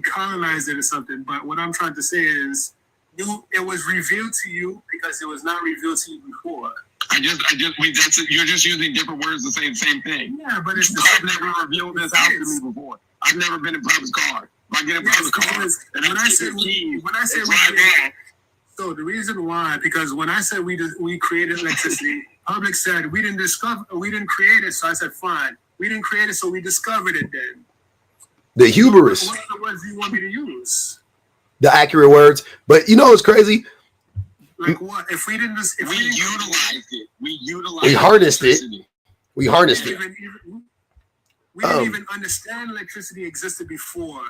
Speaker 7: colonized it or something. But what I'm trying to say is, it was revealed to you because it was not revealed to you before. You're just using different words to say the same thing. Yeah, but it's I've never revealed this house to me before. I've never been in Pub's car. If I get in Pub's car, and when I say so the reason why, because when I said we created electricity, public said we didn't create it, so I said fine. We didn't create it, so we discovered it then.
Speaker 1: The hubris.
Speaker 7: What words do you want me to use?
Speaker 1: The accurate words. But you know what's crazy?
Speaker 7: Like what? If we didn't
Speaker 4: we utilized it.
Speaker 1: We harnessed it. We harnessed it.
Speaker 7: We didn't even understand electricity existed before.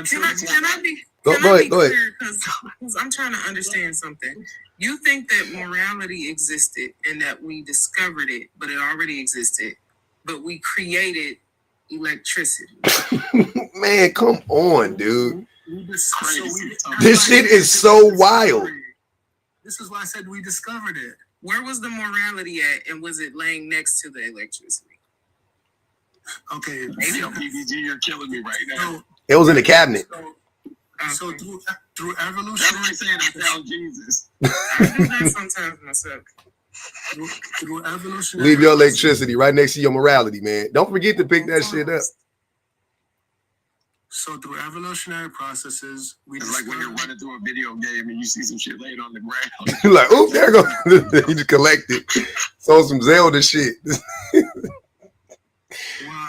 Speaker 8: Can I be
Speaker 1: Go ahead.
Speaker 8: Because I'm trying to understand something. You think that morality existed and that we discovered it, but it already existed, but we created electricity.
Speaker 1: Man, come on, dude. This shit is so wild.
Speaker 7: This is why I said we discovered it.
Speaker 8: Where was the morality at, and was it laying next to the electricity?
Speaker 7: Okay,
Speaker 4: PVG, you're killing me right now.
Speaker 1: It was in the cabinet.
Speaker 7: So through evolution,
Speaker 4: that's what I'm saying. I found Jesus.
Speaker 8: I do that sometimes myself.
Speaker 7: Through evolution,
Speaker 1: leave your electricity right next to your morality, man. Don't forget to pick that shit up.
Speaker 7: So through evolutionary processes,
Speaker 4: it's like when you're running through a video game and you see some shit laying on the ground.
Speaker 1: You're like, oh, there goes. You just collect it. So some Zelda shit.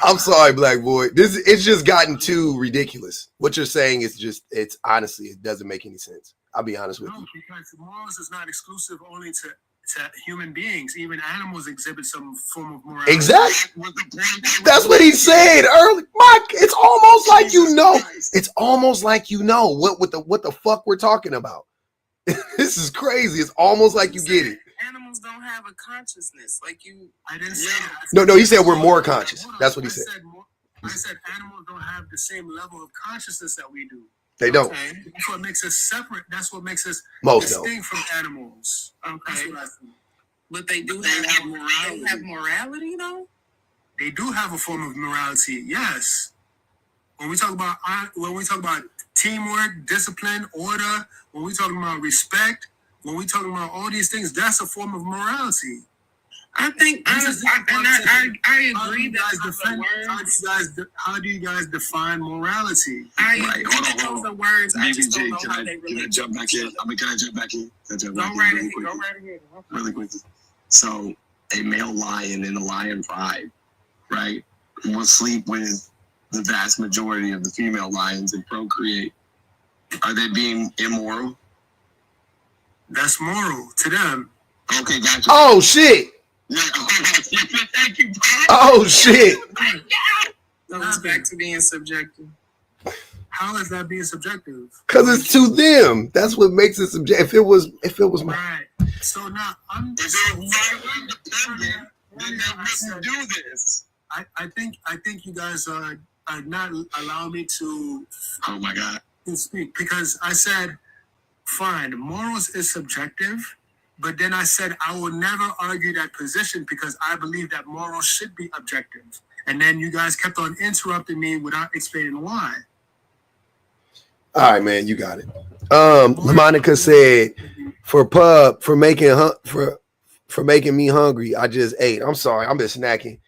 Speaker 1: I'm sorry, Black Boy. It's just gotten too ridiculous. What you're saying is it's honestly, it doesn't make any sense. I'll be honest with you.
Speaker 7: Because morals is not exclusive only to human beings. Even animals exhibit some form of morality.
Speaker 1: Exactly. That's what he said earlier. Mike, it's almost like you know. It's almost like you know what the fuck we're talking about. This is crazy. It's almost like you get it.
Speaker 8: Animals don't have a consciousness like you.
Speaker 7: I didn't say that.
Speaker 1: No, he said we're more conscious. That's what he said.
Speaker 7: I said animals don't have the same level of consciousness that we do.
Speaker 1: They don't.
Speaker 7: Okay. That's what makes us separate. That's what makes us distinct from animals.
Speaker 8: Okay. But they do have morality. They have morality, though?
Speaker 7: They do have a form of morality, yes. When we talk about teamwork, discipline, order, when we talk about respect, when we talk about all these things, that's a form of morality.
Speaker 8: I think I agree that
Speaker 7: how do you guys define morality?
Speaker 8: I agree that those are words. I just don't know how they relate.
Speaker 4: Can I jump back in? Can I jump back in?
Speaker 8: Go right ahead.
Speaker 4: Really quickly. So a male lion in the lion tribe, right, will sleep with the vast majority of the female lions and procreate. Are they being immoral?
Speaker 7: That's moral to them.
Speaker 4: Okay, gotcha.
Speaker 1: Oh shit.
Speaker 4: Yeah. Thank you, Bob.
Speaker 1: Oh shit.
Speaker 8: Goes back to being subjective.
Speaker 7: How is that being subjective?
Speaker 1: Because it's to them. That's what makes it subjective. If it was
Speaker 7: right. So now I'm
Speaker 4: do this.
Speaker 7: I think you guys are not allowing me to.
Speaker 4: Oh my God.
Speaker 7: To speak, because I said, fine, morals is subjective, but then I said I will never argue that position because I believe that morals should be objective. And then you guys kept on interrupting me without explaining why.
Speaker 1: All right, man, you got it. Monica said, for making me hungry, I just ate. I'm sorry, I'm just snacking.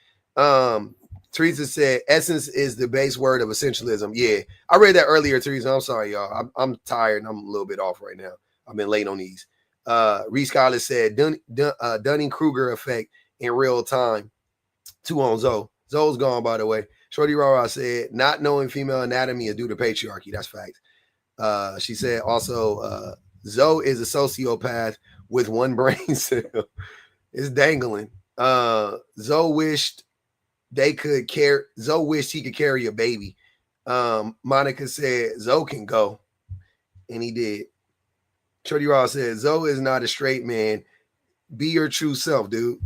Speaker 1: Teresa said, essence is the base word of essentialism. Yeah, I read that earlier, Teresa. I'm sorry, y'all. I'm tired and I'm a little bit off right now. I've been late on these. Reese Collins said, Dunning-Kruger effect in real time. 2 on Zoe. Zoe's gone, by the way. Shorty Rara said, not knowing female anatomy is due to patriarchy. That's facts. She said also, Zoe is a sociopath with one brain cell. It's dangling. Zoe wished he could carry a baby. Monica said Zoe can go, and he did. Shorty Ross said Zoe is not a straight man. Be your true self, dude.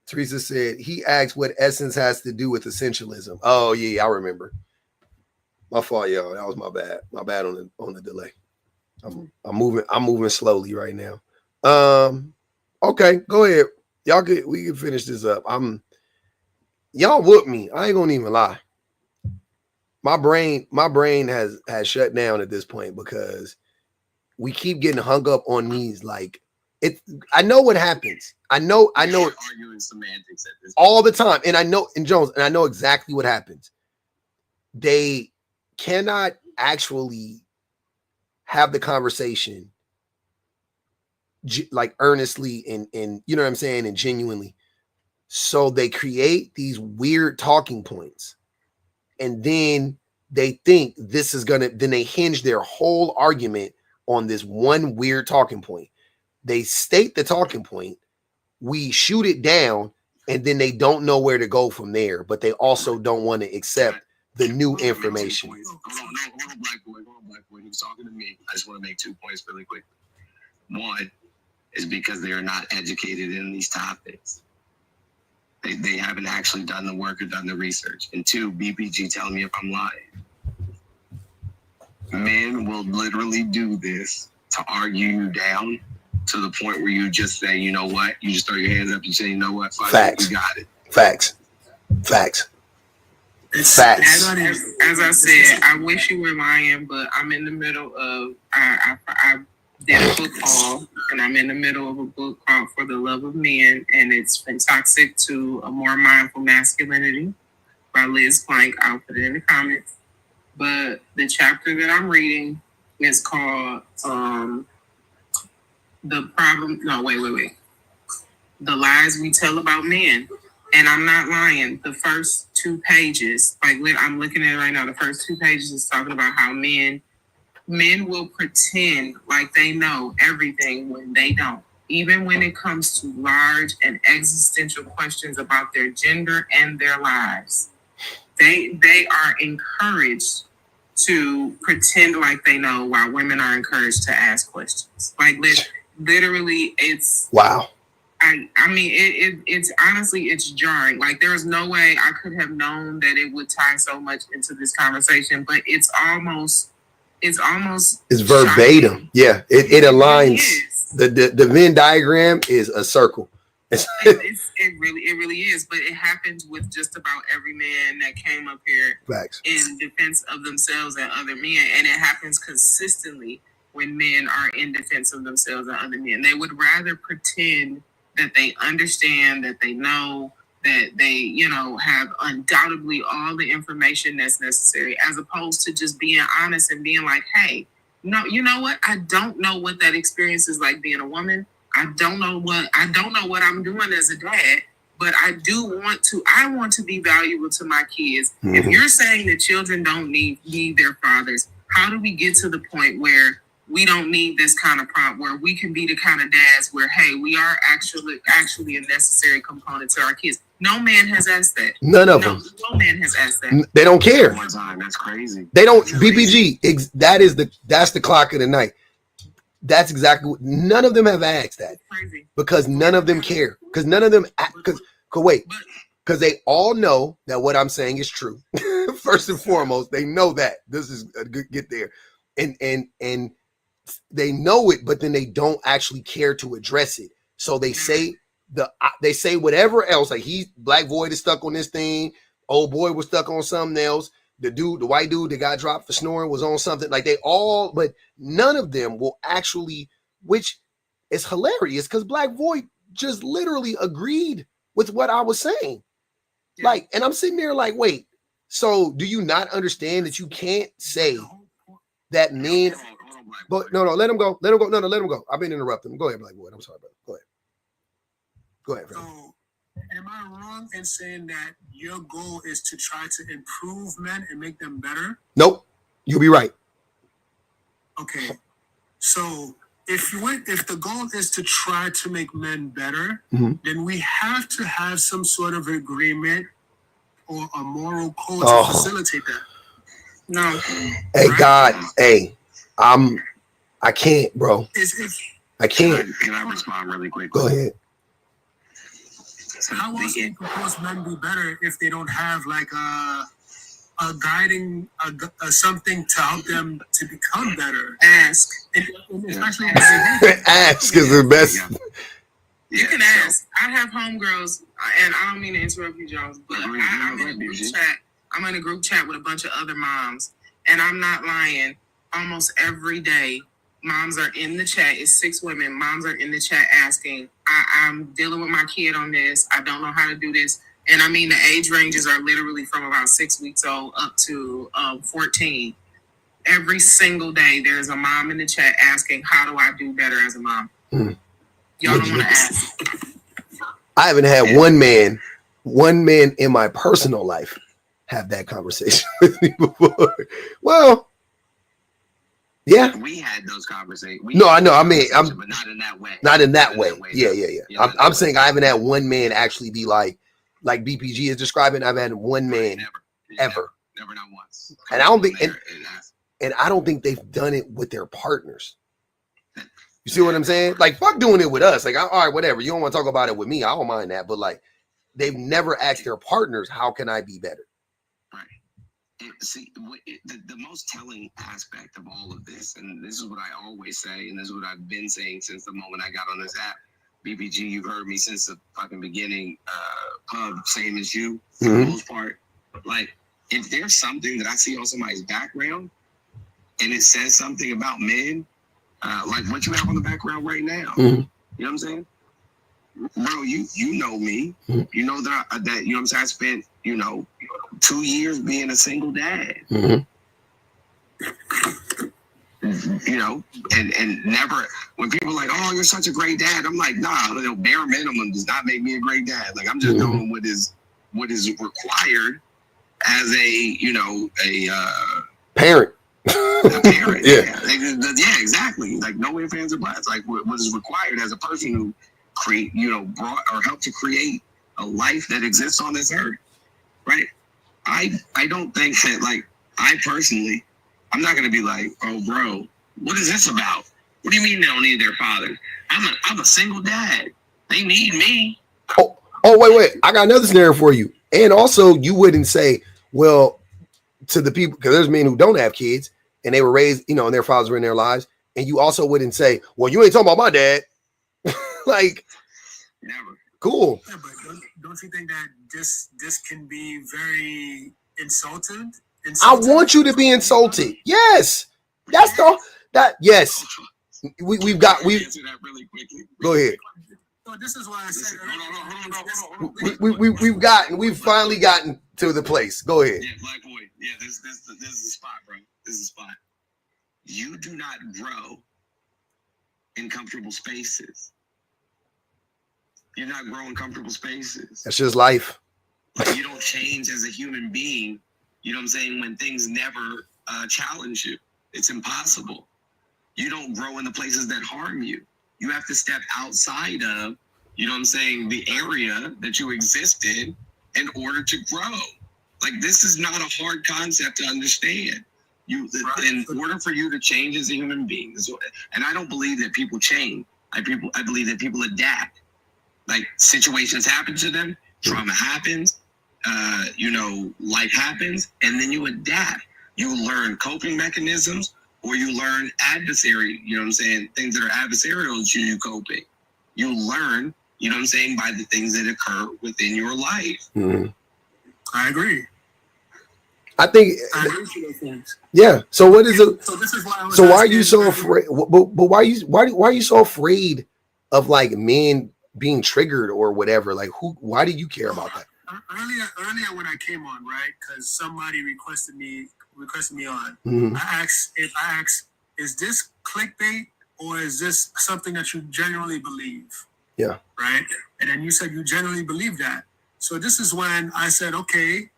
Speaker 1: Teresa said, he asked what essence has to do with essentialism. Oh, yeah, I remember. My fault, y'all. That was my bad. My bad on the delay. I'm moving slowly right now. Okay, go ahead. We can finish this up. Y'all whoop me. I ain't gonna even lie. My brain has shut down at this point because we keep getting hung up on these like it. I know what happens. I know
Speaker 4: arguing semantics at this
Speaker 1: all the time, and I know exactly what happens. They cannot actually have the conversation like earnestly and you know what I'm saying, and genuinely. So they create these weird talking points, and then they think this is then they hinge their whole argument on this one weird talking point. They state the talking point, we shoot it down, and then they don't know where to go from there, but they also don't want to accept the new information.
Speaker 4: Hold on, black boy. He was talking to me. I just want to make 2 points really quick. One is because they are not educated in these topics. They haven't actually done the work or done the research. And 2, BPG, tell me if I'm lying. Men will literally do this to argue you down to the point where you just say, you know what? You just throw your hands up and say, you know what?
Speaker 1: Facts.
Speaker 4: You got it.
Speaker 1: Facts.
Speaker 8: As I said, I wish you were lying, but I'm in the middle of I did a book haul, and I'm in the middle of a book called For the Love of Men, and it's From Toxic to a More Mindful Masculinity by Liz Plank. I'll put it in the comments. But the chapter that I'm reading is called The Lies We Tell About Men. And I'm not lying. The first 2 pages, I'm looking at it right now. The first 2 pages is talking about how men will pretend like they know everything when they don't. Even when it comes to large and existential questions about their gender and their lives, they are encouraged to pretend like they know, while women are encouraged to ask questions. Like literally, it's
Speaker 1: wow.
Speaker 8: I mean, it's honestly, it's jarring. Like, there is no way I could have known that it would tie so much into this conversation, but it's almost
Speaker 1: verbatim.
Speaker 8: shocking.
Speaker 1: Yeah, it aligns.
Speaker 8: It
Speaker 1: The Venn diagram is a circle.
Speaker 8: It really is. But it happens with just about every man that came up here
Speaker 1: Facts.
Speaker 8: in defense of themselves and other men, and it happens consistently when men are in defense of themselves and other men. They would rather pretend that they understand, that they know, that they, have undoubtedly all the information that's necessary, as opposed to just being honest and being like, hey, no, you know what? I don't know what that experience is like being a woman. I don't know what I'm doing as a dad, but I want to be valuable to my kids. Mm-hmm. If you're saying that children don't need their fathers, how do we get to the point where we don't need this kind of prompt, where we can be the kind of dads where, hey, we are actually a necessary component to our kids? No man has asked that.
Speaker 1: None of them.
Speaker 8: No man has asked that.
Speaker 1: They don't care.
Speaker 4: That's crazy.
Speaker 1: They don't. BPG. That's the clock of the night. That's exactly what. None of them have asked that.
Speaker 8: Crazy.
Speaker 1: Because none of them care. Because none of them. Because they all know that what I'm saying is true. First and foremost, they know that this is a good get there, and they know it, but then they don't actually care to address it. So they say whatever else. Like, Black Void is stuck on this thing. Old boy was stuck on something else. The white dude that got dropped for snoring was on something. Like, but none of them will actually, which is hilarious because Black Void just literally agreed with what I was saying. Yeah. Like, and I'm sitting there like, wait, so do you not understand that you can't say that men? But no, let him go. Let him go. I've been interrupting. Go ahead, Black Void. I'm sorry, brother. Go ahead.
Speaker 7: So, am I wrong in saying that your goal is to try to improve men and make them better?
Speaker 1: Nope. You'll be right.
Speaker 7: Okay. So, if the goal is to try to make men better, mm-hmm. then we have to have some sort of agreement or a moral code to facilitate that. No.
Speaker 1: Hey, right? God. Hey, I can't, bro. I can't.
Speaker 4: Can I respond really quick?
Speaker 1: Go ahead.
Speaker 7: So how else can men be better if they don't have like a guiding, something to help them to become better?
Speaker 8: Ask.
Speaker 7: And especially
Speaker 1: Ask is the best.
Speaker 8: You can ask. I have homegirls, and I don't mean to interrupt you, Jones, but I'm in a group chat. I'm in a group chat with a bunch of other moms, and I'm not lying. Almost every day, moms are in the chat. It's 6 women. Moms are in the chat asking, I'm dealing with my kid on this. I don't know how to do this. And I mean, the age ranges are literally from about 6 weeks old up to 14. Every single day, there's a mom in the chat asking, how do I do better as a mom? Y'all don't want to ask.
Speaker 1: I haven't had one man in my personal life have that conversation with me before. Well, yeah.
Speaker 4: We had those conversations.
Speaker 1: No, I know. I mean,
Speaker 4: but not in that way.
Speaker 1: Not in that way. Yeah. I'm saying I haven't had one man actually be like BPG is describing. I've had one man ever.
Speaker 4: Never, not once.
Speaker 1: And I don't think, and I don't think they've done it with their partners. You see what I'm saying? Like, fuck doing it with us. Like, all right, whatever. You don't want to talk about it with me. I don't mind that. But like, they've never asked their partners, how can I be better?
Speaker 4: See, the most telling aspect of all of this, and this is what I always say, and this is what I've been saying since the moment I got on this app. BPG, you've heard me since the fucking beginning. Pub, same as you, for the most part. Like, if there's something that I see on somebody's background, and it says something about men, like what you have on the background right now, you know what I'm saying? Bro, you know me. You know that you know what I'm saying? I spent, 2 years being a single dad. And never, when people are like, oh, you're such a great dad, I'm like, nah, bare minimum does not make me a great dad. Like, I'm just doing what is required as a
Speaker 1: parent.
Speaker 4: A parent.
Speaker 1: Yeah.
Speaker 4: Yeah, exactly. Like, no ifs, ands, or buts. Like, what is required as a person who brought or helped to create a life that exists on this earth, right? I don't think that, like, I personally, I'm not gonna be like, oh, bro, what is this about? What do you mean they don't need their fathers? I'm a single dad. They need me.
Speaker 1: Oh, wait. I got another scenario for you. And also, you wouldn't say, well, to the people, because there's men who don't have kids and they were raised, and their fathers were in their lives. And you also wouldn't say, well, you ain't talking about my dad. Like,
Speaker 4: never.
Speaker 1: Cool.
Speaker 7: Yeah, but don't you think that this can be very insulting?
Speaker 1: I want you to be insulted. Yes. That's yes. We've got
Speaker 4: answer that really quickly.
Speaker 1: Go ahead.
Speaker 7: So this is why I said
Speaker 1: we've finally gotten to the place. Go ahead.
Speaker 4: Yeah, Black Boy. Yeah, this is the spot, bro. This is the spot. You do not grow in comfortable spaces. You're not growing comfortable spaces.
Speaker 1: That's just life.
Speaker 4: Like, you don't change as a human being, you know what I'm saying, when things never challenge you. It's impossible. You don't grow in the places that harm you. You have to step outside of, you know what I'm saying, the area that you exist in order to grow. Like, this is not a hard concept to understand. In order for you to change as a human being, and I don't believe that people change. I believe that people adapt. Like, situations happen to them, trauma happens, life happens, and then you adapt. You learn coping mechanisms, or you learn adversary, you know what I'm saying, things that are adversarial to you coping. You learn, you know what I'm saying, by the things that occur within your life.
Speaker 7: I agree.
Speaker 1: I think. Yeah. So what is it?
Speaker 7: So this is why.
Speaker 1: So why are you so afraid? But why are you so afraid of, like, men being triggered or whatever? Like, why do you care about that?
Speaker 7: Earlier when I came on, right? Because somebody requested me on. I asked, is this clickbait or is this something that you genuinely believe?
Speaker 1: Yeah.
Speaker 7: Right. And then you said you genuinely believe that. So this is when I said, okay,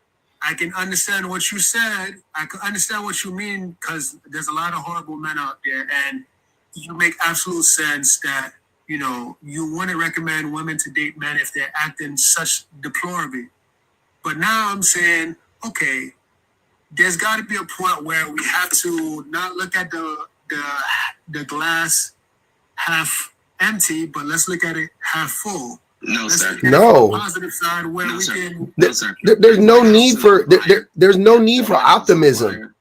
Speaker 7: I can understand what you said. I can understand what you mean, because there's a lot of horrible men out there, and you make absolute sense that, you want to recommend women to date men if they're acting such deplorably. But now I'm saying, okay, there's got to be a point where we have to not look at the glass half empty, but let's look at it half full.
Speaker 4: No,
Speaker 7: Let's
Speaker 4: sir.
Speaker 7: look at it
Speaker 1: No.
Speaker 7: from the positive side where
Speaker 4: No,
Speaker 7: we
Speaker 4: sir.
Speaker 7: can.
Speaker 4: No, sir.
Speaker 1: There's no need for there's no need for optimism.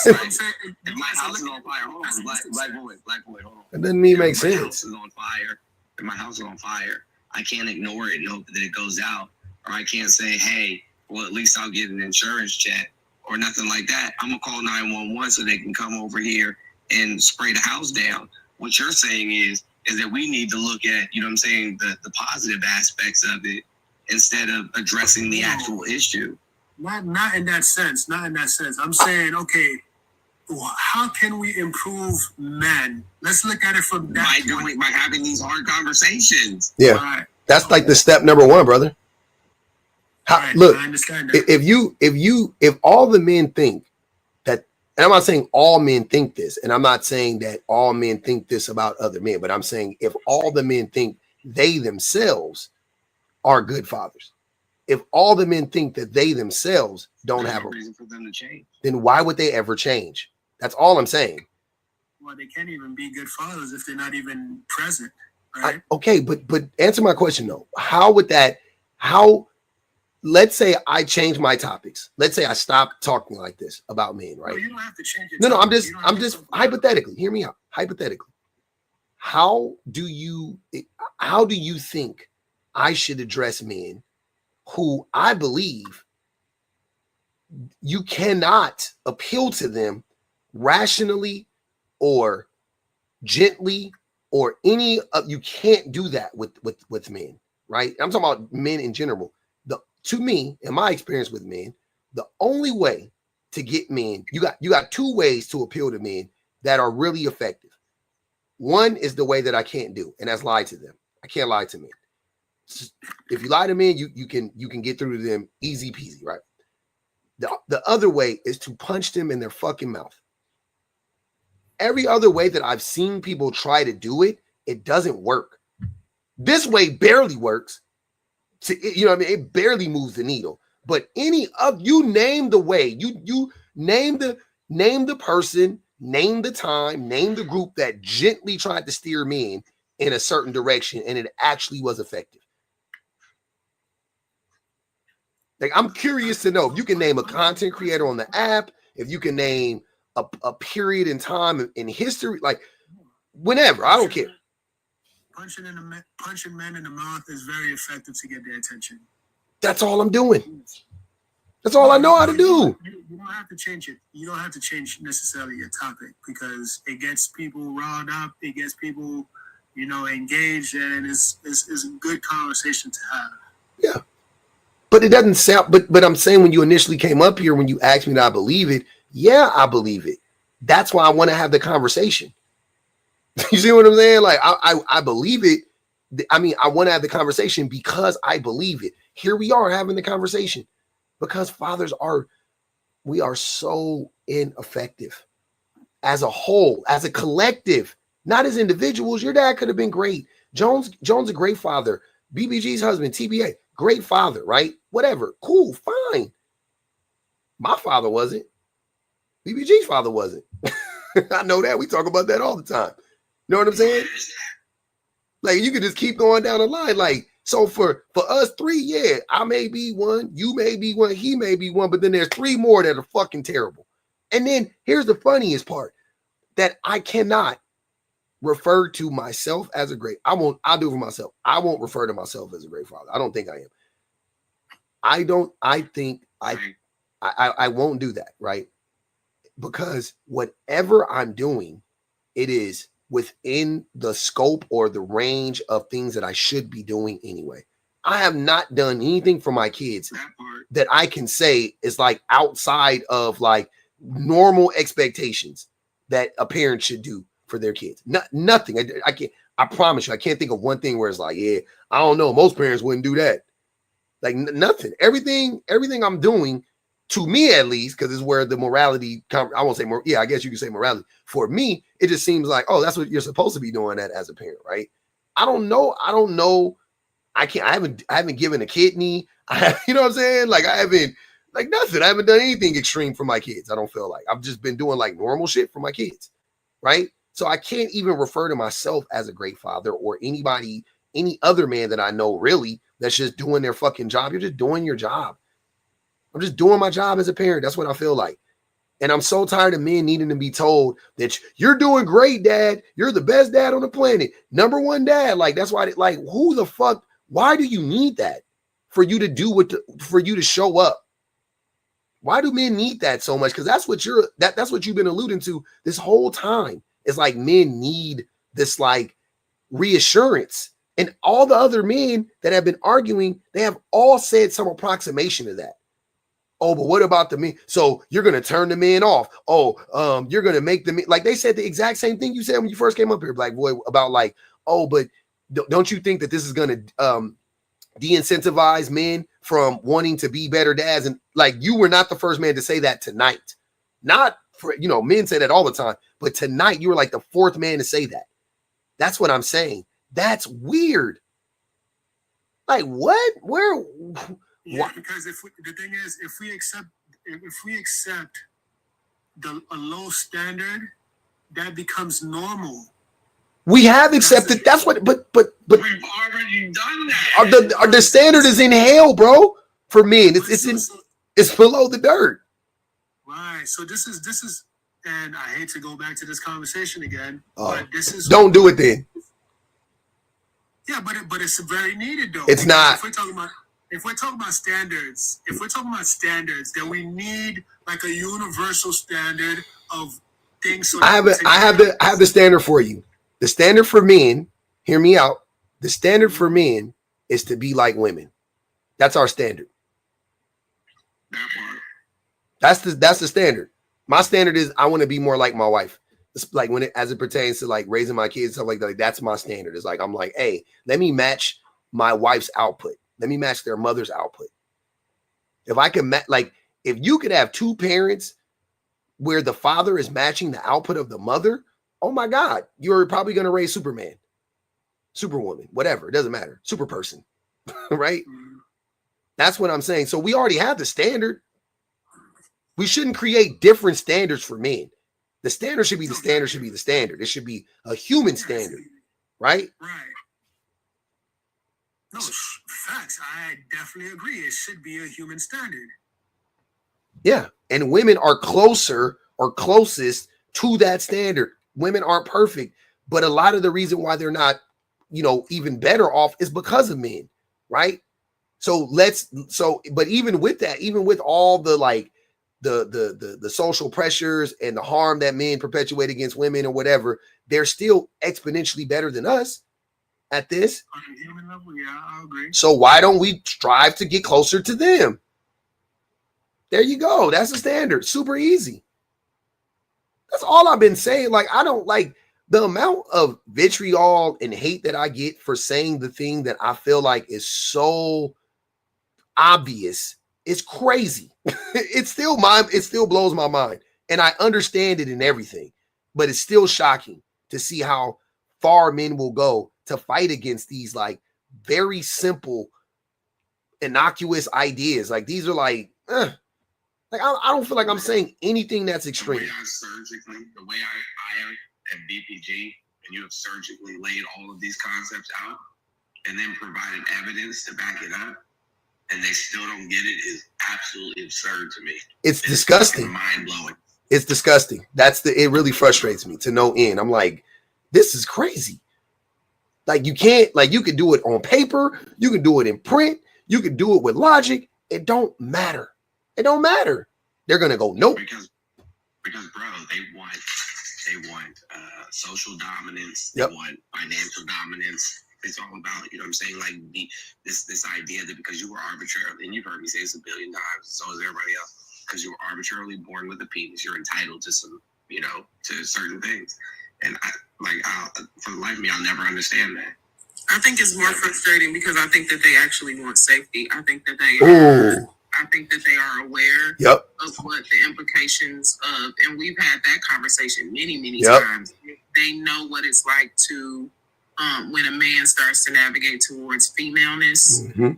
Speaker 7: So I'm saying,
Speaker 4: If my house is on fire, hold on, black boy, hold on.
Speaker 1: It doesn't even make
Speaker 4: If my
Speaker 1: sense.
Speaker 4: house is on fire, if my house is on fire, I can't ignore it and hope that it goes out. Or I can't say, hey, well, at least I'll get an insurance check or nothing like that. I'm going to call 911 so they can come over here and spray the house down. What you're saying is that we need to look at, you know what I'm saying, the positive aspects of it instead of addressing the actual issue.
Speaker 7: not in that sense. Not in that sense. I'm saying, okay, how can we improve men? Let's look at it from that point.
Speaker 4: By having these hard conversations.
Speaker 1: Yeah.
Speaker 7: Right.
Speaker 1: That's like the step number one, brother.
Speaker 7: Right,
Speaker 1: Look,
Speaker 7: I understand that.
Speaker 1: if all the men think that, and I'm not saying all men think this, and I'm not saying that all men think this about other men, but I'm saying if all the men think they themselves are good fathers, if all the men think that they themselves don't have a
Speaker 4: reason for them to change,
Speaker 1: then why would they ever change? That's all I'm saying.
Speaker 7: Well, they can't even be good fathers if they're not even present, right?
Speaker 1: Okay, but answer my question though. Let's say I change my topics. Let's say I stop talking like this about men, right?
Speaker 7: No, you don't have to change it.
Speaker 1: No, I'm just hypothetically. Hear me out. Hypothetically, how do you think I should address men who I believe you cannot appeal to them rationally or gently or any of you can't do that with men, right? I'm talking about men in general. To me, in my experience with men, the only way to get men, you got two ways to appeal to men that are really effective. One is the way that I can't do, and that's lie to them. I can't lie to men. If you lie to men, you can get through to them easy peasy, right? The other way is to punch them in their fucking mouth. Every other way that I've seen people try to do it, it doesn't work. This way barely works. You know what I mean? It barely moves the needle. But any of you name the way, you name the person, name the time, name the group that gently tried to steer men in a certain direction, and it actually was effective. Like, I'm curious to know if you can name a content creator on the app, if you can name a period in time in history, like whenever, I don't care.
Speaker 7: Punching men in the mouth is very effective to get their attention.
Speaker 1: That's all I'm doing. That's all I know how to do.
Speaker 7: You don't have to change it. You don't have to change necessarily your topic because it gets people riled up. It gets people, engaged, and it's a good conversation to have.
Speaker 1: Yeah. But it doesn't sound, but I'm saying when you initially came up here, when you asked me that I believe it, yeah, I believe it. That's why I want to have the conversation. You see what I'm saying? Like, I believe it. I mean, I want to have the conversation because I believe it. Here we are having the conversation because we are so ineffective as a whole, as a collective, not as individuals. Your dad could have been great. Jones a great father. BBG's husband, TBA, great father, right? Whatever. Cool, fine. My father wasn't. BBG's father wasn't. I know that. We talk about that all the time. You know what I'm saying? Like, you could just keep going down the line. Like, so for us three, yeah, I may be one, you may be one, he may be one, but then there's three more that are fucking terrible. And then here's the funniest part, that I cannot refer to myself as a great, I'll do it for myself. I won't refer to myself as a great father. I don't think I am. I won't do that, right? Because whatever I'm doing, it is within the scope or the range of things that I should be doing anyway. I have not done anything for my kids that I can say is like outside of like normal expectations that a parent should do for their kids. Nothing. I can't. I promise you, I can't think of one thing where it's like, yeah, I don't know. Most parents wouldn't do that. Like nothing. Everything I'm doing, to me at least, because it's where the morality, I won't say more. Yeah, I guess you could say morality. For me, it just seems like, oh, that's what you're supposed to be doing that as a parent, right? I don't know. I haven't given a kidney. You know what I'm saying? Like I haven't, like nothing. I haven't done anything extreme for my kids. I don't feel like I've just been doing like normal shit for my kids, right? So I can't even refer to myself as a great father or anybody, any other man that I know really that's just doing their fucking job. You're just doing your job. I'm just doing my job as a parent. That's what I feel like. And I'm so tired of men needing to be told that you're doing great, dad. You're the best dad on the planet. Number one dad. Like, that's why, like, who the fuck, why do you need that for you to do for you to show up? Why do men need that so much? Because that's what that's what you've been alluding to this whole time. It's like men need this like reassurance. And all the other men that have been arguing, they have all said some approximation to that. Oh, but what about the men? So you're going to turn the men off. Oh, you're going to make them like they said the exact same thing you said when you first came up here, Black Boy, about like, oh, but don't you think that this is going to de-incentivize men from wanting to be better dads? And like, you were not the first man to say that tonight. Not for, you know, men say that all the time, but tonight you were like the fourth man to say that. That's what I'm saying. That's weird. Like, what? Where?
Speaker 7: Yeah, because the thing is, if we accept a low standard, that becomes normal.
Speaker 1: We have accepted. That's what. But
Speaker 4: We've already done that.
Speaker 1: The standard is in hell, bro. For men, it's below the dirt.
Speaker 7: Right. So this is, and I hate to go back to this conversation again, but this is.
Speaker 1: Don't do it then.
Speaker 7: Yeah, but it's very needed though.
Speaker 1: It's not.
Speaker 7: If we're talking about standards, then we need like a universal standard of things. So
Speaker 1: I have the standard for you. The standard for men, hear me out. The standard for men is to be like women. That's our standard. That's the standard. My standard is I want to be more like my wife. It's like as it pertains to like raising my kids, stuff like that. Like, that's my standard. It's like I'm like, hey, let me match my wife's output. Let me match their mother's output. If I can like, if you could have two parents where the father is matching the output of the mother, oh my God, you're probably going to raise Superman, Superwoman, whatever. It doesn't matter. Super person, right? That's what I'm saying. So we already have the standard. We shouldn't create different standards for men. The standard should be the standard should be the standard. It should be a human standard, right?
Speaker 7: Right. No, facts. I definitely agree. It should be a human standard.
Speaker 1: Yeah. And women are closer or closest to that standard. Women aren't perfect, but a lot of the reason why they're not, you know, even better off is because of men, right? But even with that, even with all the like the social pressures and the harm that men perpetuate against women or whatever, they're still exponentially better than us at this.
Speaker 7: On a human level, yeah, I agree.
Speaker 1: So why don't we strive to get closer to them? There you go. That's the standard. Super easy. That's all I've been saying. Like, I don't like the amount of vitriol and hate that I get for saying the thing that I feel like is so obvious. It's crazy. It still blows my mind. And I understand it in everything, but it's still shocking to see how far men will go to fight against these like very simple, innocuous ideas. Like these are like I don't feel like I'm saying anything that's extreme.
Speaker 4: The way I am at BPG, and you have surgically laid all of these concepts out and then provided evidence to back it up, and they still don't get it, is absolutely absurd to me.
Speaker 1: It's disgusting.
Speaker 4: Mind-blowing.
Speaker 1: It's disgusting. It really frustrates me to no end. I'm like, this is crazy. Like you can't, like you can do it on paper, you can do it in print, you can do it with logic. It don't matter. It don't matter. They're gonna go nope.
Speaker 4: Because bro, they want social dominance.
Speaker 1: Yep.
Speaker 4: They want financial dominance. It's all about, you know what I'm saying, like this idea that because you were arbitrarily, and you've heard me say this a billion times, so is everybody else, because you were arbitrarily born with a penis, you're entitled to some, you know, to certain things. And for the life of me, I'll never understand that.
Speaker 8: I think it's more frustrating because I think that they actually want safety. I think that they are aware of what the implications of, and we've had that conversation many times. They know what it's like to when a man starts to navigate towards femaleness and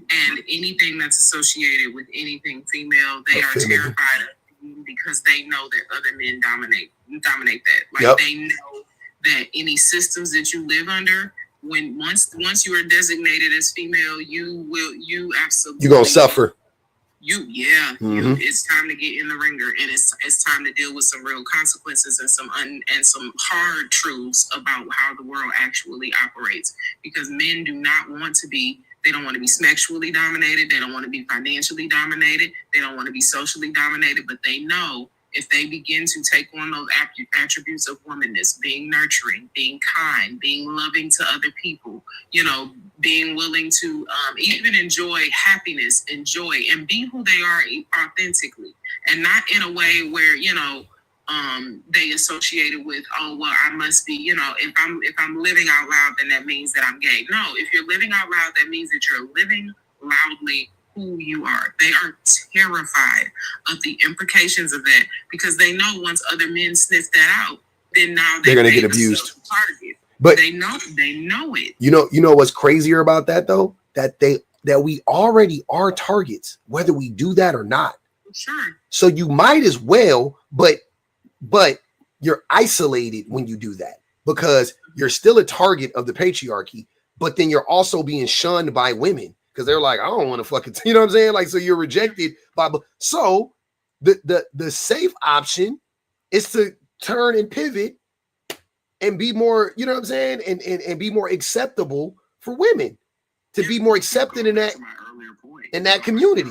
Speaker 8: anything that's associated with anything female, they are terrified of because they know that other men dominate that. Like they know that any systems that you live under, when once you are designated as female, you absolutely,
Speaker 1: you're gonna suffer.
Speaker 8: It's time to get in the ringer, and it's time to deal with some real consequences and some hard truths about how the world actually operates. Because men do not want to be. They don't want to be sexually dominated. They don't want to be financially dominated. They don't want to be socially dominated. But they know if they begin to take on those attributes of womanness, being nurturing, being kind, being loving to other people, being willing to even enjoy happiness and joy and be who they are authentically, and not in a way where, they associate it with, oh, well, I must be, if I'm living out loud, then that means that I'm gay. No, if you're living out loud, that means that you're living loudly who you are. They are terrified of the implications of that, because they know once other men sniff that out, then now
Speaker 1: they're gonna get abused.
Speaker 8: Target.
Speaker 1: But
Speaker 8: they know it.
Speaker 1: You know what's crazier about that though? That we already are targets, whether we do that or not.
Speaker 8: Sure.
Speaker 1: So you might as well, but you're isolated when you do that, because you're still a target of the patriarchy, but then you're also being shunned by women. Because they're like, I don't want to fucking, you know what I'm saying? Like, so you're rejected by, so the safe option is to turn and pivot and be more, you know what I'm saying? And be more acceptable for women, to be more accepted in that community.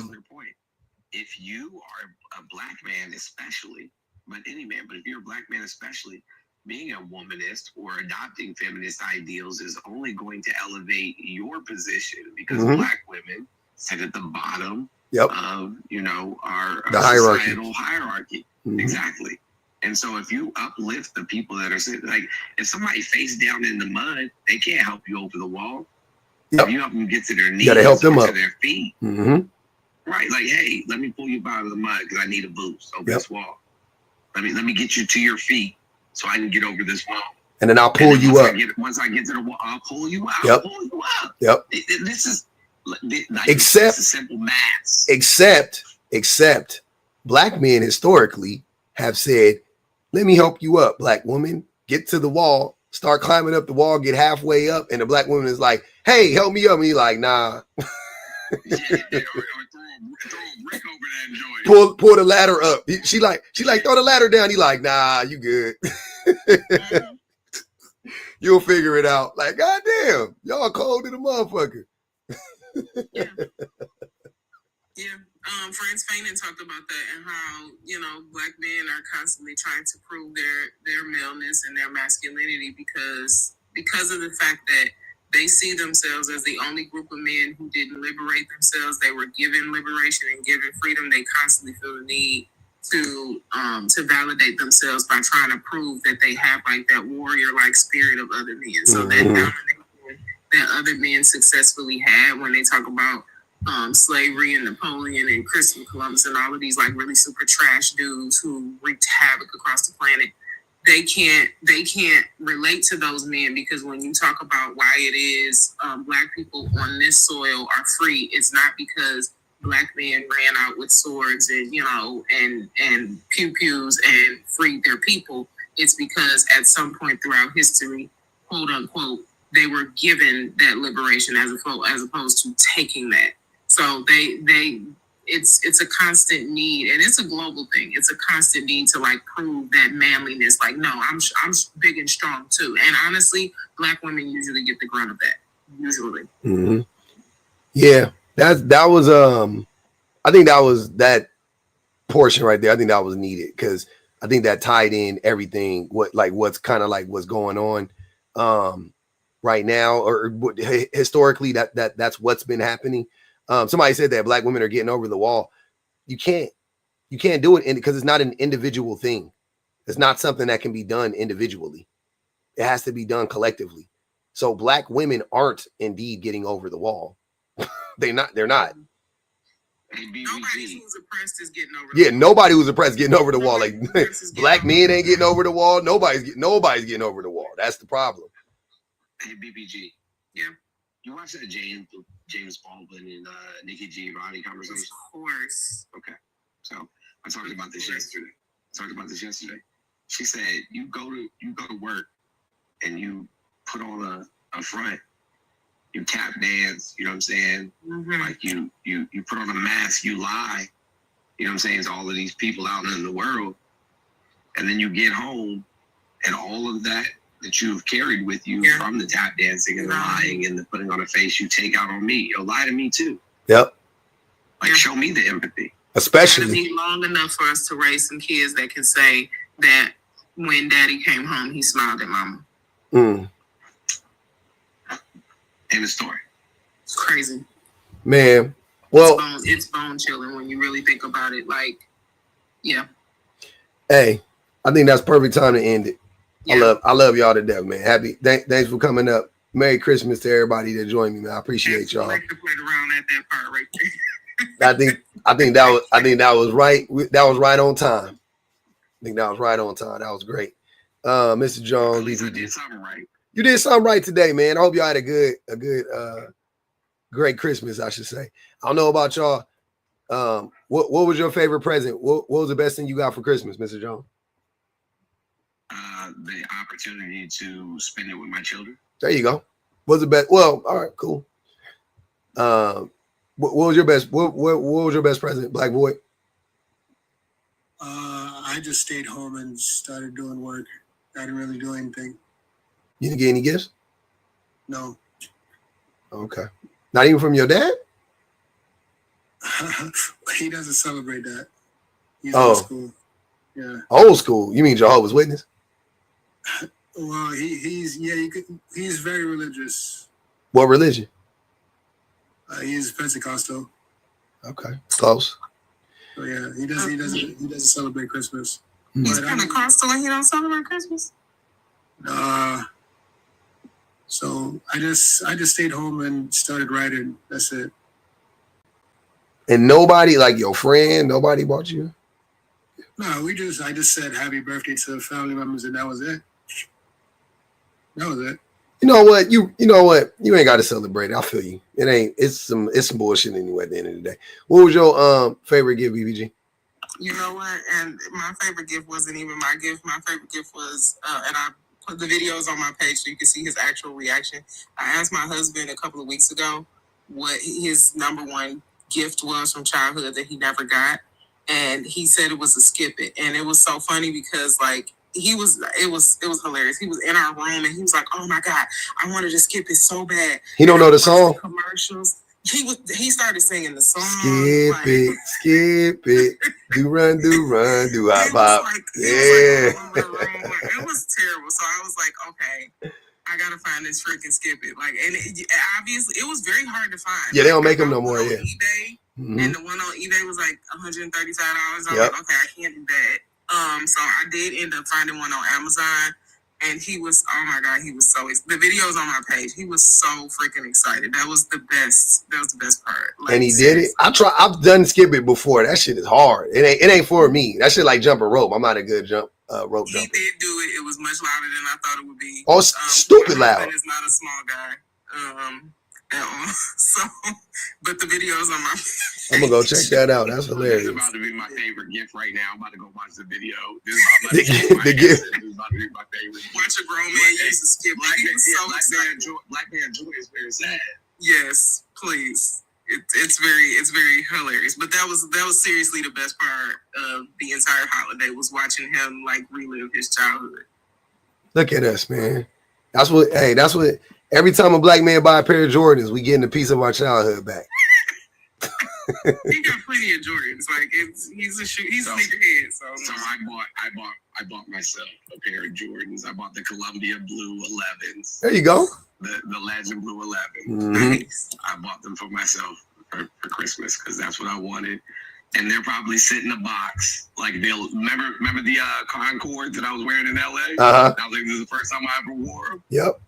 Speaker 4: If you are a black man, especially, but any man, but if you're a black man, especially, being a womanist or adopting feminist ideals is only going to elevate your position, because black women sit at the bottom of, our societal hierarchy. Exactly. And so if you uplift the people that are sitting, like if somebody face down in the mud, they can't help you over the wall. If you help them get to their knees,
Speaker 1: gotta help them
Speaker 4: to
Speaker 1: up.
Speaker 4: their feet. Right, like, hey, let me pull you out of the mud because I need a boost over this wall. Let me get you to your feet so I can get over this wall.
Speaker 1: And then I'll pull you up.
Speaker 4: Once I get to the wall, I'll pull you out.
Speaker 1: Yep.
Speaker 4: I'll pull you up.
Speaker 1: Yep.
Speaker 4: This is
Speaker 1: except
Speaker 4: simple maths.
Speaker 1: Except black men historically have said, let me help you up, black woman. Get to the wall, start climbing up the wall, get halfway up, and the black woman is like, hey, help me up. And you're like, nah. Pull the ladder up. She like throw the ladder down. He like, nah, you good. You'll figure it out. Like, goddamn, y'all cold in the motherfucker.
Speaker 8: Franz Fanon talked about that, and how black men are constantly trying to prove their maleness and their masculinity because of the fact that they see themselves as the only group of men who didn't liberate themselves. They were given liberation and given freedom. They constantly feel the need to validate themselves by trying to prove that they have like that warrior-like spirit of other men. So that domination that other men successfully had, when they talk about slavery and Napoleon and Christopher Columbus and all of these like really super trash dudes who wreaked havoc across the planet, they can't relate to those men, because when you talk about why it is black people on this soil are free, it's not because black men ran out with swords and and pew-pews and freed their people. It's because at some point throughout history, quote unquote, they were given that liberation as opposed to taking that. So it's a constant need, and it's a global thing. It's a constant need to like prove that manliness. Like, no, I'm big and strong too. And honestly, black women usually get the grunt of that. Usually.
Speaker 1: Yeah, that was I think that was that portion right there. I think that was needed, because I think that tied in everything. What's kind of like what's going on right now, or historically that's what's been happening. Somebody said that black women are getting over the wall. You can't do it because it's not an individual thing. It's not something that can be done individually. It has to be done collectively. So black women aren't indeed getting over the wall. They're not.
Speaker 8: Nobody who's oppressed is getting over.
Speaker 1: Yeah, nobody who's oppressed getting over the wall. Like black men ain't getting over the wall. Nobody's getting over the wall. That's the problem.
Speaker 4: Hey, BBG.
Speaker 8: Yeah.
Speaker 4: You watch that James Baldwin and Nikki Giovanni conversation?
Speaker 8: Of course.
Speaker 4: Okay. So I talked about this yesterday. She said you go to work and you put on a front, you tap dance, you know what I'm saying?
Speaker 8: Mhm.
Speaker 4: Like you put on a mask, you lie, you know what I'm saying, to all of these people out in the world. And then you get home and all of that you've carried with you from the tap dancing and the lying and the putting on a face, you take out on me. Yo, lie to me too.
Speaker 1: Yep.
Speaker 4: Like show me the empathy.
Speaker 1: Especially
Speaker 8: be long enough for us to raise some kids that can say that when daddy came home, he smiled at mama.
Speaker 1: Mm.
Speaker 4: End of story.
Speaker 8: It's crazy.
Speaker 1: Man. Well,
Speaker 8: it's bone chilling when you really think about it. Like, yeah.
Speaker 1: Hey, I think that's perfect time to end it.
Speaker 8: Yeah.
Speaker 1: I love y'all to death, man. Thanks for coming up. Merry Christmas to everybody that joined me, man. I appreciate y'all.
Speaker 8: I played around at that part right there.
Speaker 1: I think that was right. That was right on time. I think that was right on time. That was great. Mr. Jones,
Speaker 4: at least I did something right.
Speaker 1: You did something right today, man. I hope y'all had a good great Christmas, I should say. I don't know about y'all. What was your favorite present? What was the best thing you got for Christmas, Mr. Jones?
Speaker 4: The opportunity to spend it with my children.
Speaker 1: There you go. What's the best? Well, all right, cool. What was your best? What was your best present, Black Boy?
Speaker 7: I just stayed home and started doing work. I didn't really do anything.
Speaker 1: You didn't get any gifts?
Speaker 7: No.
Speaker 1: Okay. Not even from your dad?
Speaker 7: He doesn't celebrate that. He's
Speaker 1: old
Speaker 7: school. Yeah.
Speaker 1: Old school. You mean Jehovah's Witness?
Speaker 7: Well, he's very religious.
Speaker 1: What religion?
Speaker 7: He's Pentecostal.
Speaker 1: Okay, close.
Speaker 7: So yeah, he doesn't celebrate Christmas.
Speaker 8: He's Pentecostal and he don't celebrate Christmas.
Speaker 7: So I just stayed home and started writing. That's it.
Speaker 1: And nobody, like your friend, nobody bought you?
Speaker 7: No, I just said happy birthday to family members and that was it. That was it.
Speaker 1: You know what? You ain't got to celebrate it. I feel you. It's some bullshit anyway at the end of the day. What was your favorite gift, BBG?
Speaker 8: You know what? And my favorite gift wasn't even my gift. My favorite gift was, and I put the videos on my page so you can see his actual reaction. I asked my husband a couple of weeks ago what his number one gift was from childhood that he never got. And he said it was a Skip It. And it was so funny because like, it was hilarious. He was in our room and he was like, "Oh my God, I wanted to skip it so bad."
Speaker 1: He don't know the song.
Speaker 8: Commercials. He started singing the song.
Speaker 1: Skip it, do run, do hop hop. Yeah.
Speaker 8: It was terrible. So I was like, okay, I gotta find this freaking Skip It. Like, and obviously it was very hard to find.
Speaker 1: Yeah, they don't make them no more. Yeah.
Speaker 8: eBay, and the one on eBay was like $135. I was
Speaker 1: Yep.
Speaker 8: like, okay, I can't do that. So I did end up finding one on Amazon, and he was, oh my God, he was so, the video's on my page. He was so freaking excited. That was the best part. Like,
Speaker 1: and he did it. I've done Skip It before. That shit is hard. It ain't for me. That shit like jumping rope. I'm not a good rope jumper.
Speaker 8: He did do it. It was much louder than I thought it would be.
Speaker 1: Oh, stupid loud.
Speaker 8: He's not a small guy. At all. So, but the video's on my page.
Speaker 1: I'm gonna go check that out. That's hilarious.
Speaker 4: This is about to be my favorite gift right now. I'm about to go watch the video. This
Speaker 1: is about to be
Speaker 4: my favorite.
Speaker 8: Watch a grown man use a Skip.
Speaker 4: Black man Joy is very sad.
Speaker 8: Yes, please. It's very hilarious. But that was seriously the best part of the entire holiday was watching him like relive his childhood.
Speaker 1: Look at us, man. That's what every time a black man buy a pair of Jordans, we getting a piece of our childhood back.
Speaker 8: He got plenty of Jordans. Like he's sneakerhead. So
Speaker 4: I bought myself a pair of Jordans. I bought the Columbia Blue 11s.
Speaker 1: There you go.
Speaker 4: The Legend Blue 11s.
Speaker 1: Mm-hmm.
Speaker 4: I bought them for myself for Christmas because that's what I wanted. And they're probably sitting in a box. Like they'll remember the Concords that I was wearing in LA?
Speaker 1: Uh-huh.
Speaker 4: I was like, this is the first time I ever wore them.
Speaker 1: Yep.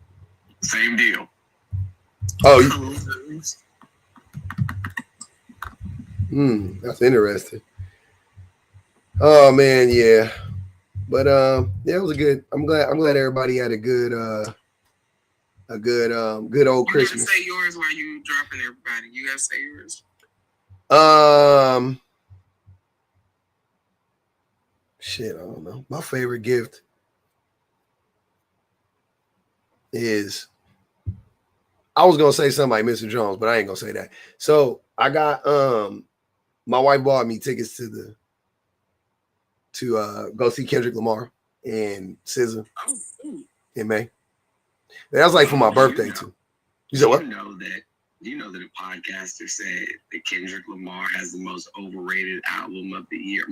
Speaker 4: Same deal.
Speaker 1: Oh, that's interesting. Oh man, yeah. But yeah, it was a good. I'm glad everybody had a good old Christmas.
Speaker 8: You gotta say yours while you dropping everybody. You gotta say yours.
Speaker 1: Shit, I don't know. My favorite gift. is I was gonna say something like Mr. Jones, but I ain't gonna say that. So I got my wife bought me tickets to go see Kendrick Lamar and SZA in May. That was like for my birthday too. You said what?
Speaker 4: Do you know that a podcaster said that Kendrick Lamar has the most overrated album of the year?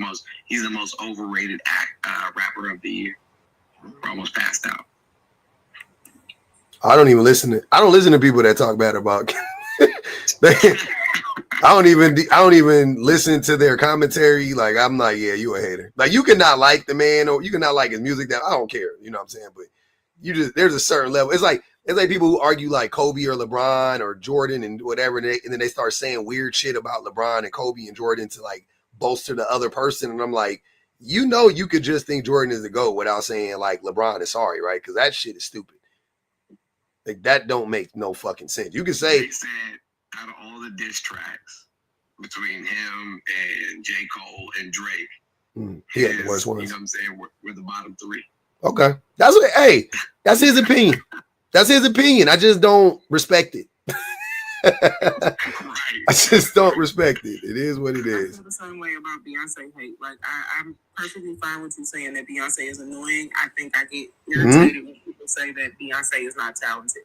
Speaker 4: He's the most overrated rapper of the year. We're almost passed out.
Speaker 1: I don't listen to people that talk bad about. I don't even listen to their commentary. Like, I'm not, yeah, you a hater. Like, you cannot like the man or you cannot like his music. That I don't care. You know what I'm saying? But there's a certain level. It's like people who argue like Kobe or LeBron or Jordan and whatever, and then they start saying weird shit about LeBron and Kobe and Jordan to like bolster the other person. And I'm like, you could just think Jordan is the GOAT without saying like LeBron is sorry, right? Because that shit is stupid. Like, that don't make no fucking sense. You can say,
Speaker 4: they said out of all the diss tracks between him and J. Cole and Drake,
Speaker 1: he had the worst ones.
Speaker 4: You know what I'm saying? We're the bottom three.
Speaker 1: Okay. That's his opinion. That's his opinion. I just don't respect it.
Speaker 4: Right.
Speaker 1: I just don't respect it. It is what it is.
Speaker 8: I feel the same way about Beyonce hate. Like, I'm perfectly fine with you saying that Beyonce is annoying. I think I get irritated when people say that Beyonce is not talented.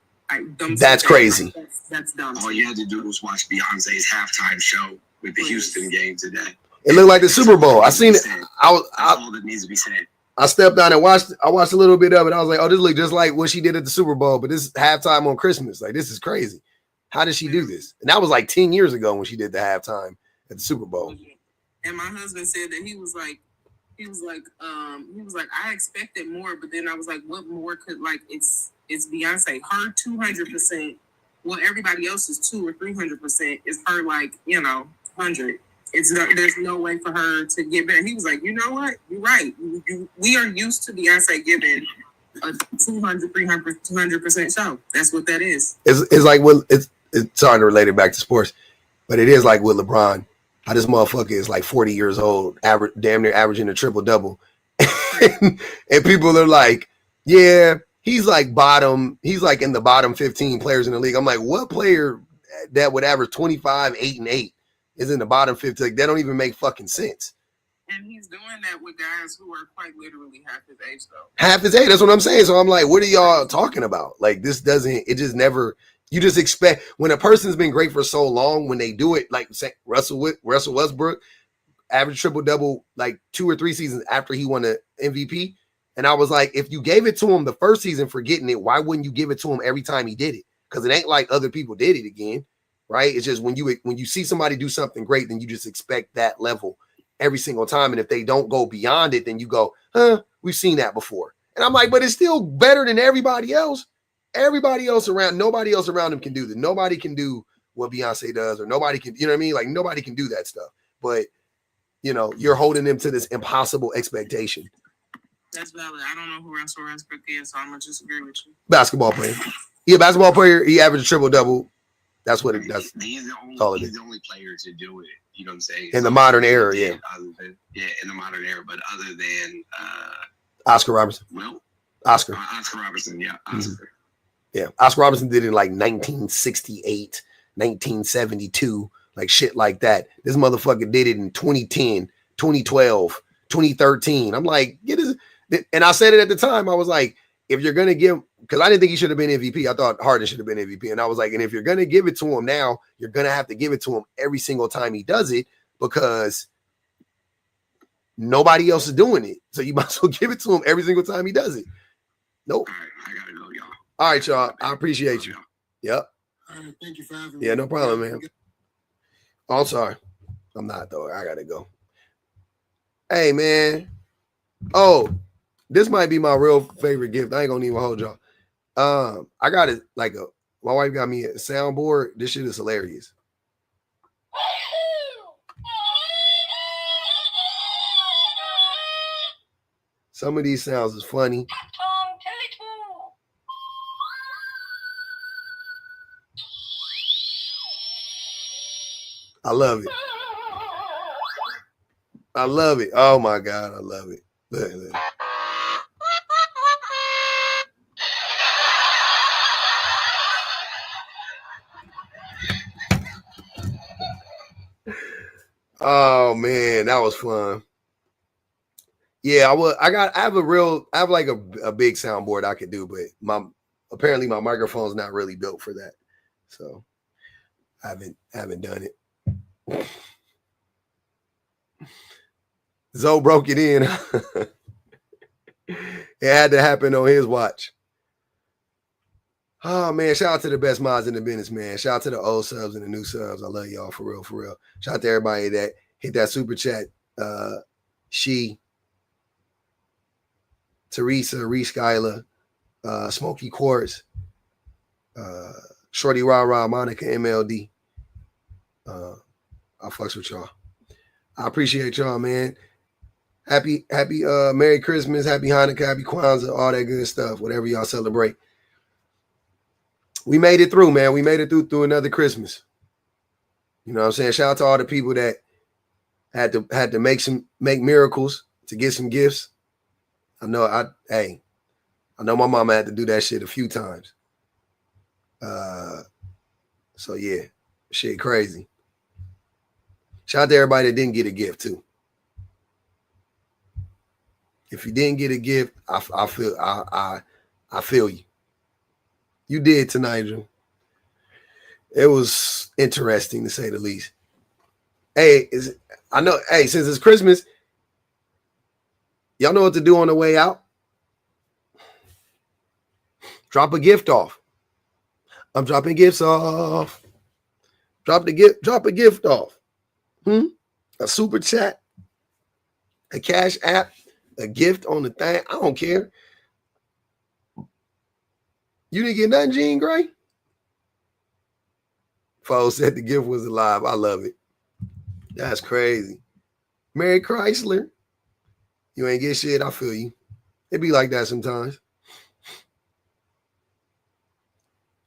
Speaker 1: That's crazy.
Speaker 8: That's dumb.
Speaker 4: All you had to do was watch Beyonce's halftime show with the Houston game today.
Speaker 1: It looked like the Super Bowl. I seen it.
Speaker 4: That's all that needs to be said.
Speaker 1: I stepped down and watched a little bit of it. I was like, oh, this looks just like what she did at the Super Bowl, but this is halftime on Christmas. Like, this is crazy. How did she do this? And that was like 10 years ago when she did the halftime at the Super Bowl.
Speaker 8: And my husband said that he was like, I expected more, but then I was like, what more could, like, it's Beyonce. Her 200%, well, everybody else's 200 or 300% is her, like, 100. There's no way for her to get better. He was like, you know what? You're right. We are used to Beyonce giving a 200, 300, 200% show. That's what that is.
Speaker 1: It's like, well, it's sorry to relate it back to sports, but it is like with LeBron. How this motherfucker is like 40 years old, damn near averaging a triple-double. And people are like, yeah, he's like in the bottom 15 players in the league. I'm like, what player that would average 25, 8, and 8 is in the bottom 50? Like, that don't even make fucking sense.
Speaker 8: And he's doing that with guys who are quite literally half his age, though.
Speaker 1: Half his age, that's what I'm saying. So I'm like, what are y'all talking about? Like, it just never, you just expect, when a person's been great for so long, when they do it, like say Russell Westbrook, average triple-double like 2 or 3 seasons after he won the MVP. And I was like, if you gave it to him the first season for getting it, why wouldn't you give it to him every time he did it? Because it ain't like other people did it again, right? It's just when you see somebody do something great, then you just expect that level every single time. And if they don't go beyond it, then you go, we've seen that before. And I'm like, but it's still better than everybody else. Nobody else around him can do that. Nobody can do what Beyonce does, or nobody can, you know what I mean? Like, nobody can do that stuff. But, you're holding them to this impossible expectation.
Speaker 8: That's valid. I don't know who Russell Westbrook is, so I'm going to disagree with you.
Speaker 1: Basketball player. He a basketball player. He averaged a triple-double. That's what
Speaker 4: He's the only player to do it. You know what I'm saying?
Speaker 1: In the modern era, yeah.
Speaker 4: In the modern era, but other than
Speaker 1: Oscar Robertson.
Speaker 4: Well,
Speaker 1: Oscar
Speaker 4: Robertson, yeah. Oscar.
Speaker 1: Mm-hmm. Yeah. Oscar Robertson did it in like 1968, 1972, like shit like that. This motherfucker did it in 2010, 2012, 2013. I'm like, and I said it at the time. I was like, if you're gonna give, because I didn't think he should have been MVP. I thought Harden should have been MVP. And I was like, and if you're gonna give it to him now, you're gonna have to give it to him every single time he does it, because nobody else is doing it. So you might as well give it to him every single time he does it. Nope.
Speaker 4: All right, I gotta go, y'all.
Speaker 1: All right, y'all. I appreciate you. Yep.
Speaker 7: All right, thank you for having me.
Speaker 1: Yeah, no problem, man. Oh, I'm sorry. I'm not, though. I gotta go. Hey, man. Oh, this might be my real favorite gift. I ain't gonna even hold y'all. I got it my wife got me a soundboard. This shit is hilarious. Some of these sounds is funny. I love it. I love it. Oh my God, I love it. Look. Oh man, that was fun. Yeah, I have like a big soundboard I could do, but apparently my microphone's not really built for that. So I haven't done it. Zoe broke it in. It had to happen on his watch. Oh man, shout out to the best mods in the business, man. Shout out to the old subs and the new subs. I love y'all for real, for real. Shout out to everybody that hit that super chat. Teresa, Reese Skyla, Smokey Quartz, Shorty Rah Rah, Monica MLD. I fucks with y'all. I appreciate y'all, man. Happy Merry Christmas, Happy Hanukkah, Happy Kwanzaa, all that good stuff, whatever y'all celebrate. We made it through, man. We made it through another Christmas. You know what I'm saying? Shout out to all the people that had to make miracles to get some gifts. I know my mama had to do that shit a few times. So yeah, shit crazy. Shout out to everybody that didn't get a gift too. If you didn't get a gift, I feel you. You did tonight, Drew. It was interesting to say the least. Hey, since it's Christmas, y'all know what to do on the way out? Drop a gift off. I'm dropping gifts off. Drop a gift off. A super chat, a cash app, a gift on the thing. I don't care. You didn't get nothing, Jean Gray? Foe said the gift was alive. I love it. That's crazy. Mary Chrysler. You ain't get shit. I feel you. It be like that sometimes.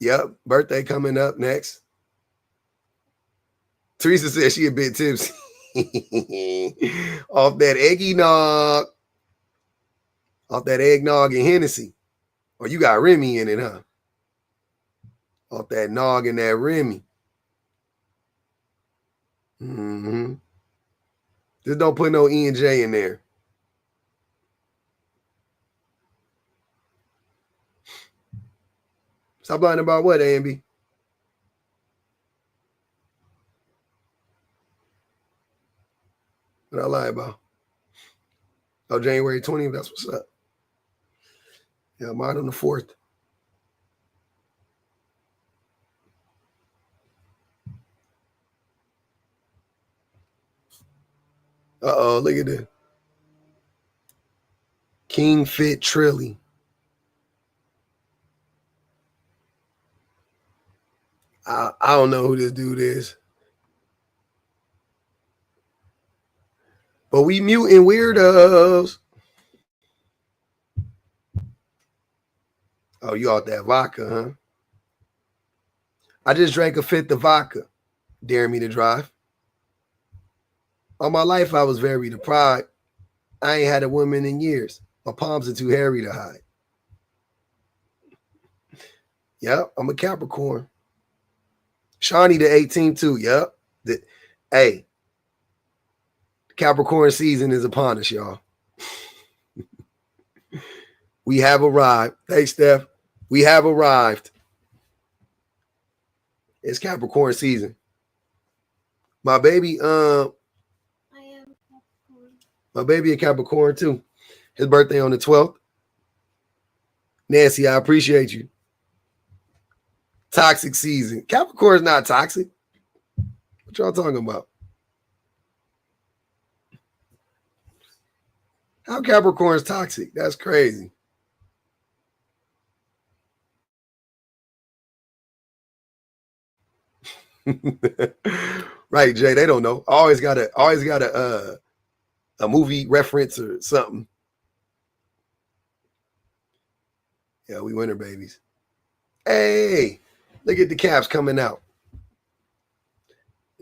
Speaker 1: Yep. Birthday coming up next. Teresa said she a bit tipsy. Off that eggnog. Off that eggnog and Hennessy. Or you got Remy in it, huh? Off that nog and that Remy. Just don't put no E and J in there. Stop lying about what, A&B? What I lie about? Oh, January 20th, that's what's up. Yeah, mine on the 4th. Uh-oh, look at this. King Fit Trilly. I don't know who this dude is. But we mutant weirdos. Oh, you out that vodka, huh? I just drank a fifth of vodka. Dare me to drive. All my life, I was very deprived. I ain't had a woman in years. My palms are too hairy to hide. Yep, I'm a Capricorn. Shawnee the 18th too. Yep. Hey, Capricorn season is upon us, y'all. We have arrived. Hey, Steph. We have arrived. It's Capricorn season. My baby,
Speaker 6: I am Capricorn.
Speaker 1: My baby a Capricorn too. His birthday on the 12th. Nancy, I appreciate you. Toxic season. Capricorn's not toxic. What y'all talking about? How Capricorn's toxic? That's crazy. Right, Jay. They don't know. Always got a movie reference or something. Yeah, we winter babies. Hey, look at the caps coming out.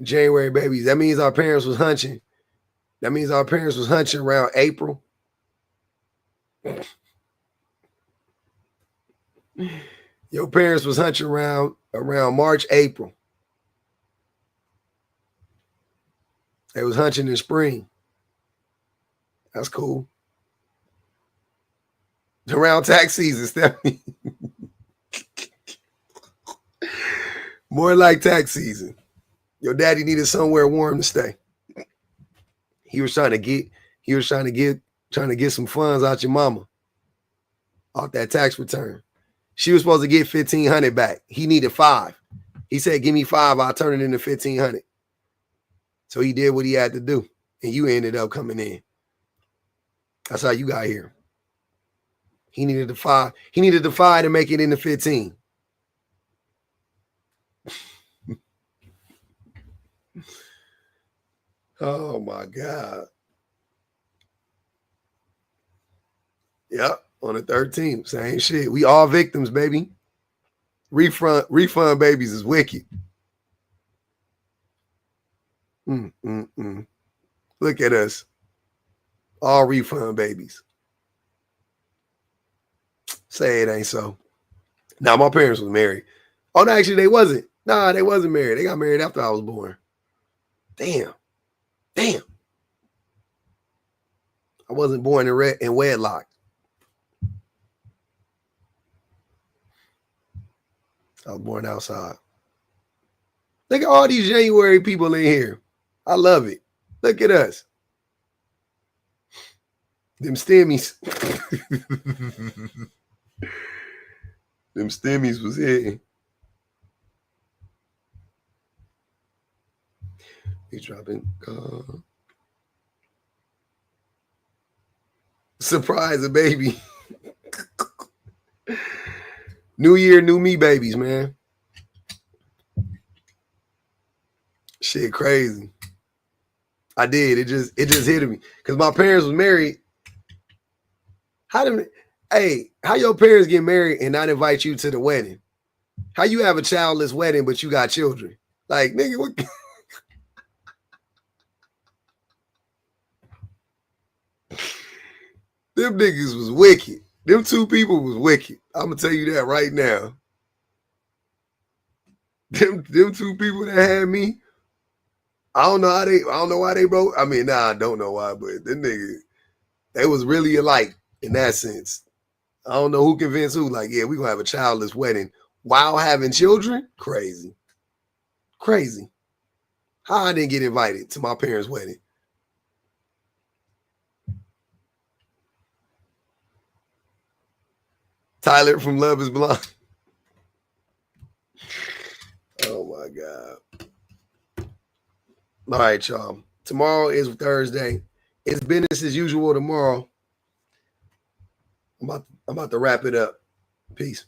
Speaker 1: January babies. That means our parents was hunching. That means our parents was hunching around April. Your parents was hunching around March, April. They was hunching in spring. That's cool. Around tax season, Stephanie. More like tax season. Your daddy needed somewhere warm to stay. He was trying to get some funds out your mama. Off that tax return. She was supposed to get $1,500 back. He needed $5. He said, give me $5, I'll turn it into $1,500. So he did what he had to do. And you ended up coming in. That's how you got here. He needed the 5. He needed the 5 to make it into 15. Oh my God. Yep, on the 13th. Same shit. We all victims, baby. Refund babies is wicked. Look at us. All refund babies. Say it ain't so. Now, my parents was married. Oh, no, actually, they wasn't. Nah, they wasn't married. They got married after I was born. Damn. I wasn't born in wedlock. I was born outside. Look at all these January people in here. I love it. Look at us. Them stimmies. Them stimmies was hitting. He's dropping. Surprise a baby. New year, new me babies, man. Shit crazy. I did. It just hit me. Because my parents was married. How your parents get married and not invite you to the wedding? How you have a childless wedding, but you got children? Like, nigga, what? Them niggas was wicked. Them two people was wicked. I'm gonna tell you that right now. Them two people that had me, I don't know why they broke. I mean, I don't know why, but them niggas, they was really alike in that sense. I don't know who convinced who. Like, yeah, we gonna have a childless wedding while having children. Crazy. How I didn't get invited to my parents' wedding? Tyler from Love Is Blind. Oh my God. All right, y'all. Tomorrow is Thursday. It's business as usual tomorrow. I'm about to wrap it up. Peace.